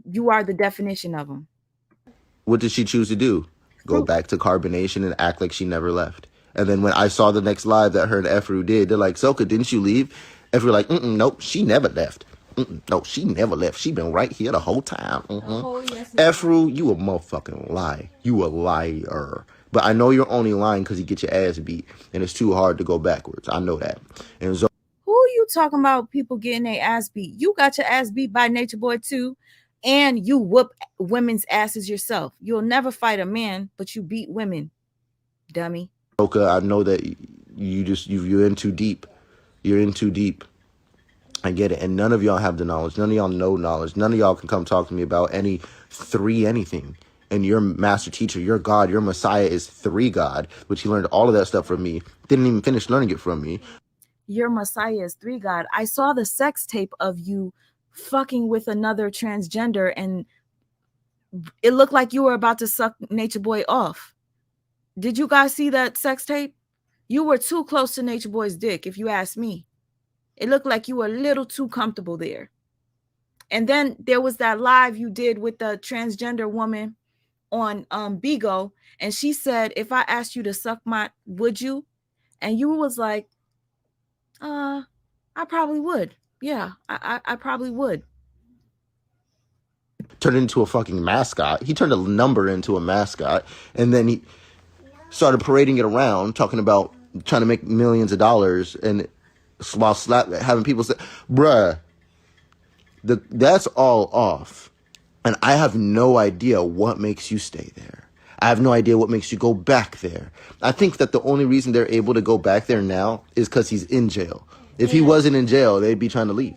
Speaker 1: you are the definition of them.
Speaker 5: What did she choose to do? Go back to carbonation and act like she never left. And then when I saw the next live that her and Efru did, they're like, Soka, didn't you leave? Efru like, nope, she never left. No, she never left. She been right here the whole time. Efru, you a motherfucking lie. You a liar. But I know you're only lying because you get your ass beat, and it's too hard to go backwards. I know that. And so,
Speaker 1: who are you talking about? People getting their ass beat? You got your ass beat by Nature Boy too, and you whoop women's asses yourself. You'll never fight a man, but you beat women, dummy.
Speaker 5: Soka, I know that you're in too deep. You're in too deep. I get it. And none of y'all have the knowledge. None of y'all know knowledge. None of y'all can come talk to me about anything. And your master teacher, your God, your Messiah is 3 God, which he learned all of that stuff from me. Didn't even finish learning it from me.
Speaker 1: Your Messiah is 3 God. I saw the sex tape of you fucking with another transgender, and it looked like you were about to suck Nature Boy off. Did you guys see that sex tape? You were too close to Nature Boy's dick, if you ask me. It looked like you were a little too comfortable there. And then there was that live you did with the transgender woman on Bigo, and she said, if I asked you to suck my, would you? And you was like, I probably would. Yeah, I probably would.
Speaker 5: Turned into a fucking mascot. He turned a number into a mascot, and then he started parading it around, talking about trying to make millions of dollars, and while having people say, bruh, that's all off. And I have no idea what makes you stay there. I have no idea what makes you go back there. I think that the only reason they're able to go back there now is because he's in jail. If he wasn't in jail, they'd be trying to leave.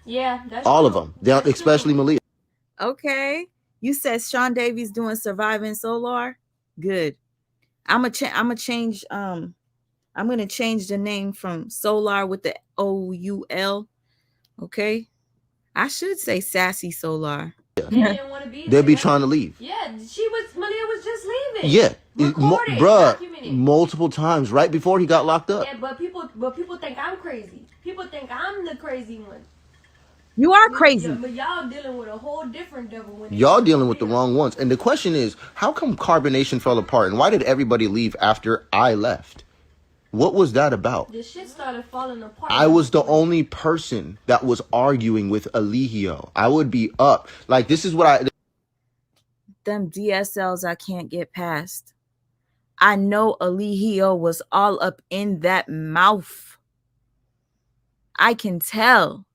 Speaker 6: Yeah, that's
Speaker 5: all
Speaker 6: true.
Speaker 5: of them, especially Malia.
Speaker 1: Okay, you said Sean Davies doing Surviving Solar. Good. I'm gonna change. I'm gonna change the name from Solar with the OUL. Okay, I should say Sassy Solar.
Speaker 6: They didn't want to be
Speaker 5: They'll be trying to leave.
Speaker 6: Yeah, Malia was just leaving.
Speaker 5: Yeah,
Speaker 6: Recorded,
Speaker 5: bruh,
Speaker 6: documented.
Speaker 5: Multiple times right before he got locked up.
Speaker 6: Yeah, but people think I'm crazy. People think I'm the crazy one.
Speaker 1: You are crazy.
Speaker 6: But y'all dealing with a whole different devil.
Speaker 5: Y'all dealing with the wrong ones. And the question is, how come Carbonation fell apart? And why did everybody leave after I left? What was that about?
Speaker 6: The shit started falling apart.
Speaker 5: I was the only person that was arguing with Eligio. I would be up. Like, this is what
Speaker 1: them DSLs I can't get past. I know Eligio was all up in that mouth. I can tell.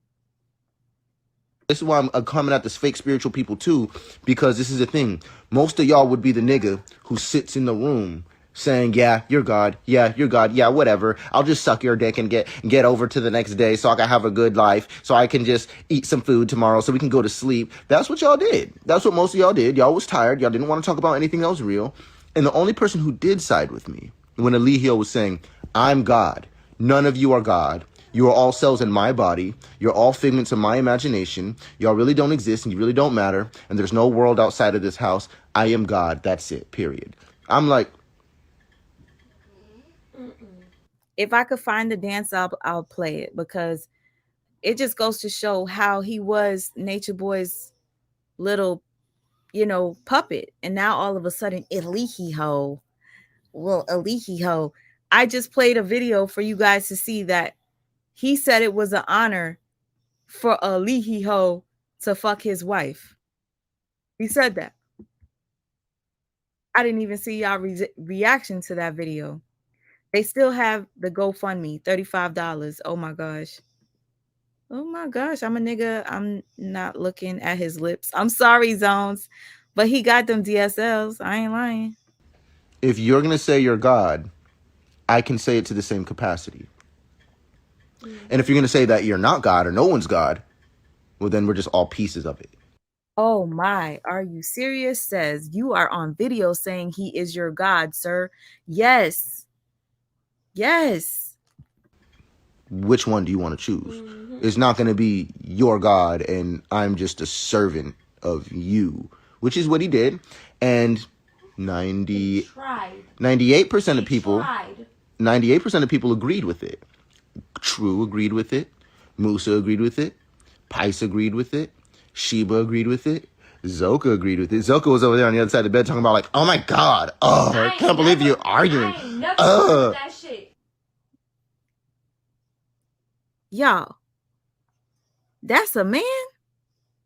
Speaker 5: This is why I'm coming at this fake spiritual people too, because this is the thing. Most of y'all would be the nigga who sits in the room saying, yeah, you're God. Yeah, you're God. Yeah, whatever. I'll just suck your dick and get over to the next day so I can have a good life, so I can just eat some food tomorrow so we can go to sleep. That's what y'all did. That's what most of y'all did. Y'all was tired. Y'all didn't want to talk about anything that was real. And the only person who did side with me when Eligio was saying, I'm God. None of you are God. You are all cells in my body. You're all figments of my imagination. Y'all really don't exist and you really don't matter. And there's no world outside of this house. I am God. That's it. Period. I'm like,
Speaker 1: if I could find the dance, I'll play it, because it just goes to show how he was Nature Boy's little, puppet. And now all of a sudden, Eligio. Well, Eligio. I just played a video for you guys to see that he said it was an honor for Eligio to fuck his wife. He said that. I didn't even see y'all reaction to that video. They still have the GoFundMe, $35. Oh my gosh. Oh my gosh. I'm a nigga. I'm not looking at his lips. I'm sorry, Zones. But he got them DSLs. I ain't lying.
Speaker 5: If you're going to say you're God, I can say it to the same capacity. And if you're going to say that you're not God or no one's God, well, then we're just all pieces of it.
Speaker 1: Oh my, are you serious? Says, you are on video saying he is your God, sir. Yes. Yes.
Speaker 5: Which one do you want to choose? Mm-hmm. It's not going to be your God and I'm just a servant of you, which is what he did. And 98% of people, 98% of people agreed with it. True agreed with it. Musa agreed with it. Pice agreed with it. Sheba agreed with it. Zoka agreed with it. Zoka was over there on the other side of the bed talking about like, oh my God. Oh, I can't believe you're arguing.
Speaker 6: never heard that shit.
Speaker 1: Y'all, that's a man.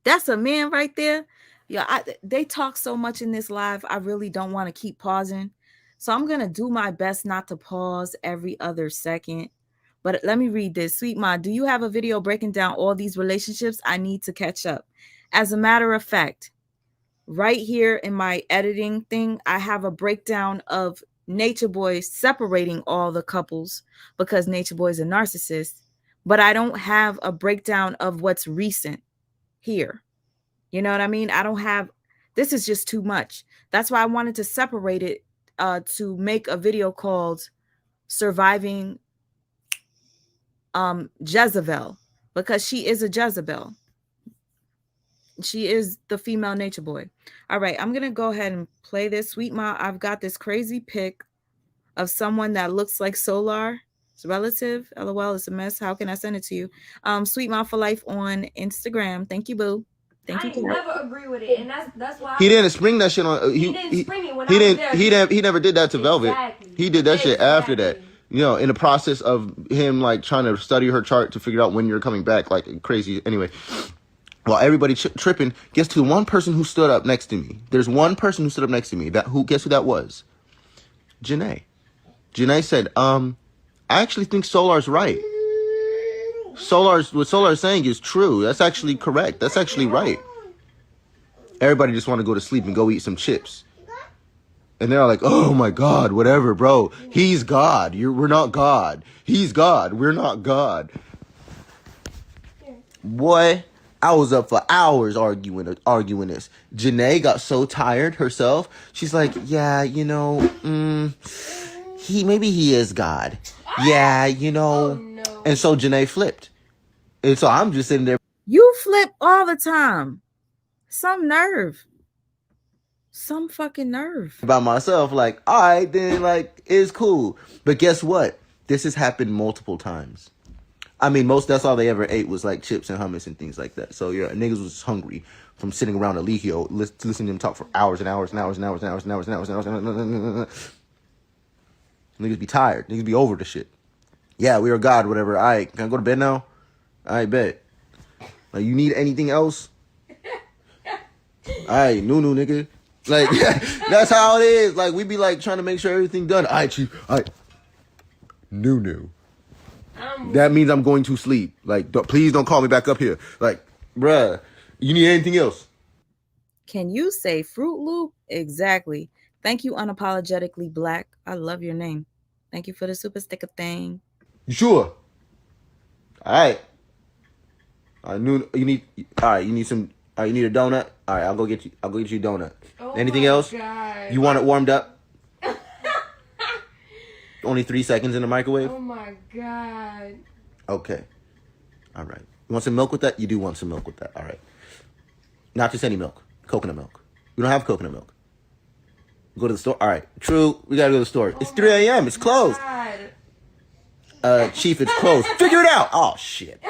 Speaker 1: That's a man right there. Yeah, they talk so much in this live. I really don't want to keep pausing. So I'm going to do my best not to pause every other second. But let me read this. Sweet Ma, do you have a video breaking down all these relationships? I need to catch up. As a matter of fact, right here in my editing thing, I have a breakdown of Nature Boy separating all the couples because Nature Boy is a narcissist. But I don't have a breakdown of what's recent here. You know what I mean? I don't have, this is just too much. That's why I wanted to separate it to make a video called Surviving Jezebel, because she is a Jezebel. She is the female Nature Boy. All right, I'm going to go ahead and play this. Sweet Ma, I've got this crazy pic of someone that looks like Solar. It's a relative. LOL, it's a mess. How can I send it to you? Sweet Ma for Life on Instagram. Thank you, boo. Thank you.
Speaker 6: I never agree with it, and that's why
Speaker 5: he didn't spring that shit on.
Speaker 6: He didn't spring it when I was there.
Speaker 5: He never did that to Velvet. He did that shit after that. You know, in the process of him like trying to study her chart to figure out when you're coming back, like crazy. Anyway, while everybody tripping, guess who? One person who stood up next to me. There's one person who stood up next to me. Guess who that was? Janae. Janae said, I actually think Solar's right. What Solar's saying is true. That's actually correct. That's actually right. Everybody just want to go to sleep and go eat some chips. And they're like, oh my God, whatever, bro. He's God. We're not God. He's God. We're not God. Boy, I was up for hours arguing this. Janae got so tired herself. She's like, yeah, you know, maybe he is God. Yeah, you know. Oh, no. And so Janae flipped. And so I'm just sitting there.
Speaker 1: You flip all the time. Some nerve. Some fucking nerve.
Speaker 5: By myself, like, all right, then, like, it's cool. But guess what? This has happened multiple times. I mean, that's all they ever ate was, like, chips and hummus and things like that. So, yeah, niggas was hungry from sitting around Eligio, listening to them talk for hours and hours and hours and hours and hours and hours and hours and hours and hours. Niggas be tired. Niggas be over the shit. Yeah, we are God, whatever. All right, can I go to bed now? All right, bet. Like, you need anything else? All right, no, nigga. Like, that's how it is. Like, we be, like, trying to make sure everything done. All right, chief. All right. No. That means I'm going to sleep. Like, please don't call me back up here. Like, bruh, you need anything else?
Speaker 1: Can you say Fruit Loop? Exactly. Thank you, Unapologetically Black. I love your name. Thank you for the super sticker thing.
Speaker 5: You sure? All right. I knew you need. All right, you need some. All right, you need a donut. All right, I'll go get you a donut. Oh, anything else? God. You want it warmed up? Only 3 seconds in the microwave.
Speaker 6: Oh my God.
Speaker 5: Okay. All right. You want some milk with that? You do want some milk with that. All right. Not just any milk. Coconut milk. We don't have coconut milk. Go to the store. All right. True. We gotta go to the store. It's 3 a.m. It's closed. God. Chief, it's closed. Figure it out. Oh shit.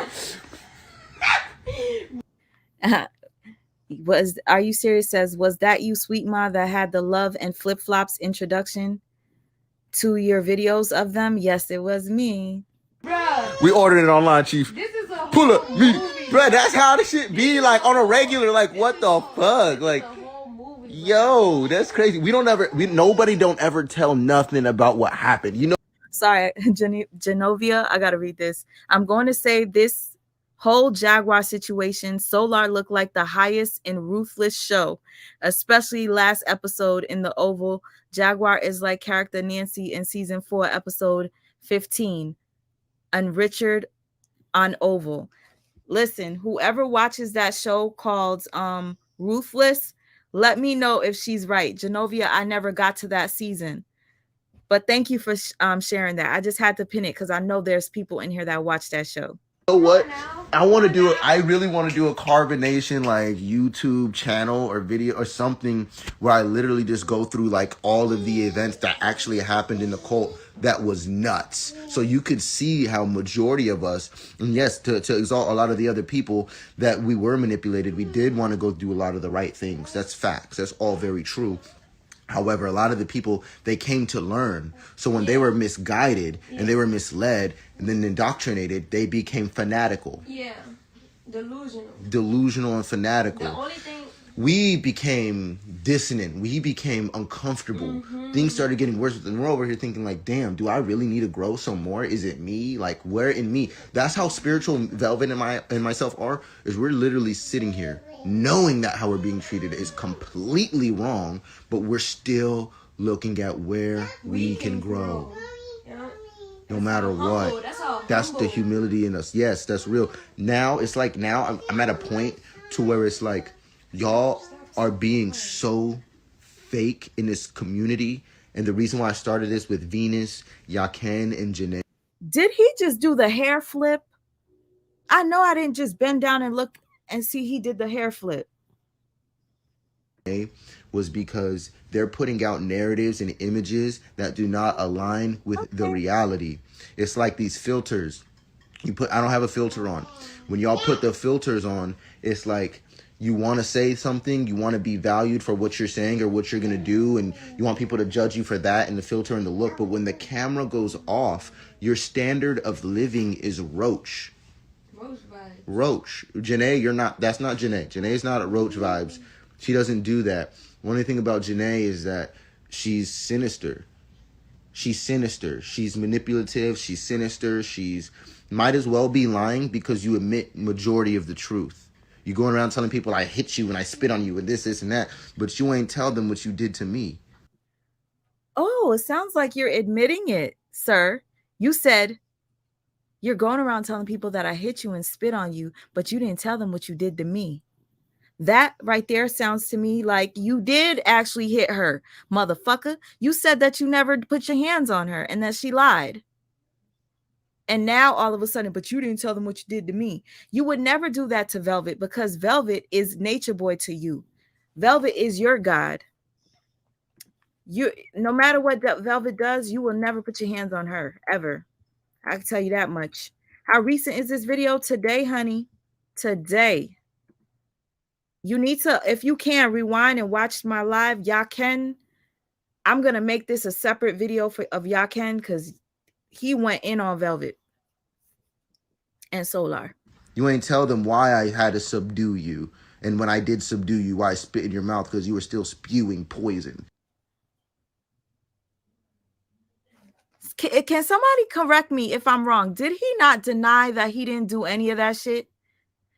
Speaker 1: Are you serious? Says, was that you, Sweet Ma, that had the love and flip flops introduction to your videos of them? Yes, it was me.
Speaker 6: Bruh.
Speaker 5: We ordered it online, Chief.
Speaker 6: This is a
Speaker 5: pull up me, bruh. That's how the shit be like on a regular. Like, what the fuck? Like, yo, that's crazy. Nobody don't ever tell nothing about what happened. You know.
Speaker 1: Sorry, Genovia, I gotta read this. I'm going to say this whole Jaguar situation, Solar looked like the highest and ruthless show, especially last episode in the Oval. Jaguar is like character Nancy in season 4, episode 15, and Richard on Oval. Listen, whoever watches that show called Ruthless, let me know if she's right. Genovia, I never got to that season. But thank you for sharing that. I just had to pin it because I know there's people in here that watch that show.
Speaker 5: You know what? I really want to do a Carbonation like YouTube channel or video or something where I literally just go through like all of the events that actually happened in the cult that was nuts. So you could see how majority of us, and yes, to exalt a lot of the other people that we were manipulated, we did want to go do a lot of the right things. That's facts. That's all very true. However, a lot of the people, they came to learn. So when they were misguided and they were misled and then indoctrinated, they became fanatical.
Speaker 6: Yeah.
Speaker 5: Delusional and fanatical.
Speaker 6: The only thing,
Speaker 5: we became dissonant. We became uncomfortable. Things started getting worse. And we're over here thinking like, damn, do I really need to grow some more? Is it me? Like, where in me? That's how spiritual Velvet and myself are, is we're literally sitting here knowing that how we're being treated is completely wrong, but we're still looking at where we can grow. No matter what. That's the humility in us. Yes, that's real. Now, it's like now I'm at a point to where it's like, y'all are being so fake in this community. And the reason why I started this with Venus, Yaken, and Janae.
Speaker 1: Did he just do the hair flip? I know I didn't just bend down and look and see he did the hair flip.
Speaker 5: Was because they're putting out narratives and images that do not align with the reality. It's like these filters. I don't have a filter on. When y'all put the filters on, it's like you want to say something, you want to be valued for what you're saying or what you're going to do, and you want people to judge you for that and the filter and the look. But when the camera goes off, your standard of living is roach. Roach. Janae, that's not Janae. Janae's not a roach vibes. She doesn't do that. One thing about Janae is that she's sinister. She's sinister. She's manipulative. She's sinister. She's might as well be lying because you admit majority of the truth. You're going around telling people I hit you and I spit on you and this and that, but you ain't tell them what you did to me.
Speaker 1: Oh, it sounds like you're admitting it, sir. You said you're going around telling people that I hit you and spit on you, but you didn't tell them what you did to me. That right there sounds to me like you did actually hit her, motherfucker. You said that you never put your hands on her and that she lied. And now all of a sudden, but you didn't tell them what you did to me. You would never do that to Velvet because Velvet is nature boy to you. Velvet is your God. No matter what Velvet does, you will never put your hands on her, ever. I can tell you that much. How recent is this video? Today, honey. Today. You need to, if you can, rewind and watch my live. Yaken. I'm going to make this a separate video of Yaken because he went in on Velvet and Solar.
Speaker 5: You ain't tell them why I had to subdue you. And when I did subdue you, why I spit in your mouth because you were still spewing poison.
Speaker 1: Can somebody correct me if I'm wrong? Did he not deny that he didn't do any of that shit?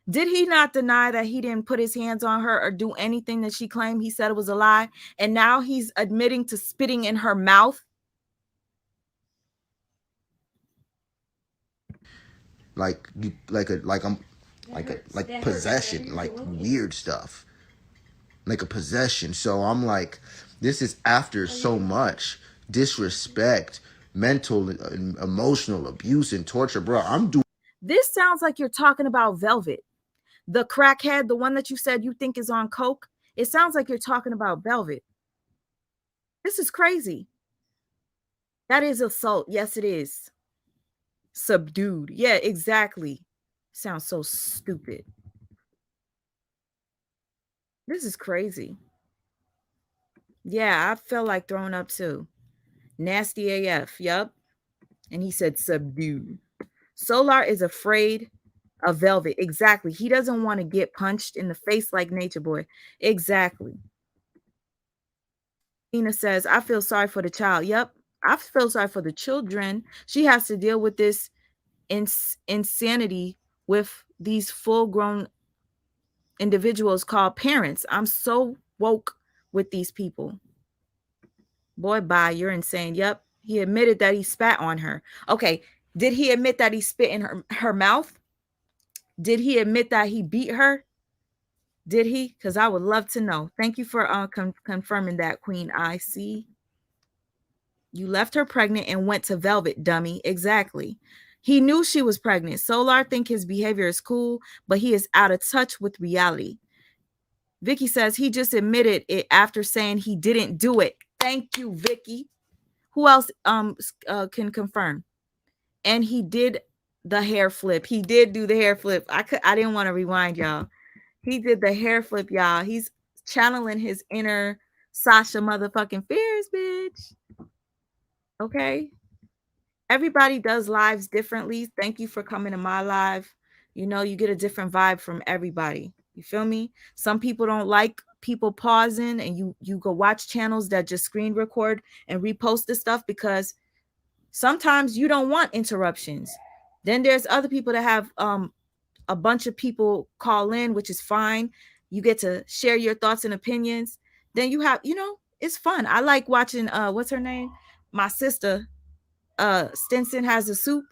Speaker 1: Did he not deny that he didn't put his hands on her or do anything that she claimed? He said it was a lie. And now he's admitting to spitting in her mouth.
Speaker 5: Like possession, like weird stuff. Like a possession. So I'm like, this is after so much disrespect, mental and emotional abuse and torture, bro.
Speaker 1: This sounds like you're talking about Velvet. The crackhead, the one that you said you think is on coke. It sounds like you're talking about Velvet. This is crazy. That is assault. Yes, it is. Subdued. Yeah, exactly. Sounds so stupid. This is crazy. Yeah, I felt like throwing up too. Nasty AF. Yup. And he said subdued. Solar is afraid of Velvet. Exactly. He doesn't want to get punched in the face like Nature Boy. Exactly. Tina says, I feel sorry for the child. Yep. I feel sorry for the children. She has to deal with this insanity with these full-grown individuals called parents. I'm so woke with these people. Boy, bye. You're insane. Yep. He admitted that he spat on her. Okay. Did he admit that he spit in her mouth? Did he admit that he beat her? Did he? Because I would love to know. Thank you for confirming that, Queen IC. You left her pregnant and went to Velvet, dummy. Exactly. He knew she was pregnant. Solar think his behavior is cool, but he is out of touch with reality. Vicky says he just admitted it after saying he didn't do it. Thank you, Vicky. Who else can confirm? And he did the hair flip. He did do the hair flip. I didn't want to rewind, y'all. He did the hair flip, y'all. He's channeling his inner Sasha motherfucking Fierce, bitch. Okay. Everybody does lives differently. Thank you for coming to my live. You know, you get a different vibe from everybody. You feel me? Some people don't like people pausing, and you go watch channels that just screen record and repost the stuff because sometimes you don't want interruptions. Then there's other people that have a bunch of people call in, which is fine. You get to share your thoughts and opinions. Then you have, you know, it's fun. I like watching what's her name? My sister, Stinson has a soup,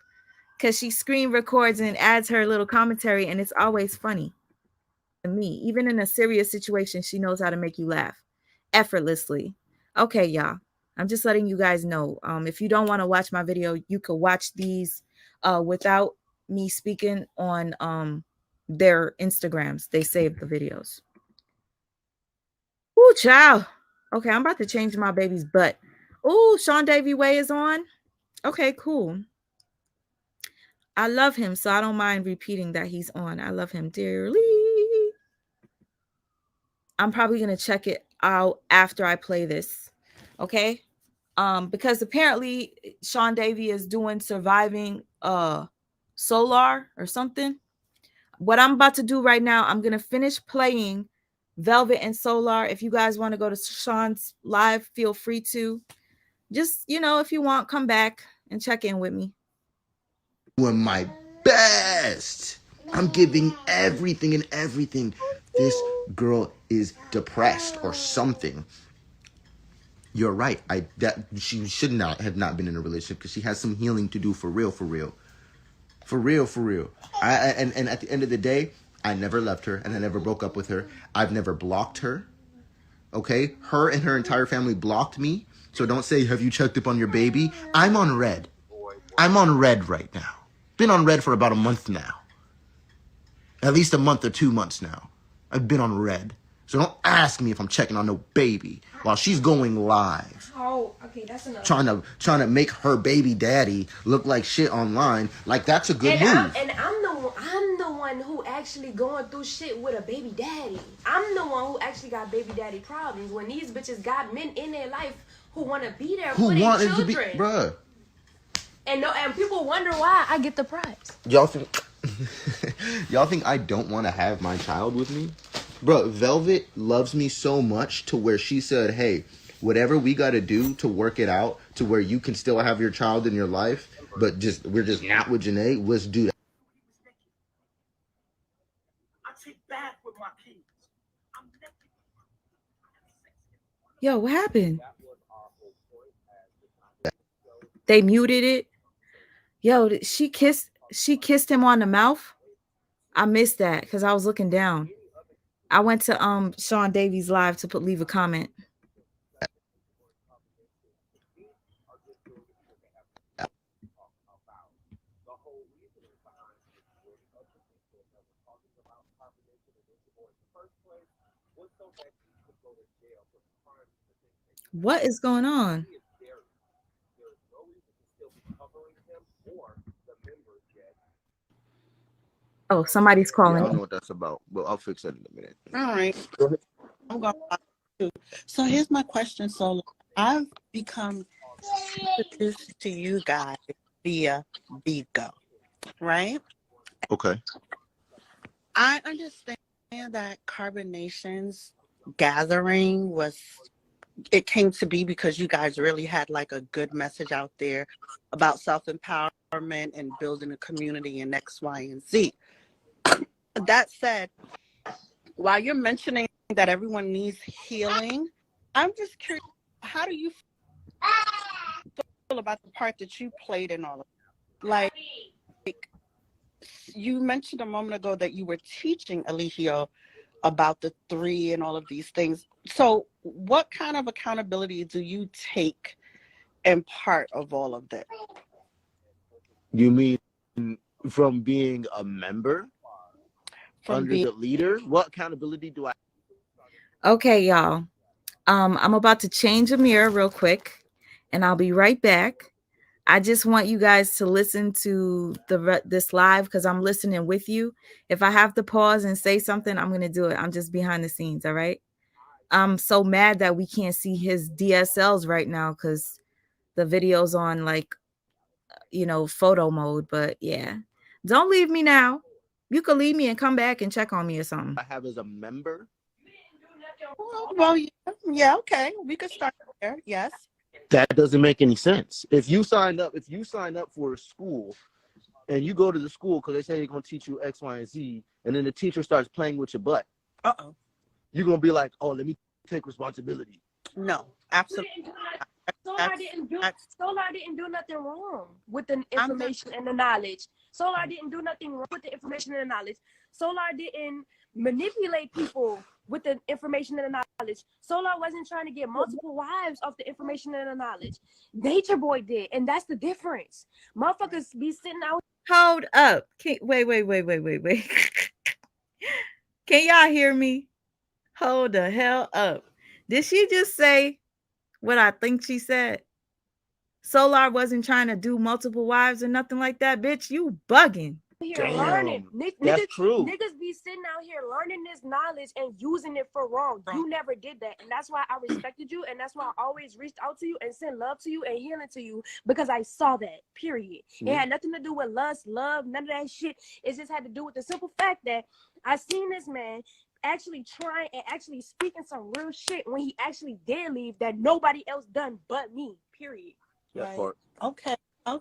Speaker 1: because she screen records and adds her little commentary, and it's always funny to me. Even in a serious situation, she knows how to make you laugh effortlessly. Okay, y'all. I'm just letting you guys know. If you don't want to watch my video, you could watch these without me speaking on their Instagrams. They save the videos. Ooh, child. Okay, I'm about to change my baby's butt. Ooh, Sean Davy Way is on. Okay, cool. I love him, so I don't mind repeating that he's on. I love him dearly. I'm probably going to check it out after I play this. Okay? Because apparently Sean Davy is doing surviving Solar or something. What I'm about to do right now, I'm going to finish playing Velvet and Solar. If you guys want to go to Sean's live, feel free to. Just, you know, if you want, come back and check in with me.
Speaker 5: Doing my best. I'm giving everything and everything. This girl is depressed or something. You're right. She should not have not been in a relationship because she has some healing to do for real. And at the end of the day, I never left her and I never broke up with her. I've never blocked her. Okay? Her and her entire family blocked me. So don't say, have you checked up on your baby? I'm on red. I'm on red right now. Been on red for about a month now. At least a month or 2 months now. I've been on red. So don't ask me if I'm checking on no baby while she's going live.
Speaker 6: Oh, okay, that's enough.
Speaker 5: Trying to make her baby daddy look like shit online. Like that's a good move.
Speaker 6: I'm the one who actually going through shit with a baby daddy. I'm the one who actually got baby daddy problems. When these bitches got men in their life who want to be there for their children. To be,
Speaker 5: bruh.
Speaker 6: And people wonder why I get the prize.
Speaker 5: Y'all think I don't want to have my child with me? Bro, Velvet loves me so much to where she said, hey, whatever we got to do to work it out to where you can still have your child in your life, but we're just not with Janae, let's do that.
Speaker 10: I take bath with my kids.
Speaker 1: Yo, what happened? They muted it. Yo, she kissed him on the mouth. I missed that because I was looking down. I went to Sean Davies live to leave a comment. What is going on? Oh, somebody's calling.
Speaker 5: Yeah, I don't know what that's about, but I'll fix that in a minute.
Speaker 10: All right. I'm going to. So here's my question. So I've become introduced to you guys via Vigo, right?
Speaker 5: Okay.
Speaker 10: I understand that Carbonation's gathering it came to be because you guys really had like a good message out there about self-empowerment and building a community in X, Y, and Z. That said, while you're mentioning that everyone needs healing, I'm just curious, how do you feel about the part that you played in all of it? Like you mentioned a moment ago that you were teaching Eligio about the 3 and all of these things. So what kind of accountability do you take in part of all of that?
Speaker 11: You mean from being a member? The leader? What accountability do I?
Speaker 1: Okay, y'all. I'm about to change a mirror real quick, and I'll be right back. I just want you guys to listen to this live because I'm listening with you. If I have to pause and say something, I'm going to do it. I'm just behind the scenes, all right? I'm so mad that we can't see his DSLs right now because the video's on like, photo mode. But yeah, don't leave me now. You could leave me and come back and check on me or something.
Speaker 11: I have as a member.
Speaker 10: Well, yeah, okay. We could start there. Yes.
Speaker 11: That doesn't make any sense. If you sign up for a school and you go to the school because they say they're going to teach you X, Y, and Z, and then the teacher starts playing with your butt, you're going to be like, oh, let me take responsibility.
Speaker 10: No, absolutely.
Speaker 6: Solar didn't do nothing wrong with the information and the knowledge. Solar didn't do nothing wrong with the information and the knowledge. Solar didn't manipulate people with the information and the knowledge. Solar wasn't trying to get multiple wives off the information and the knowledge. Nature Boy did, and that's the difference. Motherfuckers be sitting out.
Speaker 1: Hold up. Wait. Can y'all hear me? Hold the hell up. Did she just say what I think she said? Solar wasn't trying to do multiple wives or nothing like that, bitch. You bugging.
Speaker 6: Here learning.
Speaker 11: That's true.
Speaker 6: Niggas be sitting out here learning this knowledge and using it for wrong. You never did that. And that's why I respected you. And that's why I always reached out to you and sent love to you and healing to you, because I saw that, period. It had nothing to do with lust, love, none of that shit. It just had to do with the simple fact that I seen this man actually trying and actually speaking some real shit when he actually did leave that nobody else done but me, period.
Speaker 11: That part.
Speaker 10: Okay. I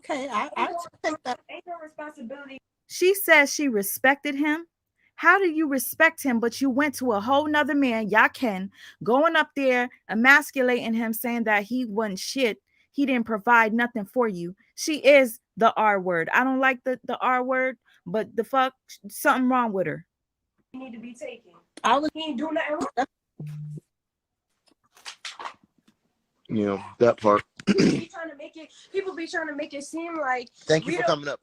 Speaker 10: take that.
Speaker 6: Ain't no responsibility.
Speaker 1: She says she respected him. How do you respect him, but you went to a whole nother man, Yaken, going up there, emasculating him, saying that he wasn't shit. He didn't provide nothing for you. She is the R word. I don't like the R word, but the fuck, something wrong with her.
Speaker 6: He need to be taken.
Speaker 10: He
Speaker 6: ain't doing nothing wrong.
Speaker 11: That part.
Speaker 6: People be trying to make it seem like
Speaker 11: Thank you for coming up.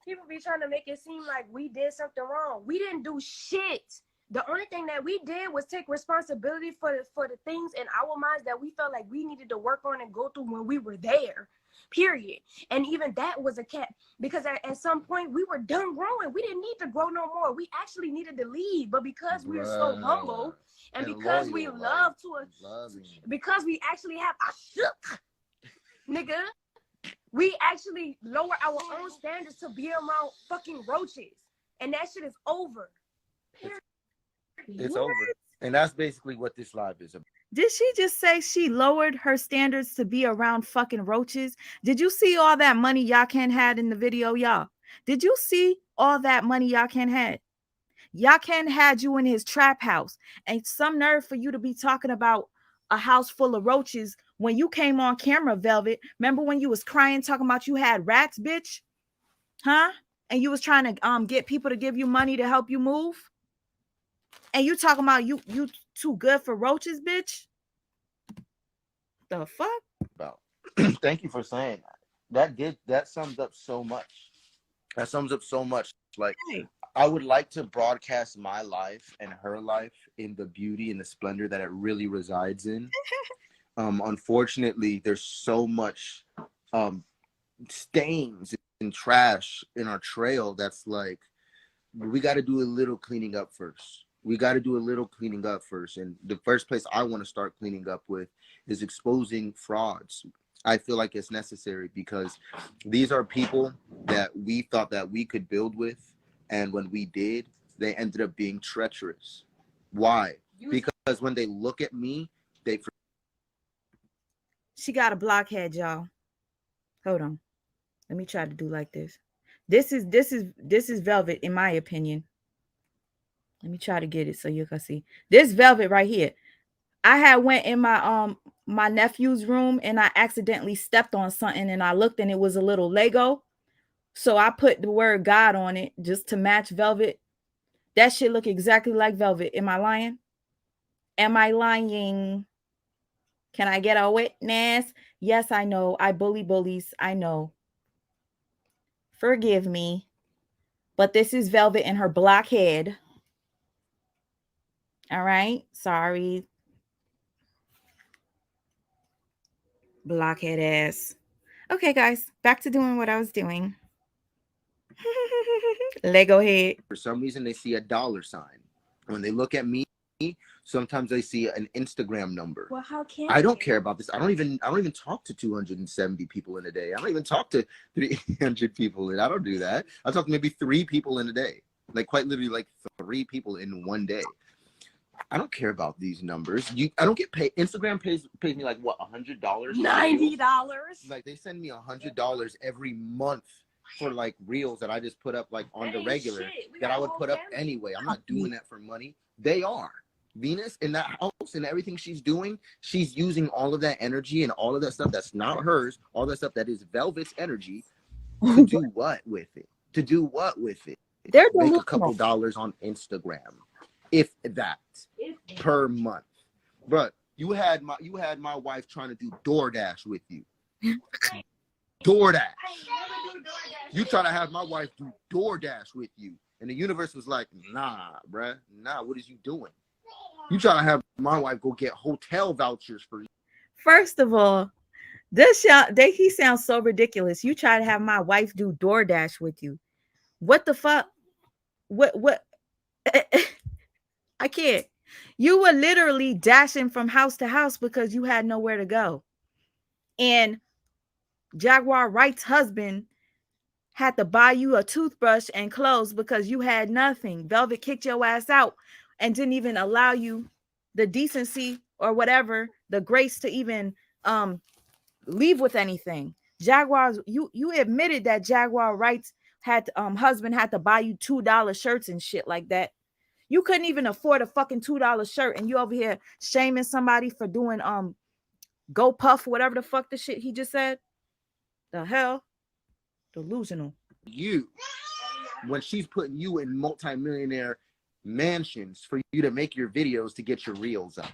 Speaker 6: People be trying to make it seem like we did something wrong. We didn't do shit. The only thing that we did was take responsibility for the things in our minds that we felt like we needed to work on and go through when we were there. Period. And even that was a cap, because at some point we were done growing. We didn't need to grow no more. We actually needed to leave, but because we were so humble and because we love because we actually have a shook, nigga, we actually lower our own standards to be around fucking roaches, and that shit is over.
Speaker 11: It's over. And that's basically what this live is about.
Speaker 1: Did she just say she lowered her standards to be around fucking roaches? Did you see all that money Yaken had in the video, y'all? Did you see all that money Yaken had? Yaken had you in his trap house, and some nerve for you to be talking about a house full of roaches when you came on camera, Velvet. Remember when you was crying, talking about you had rats, bitch? Huh? And you was trying to get people to give you money to help you move? And you talking about you too good for roaches, bitch? The fuck?
Speaker 11: About. Thank you for saying that. That sums up so much. Like, I would like to broadcast my life and her life in the beauty and the splendor that it really resides in. Unfortunately, there's so much stains and trash in our trail that's like, we got to do a little cleaning up first. And the first place I want to start cleaning up with is exposing frauds. I feel like it's necessary because these are people that we thought that we could build with. And when we did, they ended up being treacherous. Why? Because when they look at me,
Speaker 1: she got a blockhead, y'all. Hold on. Let me try to do like this. This is Velvet, in my opinion. Let me try to get it so you can see. This Velvet right here. I had went in my my nephew's room and I accidentally stepped on something and I looked and it was a little Lego. So I put the word God on it just to match Velvet. That shit look exactly like Velvet. Am I lying? Am I lying? Can I get a witness? Yes, I know. I bully bullies. I know. Forgive me. But this is Velvet and her black head. All right. Sorry. Blockhead ass. Okay, guys. Back to doing what I was doing. Lego head.
Speaker 11: For some reason, they see a dollar sign. When they look at me, sometimes I see an Instagram number.
Speaker 6: Well, how can
Speaker 11: I don't care about this. I don't even talk to 270 people in a day. I don't even talk to 300 people. I don't do that. I talk to maybe 3 people in a day. Like quite literally like 3 people in one day. I don't care about these numbers. I don't get paid. Instagram pays me like what, $100?
Speaker 6: $90.
Speaker 11: Like they send me $100 every month for like reels that I just put up like on the regular that I would put up anyway. I'm not doing that for money. They are. Venus in that house and everything she's doing, she's using all of that energy and all of that stuff that's not hers, all that stuff that is Velvet's energy to do what with it? To do what with it?
Speaker 1: They're
Speaker 11: make a couple dollars on Instagram, if that, per month. Bruh, you had my wife trying to do DoorDash with you. DoorDash. You trying to have my wife do DoorDash with you. And the universe was like, nah, bruh. Nah, what is you doing? You trying to have my wife go get hotel vouchers for you.
Speaker 1: First of all, he sounds so ridiculous. You try to have my wife do DoorDash with you. What the fuck? What? I can't. You were literally dashing from house to house because you had nowhere to go. And Jaguar Wright's husband had to buy you a toothbrush and clothes because you had nothing. Velvet kicked your ass out and didn't even allow you the decency or whatever, the grace to even leave with anything. Jaguar's, you admitted that Jaguar Wright's husband had to buy you $2 shirts and shit like that. You couldn't even afford a fucking $2 shirt, and you over here shaming somebody for doing Go Puff, whatever the fuck the shit he just said. The hell? Delusional.
Speaker 11: You, when she's putting you in multi-millionaire mansions for you to make your videos to get your reels up.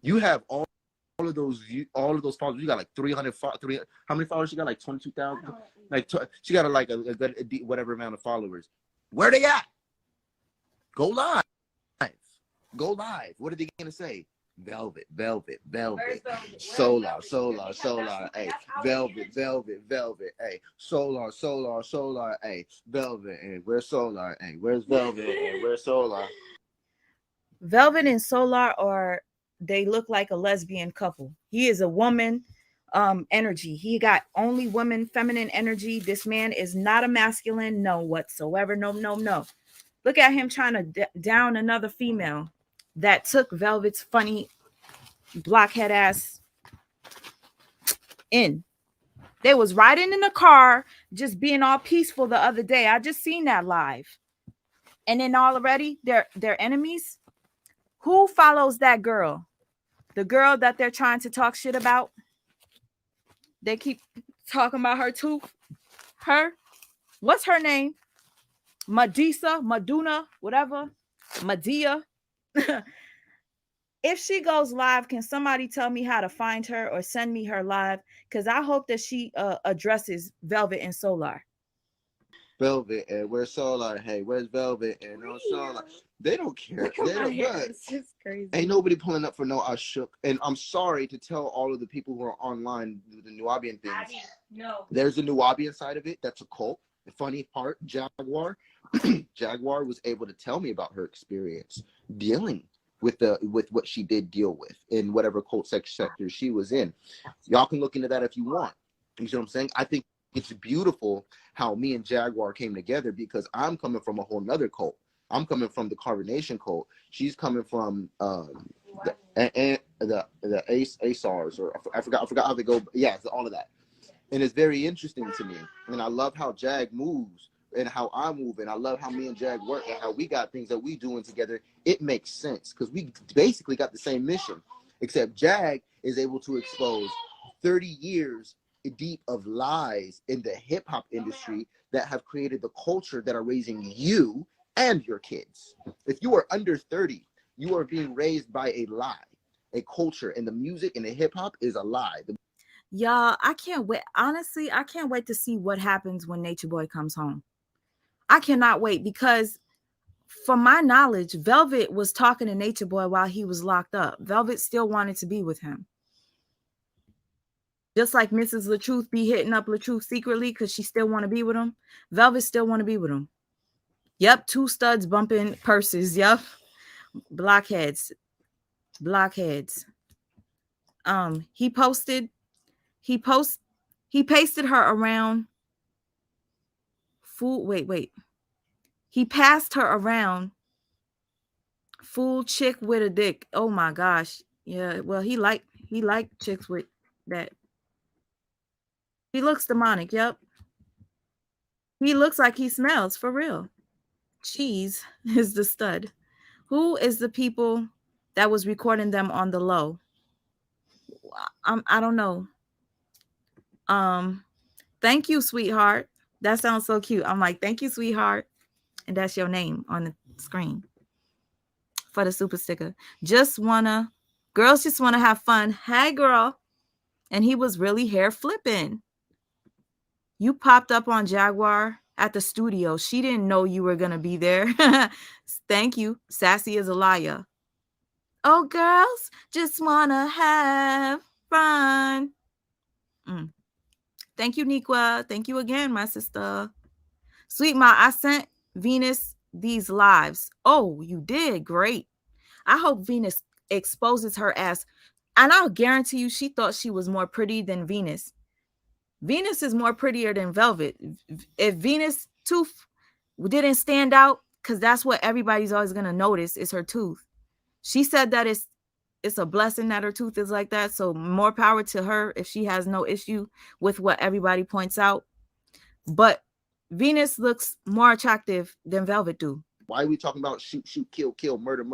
Speaker 11: You have all of those followers. You got like 300. How many followers? She got like 22,000. Like she got like a good whatever amount of followers. Where they at? Go live. Go live. What are they gonna say? Velvet. Solar. Hey, Velvet. Hey, Solar. Hey, Velvet. And where's Solar? Hey, where's Velvet? And where's Solar?
Speaker 1: Velvet and Solar they look like a lesbian couple. He is a woman energy. He got only women, feminine energy. This man is not a masculine, no whatsoever. No. Look at him trying to down another female that took Velvet's funny blockhead ass in. They was riding in the car, just being all peaceful the other day. I just seen that live. And then already they're enemies. Who follows that girl? The girl that they're trying to talk shit about? They keep talking about her too. Her? What's her name? Maduna, whatever. Madea. If she goes live, can somebody tell me how to find her or send me her live? Because I hope that she addresses Velvet and Solar.
Speaker 11: Velvet and where's Solar? Hey, where's Velvet and no Solar? They don't care. They don't care.
Speaker 6: It's just crazy.
Speaker 11: Ain't nobody pulling up for no I shook. And I'm sorry to tell all of the people who are online the Nubian things.
Speaker 6: No.
Speaker 11: There's a Nubian side of it. That's a cult. The funny part, Jaguar was able to tell me about her experience dealing with what she did deal with in whatever cult sector she was in. Y'all can look into that if you want. You see what I'm saying? I think it's beautiful how me and Jaguar came together because I'm coming from a whole nother cult. I'm coming from the Carbonation cult. She's coming from the ASARs, or I forgot how they go. Yeah, it's all of that. And it's very interesting to me. And I love how Jag moves and how I move. And I love how me and Jag work and how we got things that we doing together. It makes sense because we basically got the same mission, except Jag is able to expose 30 years deep of lies in the hip hop industry that have created the culture that are raising you and your kids. If you are under 30, you are being raised by a lie. A culture, and the music and the hip hop is a lie.
Speaker 1: Y'all, I can't wait. Honestly, I can't wait to see what happens when Nature Boy comes home. I cannot wait because from my knowledge, Velvet was talking to Nature Boy while he was locked up. Velvet still wanted to be with him. Just like Mrs. LaTruth be hitting up LaTruth secretly because she still want to be with him. Velvet still want to be with him. Yep, 2 studs bumping purses. Yep. Blockheads. He pasted her around. Fool, wait. He passed her around. Fool chick with a dick. Oh my gosh. Yeah, well, he liked chicks with that. He looks demonic, yep. He looks like he smells, for real. Cheese is the stud. Who is the people that was recording them on the low? I don't know. Thank you, sweetheart. That sounds so cute. I'm like, thank you, sweetheart. And that's your name on the screen for the super sticker. Girls just wanna have fun. Hey, girl. And he was really hair flipping. You popped up on Jaguar at the studio. She didn't know you were gonna be there. Thank you. Sassy is a liar. Oh, girls just wanna have fun. Thank you, Nikwa. Thank you again, my sister. Sweet Ma, I sent Venus these lives. Oh, you did? Great. I hope Venus exposes her ass. And I'll guarantee you she thought she was more pretty than Venus. Venus is more prettier than Velvet. If Venus' tooth didn't stand out, because that's what everybody's always going to notice is her tooth. She said that it's a blessing that her tooth is like that. So more power to her if she has no issue with what everybody points out. But Venus looks more attractive than Velvet do.
Speaker 11: Why are we talking about shoot, kill, murder,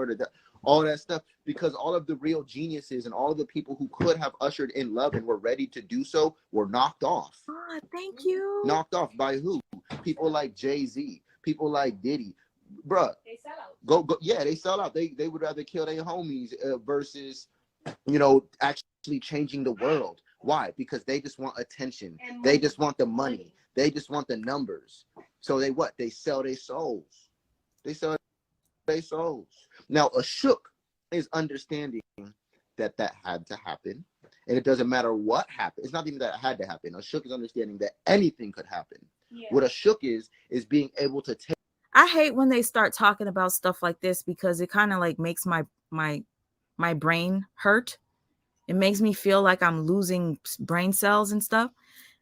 Speaker 11: all that stuff? Because all of the real geniuses and all of the people who could have ushered in love and were ready to do so were knocked off.
Speaker 1: Oh, thank you.
Speaker 11: Knocked off by who? People like Jay-Z, people like Diddy. Bruh, they sell out. Go. Yeah, they sell out. They would rather kill their homies versus, actually changing the world. Why? Because they just want attention. They just want the money. They just want the numbers. So they what? They sell their souls. They sell their souls. Now, a shook is understanding that had to happen. And it doesn't matter what happened. It's not even that it had to happen. A shook is understanding that anything could happen. Yeah. What a shook is being able to take.
Speaker 1: I hate when they start talking about stuff like this because it kind of like makes my brain hurt. It makes me feel like I'm losing brain cells and stuff.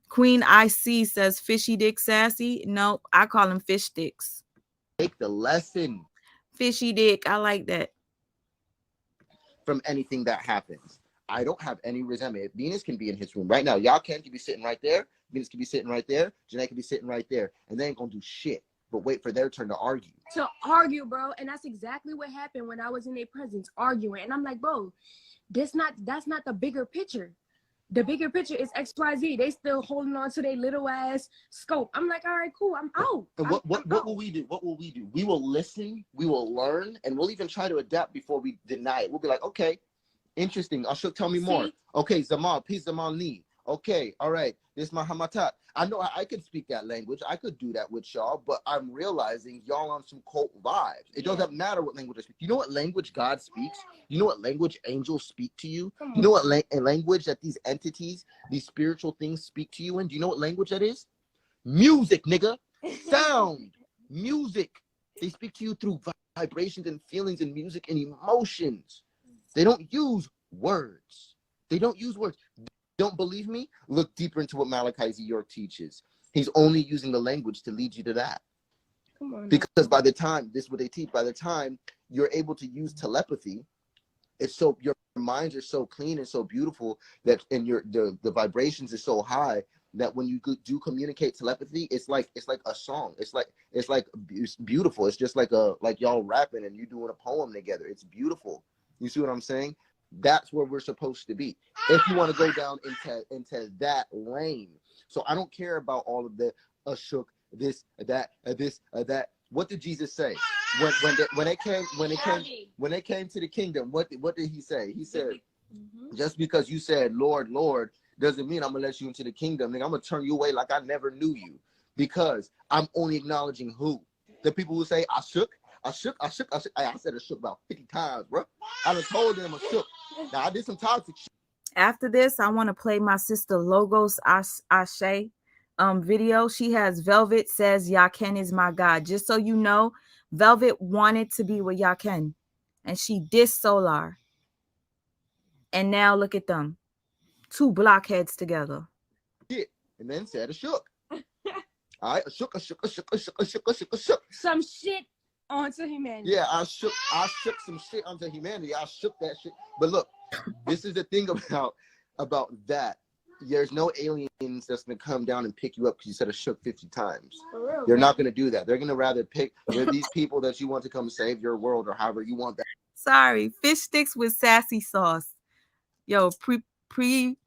Speaker 1: Queen IC says fishy dick sassy. No, I call him fish dicks.
Speaker 11: Take the lesson.
Speaker 1: Fishy dick. I like that.
Speaker 11: From anything that happens. I don't have any resentment. If Venus can be in his room right now, Yaken can be sitting right there. Venus can be sitting right there. Janae can be sitting right there. And they ain't going to do shit but wait for their turn to argue.
Speaker 6: To argue, bro. And that's exactly what happened when I was in their presence arguing. And I'm like, bro, that's not the bigger picture. The bigger picture is XYZ. They still holding on to their little ass scope. I'm like, all right, cool. I'm out.
Speaker 11: And what will we do? What will we do? We will listen. We will learn. And we'll even try to adapt before we deny it. We'll be like, okay, interesting. Ashok, tell me more. Okay, Zamal, peace Zamal Ni. Okay, all right. This is my Hamatat. I know I could speak that language. I could do that with y'all, but I'm realizing y'all on some cult vibes. It doesn't matter what language I speak. You know what language God speaks? You know what language angels speak to you? You know what language that these entities, these spiritual things speak to you in? Do you know what language that is? Music, nigga. Sound. Music. They speak to you through vibrations and feelings and music and emotions. They don't use words. They don't use words. Don't believe me? Look deeper into what Malachi Z. York teaches. He's only using the language to lead you to that. Come on, because by the time, this is what they teach, by the time you're able to use telepathy, it's so, your minds are so clean and so beautiful that, and the vibrations are so high that when you do communicate telepathy, it's like a song. It's beautiful. It's just like y'all rapping and you doing a poem together. It's beautiful. You see what I'm saying? That's where we're supposed to be. If you want to go down into that lane. So I don't care about all of the shook, this, that. What did Jesus say? When it came to the kingdom, what did he say? He said, just because you said, Lord, Lord, doesn't mean I'm gonna let you into the kingdom. Nigga, I'm gonna turn you away like I never knew you. Because I'm only acknowledging who? The people who say I shook. I said I shook about 50 times, bro. I done told them I shook. Now I did some toxic shit.
Speaker 1: After this, I want to play my sister Logos Ashe video. She has Velvet says Yaken is my God. Just so you know, Velvet wanted to be with Yaken. and she dissed Solar. And now look at them. 2 blockheads together.
Speaker 11: And then said a shook. I shook.
Speaker 6: Some shit onto humanity.
Speaker 11: Yeah, I shook some shit onto humanity. I shook that shit. But look, this is the thing about that. There's no aliens that's gonna come down and pick you up because you said a shook 50 times. They're not gonna do that. They're gonna rather pick these people that you want to come save your world or however you want that.
Speaker 1: Sorry, fish sticks with sassy sauce. Yo, Pipsy.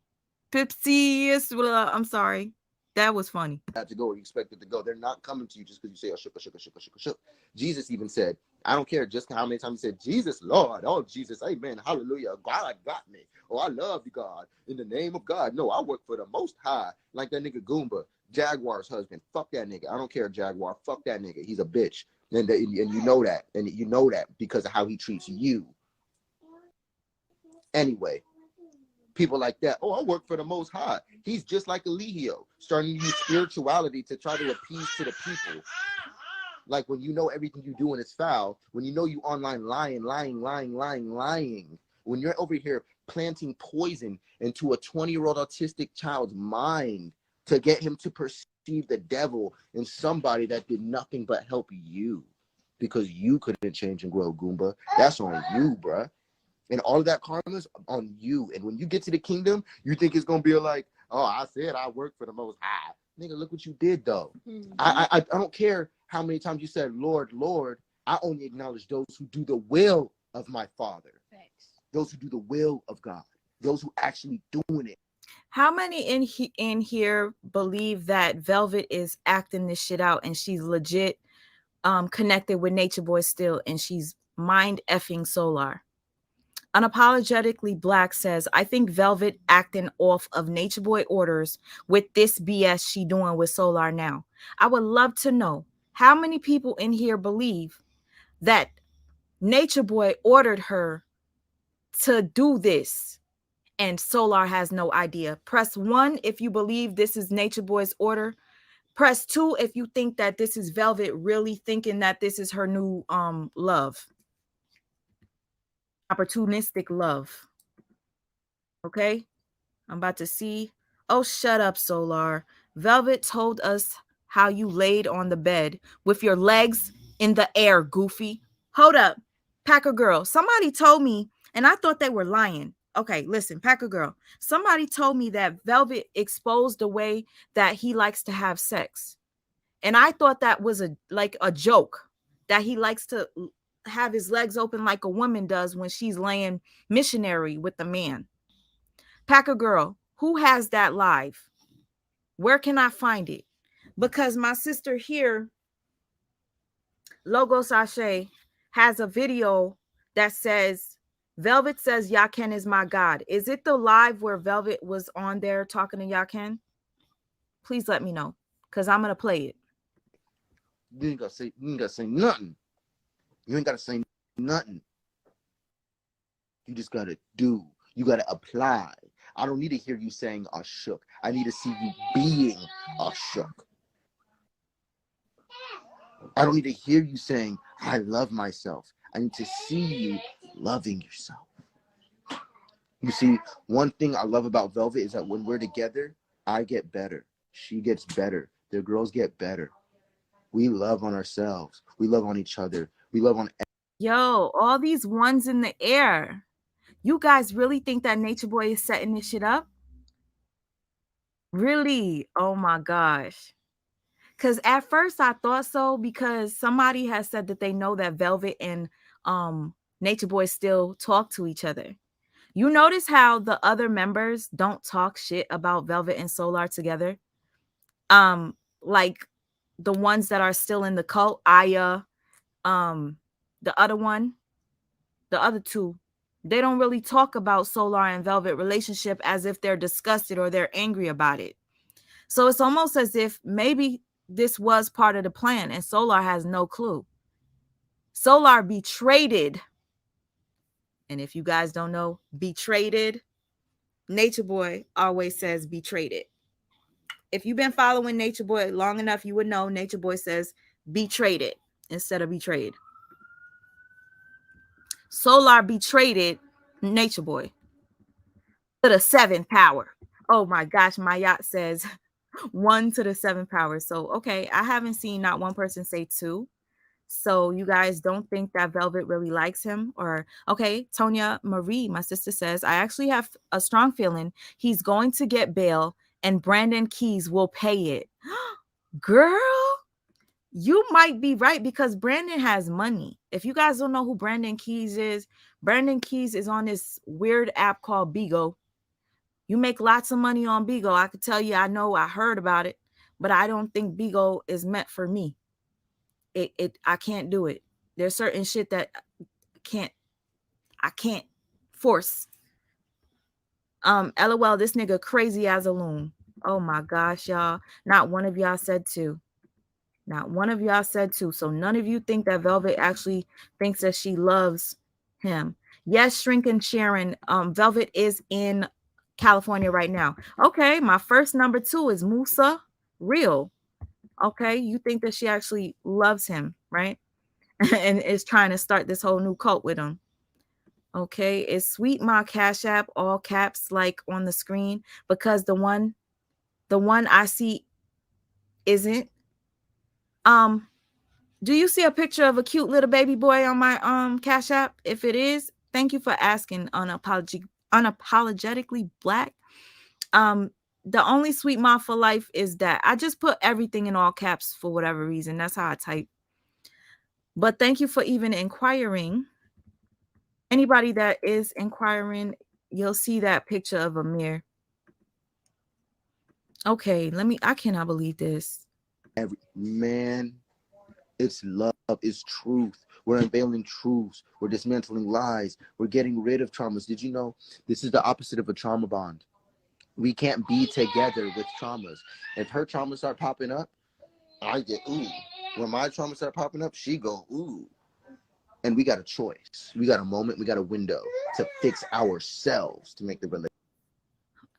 Speaker 1: I'm sorry. That was funny.
Speaker 11: To go where you expect it to go. They're not coming to you just because you say a shook. Jesus even said, I don't care just how many times he said, Jesus, Lord, oh Jesus, amen, hallelujah, God got me. Oh, I love you, God, in the name of God. No, I work for the Most High, like that nigga Goomba, Jaguar's husband. Fuck that nigga. I don't care, Jaguar. Fuck that nigga. He's a bitch. And you know that. And you know that because of how he treats you. Anyway. People like that. Oh, I work for the Most High. He's just like Eligio, starting to use spirituality to try to appease to the people. Like when you know everything you're doing is foul, when you know you online lying, when you're over here planting poison into a 20-year-old autistic child's mind to get him to perceive the devil in somebody that did nothing but help you because you couldn't change and grow, Goomba. That's on you, bruh. And all of that karma's on you. And when you get to the kingdom, you think it's going to be like, oh, I said I work for the Most High. Nigga, look what you did, though. Mm-hmm. I don't care how many times you said, Lord, Lord. I only acknowledge those who do the will of my Father. Thanks. Those who do the will of God. Those who actually doing it.
Speaker 1: How many in here believe that Velvet is acting this shit out and she's legit connected with Nature Boy still and she's mind effing Solar? Unapologetically Black says, I think Velvet acting off of Nature Boy orders with this BS she doing with Solar now. I would love to know how many people in here believe that Nature Boy ordered her to do this and Solar has no idea. Press 1 if you believe this is Nature Boy's order. Press 2 if you think that this is Velvet really thinking that this is her new love. Opportunistic love. Okay, I'm about to see. Oh, shut up, Solar. Velvet told us how you laid on the bed with your legs in the air, Goofy. Hold up, Packer Girl. Somebody told me, and I thought they were lying. Okay, listen, Packer Girl. Somebody told me that Velvet exposed the way that he likes to have sex. And I thought that was like a joke, that he likes to have his legs open like a woman does when she's laying missionary with a man. Packer Girl, who has that live? Where can I find it? Because my sister here, Logo Sachet, has a video that says, Velvet says Yaken is my God. Is it the live where Velvet was on there talking to Yaken? Please let me know, because I'm going to play it.
Speaker 11: You ain't got to say nothing. You ain't got to say nothing. You just got to do. You got to apply. I don't need to hear you saying I shook. I need to see you being a shook. I don't need to hear you saying I love myself. I need to see you loving yourself. You see, one thing I love about Velvet is that when we're together, I get better. She gets better. The girls get better. We love on ourselves. We love on each other. We love on.
Speaker 1: Yo, all these ones in the air. You guys really think that Nature Boy is setting this shit up? Really? Oh my gosh. Because at first I thought so, because somebody has said that they know that Velvet and Nature Boy still talk to each other. You notice how the other members don't talk shit about Velvet and Solar together? Like the ones that are still in the cult, Aya, the other one, the other two. They don't really talk about Solar and Velvet relationship as if they're disgusted or they're angry about it. So it's almost as if maybe this was part of the plan and Solar has no clue. Solar betrayed. And if you guys don't know, betrayed, Nature Boy always says betrayed. If you've been following Nature Boy long enough, you would know Nature Boy says betrayed instead of betrayed. Solar betrayed Nature Boy to the 7th power. Oh my gosh, my yacht says 1 to the 7th power. So, okay, I haven't seen not one person say 2. So you guys don't think that Velvet really likes him? Or, okay, Tonya Marie, my sister, says, I actually have a strong feeling he's going to get bail and Brandon Keys will pay it. Girl, you might be right because Brandon has money. If you guys don't know who Brandon Keys is on this weird app called Bigo. You make lots of money on Bigo. I could tell you, I know, I heard about it, but I don't think Bigo is meant for me. I can't do it. There's certain shit that I can't force. LOL, this nigga crazy as a loon. Oh my gosh, y'all. Not one of y'all said 2. Not one of y'all said 2. So none of you think that Velvet actually thinks that she loves him. Yes, Shrink and Sharon. Velvet is in California right now. Okay, my first number 2 is Musa Real. Okay, you think that she actually loves him, right? And is trying to start this whole new cult with him. Okay, is Sweet Ma Cash App all caps like on the screen? Because the one I see isn't. Do you see a picture of a cute little baby boy on my Cash App? If it is, thank you for asking. Unapologetically Black. The only Sweet Ma for life is that I just put everything in all caps for whatever reason. That's how I type. But thank you for even inquiring. Anybody that is inquiring, you'll see that picture of Amir. Okay, I cannot believe this.
Speaker 11: Man, it's love, it's truth. We're unveiling truths. We're dismantling lies. We're getting rid of traumas. Did you know this is the opposite of a trauma bond? We can't be together with traumas. If her traumas start popping up, I get ooh. When my traumas start popping up, she go ooh. And we got a choice. We got a moment. We got a window to fix ourselves to make the relationship.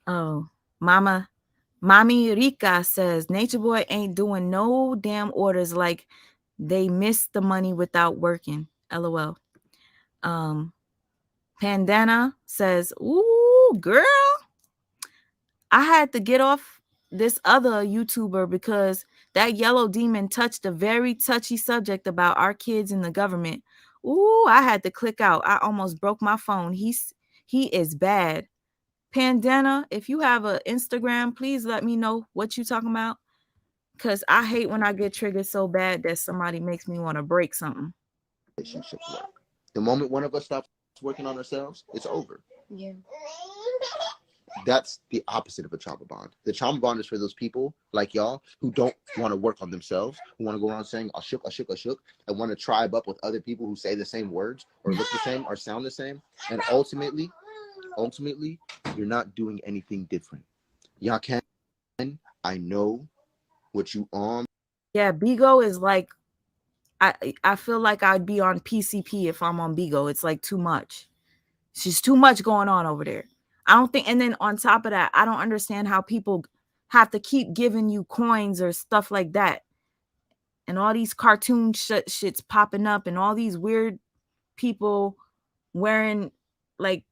Speaker 1: Oh, Mommy Rika says Nature Boy ain't doing no damn orders like they missed the money without working. LOL. Pandana says, ooh, girl. I had to get off this other YouTuber because that yellow demon touched a very touchy subject about our kids in the government. Ooh, I had to click out. I almost broke my phone. He is bad. Pandana, if you have an Instagram, please let me know what you talking about. Because I hate when I get triggered so bad that somebody makes me want to break something.
Speaker 11: Relationships work. The moment one of us stops working on ourselves, it's over.
Speaker 6: Yeah.
Speaker 11: That's the opposite of a trauma bond. The trauma bond is for those people like y'all who don't want to work on themselves, who want to go around saying, I shook, and want to tribe up with other people who say the same words or look the same or sound the same. And ultimately, you're not doing anything different. Yaken, I know what you on.
Speaker 1: Yeah, Bigo is like, I feel like I'd be on PCP if I'm on Bigo. It's like too much. It's just too much going on over there. I don't think, and then on top of that, I don't understand how people have to keep giving you coins or stuff like that. And all these cartoon shit's popping up and all these weird people wearing like,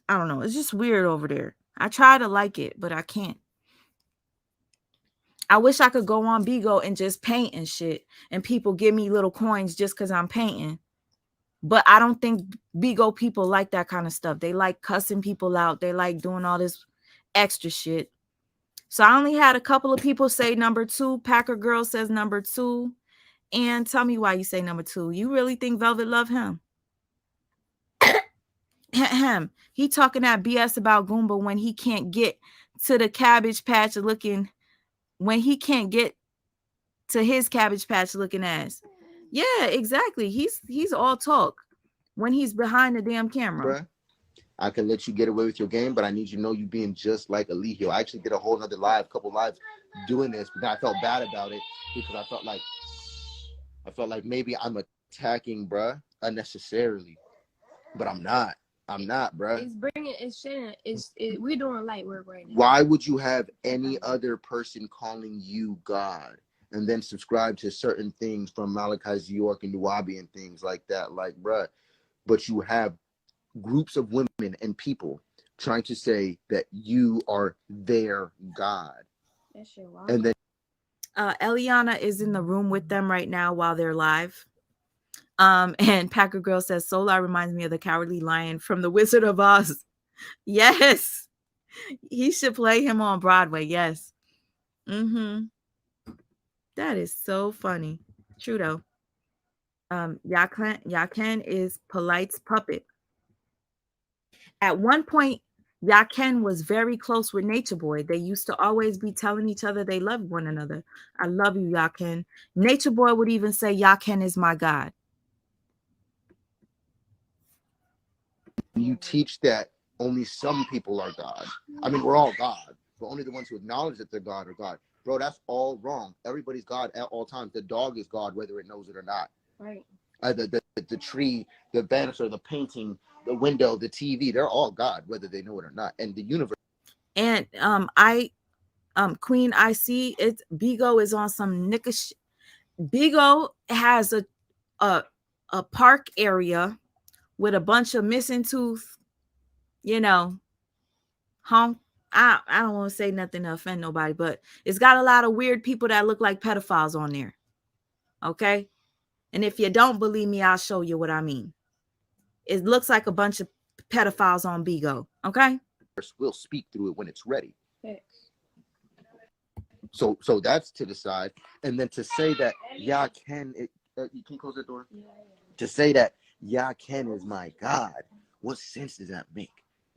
Speaker 1: I don't know. It's just weird over there. I try to like it, but I can't. I wish I could go on Bigo and just paint and shit. And people give me little coins just because I'm painting. But I don't think Bigo people like that kind of stuff. They like cussing people out. They like doing all this extra shit. So I only had a couple of people say number 2. Packer Girl says number 2. And tell me why you say number 2. You really think Velvet love him? He talking that BS about Goomba when he can't get to the Cabbage Patch looking, when he can't get to his Cabbage Patch looking ass. Yeah, exactly. He's all talk when he's behind the damn camera.
Speaker 11: Bruh, I can let you get away with your game, but I need you to know you being just like Eligio. I actually did a whole other couple lives doing this, but I felt bad about it because I felt like maybe I'm attacking bruh unnecessarily, but I'm not. Bruh.
Speaker 6: We're doing light work right now.
Speaker 11: Why would you have any other person calling you God and then subscribe to certain things from Malachi's York and Nuwabi and things like that. Like, bruh, but you have groups of women and people trying to say that you are their God.
Speaker 6: That shit wild.
Speaker 11: And then
Speaker 1: Eliana is in the room with them right now while they're live. And Packer Girl says Solar reminds me of the Cowardly Lion from The Wizard of Oz. Yes, he should play him on Broadway. Yes. That is so funny. True though. Yaken is Polite's puppet. At one point, Yaken was very close with Nature Boy. They used to always be telling each other they loved one another. I love you, Yaken. Nature Boy would even say, Yaken is my God.
Speaker 11: you teach that only some people are God. I mean, we're all God, but only the ones who acknowledge that they're God are God. Bro, that's all wrong. Everybody's God at all times. The dog is God, whether it knows it or not.
Speaker 6: Right.
Speaker 11: The tree, the banister, the painting, the window, the TV, they're all God, whether they know it or not. And the universe.
Speaker 1: And Queen, I see it. Bigo is on some nickish. Bigo has a park area with a bunch of missing tooth, you know, honk. I don't want to say nothing to offend nobody, but it's got a lot of weird people that look like pedophiles on there. Okay. And if you don't believe me, I'll show you what I mean. It looks like a bunch of pedophiles on Bigo. Okay.
Speaker 11: We'll speak through it when it's ready.
Speaker 6: Thanks.
Speaker 11: So that's to the side. And then to say that Yaken, you can close the door.
Speaker 6: Yeah.
Speaker 11: To say that Yaken is my God, what sense does that make?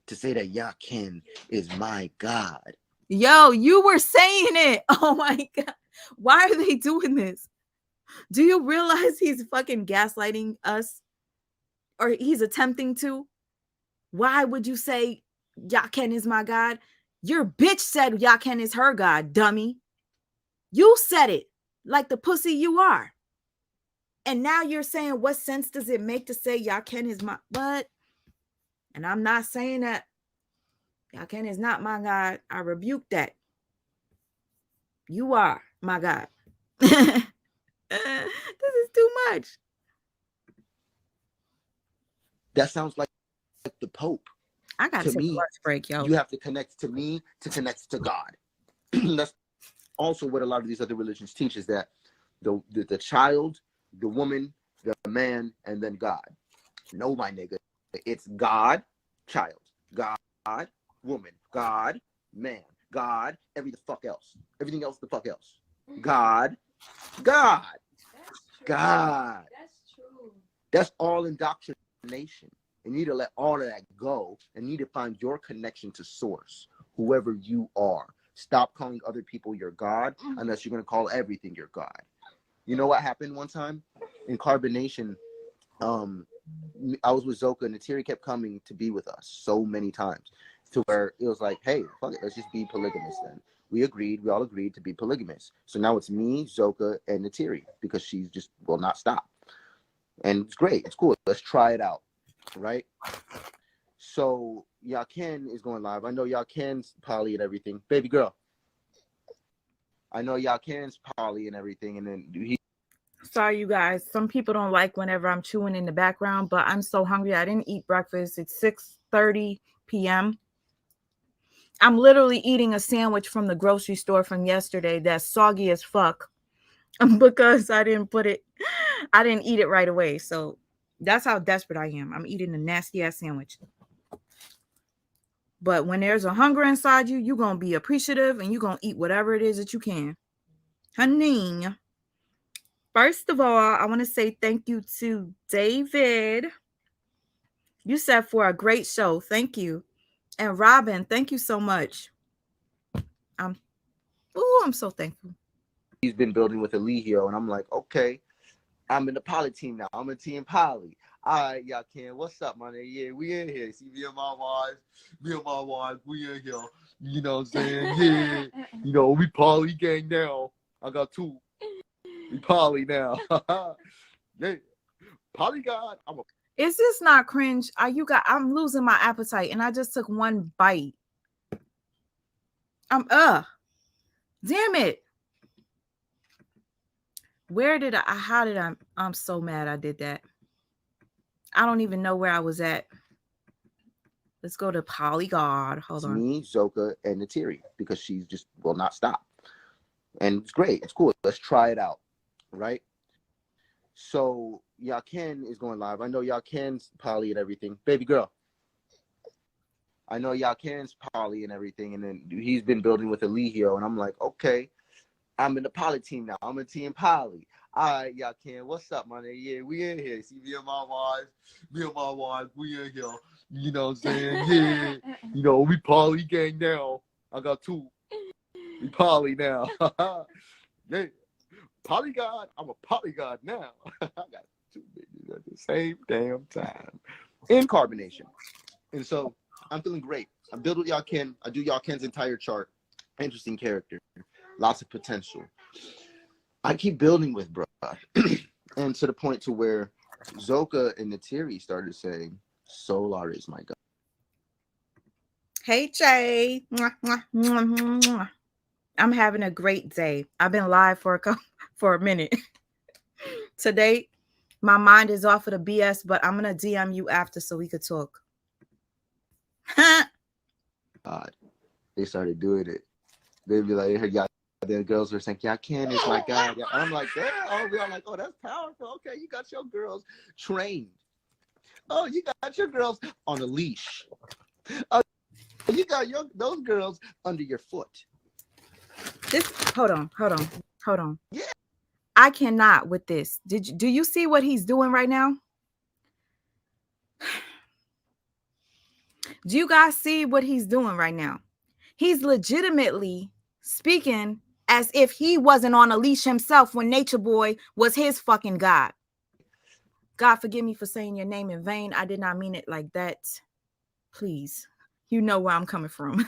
Speaker 11: To say that Yaken is my God.
Speaker 1: Yo, you were saying it. Oh my God. Why are they doing this? Do you realize he's fucking gaslighting us? Or he's attempting to? Why would you say Yaken is my God? Your bitch said Yaken is her God, dummy. You said it like the pussy you are. And now you're saying, what sense does it make to say Yaken is my... But, and I'm not saying that Yaken is not my God. I rebuke that. You are my God. This is too much.
Speaker 11: That sounds like the Pope.
Speaker 1: I got to take
Speaker 11: me,
Speaker 1: a lunch break, yo.
Speaker 11: You have to connect to me to connect to God. That's also what a lot of these other religions teach, is that the child, the woman, the man, and then God. No, my nigga. It's God, child. God, woman. God, man. God, everything else. Everything else the fuck else. God. God. God.
Speaker 6: That's true.
Speaker 11: That's all indoctrination. You need to let all of that go and need to find your connection to source, whoever you are. Stop calling other people your God unless you're going to call everything your God. You know what happened one time? In Carbonation, I was with Zoka and Natiri kept coming to be with us so many times to where it was like, hey, fuck it, let's just be polygamous then. We all agreed to be polygamous. So now it's me, Zoka, and Natiri because she just will not stop. And it's great. It's cool. Let's try it out. Right? So Yaken is going live. I know Yaken's poly and everything. Baby girl. I know Yaken's poly and everything. And then
Speaker 1: Sorry, you guys. Some people don't like whenever I'm chewing in the background, but I'm so hungry. I didn't eat breakfast. It's 6:30 p.m. I'm literally eating a sandwich from the grocery store from yesterday that's soggy as fuck because I didn't eat it right away. So that's how desperate I am. I'm eating a nasty ass sandwich. But when there's a hunger inside you, you're going to be appreciative and you're going to eat whatever it is that you can. Honey, first of all, I want to say thank you to David. You said for a great show. Thank you. And Robin, thank you so much. I'm so thankful.
Speaker 11: He's been building with Eligio, and I'm like, okay, I'm in the poly team now. I'm in Team Poly. All right, Yaken, what's up, my nigga? Yeah, we in here. See, me and my wife, we in here. You know what I'm saying? Yeah. You know, we poly gang now. I got 2. We poly now. Yeah. Poly God.
Speaker 1: Is this not cringe? I'm losing my appetite, and I just took one bite. Damn it. I'm so mad I did that. I don't even know where I was at. Let's go to Polygod. Hold on.
Speaker 11: Me, Zoka, and Natiri, because she just will not stop. And it's great. It's cool. Let's try it out. Right? So Yaken is going live. I know Yaken's poly and everything. Baby girl. I know Yaken's poly and everything. And then he's been building with Eligio. And I'm like, okay, I'm in the poly team now. I'm a team poly. All right, Yaken, what's up, my nigga? Yeah, we in here. See, me and my wife, we in here. You know what I'm saying? Yeah. You know, we poly gang now. I got 2. We poly now. Yeah. Polygod, I'm a polygod now. I got 2 bitches at the same damn time. In carbonation. And so I'm feeling great. I'm building with Yaken. I do Yaken's entire chart. Interesting character. Lots of potential. I keep building with bro. And to the point to where Zoka and Natiri started saying, Solar is my god.
Speaker 1: Hey, Jay. Mwah, mwah, mwah, mwah, mwah. I'm having a great day. I've been live for a minute. Today, my mind is off of the BS, but I'm going to DM you after so we could talk.
Speaker 11: God. They started doing it. They'd be like, hey, y'all. The girls were saying, Yaken is my god. And I'm like, damn. Oh, we're all like, oh, that's powerful. Okay, you got your girls trained. Oh, you got your girls on a leash. Oh, you got those girls under your foot.
Speaker 1: Hold on.
Speaker 11: Yeah.
Speaker 1: I cannot with this. Do you see what he's doing right now? Do you guys see what he's doing right now? He's legitimately speaking as if he wasn't on a leash himself when Nature Boy was his fucking god. God, forgive me for saying your name in vain. I did not mean it like that. Please. You know where I'm coming from.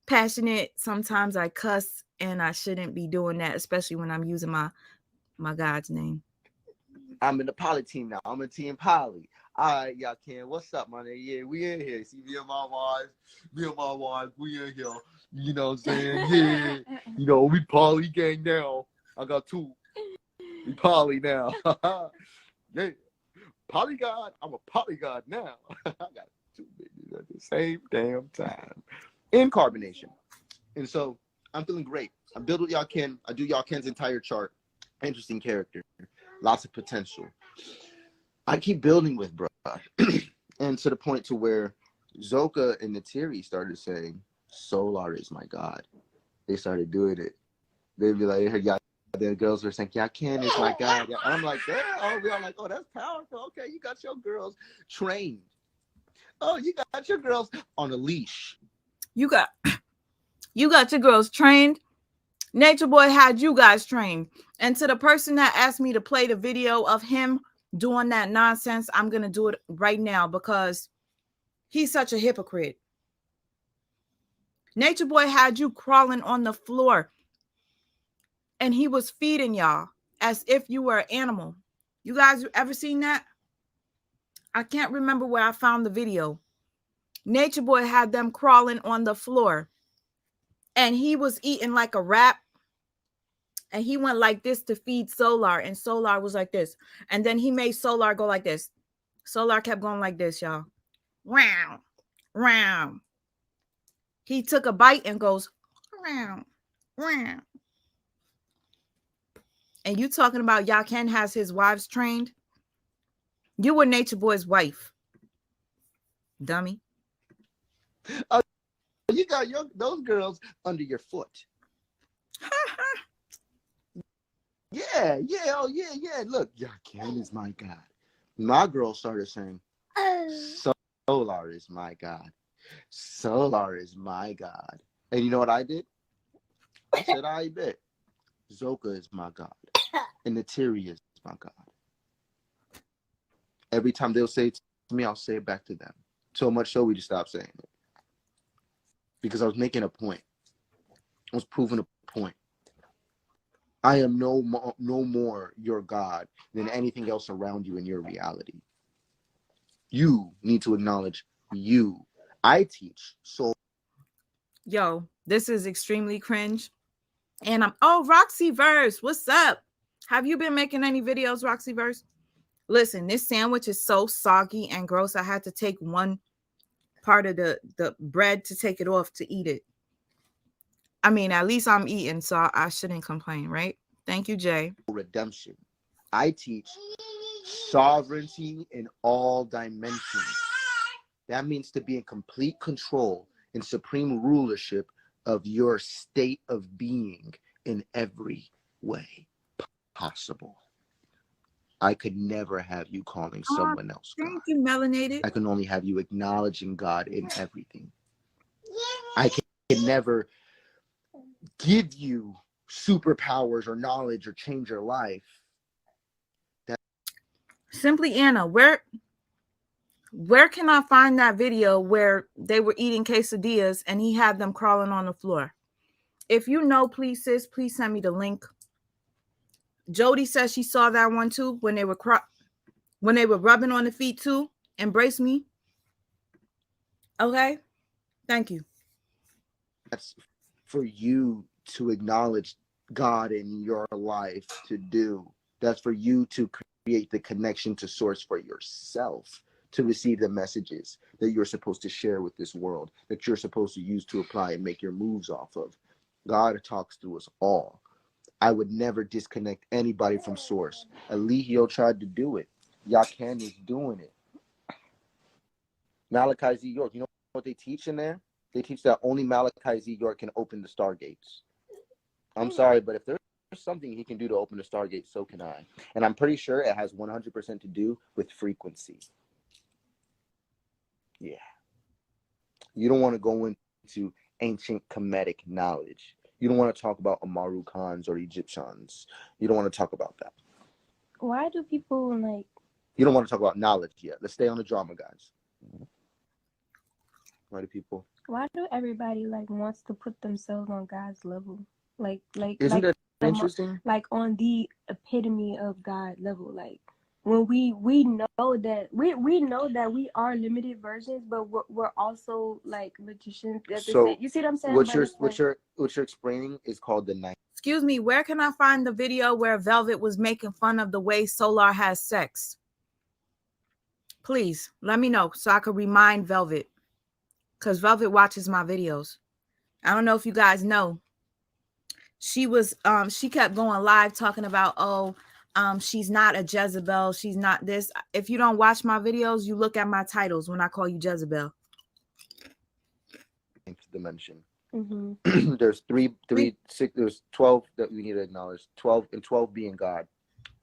Speaker 1: Passionate. Sometimes I cuss and I shouldn't be doing that, especially when I'm using my God's name.
Speaker 11: I'm in the poly team now. I'm a team poly. All right, Yaken, what's up, my nigga? Yeah, we in here. See, me and my wife, we in here. You know what I'm saying? Yeah. You know, we poly gang now. I got 2. We poly now. Yeah. Polygod, I'm a polygod now. I got 2 bitches at the same damn time. In carbonation. And so I'm feeling great. I'm building with Yaken. I do Yaken's entire chart. Interesting character. Lots of potential. I keep building with bro. And to the point to where Zoka and Natiri started saying, Solar is my god. They started doing it. They'd be like, hey, y'all. The girls were saying, Yaken is my god. And I'm like, damn. Oh, we're all like, oh, that's powerful. Okay, you got your girls trained. Oh, you got your girls on a leash.
Speaker 1: You got your girls trained. Nature Boy had you guys trained. And to the person that asked me to play the video of him doing that nonsense, I'm going to do it right now because he's such a hypocrite. Nature Boy had you crawling on the floor and he was feeding y'all as if you were an animal. You guys ever seen that? I can't remember where I found the video. Nature Boy had them crawling on the floor and he was eating like a rat. And he went like this to feed Solar, and Solar was like this. And then he made Solar go like this. Solar kept going like this, y'all. Round, round. He took a bite and goes, round, round. And you talking about Yaken has his wives trained? You were Nature Boy's wife. Dummy.
Speaker 11: You got those girls under your foot. Yeah. Look, Yaken is my god. My girl started saying, Solar is my god. Solar is my god. And you know what I did? I said, I bet. Zoka is my god. And Natiri is my god. Every time they'll say it to me, I'll say it back to them. So much so we just stopped saying it. Because I was making a point. I was proving a point. I am no more your God than anything else around you in your reality. You need to acknowledge you. I teach soul.
Speaker 1: Yo, this is extremely cringe. And Roxy Verse, what's up? Have you been making any videos, Roxyverse? Listen, this sandwich is so soggy and gross. I had to take one part of the bread to take it off to eat it. I mean, at least I'm eating, so I shouldn't complain, right? Thank you, Jay.
Speaker 11: Redemption. I teach sovereignty in all dimensions. That means to be in complete control and supreme rulership of your state of being in every way possible. I could never have you calling someone else God.
Speaker 1: Thank you, Melanated.
Speaker 11: I can only have you acknowledging God in everything. I can never give you superpowers or knowledge or change your life.
Speaker 1: Simply Anna, where can I find that video where they were eating quesadillas and he had them crawling on the floor? If you know, please, sis, please send me the link. Jody says she saw that one too when they were rubbing on the feet too. Embrace me. Okay, thank you.
Speaker 11: That's for you to acknowledge God in your life to do. That's for you to create the connection to source for yourself, to receive the messages that you're supposed to share with this world, that you're supposed to use to apply and make your moves off of. God talks to us all. I would never disconnect anybody from source. Eligio tried to do it. Yaken is doing it. Malachi Z. York, you know what they teach in there? They teach that only Malachi Z. York can open the stargates. I'm sorry, but if there's something he can do to open the stargate, so can I. And I'm pretty sure it has 100% to do with frequency. Yeah. You don't want to go into ancient Kemetic knowledge. You don't want to talk about Amaru Khans or Egyptians. You don't want to talk about that.
Speaker 6: Why do people like...
Speaker 11: You don't want to talk about knowledge yet. Let's stay on the drama, guys. Why do people...
Speaker 6: Why do everybody like wants to put themselves on God's level?
Speaker 11: Isn't that interesting?
Speaker 6: Like on the epitome of God level. Like when we know that we are limited versions, but we're also like magicians.
Speaker 11: So
Speaker 6: you see what I'm saying?
Speaker 11: What you're explaining is called the night.
Speaker 1: Excuse me, where can I find the video where Velvet was making fun of the way Solar has sex? Please let me know so I could remind Velvet, because Velvet watches my videos. I don't know if you guys know. She kept going live talking about, she's not a Jezebel. She's not this. If you don't watch my videos, you look at my titles when I call you Jezebel.
Speaker 11: Dimension.
Speaker 6: Mm-hmm.
Speaker 11: There's 6. There's 12 that we need to acknowledge. 12 and 12 being God.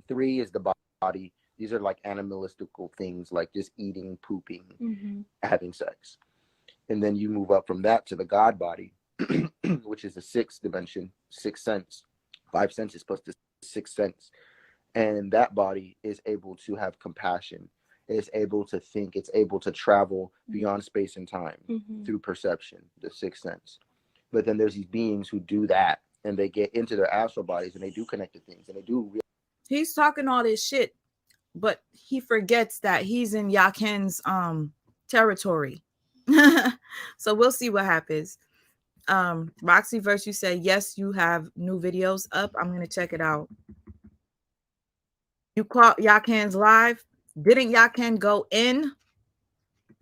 Speaker 11: 3 is the body. These are like animalistical things, like just eating, pooping,
Speaker 6: mm-hmm.
Speaker 11: having sex. And then you move up from that to the God body, which is the 6th dimension, 6th sense, 5 senses plus the 6th sense. And that body is able to have compassion. It's able to think. It's able to travel beyond space and time
Speaker 6: mm-hmm.
Speaker 11: through perception, the 6th sense. But then there's these beings who do that, and they get into their astral bodies, and they do connect to things, and they do.
Speaker 1: He's talking all this shit, but he forgets that he's in Yaken's territory. So we'll see what happens. Roxyverse, you said yes, you have new videos up. I'm gonna check it out. You caught Yaken's live. Didn't Yaken go in?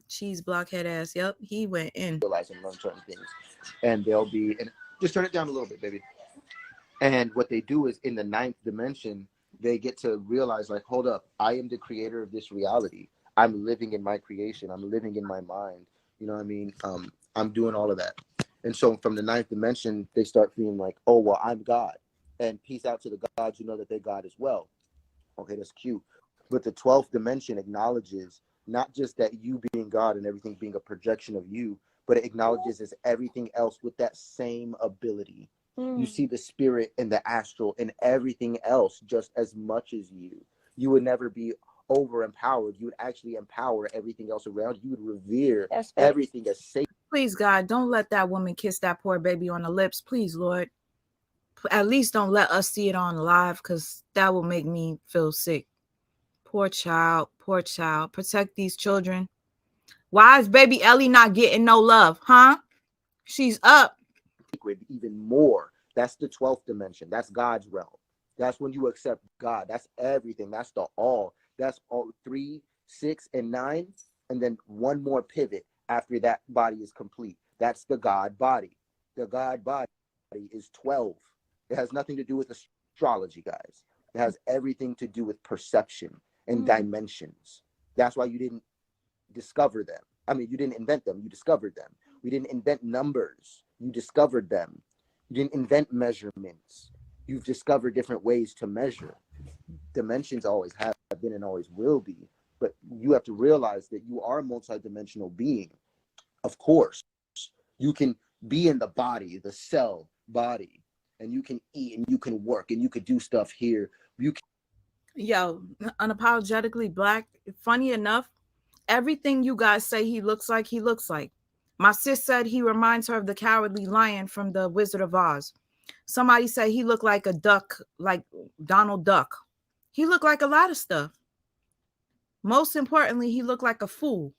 Speaker 1: Cheese blockhead ass. Yep, he went in.
Speaker 11: Realize and learn certain things, and they'll be, and just turn it down a little bit, baby. And what they do is in the 9th dimension, they get to realize, like, hold up, I am the creator of this reality. I'm living in my creation. I'm living in my mind. You know what I mean? I'm doing all of that. And so from the 9th dimension, they start feeling like, oh, well, I'm God. And peace out to the gods who know that they're God as well. Okay, that's cute. But the 12th dimension acknowledges not just that you being God and everything being a projection of you, but it acknowledges as everything else with that same ability. You see the spirit and the astral and everything else just as much as you. You would never be over empowered. You would actually empower everything else around you. You would revere everything as sacred.
Speaker 1: Please, God, don't let that woman kiss that poor baby on the lips. Please, Lord. At least don't let us see it on live, because that will make me feel sick. Poor child. Poor child. Protect these children. Why is baby Ellie not getting no love, huh? She's up.
Speaker 11: Even more. That's the 12th dimension. That's God's realm. That's when you accept God. That's everything. That's the all. That's all 3, 6, and 9. And then one more pivot after that body is complete. That's the God body. The God body is 12. It has nothing to do with astrology, guys. It has everything to do with perception and dimensions. That's why you didn't discover them. I mean, you didn't invent them. You discovered them. We didn't invent numbers. You discovered them. You didn't invent measurements. You've discovered different ways to measure. Dimensions always have been and always will be. But you have to realize that you are a multidimensional being. Of course, you can be in the body, the cell body, and you can eat and you can work and you could do stuff here. You can.
Speaker 1: Yo, unapologetically black. Funny enough, everything you guys say he looks like, he looks like. My sis said he reminds her of the Cowardly Lion from the Wizard of Oz. Somebody said he looked like a duck, like Donald Duck. He looked like a lot of stuff. Most importantly, he looked like a fool.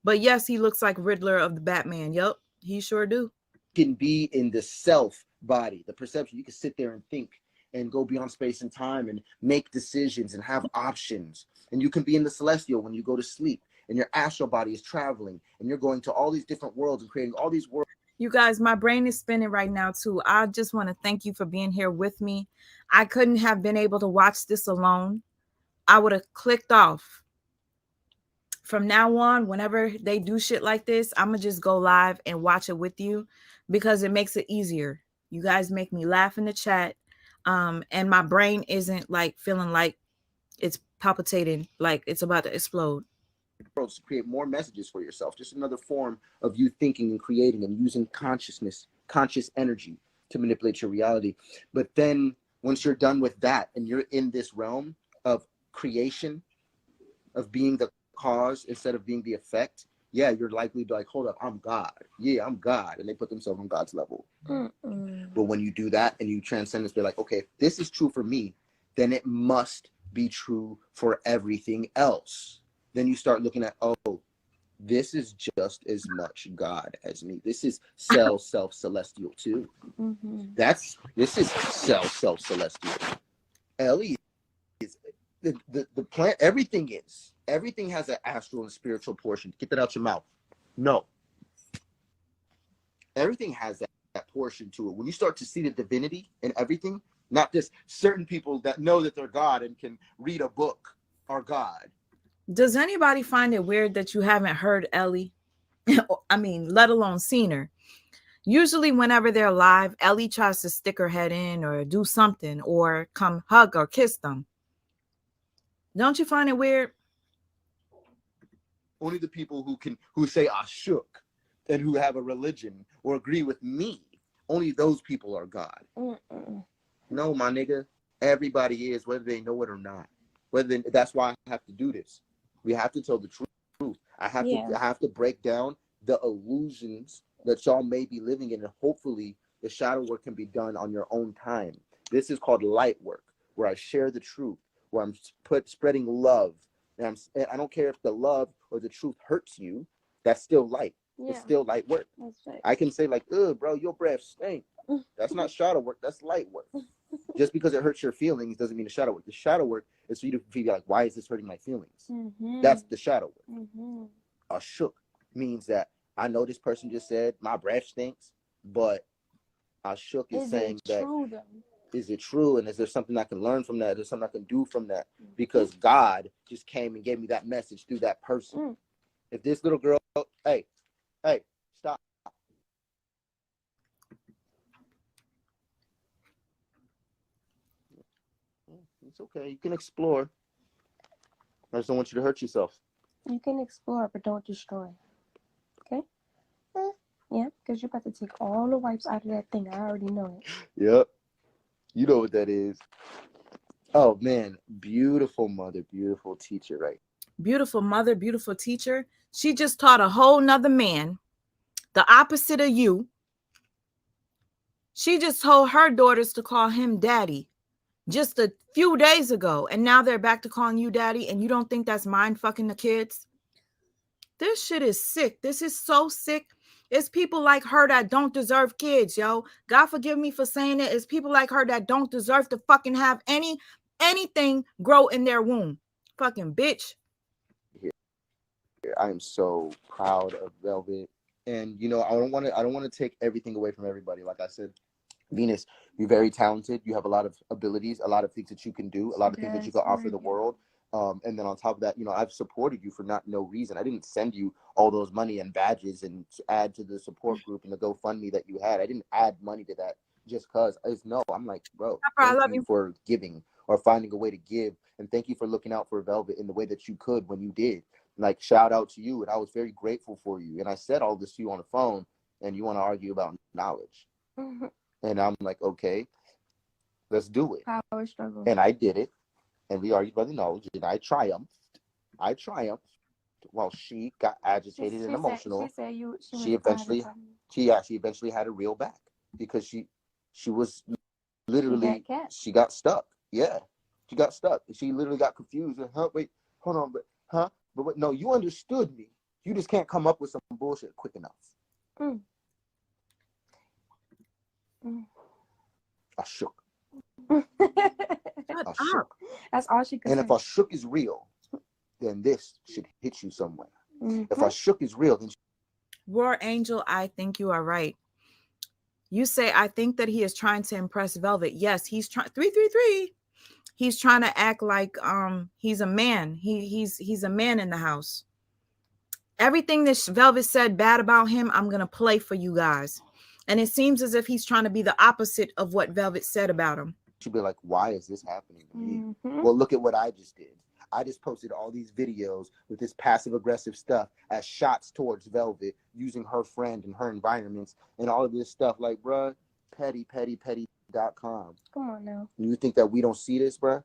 Speaker 1: But yes, he looks like Riddler of the Batman. Yup, he sure do.
Speaker 11: Can be in the self body, the perception. You can sit there and think and go beyond space and time and make decisions and have options. And you can be in the celestial when you go to sleep and your astral body is traveling and you're going to all these different worlds and creating all these worlds.
Speaker 1: You guys, my brain is spinning right now too. I just want to thank you for being here with me. I couldn't have been able to watch this alone. I would have clicked off. From now on, whenever they do shit like this, I'm going to just go live and watch it with you because it makes it easier. You guys make me laugh in the chat. And my brain isn't like feeling like it's palpitating, like it's about to explode.
Speaker 11: To create more messages for yourself, just another form of you thinking and creating and using consciousness, conscious energy to manipulate your reality. But then once you're done with that and you're in this realm of creation, of being the cause instead of being the effect, yeah, you're likely to like, hold up, I'm God. Yeah, I'm God. And they put themselves on God's level. But when you do that and you transcend this, be like, okay, if this is true for me, then it must be true for everything else. Then you start looking at, oh, this is just as much God as me. This is self celestial too. This is self celestial. Ellie is the plant. Everything has an astral and spiritual portion. Get that out your mouth. No. Everything has that portion to it. When you start to see the divinity in everything, not just certain people that know that they're God and can read a book are God.
Speaker 1: Does anybody find it weird that you haven't heard Ellie? I mean, let alone seen her. Usually whenever they're live, Ellie tries to stick her head in or do something or come hug or kiss them. Don't you find it weird?
Speaker 11: Only the people who say I shook and who have a religion or agree with me, only those people are God. No, my nigga, everybody is, whether they know it or not. That's why I have to do this. We have to tell the truth. I have to break down the illusions that y'all may be living in, and hopefully the shadow work can be done on your own time. This is called light work, where I share the truth, where I'm spreading love. And I don't care if the love or the truth hurts you, that's still light. Yeah. It's still light work. That's right. I can say like, ugh, bro, your breath stink. That's not shadow work, that's light work. Just because it hurts your feelings doesn't mean the shadow work. The shadow work is for you to feel like, why is this hurting my feelings? That's the shadow work. A shook means that I know this person just said my breath stinks, but I shook is saying that, is it true? And is there something I can learn from that? Is there something I can do from that? Because God just came and gave me that message through that person. If this little girl, hey, stop. It's okay. You can explore. I just don't want you to hurt yourself.
Speaker 6: You can explore, but don't destroy. Okay? Yeah, because you're about to take all the wipes out of that thing. I already know it.
Speaker 11: Yep. You know what that is. Oh, man. Beautiful mother, beautiful teacher, right?
Speaker 1: Beautiful mother, beautiful teacher. She just taught a whole nother man, the opposite of you. She just told her daughters to call him daddy just a few days ago. And now they're back to calling you daddy. And you don't think that's mind fucking the kids? This shit is sick. This is so sick. It's people like her that don't deserve kids, yo. God forgive me for saying it. It's people like her that don't deserve to fucking have anything grow in their womb. Fucking bitch.
Speaker 11: I am so proud of Velvet. And you know, I don't want to take everything away from everybody. Like I said, Venus, you're very talented. You have a lot of abilities, a lot of things that you can do, a lot of things that you can offer the world. And then on top of that, you know, I've supported you for no reason. I didn't send you all those money and badges and add to the support group and the GoFundMe that you had. I didn't add money to that just because. I'm like, bro, thank you for giving or finding a way to give. And thank you for looking out for Velvet in the way that you could when you did. Like, shout out to you. And I was very grateful for you. And I said all this to you on the phone, and you want to argue about knowledge. Mm-hmm. And I'm like, okay, let's do it. Power struggle. And I did it. And we argued about the knowledge. And I triumphed. While she got agitated and emotional. She eventually had a reel back because she was literally, she got stuck. Yeah. She got stuck. She literally got confused. Wait, hold on. But wait, no, you understood me. You just can't come up with some bullshit quick enough. Mm. I shook. I shook. That's all she could say. And if I shook is real, then this should hit you somewhere. Mm-hmm. If I shook is real, then
Speaker 1: War Angel, I think you are right. You say, I think that he is trying to impress Velvet. Yes, he's trying 333. He's trying to act like he's a man. He's a man in the house. Everything that Velvet said bad about him, I'm gonna play for you guys. And it seems as if he's trying to be the opposite of what Velvet said about him.
Speaker 11: She'd be like, why is this happening to me? Mm-hmm. Well, look at what I just did. I just posted all these videos with this passive aggressive stuff as shots towards Velvet using her friend and her environments and all of this stuff. Like, bruh, petty.com. Come on now. You think that we don't see this, bruh?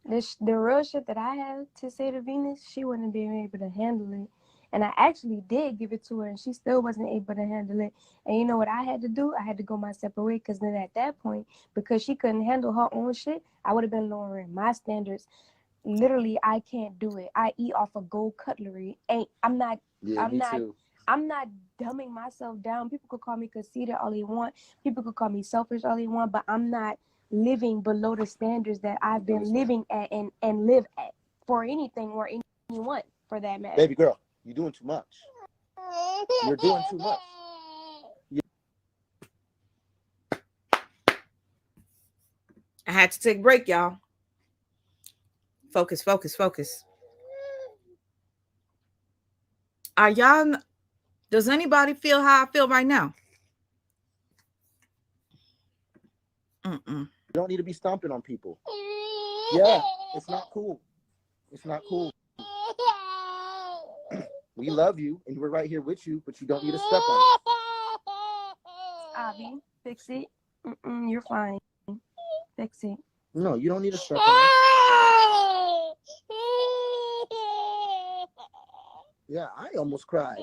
Speaker 6: The real shit that I have to say to Venus, she wouldn't be able to handle it. And I actually did give it to her, and she still wasn't able to handle it. And you know what I had to do? I had to go my separate way, because then at that point, because she couldn't handle her own shit, I would have been lowering my standards. Literally, I can't do it. I eat off of gold cutlery. I'm not dumbing myself down. People could call me conceited all they want. People could call me selfish all they want, but I'm not living below the standards that I've been living at and live at for anything or anyone for that matter.
Speaker 11: Baby girl, you're doing too much. You're doing too much.
Speaker 1: I had to take a break, y'all. Focus. Are y'all, does anybody feel how I feel right now?
Speaker 11: You don't need to be stomping on people. Yeah, it's not cool. It's not cool. We love you, and we're right here with you, but you don't need to step on it.
Speaker 6: Abby, fix it. You're fine. Fix it.
Speaker 11: No, you don't need to step on it. Yeah, I almost cried.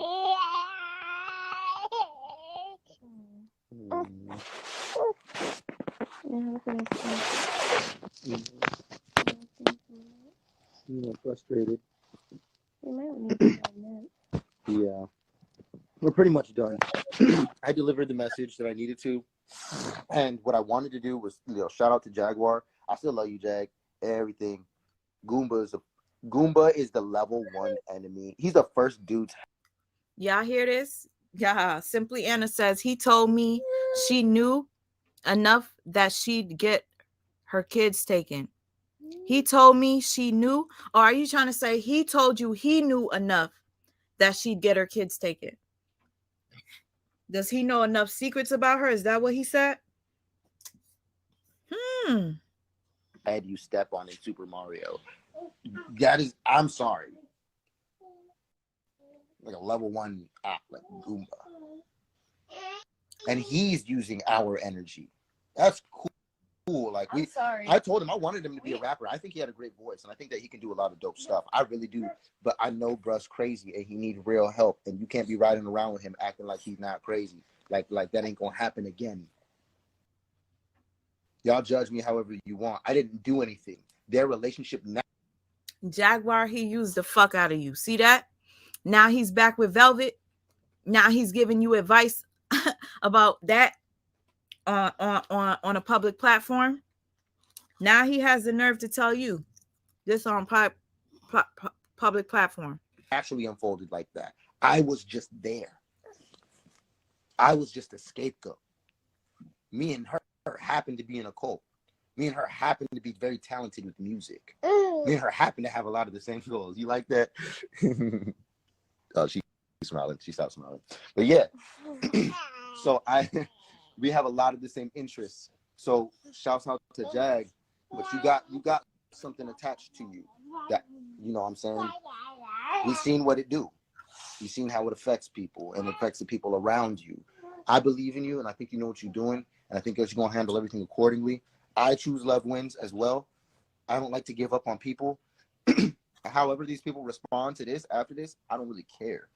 Speaker 11: You were frustrated. Yeah. We're pretty much done. I delivered the message that I needed to. And what I wanted to do was, shout out to Jaguar. I still love you, Jag. Everything. Goomba is the level 1 enemy. He's the first dude.
Speaker 1: Y'all hear this? Yeah. Simply Anna says, he told me she knew enough that she'd get her kids taken. He told me she knew, or are you trying to say he told you he knew enough that she'd get her kids taken? Does he know enough secrets about her? Is that what he said?
Speaker 11: Had you step on in Super Mario. That is, I'm sorry. Like a level 1 app, like Goomba. And he's using our energy. That's cool. Like I told him I wanted him to be a rapper. I think he had a great voice, and I think that he can do a lot of dope stuff. I really do. But I know bruh's crazy, and he needs real help. And you can't be riding around with him acting like he's not crazy. Like that ain't gonna happen again. Y'all judge me however you want. I didn't do anything. Their relationship now.
Speaker 1: Jaguar, he used the fuck out of you. See that? Now he's back with Velvet. Now he's giving you advice about that on a public platform. Now he has the nerve to tell you this on public platform.
Speaker 11: Actually unfolded like that. I was just there. I was just a scapegoat. Me and her happened to be in a cult. Me and her happened to be very talented with music. Me and her happened to have a lot of the same goals. You like that? Oh, she's smiling. She stopped smiling. But yeah. So we have a lot of the same interests. So shouts out to Jag. But you got something attached to you that, you know what I'm saying? We've seen what it do. You've seen how it affects people and affects the people around you. I believe in you, and I think you know what you're doing, and I think that you're going to handle everything accordingly. I choose love wins as well. I don't like to give up on people. However these people respond to this after this, I don't really care.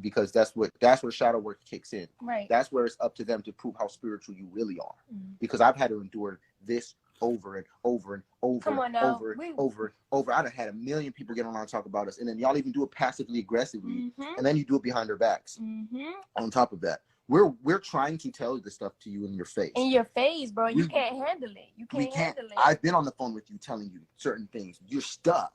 Speaker 11: Because that's where shadow work kicks in.
Speaker 6: Right.
Speaker 11: That's where it's up to them to prove how spiritual you really are. Because I've had to endure this over and over and over and over. I've had a million people get online and talk about us, and then y'all even do it passively aggressively, and then you do it behind their backs. On top of that, we're trying to tell this stuff to you in your face.
Speaker 6: In your face, bro. You can't handle it. You can't handle it.
Speaker 11: I've been on the phone with you telling you certain things. You're stuck.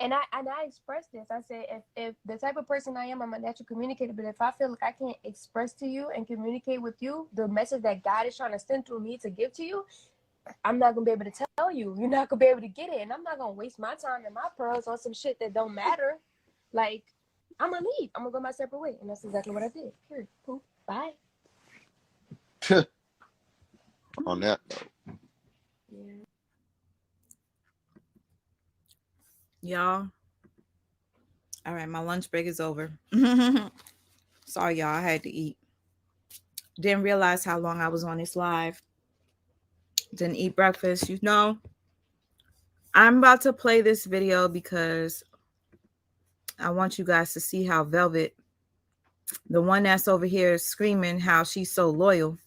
Speaker 6: And I expressed this. I said, if the type of person I am, I'm a natural communicator. But if I feel like I can't express to you and communicate with you the message that God is trying to send through me to give to you, I'm not gonna be able to tell you. You're not gonna be able to get it, and I'm not gonna waste my time and my pearls on some shit that don't matter. Like, I'm gonna leave. I'm gonna go my separate way, and that's exactly what I did. Here, poof, bye.
Speaker 11: On that note.
Speaker 6: Yeah.
Speaker 1: Y'all. All right, my lunch break is over. Sorry, y'all. I had to eat. Didn't realize how long I was on this live. Didn't eat breakfast. You know, I'm about to play this video because I want you guys to see how Velvet, the one that's over here screaming how she's so loyal,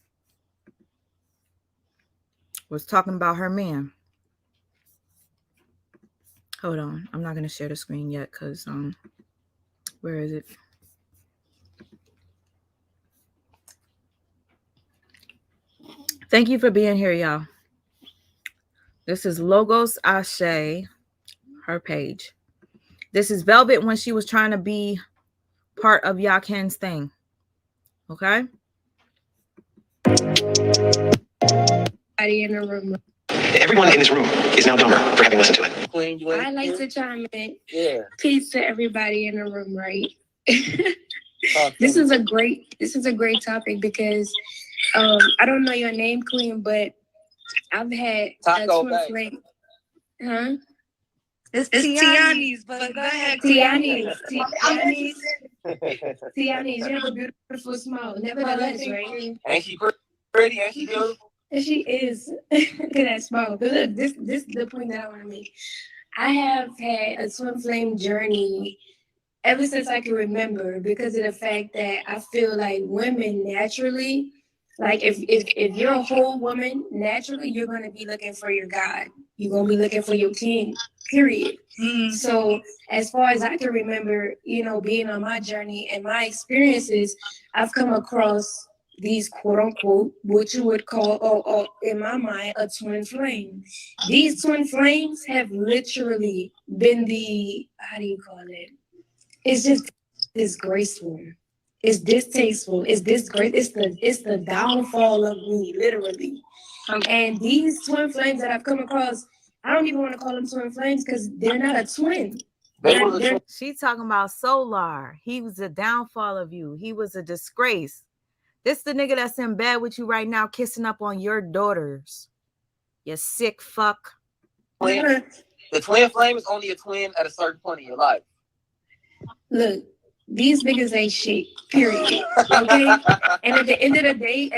Speaker 1: was talking about her man. Hold on. I'm not going to share the screen yet because, where is it? Thank you for being here, y'all. This is Logos Ashe, her page. This is Velvet when she was trying to be part of Yaken's thing. Okay?
Speaker 12: In the room.
Speaker 7: Everyone in this room is now dumber for having listened to it.
Speaker 12: I like to chime in. Yeah. Peace to everybody in the room, right? This is a great topic because I don't know your name, Queen, but I've had a twin flame. Huh?
Speaker 6: It's Tiani's, but go ahead.
Speaker 12: Tiani's. Tiani's, you have a beautiful smile. Nevertheless, right?
Speaker 7: Ain't she pretty? Ain't she beautiful?
Speaker 12: And she is. Look at that smile. But look, this is the point that I want to make. I have had a twin flame journey ever since I can remember because of the fact that I feel like women naturally, like if you're a whole woman, naturally you're going to be looking for your God. You're going to be looking for your king, period. So as far as I can remember, you know, being on my journey and my experiences, I've come across these quote unquote, what you would call, in my mind, a twin flame. These twin flames have literally been the, how do you call it? It's just disgraceful. It's distasteful. It's disgrace. It's the downfall of me, literally. And these twin flames that I've come across, I don't even want to call them twin flames because they're not a twin.
Speaker 1: She's talking about Solar. He was a downfall of you. He was a disgrace. This the nigga that's in bed with you right now, kissing up on your daughters. You sick fuck.
Speaker 7: The twin flame is only a twin at a certain point in your life.
Speaker 12: Look, these niggas ain't shit, period. Okay? And at the end of the day,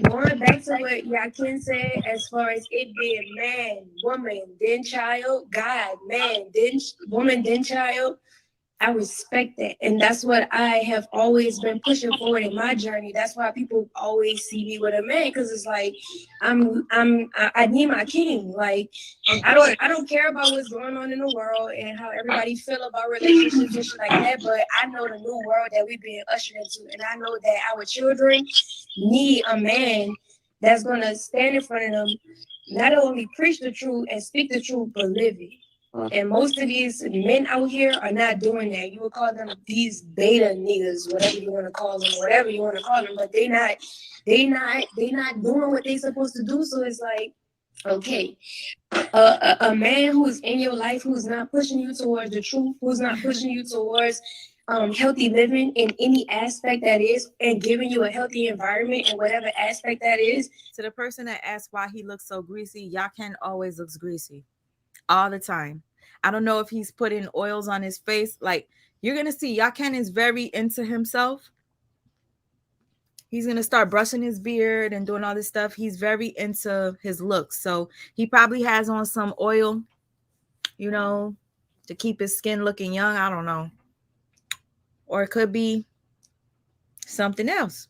Speaker 12: going back to what Yaken said, as far as it being man, woman, then child, God, man, then woman, then child, I respect that. And that's what I have always been pushing forward in my journey. That's why people always see me with a man, because it's like I need my king. Like I don't care about what's going on in the world and how everybody feel about relationships and shit like that. But I know the new world that we've been ushered into, and I know that our children need a man that's gonna stand in front of them, not only preach the truth and speak the truth, but live it. And most of these men out here are not doing that. You would call them these beta niggas, whatever you want to call them, but they not doing what they supposed to do. So it's like, okay, a man who's in your life, who's not pushing you towards the truth, who's not pushing you towards healthy living in any aspect that is, and giving you a healthy environment in whatever aspect that is.
Speaker 1: To the person that asked why he looks so greasy, Yaken always looks greasy. All the time. I don't know if he's putting oils on his face. Like, you're going to see Yaken is very into himself. He's going to start brushing his beard and doing all this stuff. He's very into his looks. So he probably has on some oil, you know, to keep his skin looking young. I don't know. Or it could be something else.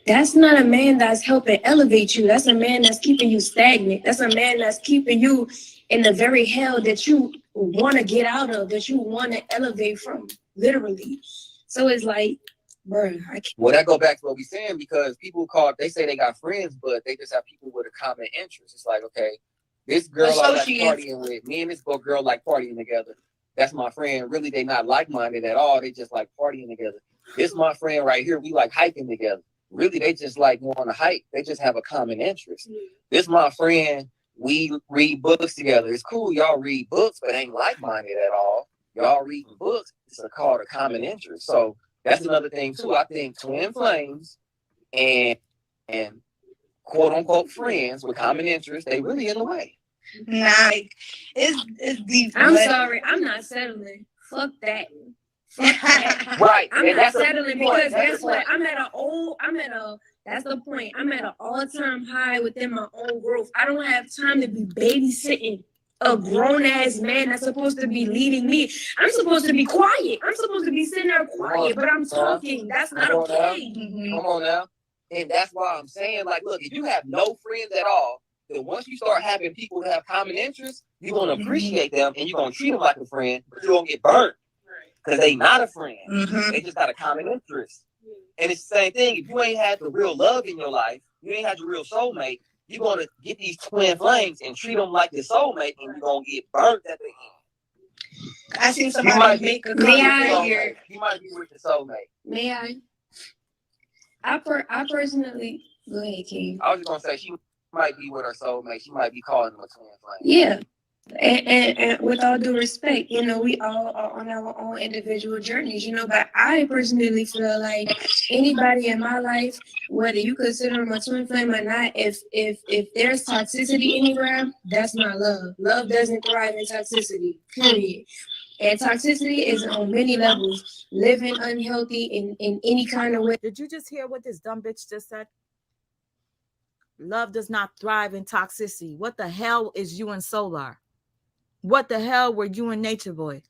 Speaker 12: That's not a man that's helping elevate you. That's a man that's keeping you stagnant. That's a man that's keeping you in the very hell that you want to get out of, that you want to elevate from, literally. So it's like, bro, I can't.
Speaker 7: Well, that go back to what we're saying, because people they say they got friends, but they just have people with a common interest. It's like, okay, this girl I like partying with, me and this girl like partying together. That's my friend. Really, they not like-minded at all. They just like partying together. This my friend right here. We like hiking together. Really, they just like want to hike. They just have a common interest. This my friend. We read books together. It's cool. Y'all read books, but ain't like-minded at all. Y'all reading books. It's called a common interest. So that's another thing too. I think twin flames and quote-unquote friends with common interests, they really in the way.
Speaker 12: Nah, it's deep. I'm sorry. I'm not settling. Fuck that.
Speaker 7: Right.
Speaker 12: I'm not settling, because guess what? That's the point. I'm at an all-time high within my own growth. I don't have time to be babysitting a grown-ass man that's supposed to be leading me. I'm supposed to be quiet. I'm supposed to be sitting there quiet, but I'm talking. That's not okay.
Speaker 7: Come on now. And that's why I'm saying, like, look, if you have no friends at all, then once you start having people who have common interests, you're going to appreciate them and you're going to treat them like a friend, but you're going to get burnt because they not a friend. They just got a common interest. And it's the same thing. If you ain't had the real love in your life, you ain't had your real soulmate, you're going to get these twin flames and treat them like your soulmate, and you're going to get burnt at the end.
Speaker 12: I seen somebody make a comment here.
Speaker 7: You might be with your soulmate.
Speaker 12: May I? I personally, go ahead, King.
Speaker 7: I was just going to say, she might be with her soulmate. She might be calling them a twin flame.
Speaker 12: Yeah. And with all due respect, you know, we all are on our own individual journeys, you know, but I personally feel like anybody in my life, whether you consider them a twin flame or not, if there's toxicity anywhere, that's not love. Love doesn't thrive in toxicity, period. And toxicity is on many levels. Living unhealthy in any kind of way.
Speaker 1: Did you just hear what this dumb bitch just said? Love does not thrive in toxicity. What the hell is you and Solar? What the hell were you and Nature Boy?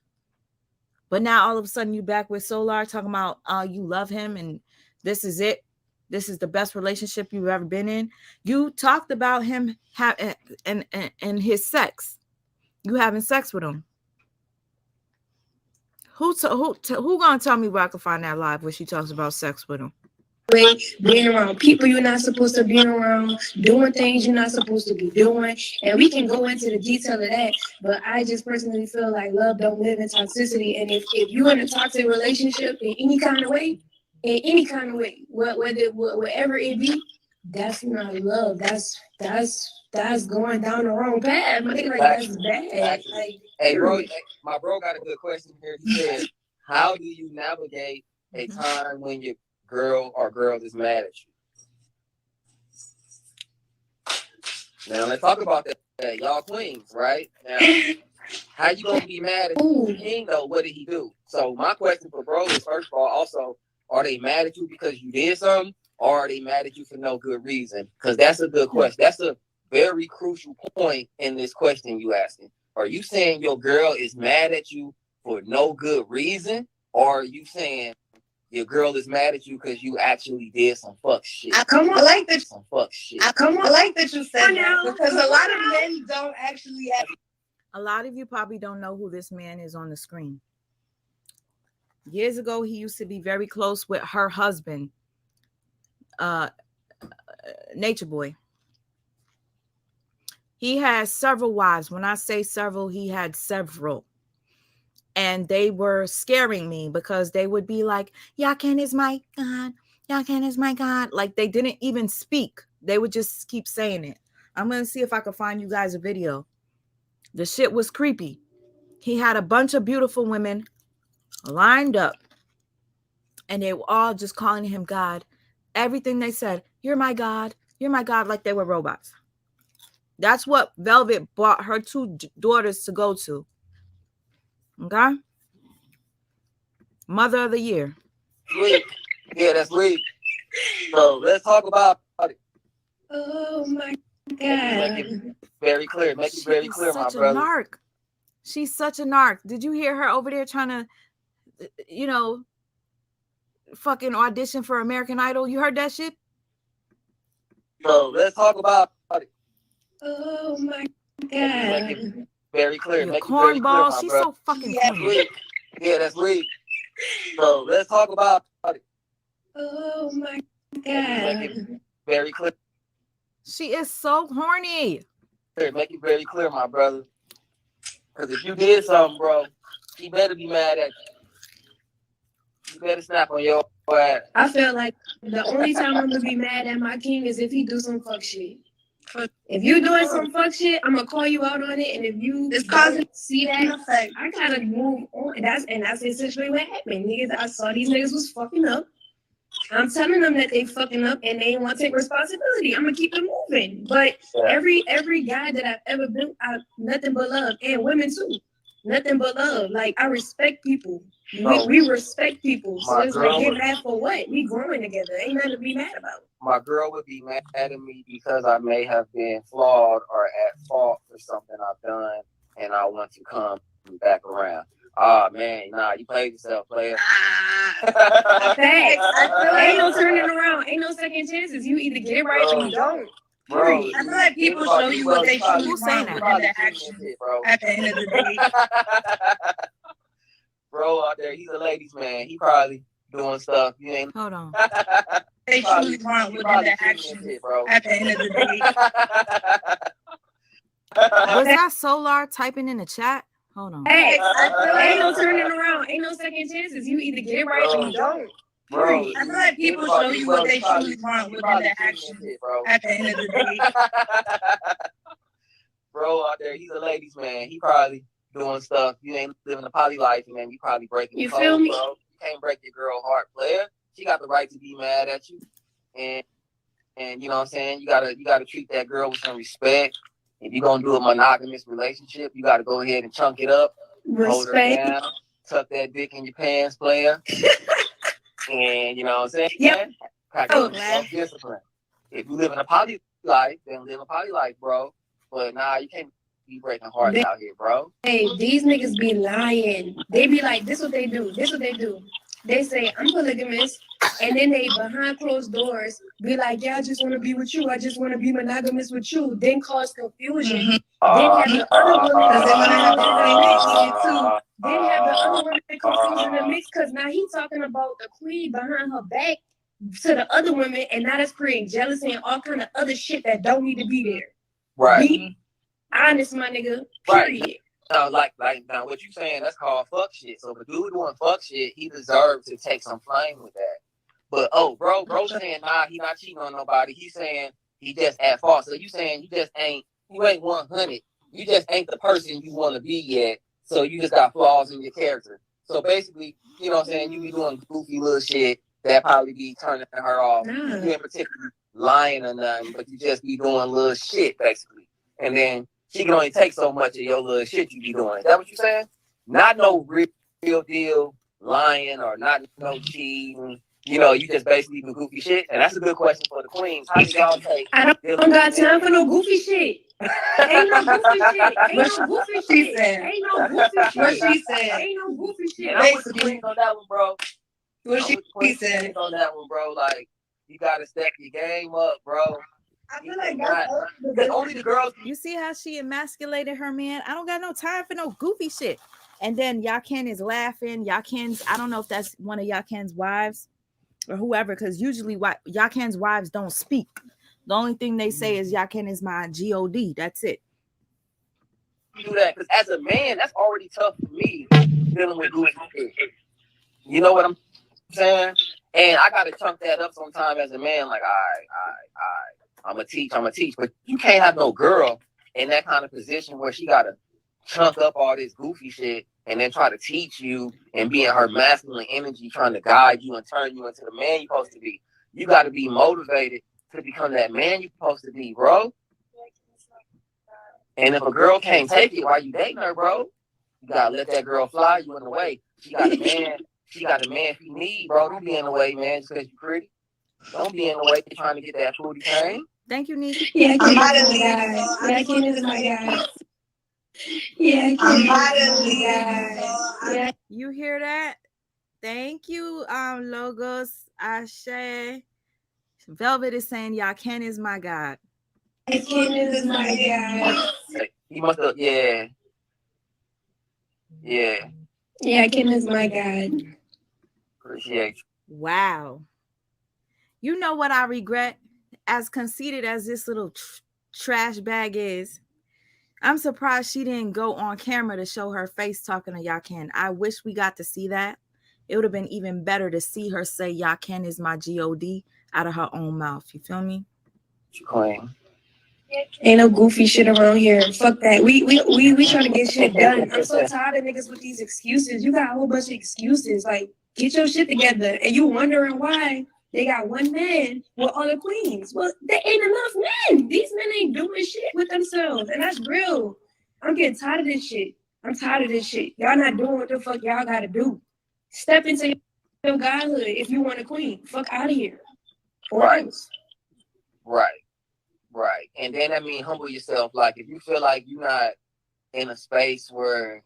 Speaker 1: But now all of a sudden you back with Solar talking about you love him and this is it. This is the best relationship you've ever been in. You talked about him and his sex. You having sex with him. Who gonna tell me where I can find that live where she talks about sex with him?
Speaker 12: Being around people you're not supposed to be around, doing things you're not supposed to be doing, and we can go into the detail of that. But I just personally feel like love don't live in toxicity, and if you're in a toxic relationship in any kind of way, whatever it be, that's not love. That's going down the wrong path. Like that's bad. Like,
Speaker 7: hey, bro, my bro got a good question here. He said, "How do you navigate a time when your girl is mad at you?" Now let's talk about that. Y'all queens, right? Now, how you gonna be mad at the king though? What did he do? So my question for bro is, first of all, also, are they mad at you because you did something, or are they mad at you for no good reason? Because that's a good question. That's a very crucial point in this question you asking. Are you saying your girl is mad at you for no good reason, or are you saying your girl is mad at you because you actually did some fuck shit?
Speaker 12: I like that.
Speaker 7: Some fuck shit.
Speaker 12: I like that you said that because a lot of men don't actually have.
Speaker 1: A lot of you probably don't know who this man is on the screen. Years ago, he used to be very close with her husband, Nature Boy. He has several wives. When I say several, he had several. And they were scaring me because they would be like, Yaken is my God. Yaken is my God. Like they didn't even speak. They would just keep saying it. I'm going to see if I can find you guys a video. The shit was creepy. He had a bunch of beautiful women lined up. And they were all just calling him God. Everything they said, you're my God. You're my God, like they were robots. That's what Velvet brought her two daughters to go to. Okay? Mother of the Year.
Speaker 7: Sweet. Yeah, that's sweet. So let's talk about it.
Speaker 12: Oh my God.
Speaker 7: Make it very clear. Make it very clear, my brother.
Speaker 1: Narc. She's such a narc. Did you hear her over there trying to, fucking audition for American Idol? You heard that shit?
Speaker 7: So let's talk about it.
Speaker 12: Oh my God.
Speaker 7: Make it very clear. Make it very clear,
Speaker 1: cornball.
Speaker 7: my
Speaker 1: She's
Speaker 7: brother.
Speaker 1: so fucking corny.
Speaker 7: Yeah, that's sweet. So let's talk about it.
Speaker 12: Oh my God.
Speaker 7: Make it very clear.
Speaker 1: She is so horny.
Speaker 7: Make it very clear, my brother. Because if you did something, bro, she better be mad at you. You better snap on your ass.
Speaker 12: I feel like the only time I'm gonna be mad at my king is if he do some fuck shit. If you doing some fuck shit, I'm gonna call you out on it. And if you see that, I gotta move on. That's essentially what happened. Niggas, I saw these niggas was fucking up. I'm telling them that they fucking up and they ain't want to take responsibility. I'm gonna keep it moving. But every guy that I've ever been, nothing but love, and women too, nothing but love. Like I respect people. We respect people. So it's like get mad for what? We growing together. Ain't nothing to be mad about.
Speaker 7: My girl would be mad at me because I may have been flawed or at fault for something I've done, and I want to come back around. Oh man, nah, you played yourself, player.
Speaker 12: Facts. Ain't no turning around. Ain't no second chances. You either get it right or you don't.
Speaker 7: Bro,
Speaker 12: I feel like people show you what they truly want within the action at the end of the day.
Speaker 7: Bro out there, he's a ladies' man. He probably doing stuff you ain't.
Speaker 1: Hold on.
Speaker 12: They truly want within the action at the end of the day.
Speaker 1: Was that Solar typing in the chat? Hold on.
Speaker 12: Hey, ain't no turning around. Ain't no second chances. You either get it right or you don't.
Speaker 7: Bro,
Speaker 12: I feel like people show you what they truly want within the action at the end of the day.
Speaker 7: Bro out there, he's a ladies' man. He probably doing stuff you ain't living a poly life, and then you probably breaking.
Speaker 12: You feel me?
Speaker 7: Bro. You can't break your girl heart, player. She got the right to be mad at you, and you know what I'm saying. You gotta treat that girl with some respect. If you're gonna do a monogamous relationship, you gotta go ahead and chunk it up, hold her down, tuck that dick in your pants, player. And you know what I'm saying?
Speaker 12: Yep.
Speaker 7: Self-discipline. If you live in a poly life, then live a poly life, bro. But nah, you can't be breaking hearts out here, bro.
Speaker 12: Hey, these niggas be lying. They be like, this what they do. This what they do. They say, I'm polygamous. And then they, behind closed doors, be like, yeah, I just want to be with you. I just want to be monogamous with you. Then cause confusion. Then have the other women, because they want to have the too. Then have the other women confused in the mix, because now he's talking about the queen behind her back to the other women, and now that's creating jealousy and all kind of other shit that don't need to be there.
Speaker 7: Right.
Speaker 12: Be honest, my nigga. Period.
Speaker 7: Right. Like now what you saying, that's called fuck shit. So if a dude doing fuck shit, he deserves to take some flame with that. But bro saying nah, he not cheating on nobody. He's saying he just at fault. So you saying you ain't 100. You just ain't the person you want to be yet. So you just got flaws in your character. So basically, you know what I'm saying, you be doing goofy little shit that probably be turning her off. You ain't particularly lying or nothing, but you just be doing little shit basically. And then she can only take so much of your little shit you be doing. Is that what you saying? Not no real deal lying or not no cheating. You know, you just basically do goofy shit. And that's a good question for the queens. How do y'all take?
Speaker 12: I don't got time for no goofy shit. Ain't no goofy shit. Ain't no goofy shit. Ain't no goofy shit.
Speaker 7: What she said.
Speaker 12: Ain't no goofy shit.
Speaker 7: And I'm with the queen on that one, bro.
Speaker 12: What she said.
Speaker 7: On that one, bro. Like, you gotta step your game up, bro.
Speaker 12: I feel like that's
Speaker 7: only the girls.
Speaker 1: You see how she emasculated her man? I don't got no time for no goofy shit. And then Yaken is laughing. Yaken's, I don't know if that's one of Yaken's wives or whoever, because usually Yaken's wives don't speak. The only thing they say is Yaken is my God. That's it.
Speaker 7: Do that because as a man, that's already tough for me dealing with goofy shit. You know what I'm saying? And I gotta chunk that up sometime as a man. Like, all right. I'm gonna teach. But you can't have no girl in that kind of position where she gotta chunk up all this goofy shit and then try to teach you and be in her masculine energy, trying to guide you and turn you into the man you're supposed to be. You gotta be motivated to become that man you're supposed to be, bro. And if a girl can't take it while you dating her, bro, you gotta let that girl fly you in the way. She got a man she need, bro. Don't be in the way, man, just because you're pretty. Don't be in the way trying to get that booty thing.
Speaker 1: Thank you, Nick.
Speaker 12: Yeah, Yaken is my guy. Yeah,
Speaker 1: Yeah. You hear that? Thank you, Logos Ashe. Velvet is saying Yaken is my God.
Speaker 12: Yaken is my guy.
Speaker 7: He must have, yeah.
Speaker 12: Yaken is my God.
Speaker 7: Appreciate you.
Speaker 1: Wow. You know what I regret? As conceited as this little trash bag is, I'm surprised she didn't go on camera to show her face talking to Yaken. I wish we got to see that. It would have been even better to see her say Yaken is my God out of her own mouth. You feel me?
Speaker 7: Queen.
Speaker 12: Ain't no goofy shit around here. Fuck that. We trying to get shit done. I'm so tired of niggas with these excuses. You got a whole bunch of excuses. Like, get your shit together. And you wondering why they got one man with all the queens. Well, there ain't enough men. These men ain't doing shit with themselves. And that's real. I'm getting tired of this shit. I'm tired of this shit. Y'all not doing what the fuck y'all gotta do. Step into your godhood if you want a queen. Fuck out of here.
Speaker 7: Right. And then that means humble yourself. Like, if you feel like you're not in a space where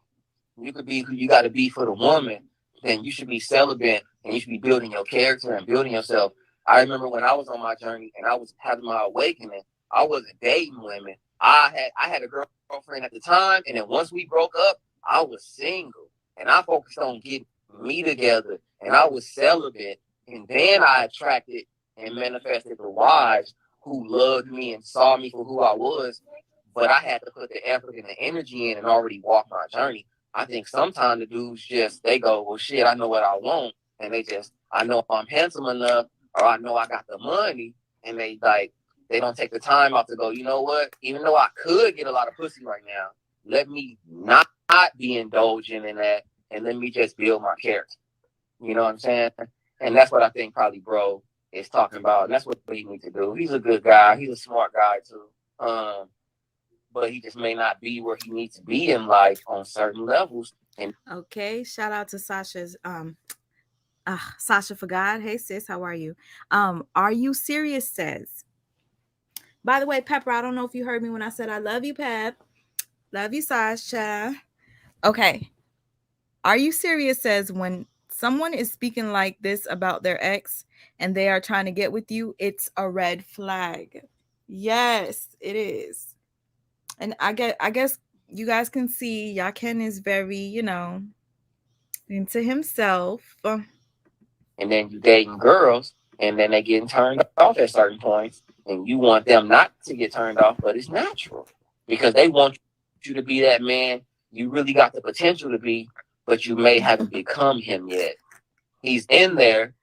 Speaker 7: you could be who you got to be for the woman, then you should be celibate and you should be building your character and building yourself. I remember when I was on my journey and I was having my awakening, I wasn't dating women. I had a girlfriend at the time, and then once we broke up, I was single and I focused on getting me together, and I was celibate. And then I attracted and manifested the wives who loved me and saw me for who I was, but I had to put the effort and the energy in and already walk my journey. I think sometimes the dudes they go, well, shit, I know what I want. And I know I'm handsome enough, or I know I got the money. And they don't take the time out to go, you know what? Even though I could get a lot of pussy right now, let me not be indulging in that, and let me just build my character. You know what I'm saying? And that's what I think probably bro is talking about, and that's what he needs to do. He's a good guy. He's a smart guy too. But he just may not be where he needs to be in life on certain levels. And
Speaker 1: okay, shout out to Sasha's Sasha for God. Hey sis, how are you? Are you serious? Says. By the way, Pepper, I don't know if you heard me when I said I love you, Pep. Love you, Sasha. Okay. Are you serious? Says, when someone is speaking like this about their ex and they are trying to get with you, it's a red flag. Yes, it is. And I guess you guys can see Yaken is very, into himself.
Speaker 7: And then you dating girls, and then they getting turned off at certain points, and you want them not to get turned off, but it's natural because they want you to be that man you really got the potential to be, but you may haven't become him yet. He's in there,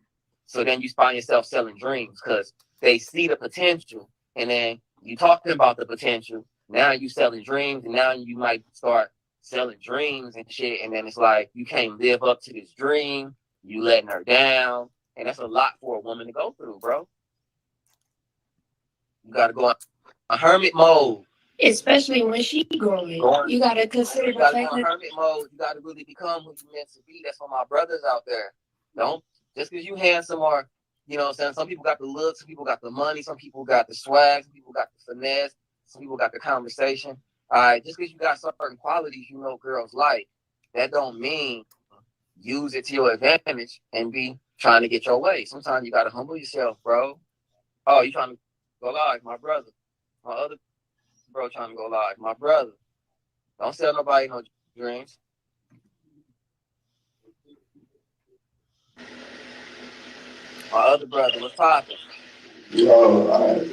Speaker 7: so then you find yourself selling dreams because they see the potential, and then you talking about the potential. Now you selling dreams, and now you might start selling dreams and shit, and then it's like you can't live up to this dream. You letting her down, and that's a lot for a woman to go through, bro. You gotta go on hermit mode.
Speaker 12: Especially when she growing. You gotta consider the fact that
Speaker 7: hermit mode. You gotta really become who you meant to be. That's for my brothers out there. Don't just because you handsome or you know what I'm saying. Some people got the look, some people got the money, some people got the swag, some people got the finesse, some people got the conversation. All right, just because you got certain qualities you know girls like, that don't mean use it to your advantage and be trying to get your way. Sometimes you gotta humble yourself, bro. Oh, you trying to go live, my brother. My other bro trying to go live, my brother. Don't sell nobody no dreams. My other brother, what's popping?
Speaker 8: Yo,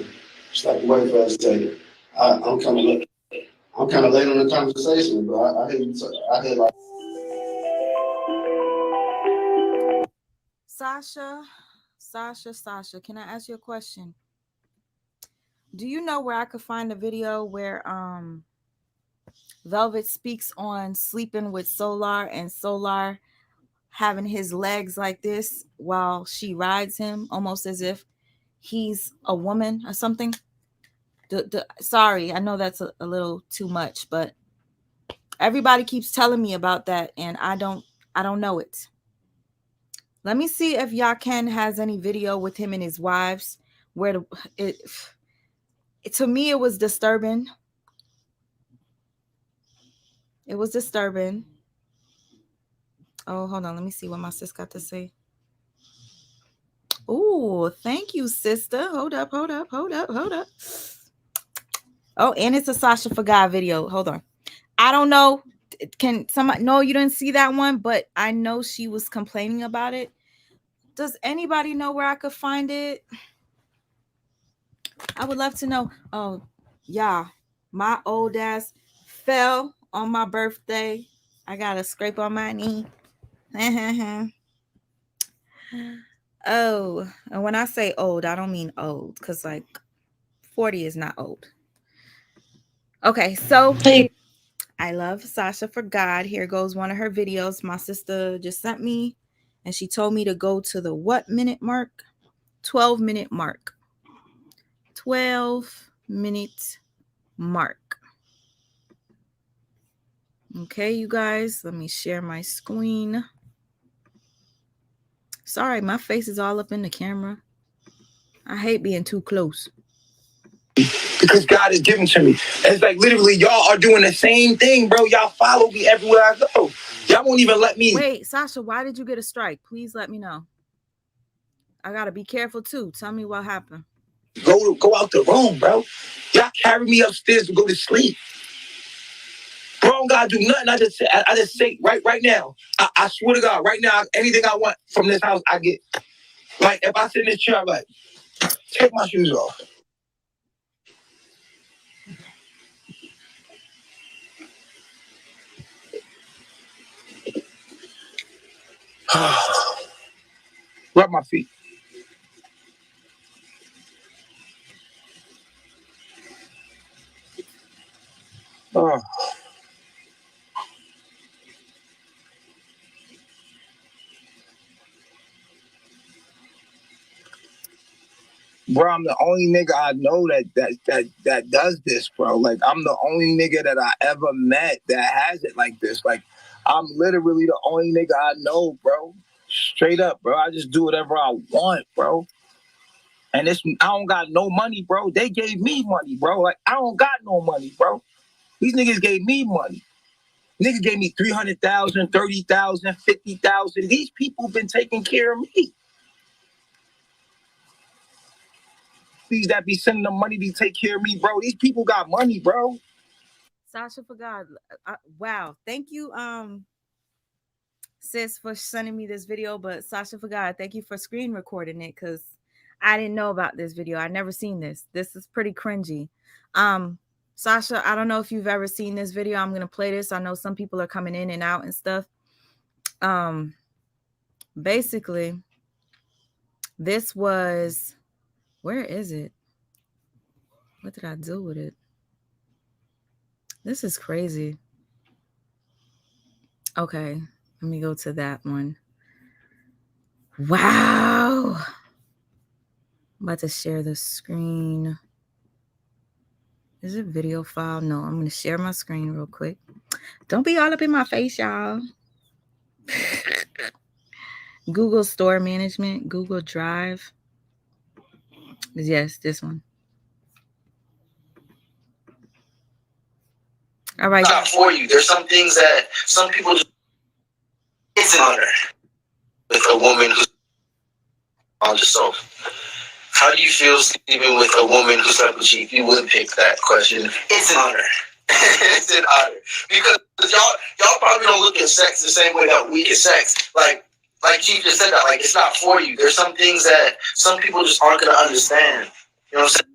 Speaker 8: just like the way for us to say it. I'm kind of late. I'm kind of late on the conversation, bro. I hear you. I hear like.
Speaker 1: Sasha, can I ask you a question? Do you know where I could find a video where Velvet speaks on sleeping with Solar and Solar having his legs like this while she rides him, almost as if he's a woman or something? Sorry, I know that's a little too much, but everybody keeps telling me about that, and I don't know it. Let me see if Yaken has any video with him and his wives where to me it was disturbing. It was disturbing. Oh, hold on. Let me see what my sis got to say. Oh, thank you, sister. Hold up. Oh, and it's a Sasha for God video. Hold on. I don't know. Can somebody? No, you didn't see that one, but I know she was complaining about it. Does anybody know where I could find it? I would love to know. Oh, yeah. My old ass fell on my birthday. I got a scrape on my knee. Oh, and when I say old, I don't mean old, because like 40 is not old. Okay, so I love Sasha for God. Here goes one of her videos my sister just sent me, and she told me to go to the what minute mark? 12-minute mark. 12-minute mark. Okay, you guys, let me share my screen. Sorry, my face is all up in the camera. I hate being too close.
Speaker 13: Because God is giving to me. It's like literally y'all are doing the same thing, bro. Y'all follow me everywhere I go. Y'all won't even let me.
Speaker 1: Wait, Sasha, why did you get a strike? Please let me know. I gotta be careful too. Tell me what happened.
Speaker 13: Go out the room, bro. Y'all carry me upstairs to go to sleep. Bro, I don't gotta do nothing. I just say right now. I swear to God, right now, anything I want from this house, I get. Like if I sit in this chair, I'm like, take my shoes off. Rub my feet. Oh. Bro, I'm the only nigga I know that does this, bro. Like, I'm the only nigga that I ever met that has it like this. Like, I'm literally the only nigga I know, bro. Straight up, bro. I just do whatever I want, bro. And I don't got no money, bro. They gave me money, bro. Like, I don't got no money, bro. These niggas gave me money. Niggas gave me 300,000, 30,000, 50,000. These people been taking care of me. These that be sending them money to take care of me, bro. These people got money, bro.
Speaker 1: Sasha for God. Wow. Thank you, sis, for sending me this video. But Sasha for God, thank you for screen recording it, because I didn't know about this video. I never seen this. This is pretty cringy. Sasha, I don't know if you've ever seen this video. I'm gonna play this. I know some people are coming in and out and stuff. Basically, this was, where is it? What did I do with it? This is crazy. Okay, let me go to that one. Wow. I'm about to share the screen. Is it video file? No, I'm going to share my screen real quick. Don't be all up in my face, y'all. Google Store Management, Google Drive. Yes, this one. All right.
Speaker 4: It's not for you. There's some things that some people just, it's an honor with a woman who's on yourself. How do you feel sleeping with a woman who slept with you? If you would pick that question, it's an honor. It's an honor. Because y'all probably don't look at sex the same way that we get sex. Like Chief just said that, like, it's not for you. There's some things that some people just aren't gonna understand. You know what I'm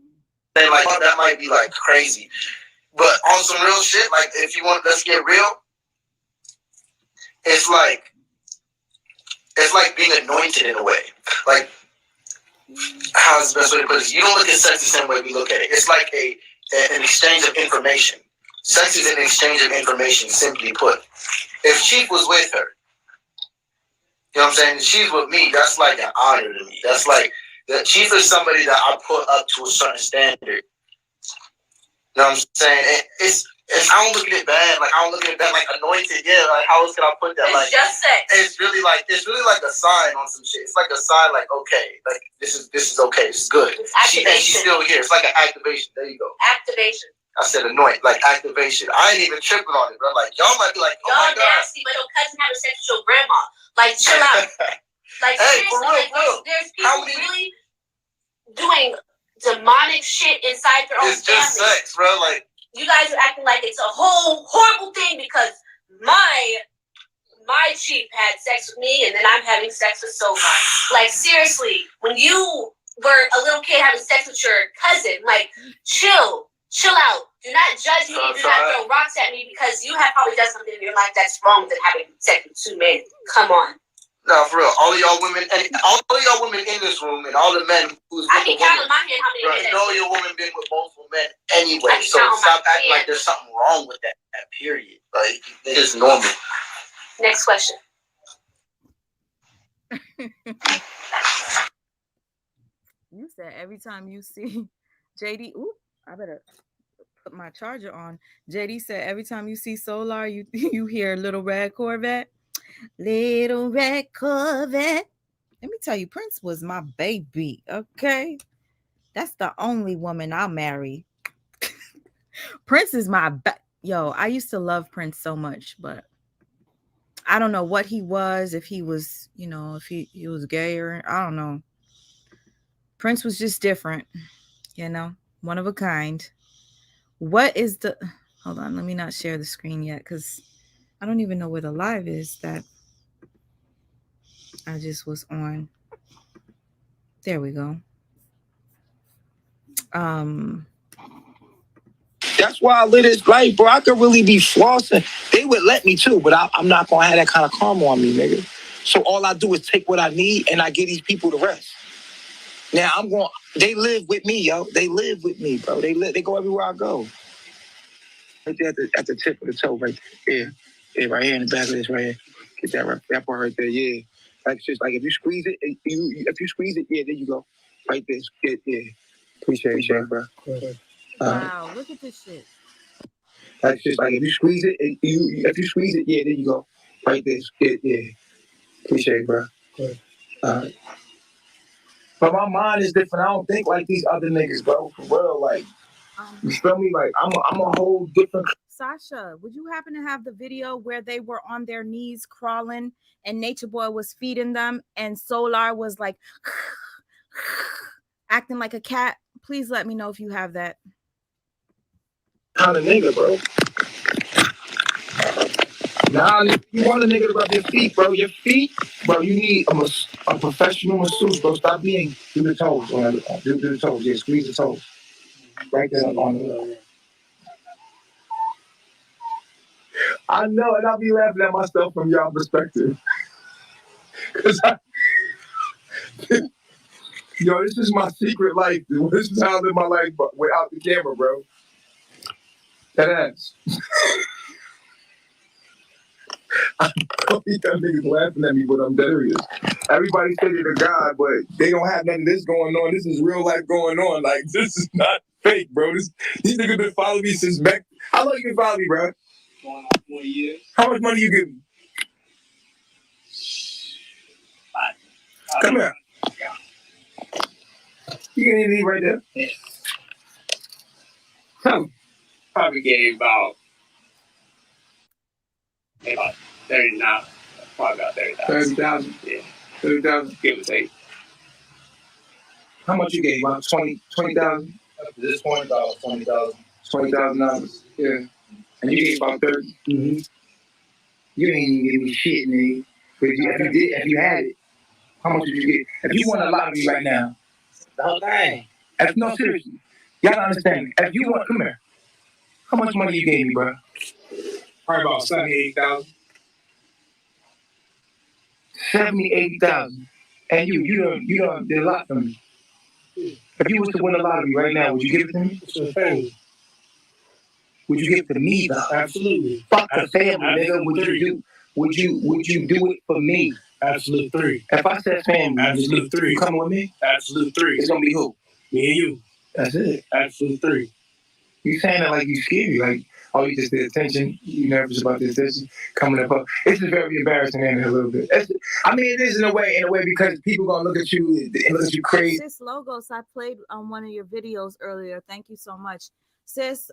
Speaker 4: saying? Like, that might be like crazy. But on some real shit, like, if you want, let's get real, it's like being anointed in a way. Like, how's the best way to put it? You don't look at sex the same way we look at it. It's like an exchange of information. Sex is an exchange of information, simply put. If Chief was with her, you know what I'm saying? If she's with me, that's like an honor to me. That's like, the Chief is somebody that I put up to a certain standard. You know what I'm saying? I don't look at it bad. Like, I don't look at it bad. Like, anointed, yeah. Like, how else can I put that?
Speaker 14: It's
Speaker 4: like,
Speaker 14: just sex.
Speaker 4: It's really like a sign on some shit. It's like a sign, like, okay, like, this is okay. This is good.
Speaker 14: It's activation.
Speaker 4: And she's still here. It's like an activation. There you go.
Speaker 14: Activation.
Speaker 4: I said anoint, like activation. I ain't even tripping on it, bro. Like, y'all might be like, oh my God.
Speaker 14: Y'all nasty, but your cousin having sex with your grandma. Like, chill out. Like,
Speaker 4: hey,
Speaker 14: seriously,
Speaker 4: for real.
Speaker 14: There's people really doing demonic shit inside their own
Speaker 4: It's just
Speaker 14: family.
Speaker 4: sex, bro. Like,
Speaker 14: you guys are acting like it's a whole horrible thing because my Chief had sex with me and then I'm having sex with Solar. Like, seriously, when you were a little kid having sex with your cousin, like, chill out. Do not judge me. Do not throw rocks at me because you have probably done something in your life that's wrong than having sex with two men. Come on.
Speaker 4: No, for real. All of y'all women in this room and all the men who's
Speaker 14: I can count on my hand how many men.
Speaker 4: You know your woman been with multiple men anyway. So stop acting like there's something wrong with that period. Like, it's normal.
Speaker 14: Next question.
Speaker 1: You said every time you see JD, ooh, I better put my charger on. JD said every time you see Solar, you hear Little Red Corvette. Little Red Corvette. Let me tell you, Prince was my baby, okay? That's the only woman I'll marry. Prince is my yo, I used to love Prince so much, but I don't know what he was, if he was, if he was gay or I don't know. Prince was just different, one of a kind. What is the hold on, let me not share the screen yet because I don't even know where the live is that I just was on. There we go.
Speaker 13: That's why I live this life, bro. I could really be flossing. They would let me too, but I'm not gonna have that kind of karma on me, nigga. So all I do is take what I need and I give these people the rest. Now they live with me, yo. They live with me, bro. They go everywhere I go. Right there at the tip of the toe, right there. Yeah, right here in the back of this, right here. Get that part right there, yeah. Like, just like if you squeeze it, yeah, there you go. Right there, yeah. Appreciate it, bro.
Speaker 1: Wow, look at this shit.
Speaker 13: Like, just like if you squeeze it, yeah, there you go. Right there, yeah. Appreciate it, bro. But my mind is different. I don't think like these other niggas, bro. For real, like, you feel me? Like, I'm a whole different.
Speaker 1: Sasha, would you happen to have the video where they were on their knees crawling and Nature Boy was feeding them and Solar was like acting like a cat? Please let me know if you have that.
Speaker 13: Kind of nigga, bro. Nah, you want a nigga to rub your feet, bro. Your feet, bro, you need a professional masseuse, bro. Stop being, do the toes. Do the toes, yeah, squeeze the toes. Right there on the I know, and I'll be laughing at myself from y'all perspective. Cause yo, this is my secret life, dude. This is how I live my life without the camera, bro. That ass. I know these niggas laughing at me, but I'm serious. Everybody say they're God, but they don't have none of this going on. This is real life going on. Like, this is not fake, bro. These niggas been following me since back. How long you been following me, bro? Going on 4 years. How much money you give me? Come here. You can even eat right there. Yeah. Tell me.
Speaker 15: Probably gave about about 30 now. Probably about 30,000. 30,000? Yeah. 30,000? Give or take. How much you gave? About 20,000? Up to this point, about 20,000. $20,000? Yeah. And you gave about 30? Mm-hmm. You ain't even give me shit, nigga. But if you had it, how much would you get? If you won a lottery right now, the whole thing. No, seriously. Y'all don't understand me. If you want, come here. How much money you gave me, bro? Probably about 78,000. 80,000. And you don't did a lot for me. If you was to win a lottery right now, would you give it to me? Sure thing. Would you give it to me though? Absolutely. Fuck the family, nigga. Would you do it for me? Absolute 3. If I said family, absolute 3. You coming with me? Absolute 3. It's gonna be who? Me and you. That's it. Absolute 3. You saying it like you scary, like, oh, you just the attention, you nervous about the attention coming up. It's just very embarrassing in a little bit. It is in a way because people gonna look at you and look at you crazy.
Speaker 1: Sis Logos, I played one of your videos earlier. Thank you so much. Sis,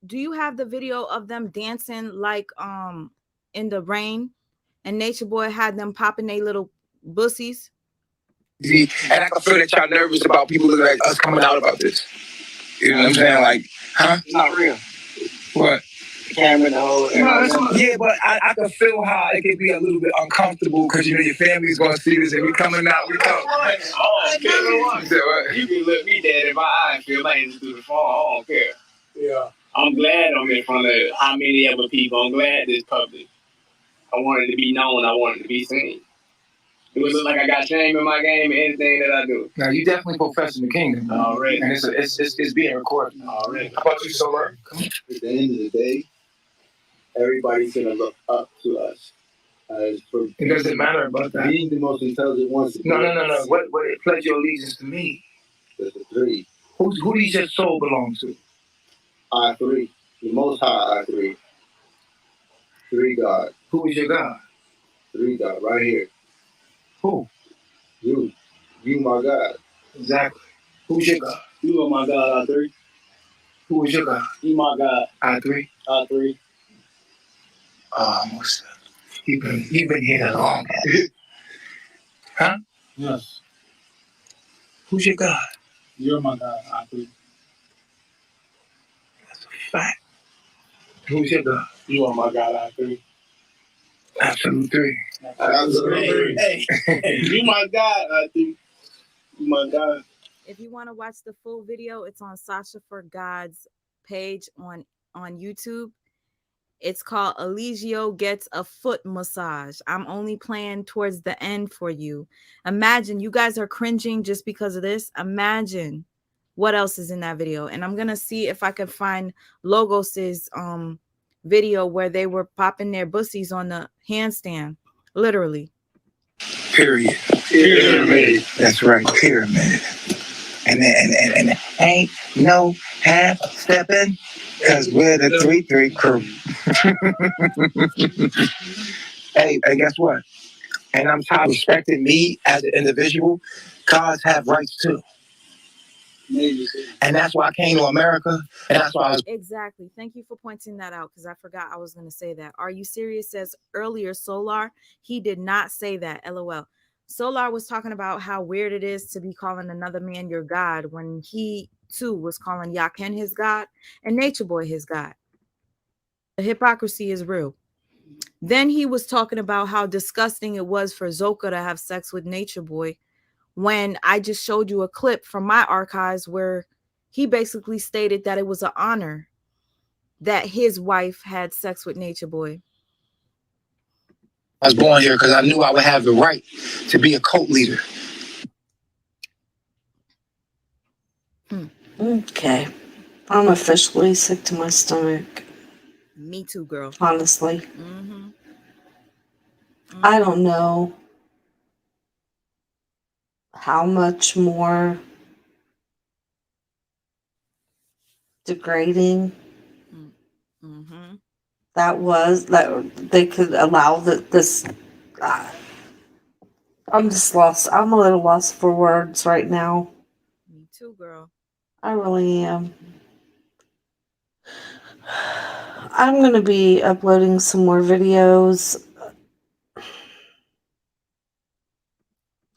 Speaker 1: do you have the video of them dancing like in the rain and Nature Boy had them popping their little bussies?
Speaker 13: And I can feel that y'all nervous about people looking at us coming out about this. You know what I'm saying? Like, huh? It's not real. What? Camera and all. Yeah, but I can feel how it can be a little bit uncomfortable because your family's gonna see this and we coming out. We come. Oh, you can look me dead in my eye and feel like it's through the phone. I don't care. Yeah. I'm glad I'm in front of how many other people. I'm glad this public. I wanted to be known. I wanted to be seen. It was like I got shame in my game and anything that I do. Now you definitely professing the kingdom. Already. And it's being recorded. Already. How about you, Solar? At the end of the day, everybody's gonna look up to us. It doesn't matter about that. Being the most intelligent ones. No. What pledge your allegiance to me? There's the 3. Who does your soul belong to? I3. The Most High I3. 3 God. Who is your God? 3 God, right here. Who? You. You my God. Exactly. Who's your God? You are my God, I3. Who is your God? You my God. I3? I3. Almost. You've been here long. Huh? Yes. Who's your God? You're my God, I3. That's a fact. Who's your God? You are my God, I3. Absolute 3. Absolute 3. Hey, you my God, I3. You my God.
Speaker 1: If you want to watch the full video, it's on Sasha for God's page on YouTube. It's called Eligio Gets a Foot Massage. I'm only playing towards the end for you. Imagine you guys are cringing just because of this. Imagine what else is in that video. And I'm going to see if I can find Logos's video where they were popping their bussies on the handstand. Literally.
Speaker 13: Period. Pyramid. That's right. Pyramid. And ain't no half stepping because we're the 3-3 crew. Hey, guess what? And I'm tired of respecting me as an individual. Cars have rights too. And that's why I came to America. And that's why I was.
Speaker 1: Exactly. Thank you for pointing that out because I forgot I was going to say that. Are you serious? Says earlier, Solar. He did not say that. LOL. Solar was talking about how weird it is to be calling another man your God when he too was calling Yaken his God and Nature Boy his God. The hypocrisy is real. Then he was talking about how disgusting it was for Zoka to have sex with Nature Boy when I just showed you a clip from my archives where he basically stated that it was an honor that his wife had sex with Nature Boy.
Speaker 13: I was born here because I knew I would have the right to be a cult leader.
Speaker 16: Okay. I'm officially sick to my stomach.
Speaker 1: Me too, girl.
Speaker 16: Honestly. I don't know how much more degrading that was, that they could allow this. I'm just lost. I'm a little lost for words right now.
Speaker 1: Me too, girl.
Speaker 16: I really am. I'm gonna be uploading some more videos.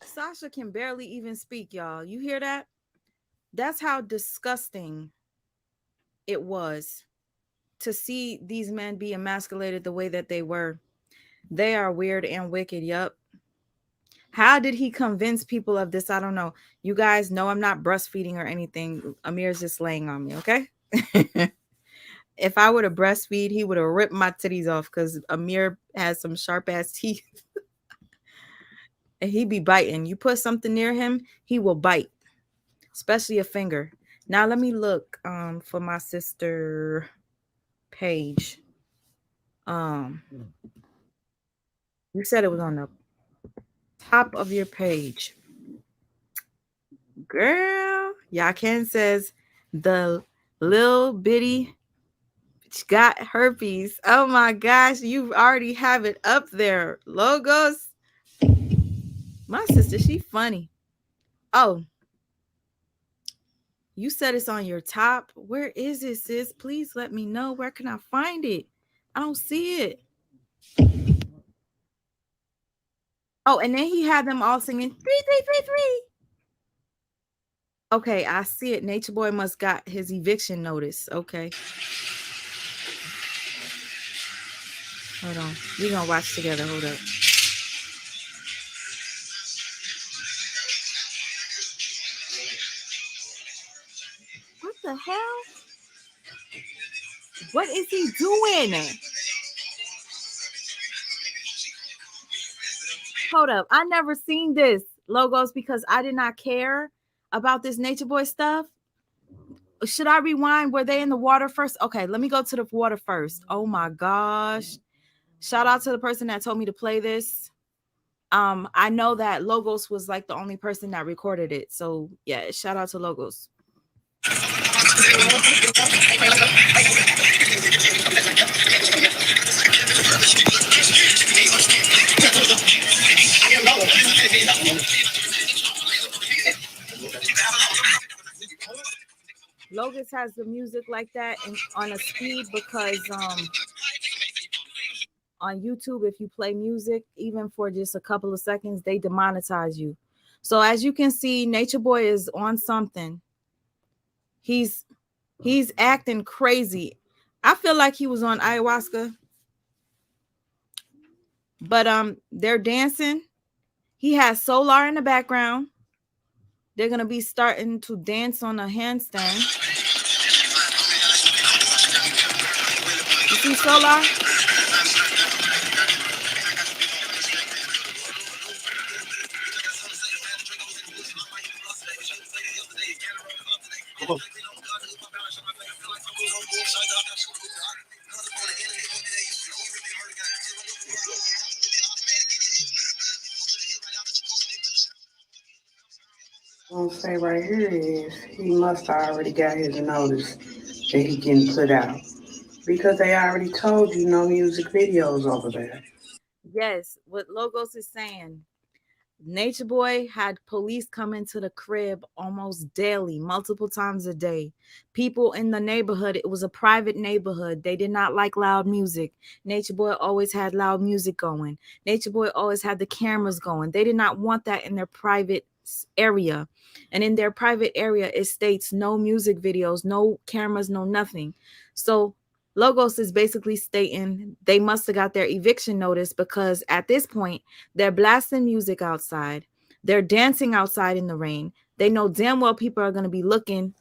Speaker 1: Sasha can barely even speak, y'all. You hear that? That's how disgusting it was to see these men be emasculated the way that they were. They are weird and wicked. Yup. How did he convince people of this? I don't know. You guys know I'm not breastfeeding or anything. Amir's just laying on me, okay? If I were to breastfeed, he would have ripped my titties off because Amir has some sharp ass teeth. And he be biting. You put something near him, he will bite, especially a finger. Now let me look for my sister page. You said it was on the top of your page. Girl, Yaken says the little bitty got herpes. Oh my gosh, you already have it up there. Logos. My sister, she funny. Oh, you said it's on your top. Where is it, sis? Please let me know. Where can I find it? I don't see it. Oh, and then he had them all singing 3333. Okay, I see it. Nature Boy must got his eviction notice. Okay. Hold on. We're gonna watch together. Hold up. What the hell? What is he doing? Hold up. I never seen this logos because I did not care about this Nature Boy stuff. Should I rewind? Were they in the water first? Okay, let me go to the water first. Oh my gosh. Shout out to the person that told me to play this. I know that Logos was like the only person that recorded it. So yeah, shout out to Logos. Logos has the music like that and on a speed because on YouTube, if you play music, even for just a couple of seconds, they demonetize you. So as you can see, Nature Boy is on something. He's acting crazy. I feel like he was on ayahuasca. But they're dancing. He has Solar in the background. They're gonna be starting to dance on a handstand. You see Solar?
Speaker 17: What I'm gonna say right here is he must have already got his notice that he getting put out because they already told you no music videos over there.
Speaker 1: Yes, what Logos is saying. Nature Boy had police come into the crib almost daily, multiple times a day. People in the neighborhood, it was a private neighborhood. They did not like loud music. Nature Boy always had loud music going. Nature Boy always had the cameras going. They did not want that in their private area. And in their private area, it states no music videos, no cameras, no nothing. So Logos is basically stating they must have got their eviction notice because at this point, they're blasting music outside. They're dancing outside in the rain. They know damn well people are going to be looking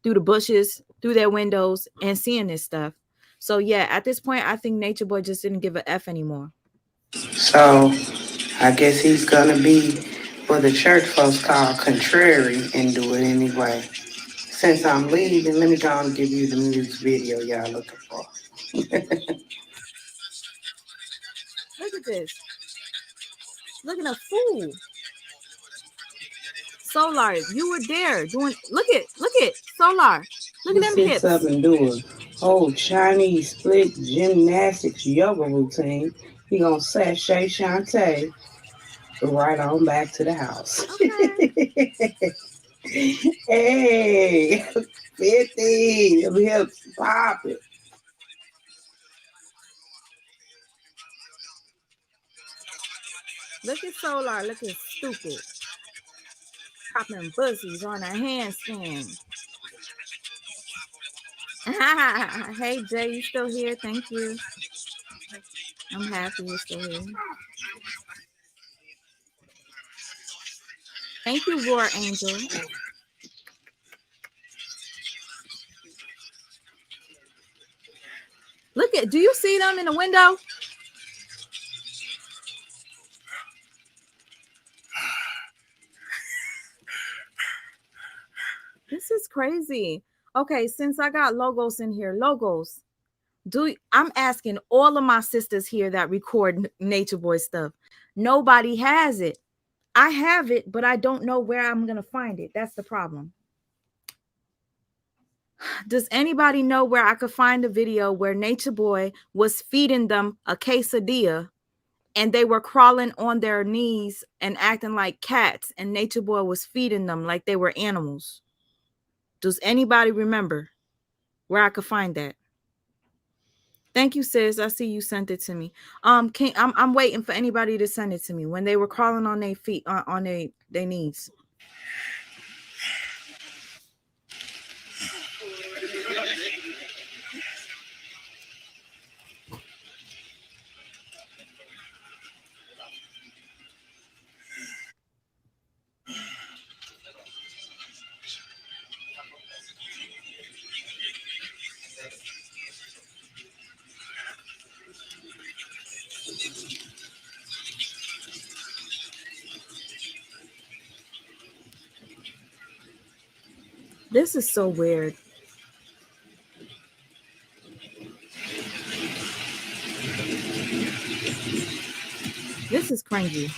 Speaker 1: through the bushes, through their windows, and seeing this stuff. So, yeah, at this point, I think Nature Boy just didn't give a F anymore.
Speaker 17: So I guess he's gonna be what the church folks call contrary and do it anyway. Since I'm leaving, let me go and give you the music video y'all looking for.
Speaker 1: Look at this. Looking a fool. Solar, you were there doing. Look it, Solar. Look
Speaker 17: He
Speaker 1: at them
Speaker 17: sits
Speaker 1: hips.
Speaker 17: up and do a whole Chinese split gymnastics yoga routine. He gonna sashay Shantae right on back to the house.
Speaker 1: Okay.
Speaker 17: Hey, 50, them hips popping.
Speaker 1: Look at Solar looking stupid. Popping pussies on a handstand. Hey, Jay, you still here? Thank you. I'm happy you're still here. Thank you, Roar Angel. Look at, do you see them in the window? This is crazy. Okay, since I got Logos in here, Logos, I'm asking all of my sisters here that record Nature Boy stuff. Nobody has it. I have it, but I don't know where I'm going to find it. That's the problem. Does anybody know where I could find a video where Nature Boy was feeding them a quesadilla and they were crawling on their knees and acting like cats, and Nature Boy was feeding them like they were animals? Does anybody remember where I could find that? Thank you, sis. I see you sent it to me. I'm waiting for anybody to send it to me when they were crawling on their feet, on their knees. This is so weird. This is cringy.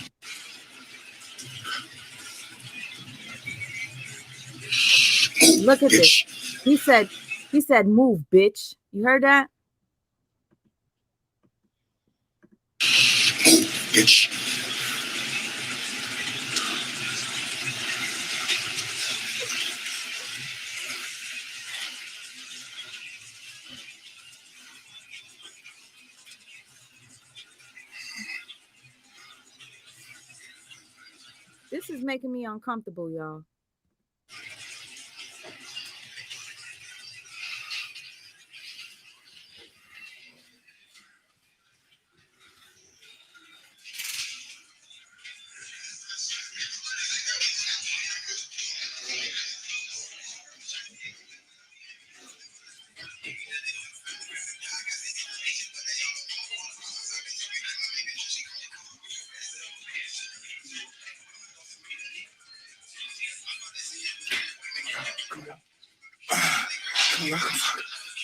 Speaker 1: Look at this. He said, move, bitch. You heard that?
Speaker 18: Bitch.
Speaker 1: This is making me uncomfortable, y'all.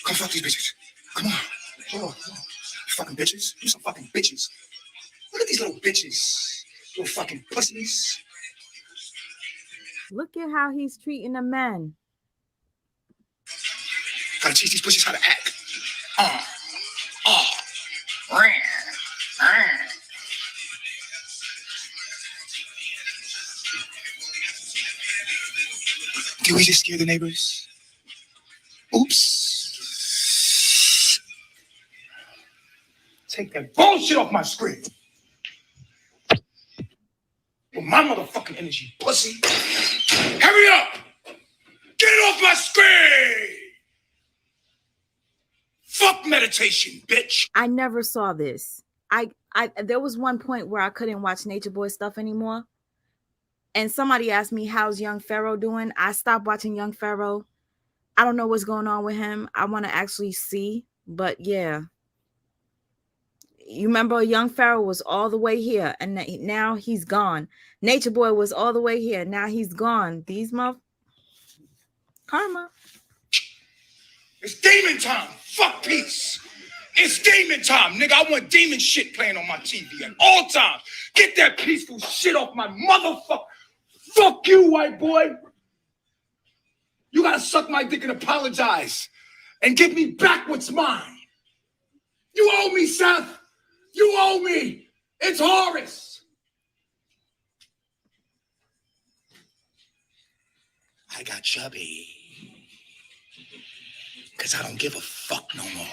Speaker 18: Come fuck these bitches. Come on. You fucking bitches. You some fucking bitches. Look at these little bitches. Little fucking pussies.
Speaker 1: Look at how he's treating the men.
Speaker 18: Gotta teach these pussies how to act. Did we just scare the neighbors? Oops. Take that bullshit off my screen. With my motherfucking energy, pussy. Hurry up! Get it off my screen! Fuck meditation, bitch.
Speaker 1: I never saw this. There was one point where I couldn't watch Nature Boy stuff anymore. And somebody asked me, how's Young Pharaoh doing? I stopped watching Young Pharaoh. I don't know what's going on with him. I want to actually see. But yeah. You remember Young Pharaoh was all the way here. And now he's gone. Nature Boy was all the way here. Now he's gone. These karma.
Speaker 18: It's demon time. Fuck peace. It's demon time, nigga. I want demon shit playing on my TV at all times. Get that peaceful shit off my motherfucker. Fuck you, white boy. You gotta suck my dick and apologize and give me back what's mine. You owe me, Seth. You owe me. It's Horace. I got chubby. Because I don't give a fuck no more.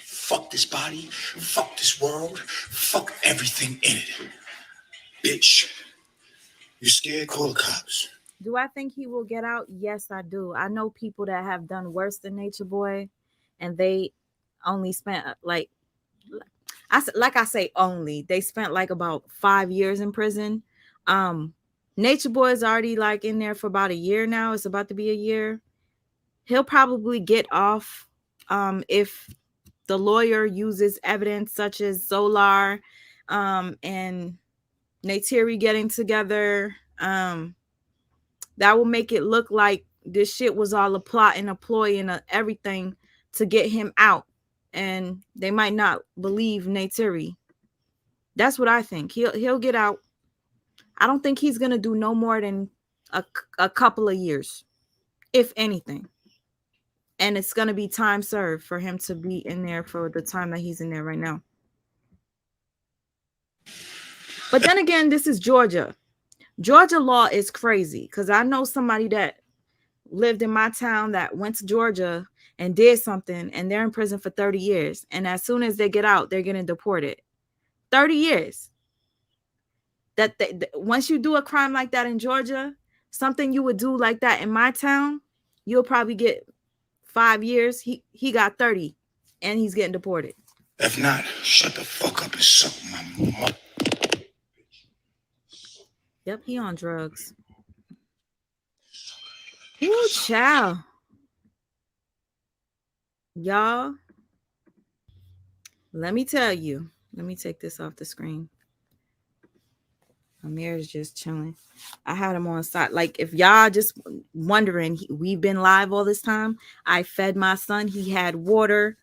Speaker 18: Fuck this body. Fuck this world. Fuck everything in it. Bitch. You scared? Call the cops.
Speaker 1: Do I think he will get out? Yes, I do. I know people that have done worse than Nature Boy, and they only spent like I say only. They spent like about 5 years in prison. Nature Boy is already like in there for about a year now. It's about to be a year. He'll probably get off if the lawyer uses evidence such as Solar and Neytiri getting together. That will make it look like this shit was all a plot and a ploy and everything to get him out. And they might not believe Neytiri. That's what I think. He'll get out. I don't think he's gonna do no more than a couple of years, if anything. And it's gonna be time served for him to be in there for the time that he's in there right now. But then again, this is Georgia. Georgia law is crazy because I know somebody that lived in my town that went to Georgia and did something, and they're in prison for 30 years. And as soon as they get out, they're getting deported. 30 years. Once you do a crime like that in Georgia, something you would do like that in my town, you'll probably get 5 years. He got 30, and he's getting deported.
Speaker 18: If not, shut the fuck up and suck my mouth.
Speaker 1: Yep, he on drugs. Ooh, child. Y'all, let me tell you. Let me take this off the screen. Amir is just chilling. I had him on side. Like, if y'all just wondering, we've been live all this time. I fed my son. He had water.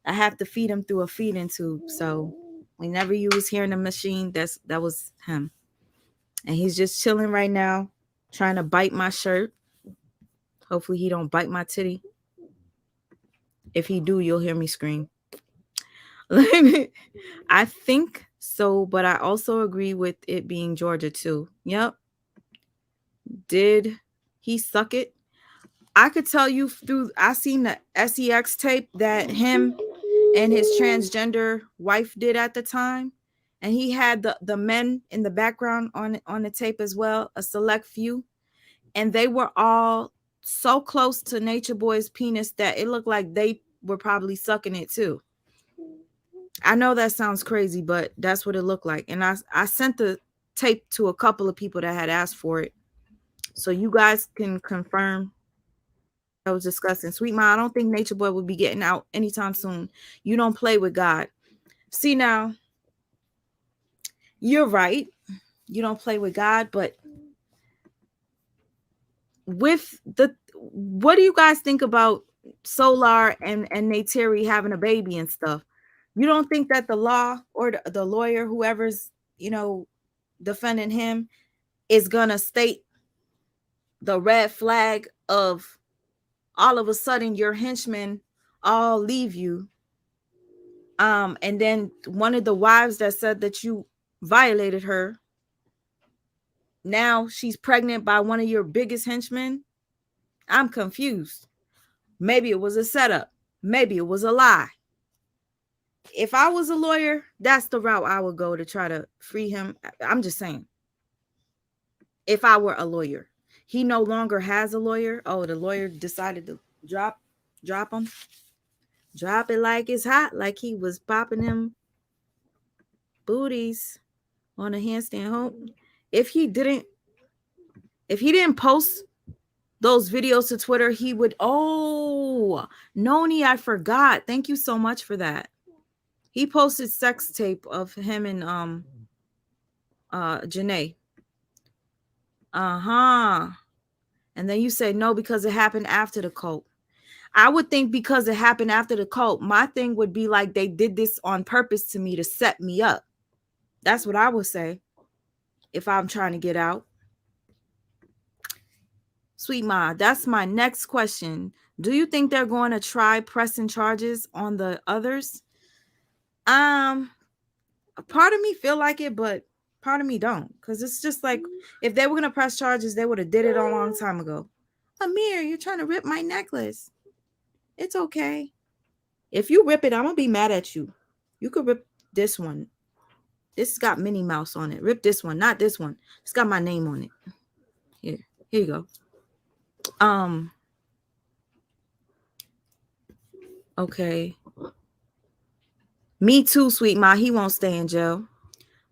Speaker 1: I have to feed him through a feeding tube. So whenever you was hearing the machine, that was him. And he's just chilling right now, trying to bite my shirt. Hopefully he don't bite my titty. If he do, you'll hear me scream. I think so, but I also agree with it being Georgia too. Yep. Did he suck it? I could tell you I seen the SEX tape that him and his transgender wife did at the time. And he had the men in the background on the tape as well, a select few. And they were all so close to Nature Boy's penis that it looked like they were probably sucking it too. I know that sounds crazy, but that's what it looked like. And I sent the tape to a couple of people that had asked for it. So you guys can confirm. I was discussing. Sweet Ma, I don't think Nature Boy will be getting out anytime soon. You don't play with God. See, now, you're right. You don't play with God, but what do you guys think about Solar and Neytiri having a baby and stuff? You don't think that the law or the lawyer, whoever's, defending him, is gonna state the red flag of all of a sudden your henchmen all leave you, and then one of the wives that said that you violated her, now she's pregnant by one of your biggest henchmen? I'm confused. Maybe it was a setup. Maybe it was a lie. If I was a lawyer, that's the route I would go to try to free him. I'm just saying. If I were a lawyer. He no longer has a lawyer. Oh, the lawyer decided to drop him. Drop it like it's hot, like he was popping them booties on a handstand home. If he didn't post those videos to Twitter, he would. Oh, Noni, I forgot. Thank you so much for that. He posted sex tape of him and Janae. And then you say no because it happened after the cult. I would think because it happened after the cult, my thing would be like they did this on purpose to me to set me up. That's what I would say if I'm trying to get out. Sweet Ma, that's my next question. Do you think they're going to try pressing charges on the others? A part of me feel like it, but part of me don't. Because it's just like, if they were going to press charges, they would have did it a long time ago. Amir, you're trying to rip my necklace. It's okay. If you rip it, I'm going to be mad at you. You could rip this one. This got Minnie Mouse on it. Rip this one, not this one. It's got my name on it. Here you go. Okay. Me too, Sweet Ma. He won't stay in jail.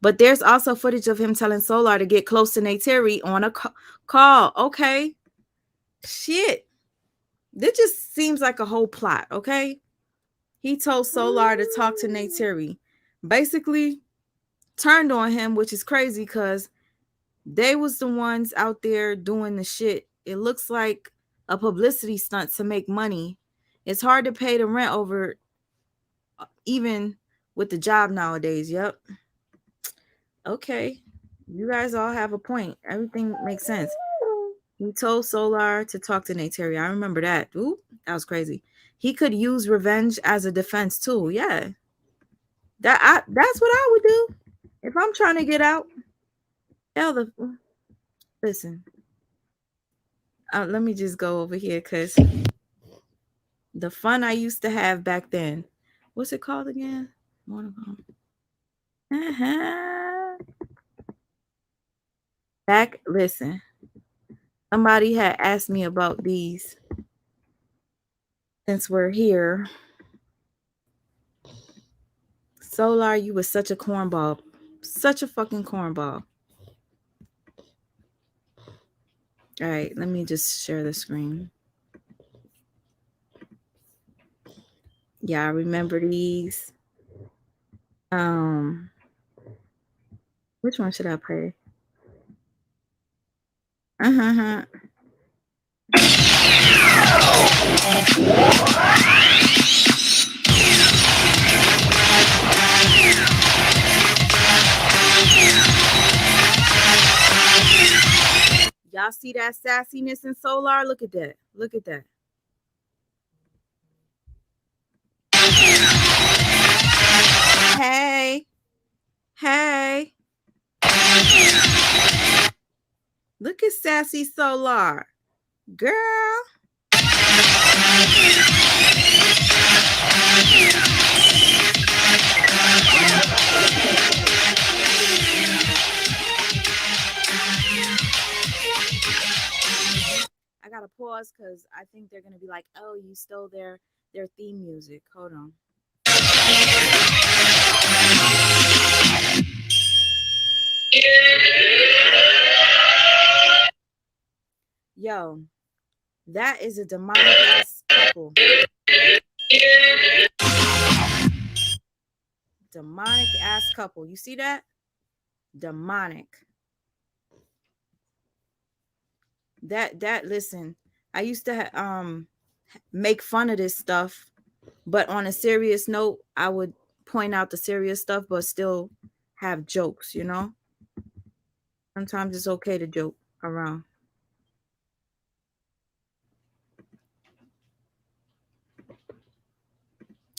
Speaker 1: But there's also footage of him telling Solar to get close to Neytiri on a call. Okay. Shit. This just seems like a whole plot, okay? He told Solar to talk to Neytiri. Basically, turned on him, which is crazy because they was the ones out there doing the shit. It looks like a publicity stunt to make money. It's hard to pay the rent over even with the job nowadays. Yep. Okay. You guys all have a point. Everything makes sense. He told Solar to talk to Neytiri. I remember that. Ooh, that was crazy. He could use revenge as a defense too. Yeah. That's what I would do if I'm trying to get out. Listen. Let me just go over here because the fun I used to have back then. What's it called again? Listen. Somebody had asked me about these since we're here. Solar, you was such a cornball. Such a fucking cornball. All right, let me just share the screen. Yeah, I remember these. Which one should I play? Y'all see that sassiness in Solar? Look at that. Look at that. Hey. Hey. Look at sassy Solar. Girl. I gotta pause because I think they're gonna be like, oh, you stole their theme music. Hold on. Yo, that is a demonic ass couple. Demonic ass couple. You see that? Demonic. That listen, I used to make fun of this stuff, but on a serious note, I would point out the serious stuff but still have jokes, you know? Sometimes it's okay to joke around.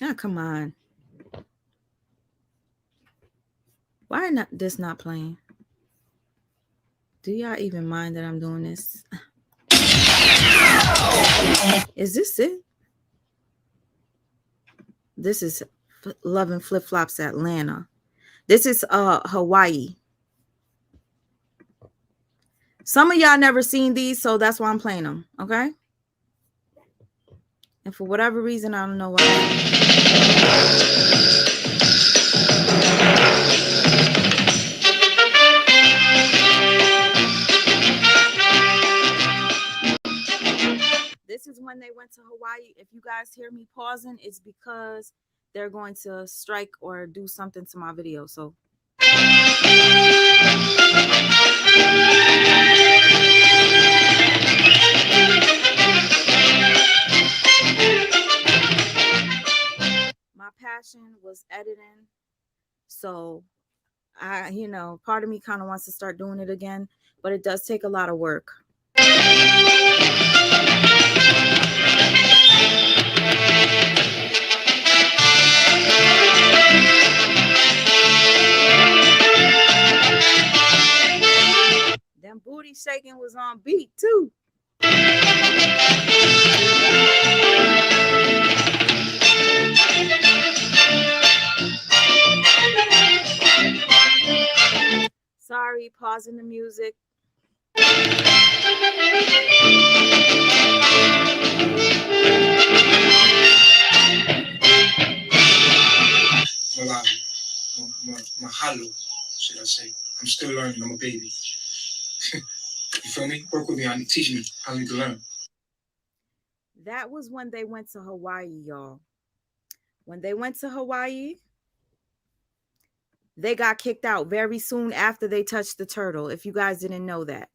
Speaker 1: Oh, come on. Why not this not playing? Do y'all even mind that I'm doing this? Is this it? This is Love and Flip Flops Atlanta. This is Hawaii. Some of y'all never seen these, so that's why I'm playing them, okay? And for whatever reason, I don't know why. This is when they went to Hawaii. If you guys hear me pausing, it's because they're going to strike or do something to my video. So my passion was editing. So part of me kind of wants to start doing it again, but it does take a lot of work. Them booty shaking was on beat too. pausing the music.
Speaker 18: Mahalo, should I say. I'm still learning. I'm a baby. You feel me? Work with me. Teach me. I need to learn.
Speaker 1: That was when they went to Hawaii, y'all. When they went to Hawaii, they got kicked out very soon after they touched the turtle, if you guys didn't know that.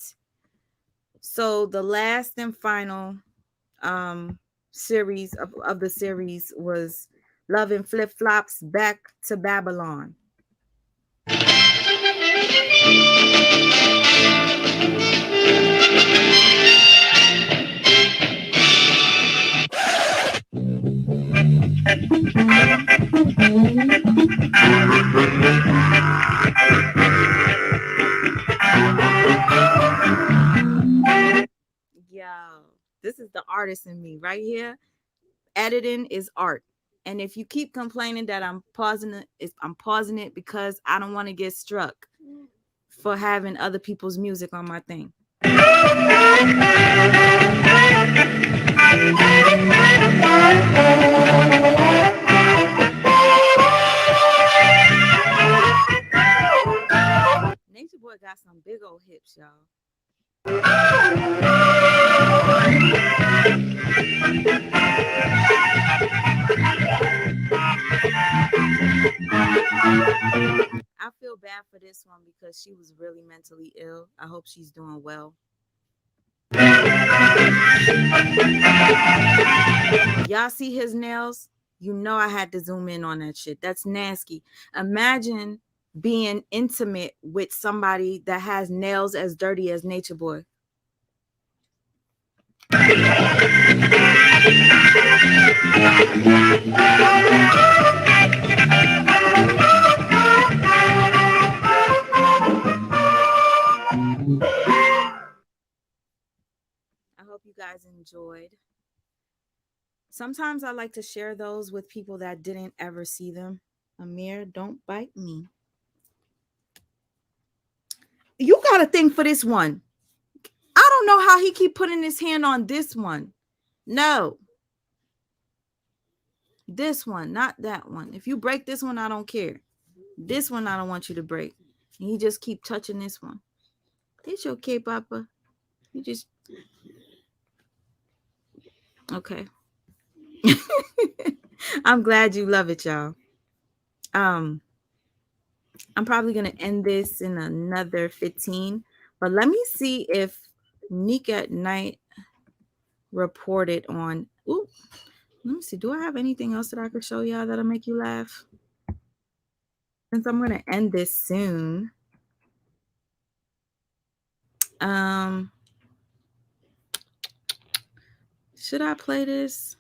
Speaker 1: So the last and final series of the series was Love and Flip Flops Back to Babylon. Yo, this is the artist in me right here. Editing is art. And if you keep complaining that I'm pausing it because I don't want to get struck for having other people's music on my thing. Nature Boy got some big old hips, y'all. I feel bad for this one because she was really mentally ill. I hope she's doing well. Y'all see his nails? You know I had to zoom in on that shit. That's nasty. Imagine being intimate with somebody that has nails as dirty as Nature Boy. I hope you guys enjoyed. Sometimes I like to share those with people that didn't ever see them. Amir, don't bite me. You got a thing for this one. I don't know how he keep putting his hand on this one. No. This one, not that one. If you break this one, I don't care. This one, I don't want you to break. And he just keep touching this one. It's okay, Papa. You just... Okay. I'm glad you love it, y'all. I'm probably going to end this in another 15. But let me see if Nick at Night reported on... Ooh. Let me see. Do I have anything else that I could show y'all that'll make you laugh? Since I'm going to end this soon. Should I play this?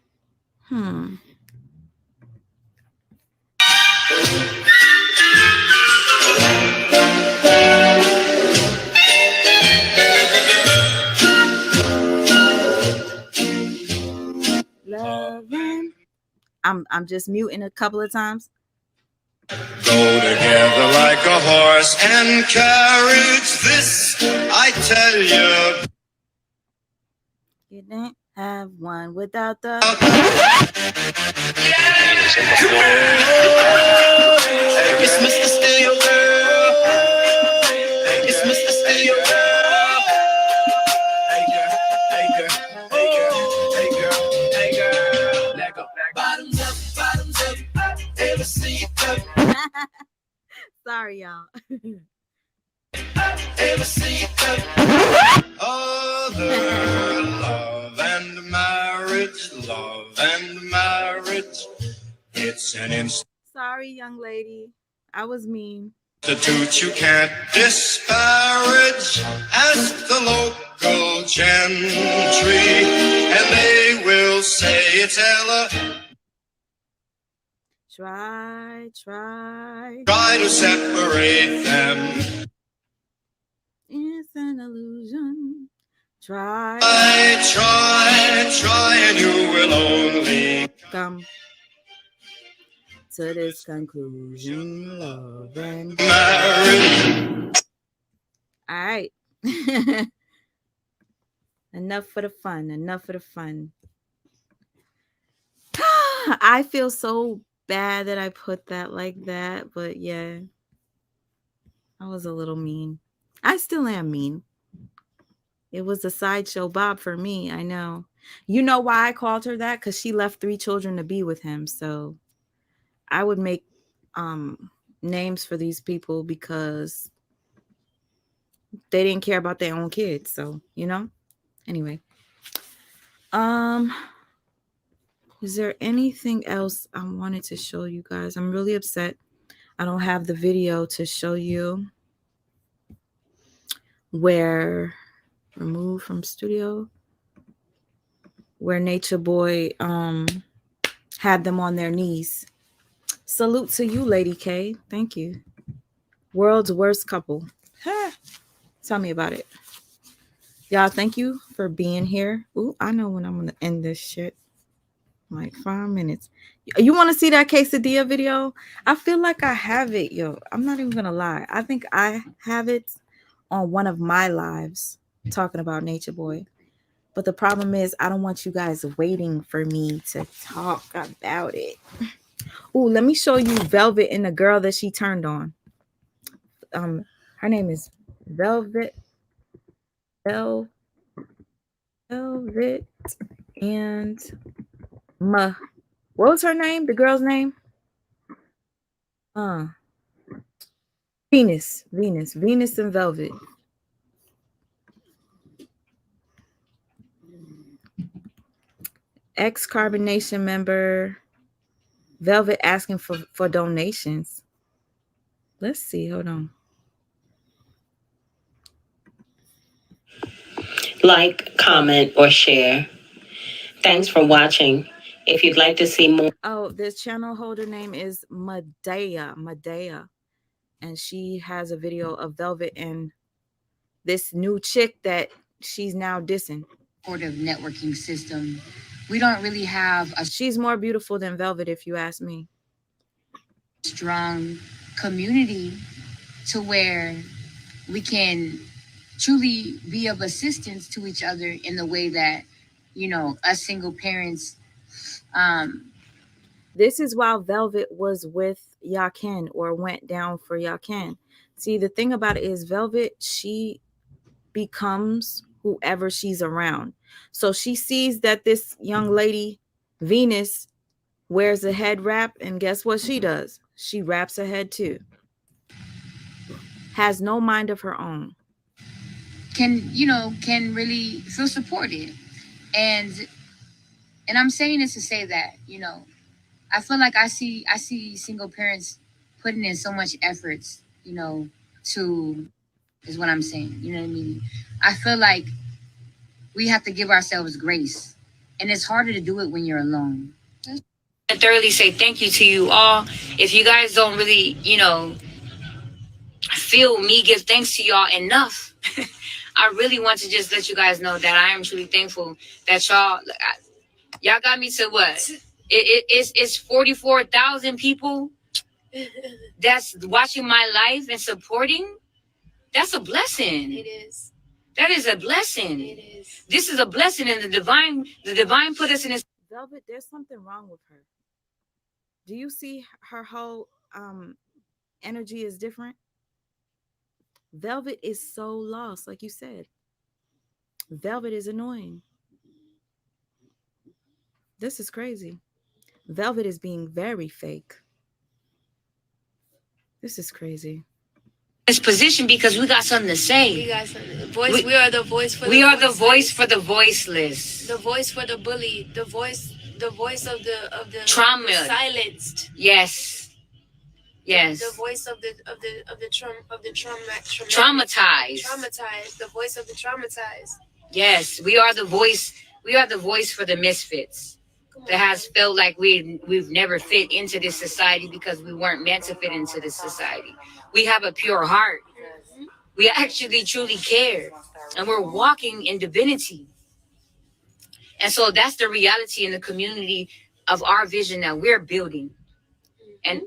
Speaker 1: Loving. I'm just muting a couple of times.
Speaker 19: Go together like a horse and carriage. This I tell you.
Speaker 1: You didn't have one without the...
Speaker 19: It's Mr. Steal Girl. It's Mr. Steal Girl. Hey girl, hey girl, hey girl, hey girl, hey girl. Let go. Bottoms up, ever see it?
Speaker 1: Sorry, y'all.
Speaker 19: Ever see it? Other love and marriage. It's an
Speaker 1: Sorry, young lady. I was mean.
Speaker 19: institute you can't disparage. Ask the local gentry, and they will say it's Ella.
Speaker 1: Try
Speaker 19: to separate them.
Speaker 1: It's an illusion. Try,
Speaker 19: and you will only
Speaker 1: come to this conclusion. Love and
Speaker 19: marriage.
Speaker 1: All right. Enough for the fun. Enough for the fun. I feel so bad that I put that like that, but yeah, I was a little mean. I still am mean. It was a sideshow Bob for me. I know. You know why I called her that? Because she left 3 children to be with him. So I would make names for these people because they didn't care about their own kids. So, you know? Anyway. Is there anything else I wanted to show you guys? I'm really upset I don't have the video to show you where remove from studio where Nature Boy had them on their knees. Salute to you, Lady K. Thank you. World's worst couple. Tell me about it. Y'all, thank you for being here. Ooh, I know when I'm going to end this shit. Like 5 minutes. You want to see that quesadilla video? I feel like I have it, yo. I'm not even going to lie. I think I have it on one of my lives talking about Nature Boy. But the problem is I don't want you guys waiting for me to talk about it. Ooh, let me show you Velvet and the girl that she turned on. Her name is Velvet and what was her name? The girl's name? Venus and Velvet. Ex-Carbonation member Velvet asking for donations. Let's see. Hold on.
Speaker 20: Like, comment, or share. Thanks for watching. If you'd like to see more.
Speaker 1: Oh, this channel holder name is Medea. And she has a video of Velvet and this new chick that she's now dissing.
Speaker 21: Supportive networking system. We don't really have a
Speaker 1: She's more beautiful than Velvet, if you ask me.
Speaker 21: Strong community to where we can truly be of assistance to each other in the way that, you know, us single parents.
Speaker 1: This is why Velvet was with Yaken or went down for Yaken. See, the thing about it is Velvet, she becomes whoever she's around. So she sees that this young lady, Venus, wears a head wrap, and guess what she does? She wraps her head too. Has no mind of her own.
Speaker 21: Can really feel supported. And I'm saying this to say that, you know, I feel like I see single parents putting in so much efforts, you know, is what I'm saying. You know what I mean? I feel like we have to give ourselves grace. And it's harder to do it when you're alone.
Speaker 20: I thoroughly say thank you to you all. If you guys don't really, you know, feel me give thanks to y'all enough, I really want to just let you guys know that I am truly thankful that y'all got me to what? It's 44,000 people that's watching my life and supporting. That's a blessing.
Speaker 6: It is.
Speaker 20: That is a blessing.
Speaker 6: It is.
Speaker 20: This is a blessing, and the divine put us in this.
Speaker 1: Velvet, there's something wrong with her. Do you see her whole energy is different? Velvet is so lost, like you said. Velvet is annoying. This is crazy. Velvet is being very fake. This is crazy.
Speaker 20: This position because we got something to say.
Speaker 6: We got something. We are the voice for
Speaker 20: we are the voice for the voiceless.
Speaker 6: The voice for the bullied. The voice of the
Speaker 20: trauma.
Speaker 6: Silenced.
Speaker 20: Yes. Yes.
Speaker 6: The voice of the
Speaker 20: traumatized.
Speaker 6: Traumatized. The voice of the traumatized.
Speaker 20: Yes, we are the voice. We are the voice for the misfits. That has felt like we've never fit into this society because we weren't meant to fit into this society. We have a pure heart. We actually truly care, and we're walking in divinity. And so that's the reality in the community of our vision that we're building. And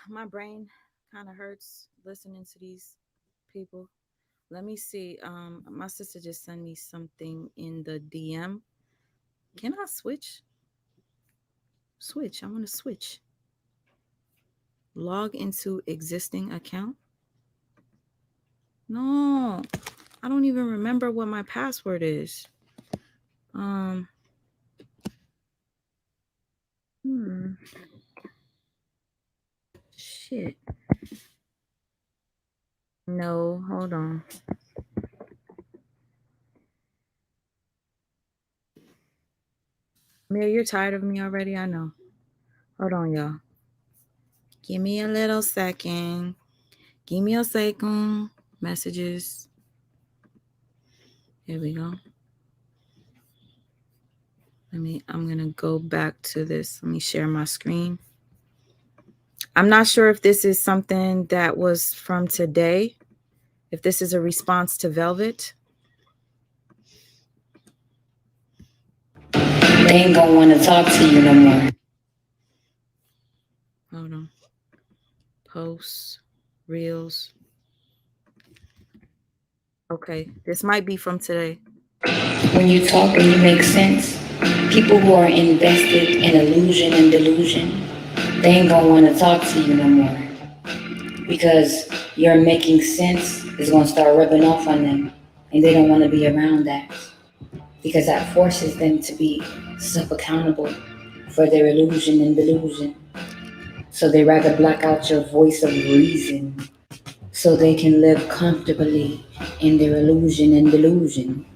Speaker 1: my brain kind of hurts listening to these people. Let me see. My sister just sent me something in the DM. Can I switch? Switch. I want to switch. Log into existing account. No, I don't even remember what my password is. Shit. No, hold on. Mia, you're tired of me already? I know. Hold on, y'all. Give me a little second. Give me a second. Messages. Here we go. I'm going to go back to this. Let me share my screen. I'm not sure if this is something that was from today, if this is a response to Velvet.
Speaker 20: They ain't gonna want to talk to you no more.
Speaker 1: Hold on. Posts, reels. Okay, this might be from today.
Speaker 20: When you talk and you make sense, people who are invested in illusion and delusion, they ain't gonna want to talk to you no more. Because your making sense is gonna start rubbing off on them, and they don't want to be around that. Because that forces them to be self-accountable for their illusion and delusion. So they rather block out your voice of reason so they can live comfortably in their illusion and delusion.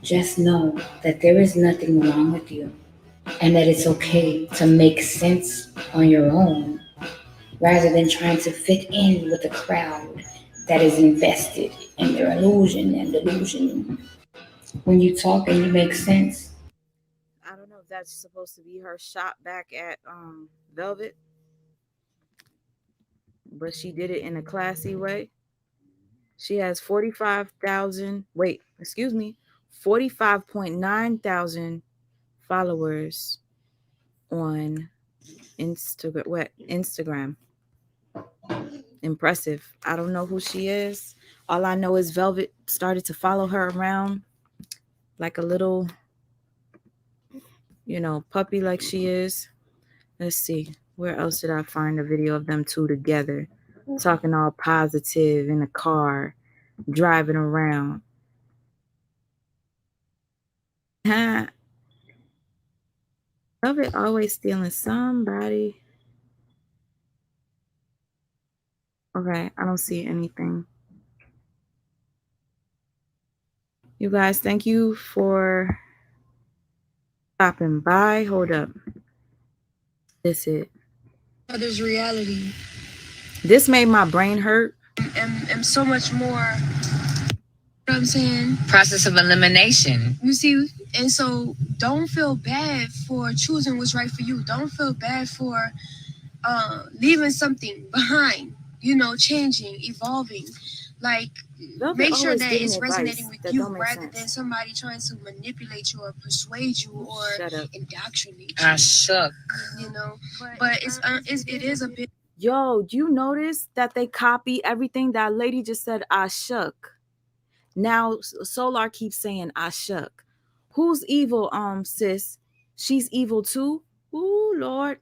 Speaker 20: Just know that there is nothing wrong with you and that it's okay to make sense on your own rather than trying to fit in with a crowd that is invested in their illusion and delusion. When you talk and you make sense,
Speaker 1: I don't know if that's supposed to be her shot back at Velvet, but she did it in a classy way. She has 45,000, 45.9 thousand followers on Instagram. Impressive. I don't know who she is. All I know is Velvet started to follow her around like a little, puppy like she is. Let's see. Where else did I find a video of them two together? Talking all positive in a car, driving around. Velvet always stealing somebody. Okay, I don't see anything. You guys, thank you for stopping by. Hold up. This it.
Speaker 6: Others' reality.
Speaker 1: This made my brain hurt.
Speaker 6: And so much more. You know what I'm saying?
Speaker 20: process of elimination.
Speaker 6: You see, and so don't feel bad for choosing what's right for you. Don't feel bad for leaving something behind, changing, evolving. Like,
Speaker 1: Velvet
Speaker 6: make sure
Speaker 1: always
Speaker 6: that
Speaker 1: giving
Speaker 6: it's
Speaker 1: advice
Speaker 6: resonating with
Speaker 1: that
Speaker 6: you
Speaker 1: don't make
Speaker 6: rather
Speaker 1: sense.
Speaker 6: than somebody trying to manipulate you or persuade you or indoctrinate you.
Speaker 20: I shook.
Speaker 6: But it is a bit.
Speaker 1: Yo, do you notice that they copy everything that lady just said? I shook. Now Solar keeps saying I shook. Who's evil, sis? She's evil too? Ooh, Lord.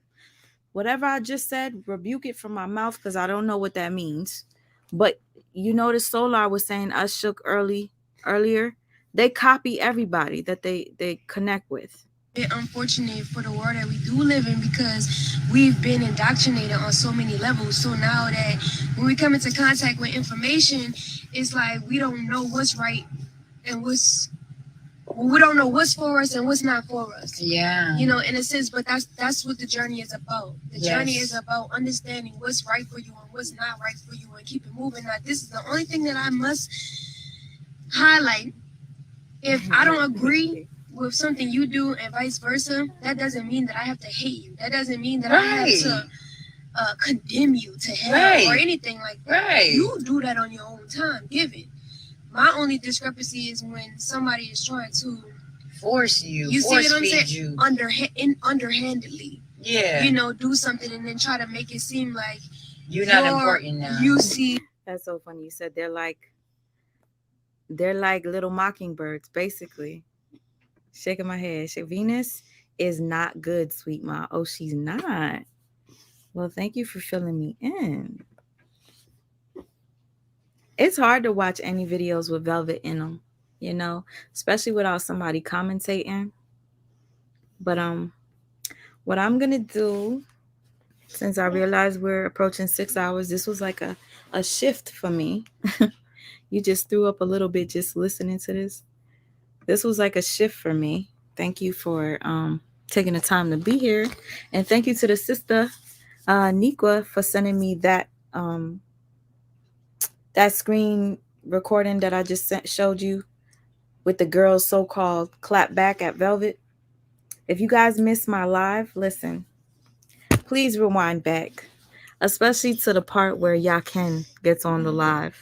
Speaker 1: Whatever I just said, rebuke it from my mouth because I don't know what that means. But you notice Solar was saying I shook earlier. They copy everybody that they connect with.
Speaker 6: Bit unfortunate for the world that we do live in because we've been indoctrinated on so many levels. So now that when we come into contact with information, it's like we don't know what's right and we don't know what's for us and what's not for us.
Speaker 20: Yeah.
Speaker 6: In a sense, but that's what the journey is about. The journey is about understanding what's right for you and what's not right for you and keep it moving. Now, this is the only thing that I must highlight. If I don't agree with something you do and vice versa, that doesn't mean that I have to hate you. That doesn't mean that I have to condemn you to hell or anything like that. You do that on your own time. Give it. My only discrepancy is when somebody is trying to
Speaker 20: Force you.
Speaker 6: You see
Speaker 20: Force
Speaker 6: what I'm
Speaker 20: feed
Speaker 6: saying?
Speaker 20: you.
Speaker 6: Underhandedly.
Speaker 20: Yeah.
Speaker 6: Do something and then try to make it seem like
Speaker 20: You're not important now.
Speaker 6: You see.
Speaker 1: That's so funny. You said they're like They're like little mockingbirds, basically. Shaking my head. Venus is not good, sweet ma. Oh, she's not. Well, thank you for filling me in. It's hard to watch any videos with Velvet in them, you know, especially without somebody commentating. But what I'm gonna do, since I realized we're approaching 6 hours, this was like a shift for me. You just threw up a little bit just listening to this. This was like a shift for me. Thank you for taking the time to be here, and thank you to the sister Nikwa for sending me that that screen recording that I just showed you with the girls so-called clapback at Velvet. If you guys missed my live, listen, please rewind back, especially to the part where Yaken gets on the live.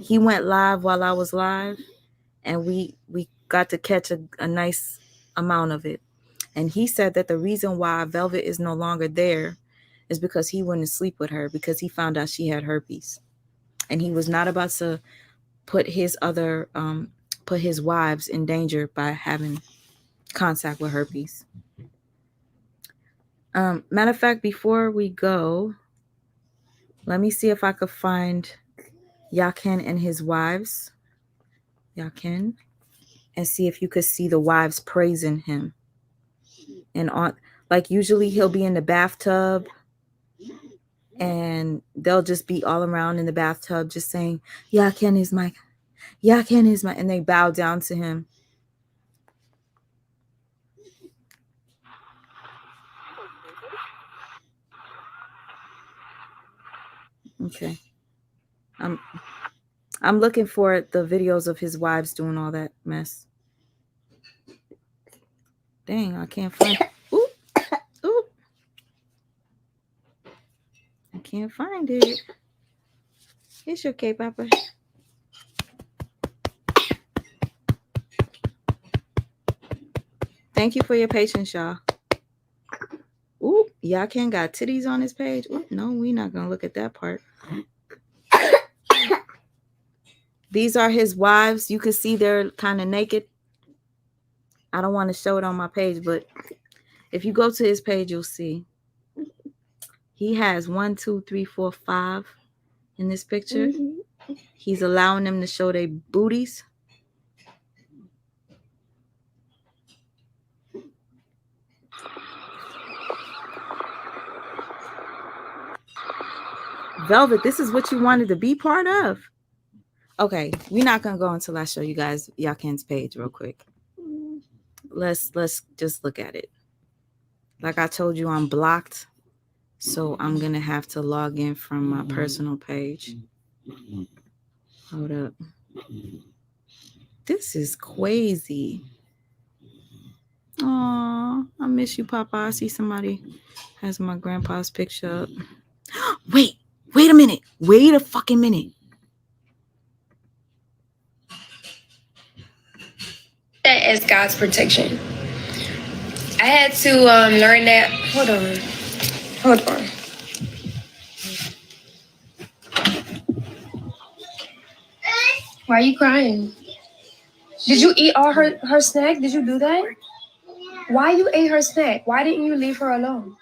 Speaker 1: He went live while I was live, and we got to catch a nice amount of it. And he said that the reason why Velvet is no longer there is because he wouldn't sleep with her because he found out she had herpes. And he was not about to put his wives in danger by having contact with herpes. Matter of fact, before we go, let me see if I could find Yaken and his wives. Yaken. And see if you could see the wives praising him. And on, like, usually he'll be in the bathtub and they'll just be all around in the bathtub just saying, Yaken is my, and they bow down to him. Okay. I'm looking for the videos of his wives doing all that mess. Dang, I can't find. Oop. Oop. I can't find it. It's okay, Papa. Thank you for your patience, y'all. Ooh, Yaken got titties on his page. Ooh, no, we're not going to look at that part. These are his wives. You can see they're kind of naked. I don't want to show it on my page, but if you go to his page, you'll see. He has 1, 2, 3, 4, 5 in this picture. Mm-hmm. He's allowing them to show their booties. Velvet, this is what you wanted to be part of. Okay, we're not gonna go until I show you guys Yaken's page real quick. Let's just look at it. Like I told you, I'm blocked, so I'm gonna have to log in from my personal page. Hold up. This is crazy. Aw, I miss you, Papa. I see somebody has my grandpa's picture up. Wait a minute. Wait a fucking minute.
Speaker 6: That as God's protection. I had to learn that. Hold on. Why are you crying? Did you eat all her snack? Did you do that? Why you ate her snack? Why didn't you leave her alone?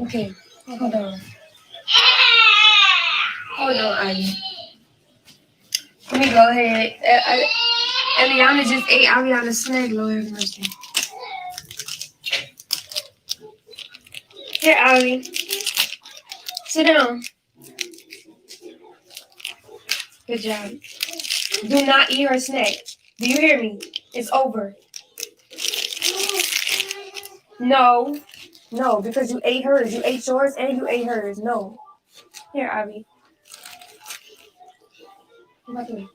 Speaker 6: Okay. Hold on, Ivy. Let me go ahead. Eliana just ate Ariana's snack, Lord have mercy. Here, Ari. Sit down. Good job. Do not eat her snack. Do you hear me? It's over. No, because you ate hers. You ate yours and you ate hers. No. Here, Abby. Come back here.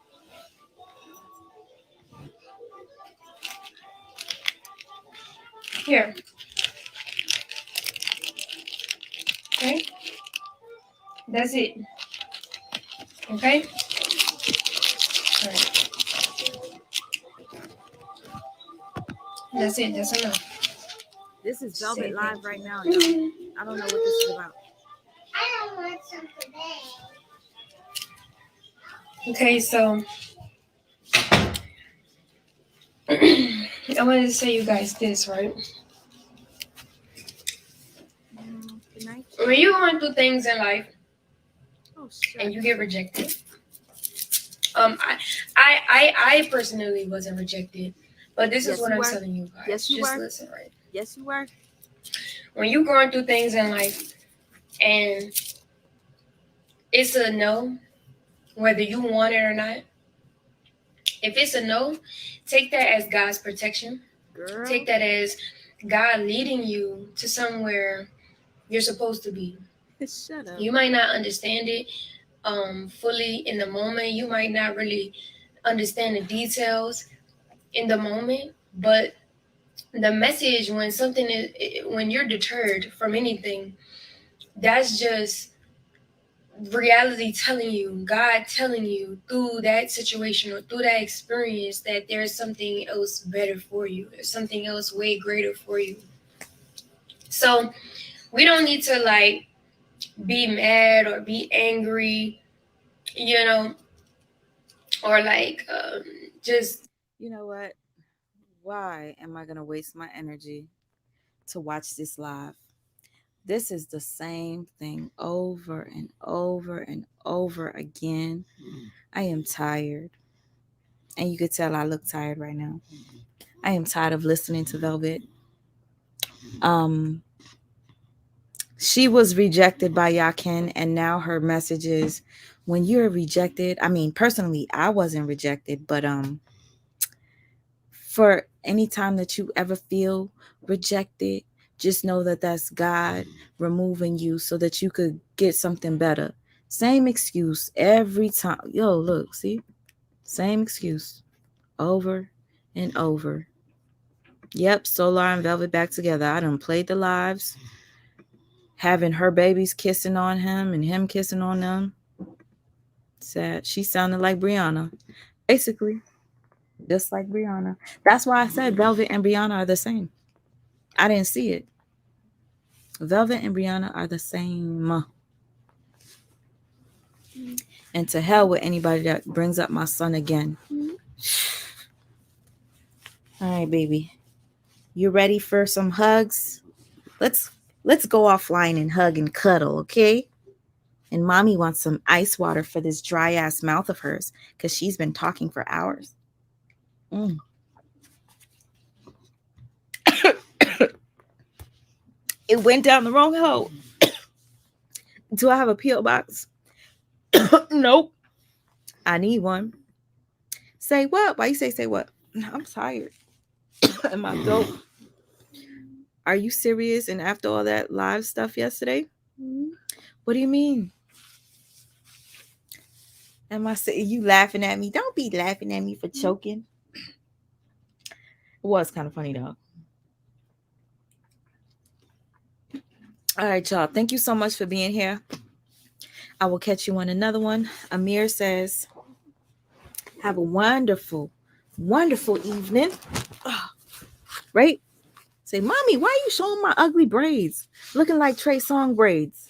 Speaker 6: Here. Okay? That's it. Okay? All right. That's it. That's enough.
Speaker 1: This is Velvet Live right now, y'all. I don't know what this is about.
Speaker 12: I don't want some today. Okay, so I wanted to say you guys this, right? When you're going through things in life and you get rejected, I personally wasn't rejected, but this is what I'm telling you guys.
Speaker 1: Yes, you
Speaker 12: Just
Speaker 1: were.
Speaker 12: listen, right?
Speaker 1: Yes, you were.
Speaker 12: When you're going through things in life and it's a no, whether you want it or not, if it's a no, take that as God's protection.
Speaker 1: Girl.
Speaker 12: Take that as God leading you to somewhere you're supposed to be.
Speaker 1: Shut up.
Speaker 12: You might not understand it fully in the moment. You might not really understand the details in the moment, but the message when something is when you're deterred from anything, that's just reality telling you, God telling you through that situation or through that experience that there's something else better for you. There's something else way greater for you. So we don't need to like be mad or be angry, you know, or like just.
Speaker 1: You know what? Why am I going to waste my energy to watch this live? This is the same thing over and over and over again. I am tired. And you could tell I look tired right now. I am tired of listening to Velvet. She was rejected by Yaken, and now her message is when you're rejected. I mean, personally, I wasn't rejected, but for any time that you ever feel rejected, just know that that's God removing you so that you could get something better. Same excuse every time. Yo, look, see? Same excuse over and over. Yep, Solar and Velvet back together. I done played the lives, having her babies kissing on him and him kissing on them. Sad. She sounded like Brianna. Basically, just like Brianna. That's why I said Velvet and Brianna are the same. I didn't see it. Velvet and Brianna are the same. And to hell with anybody that brings up my son again. All right, baby. You ready for some hugs? Let's go offline and hug and cuddle, okay? And mommy wants some ice water for this dry ass mouth of hers because she's been talking for hours. It went down the wrong hole. Do I have a P.O. box? Nope. I need one. Say what? Why you say what? I'm tired. Am I dope? Are you serious? And after all that live stuff yesterday? What do you mean? Am I saying you laughing at me? Don't be laughing at me for choking. It was kind of funny though. All right, y'all. Thank you so much for being here. I will catch you on another one. Amir says, have a wonderful, wonderful evening. Right? Say, mommy, why are you showing my ugly braids? Looking like Trey Song braids.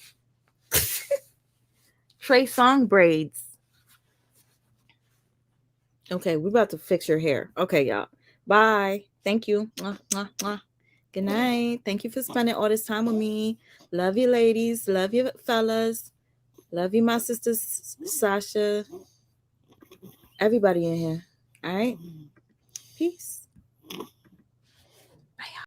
Speaker 1: Trey Song braids. Okay, we're about to fix your hair. Okay, y'all. Bye. Thank you. Mwah, mwah, mwah. Good night. Thank you for spending all this time with me. Love you, ladies. Love you, fellas. Love you, my sister Sasha. Everybody in here. All right. Peace.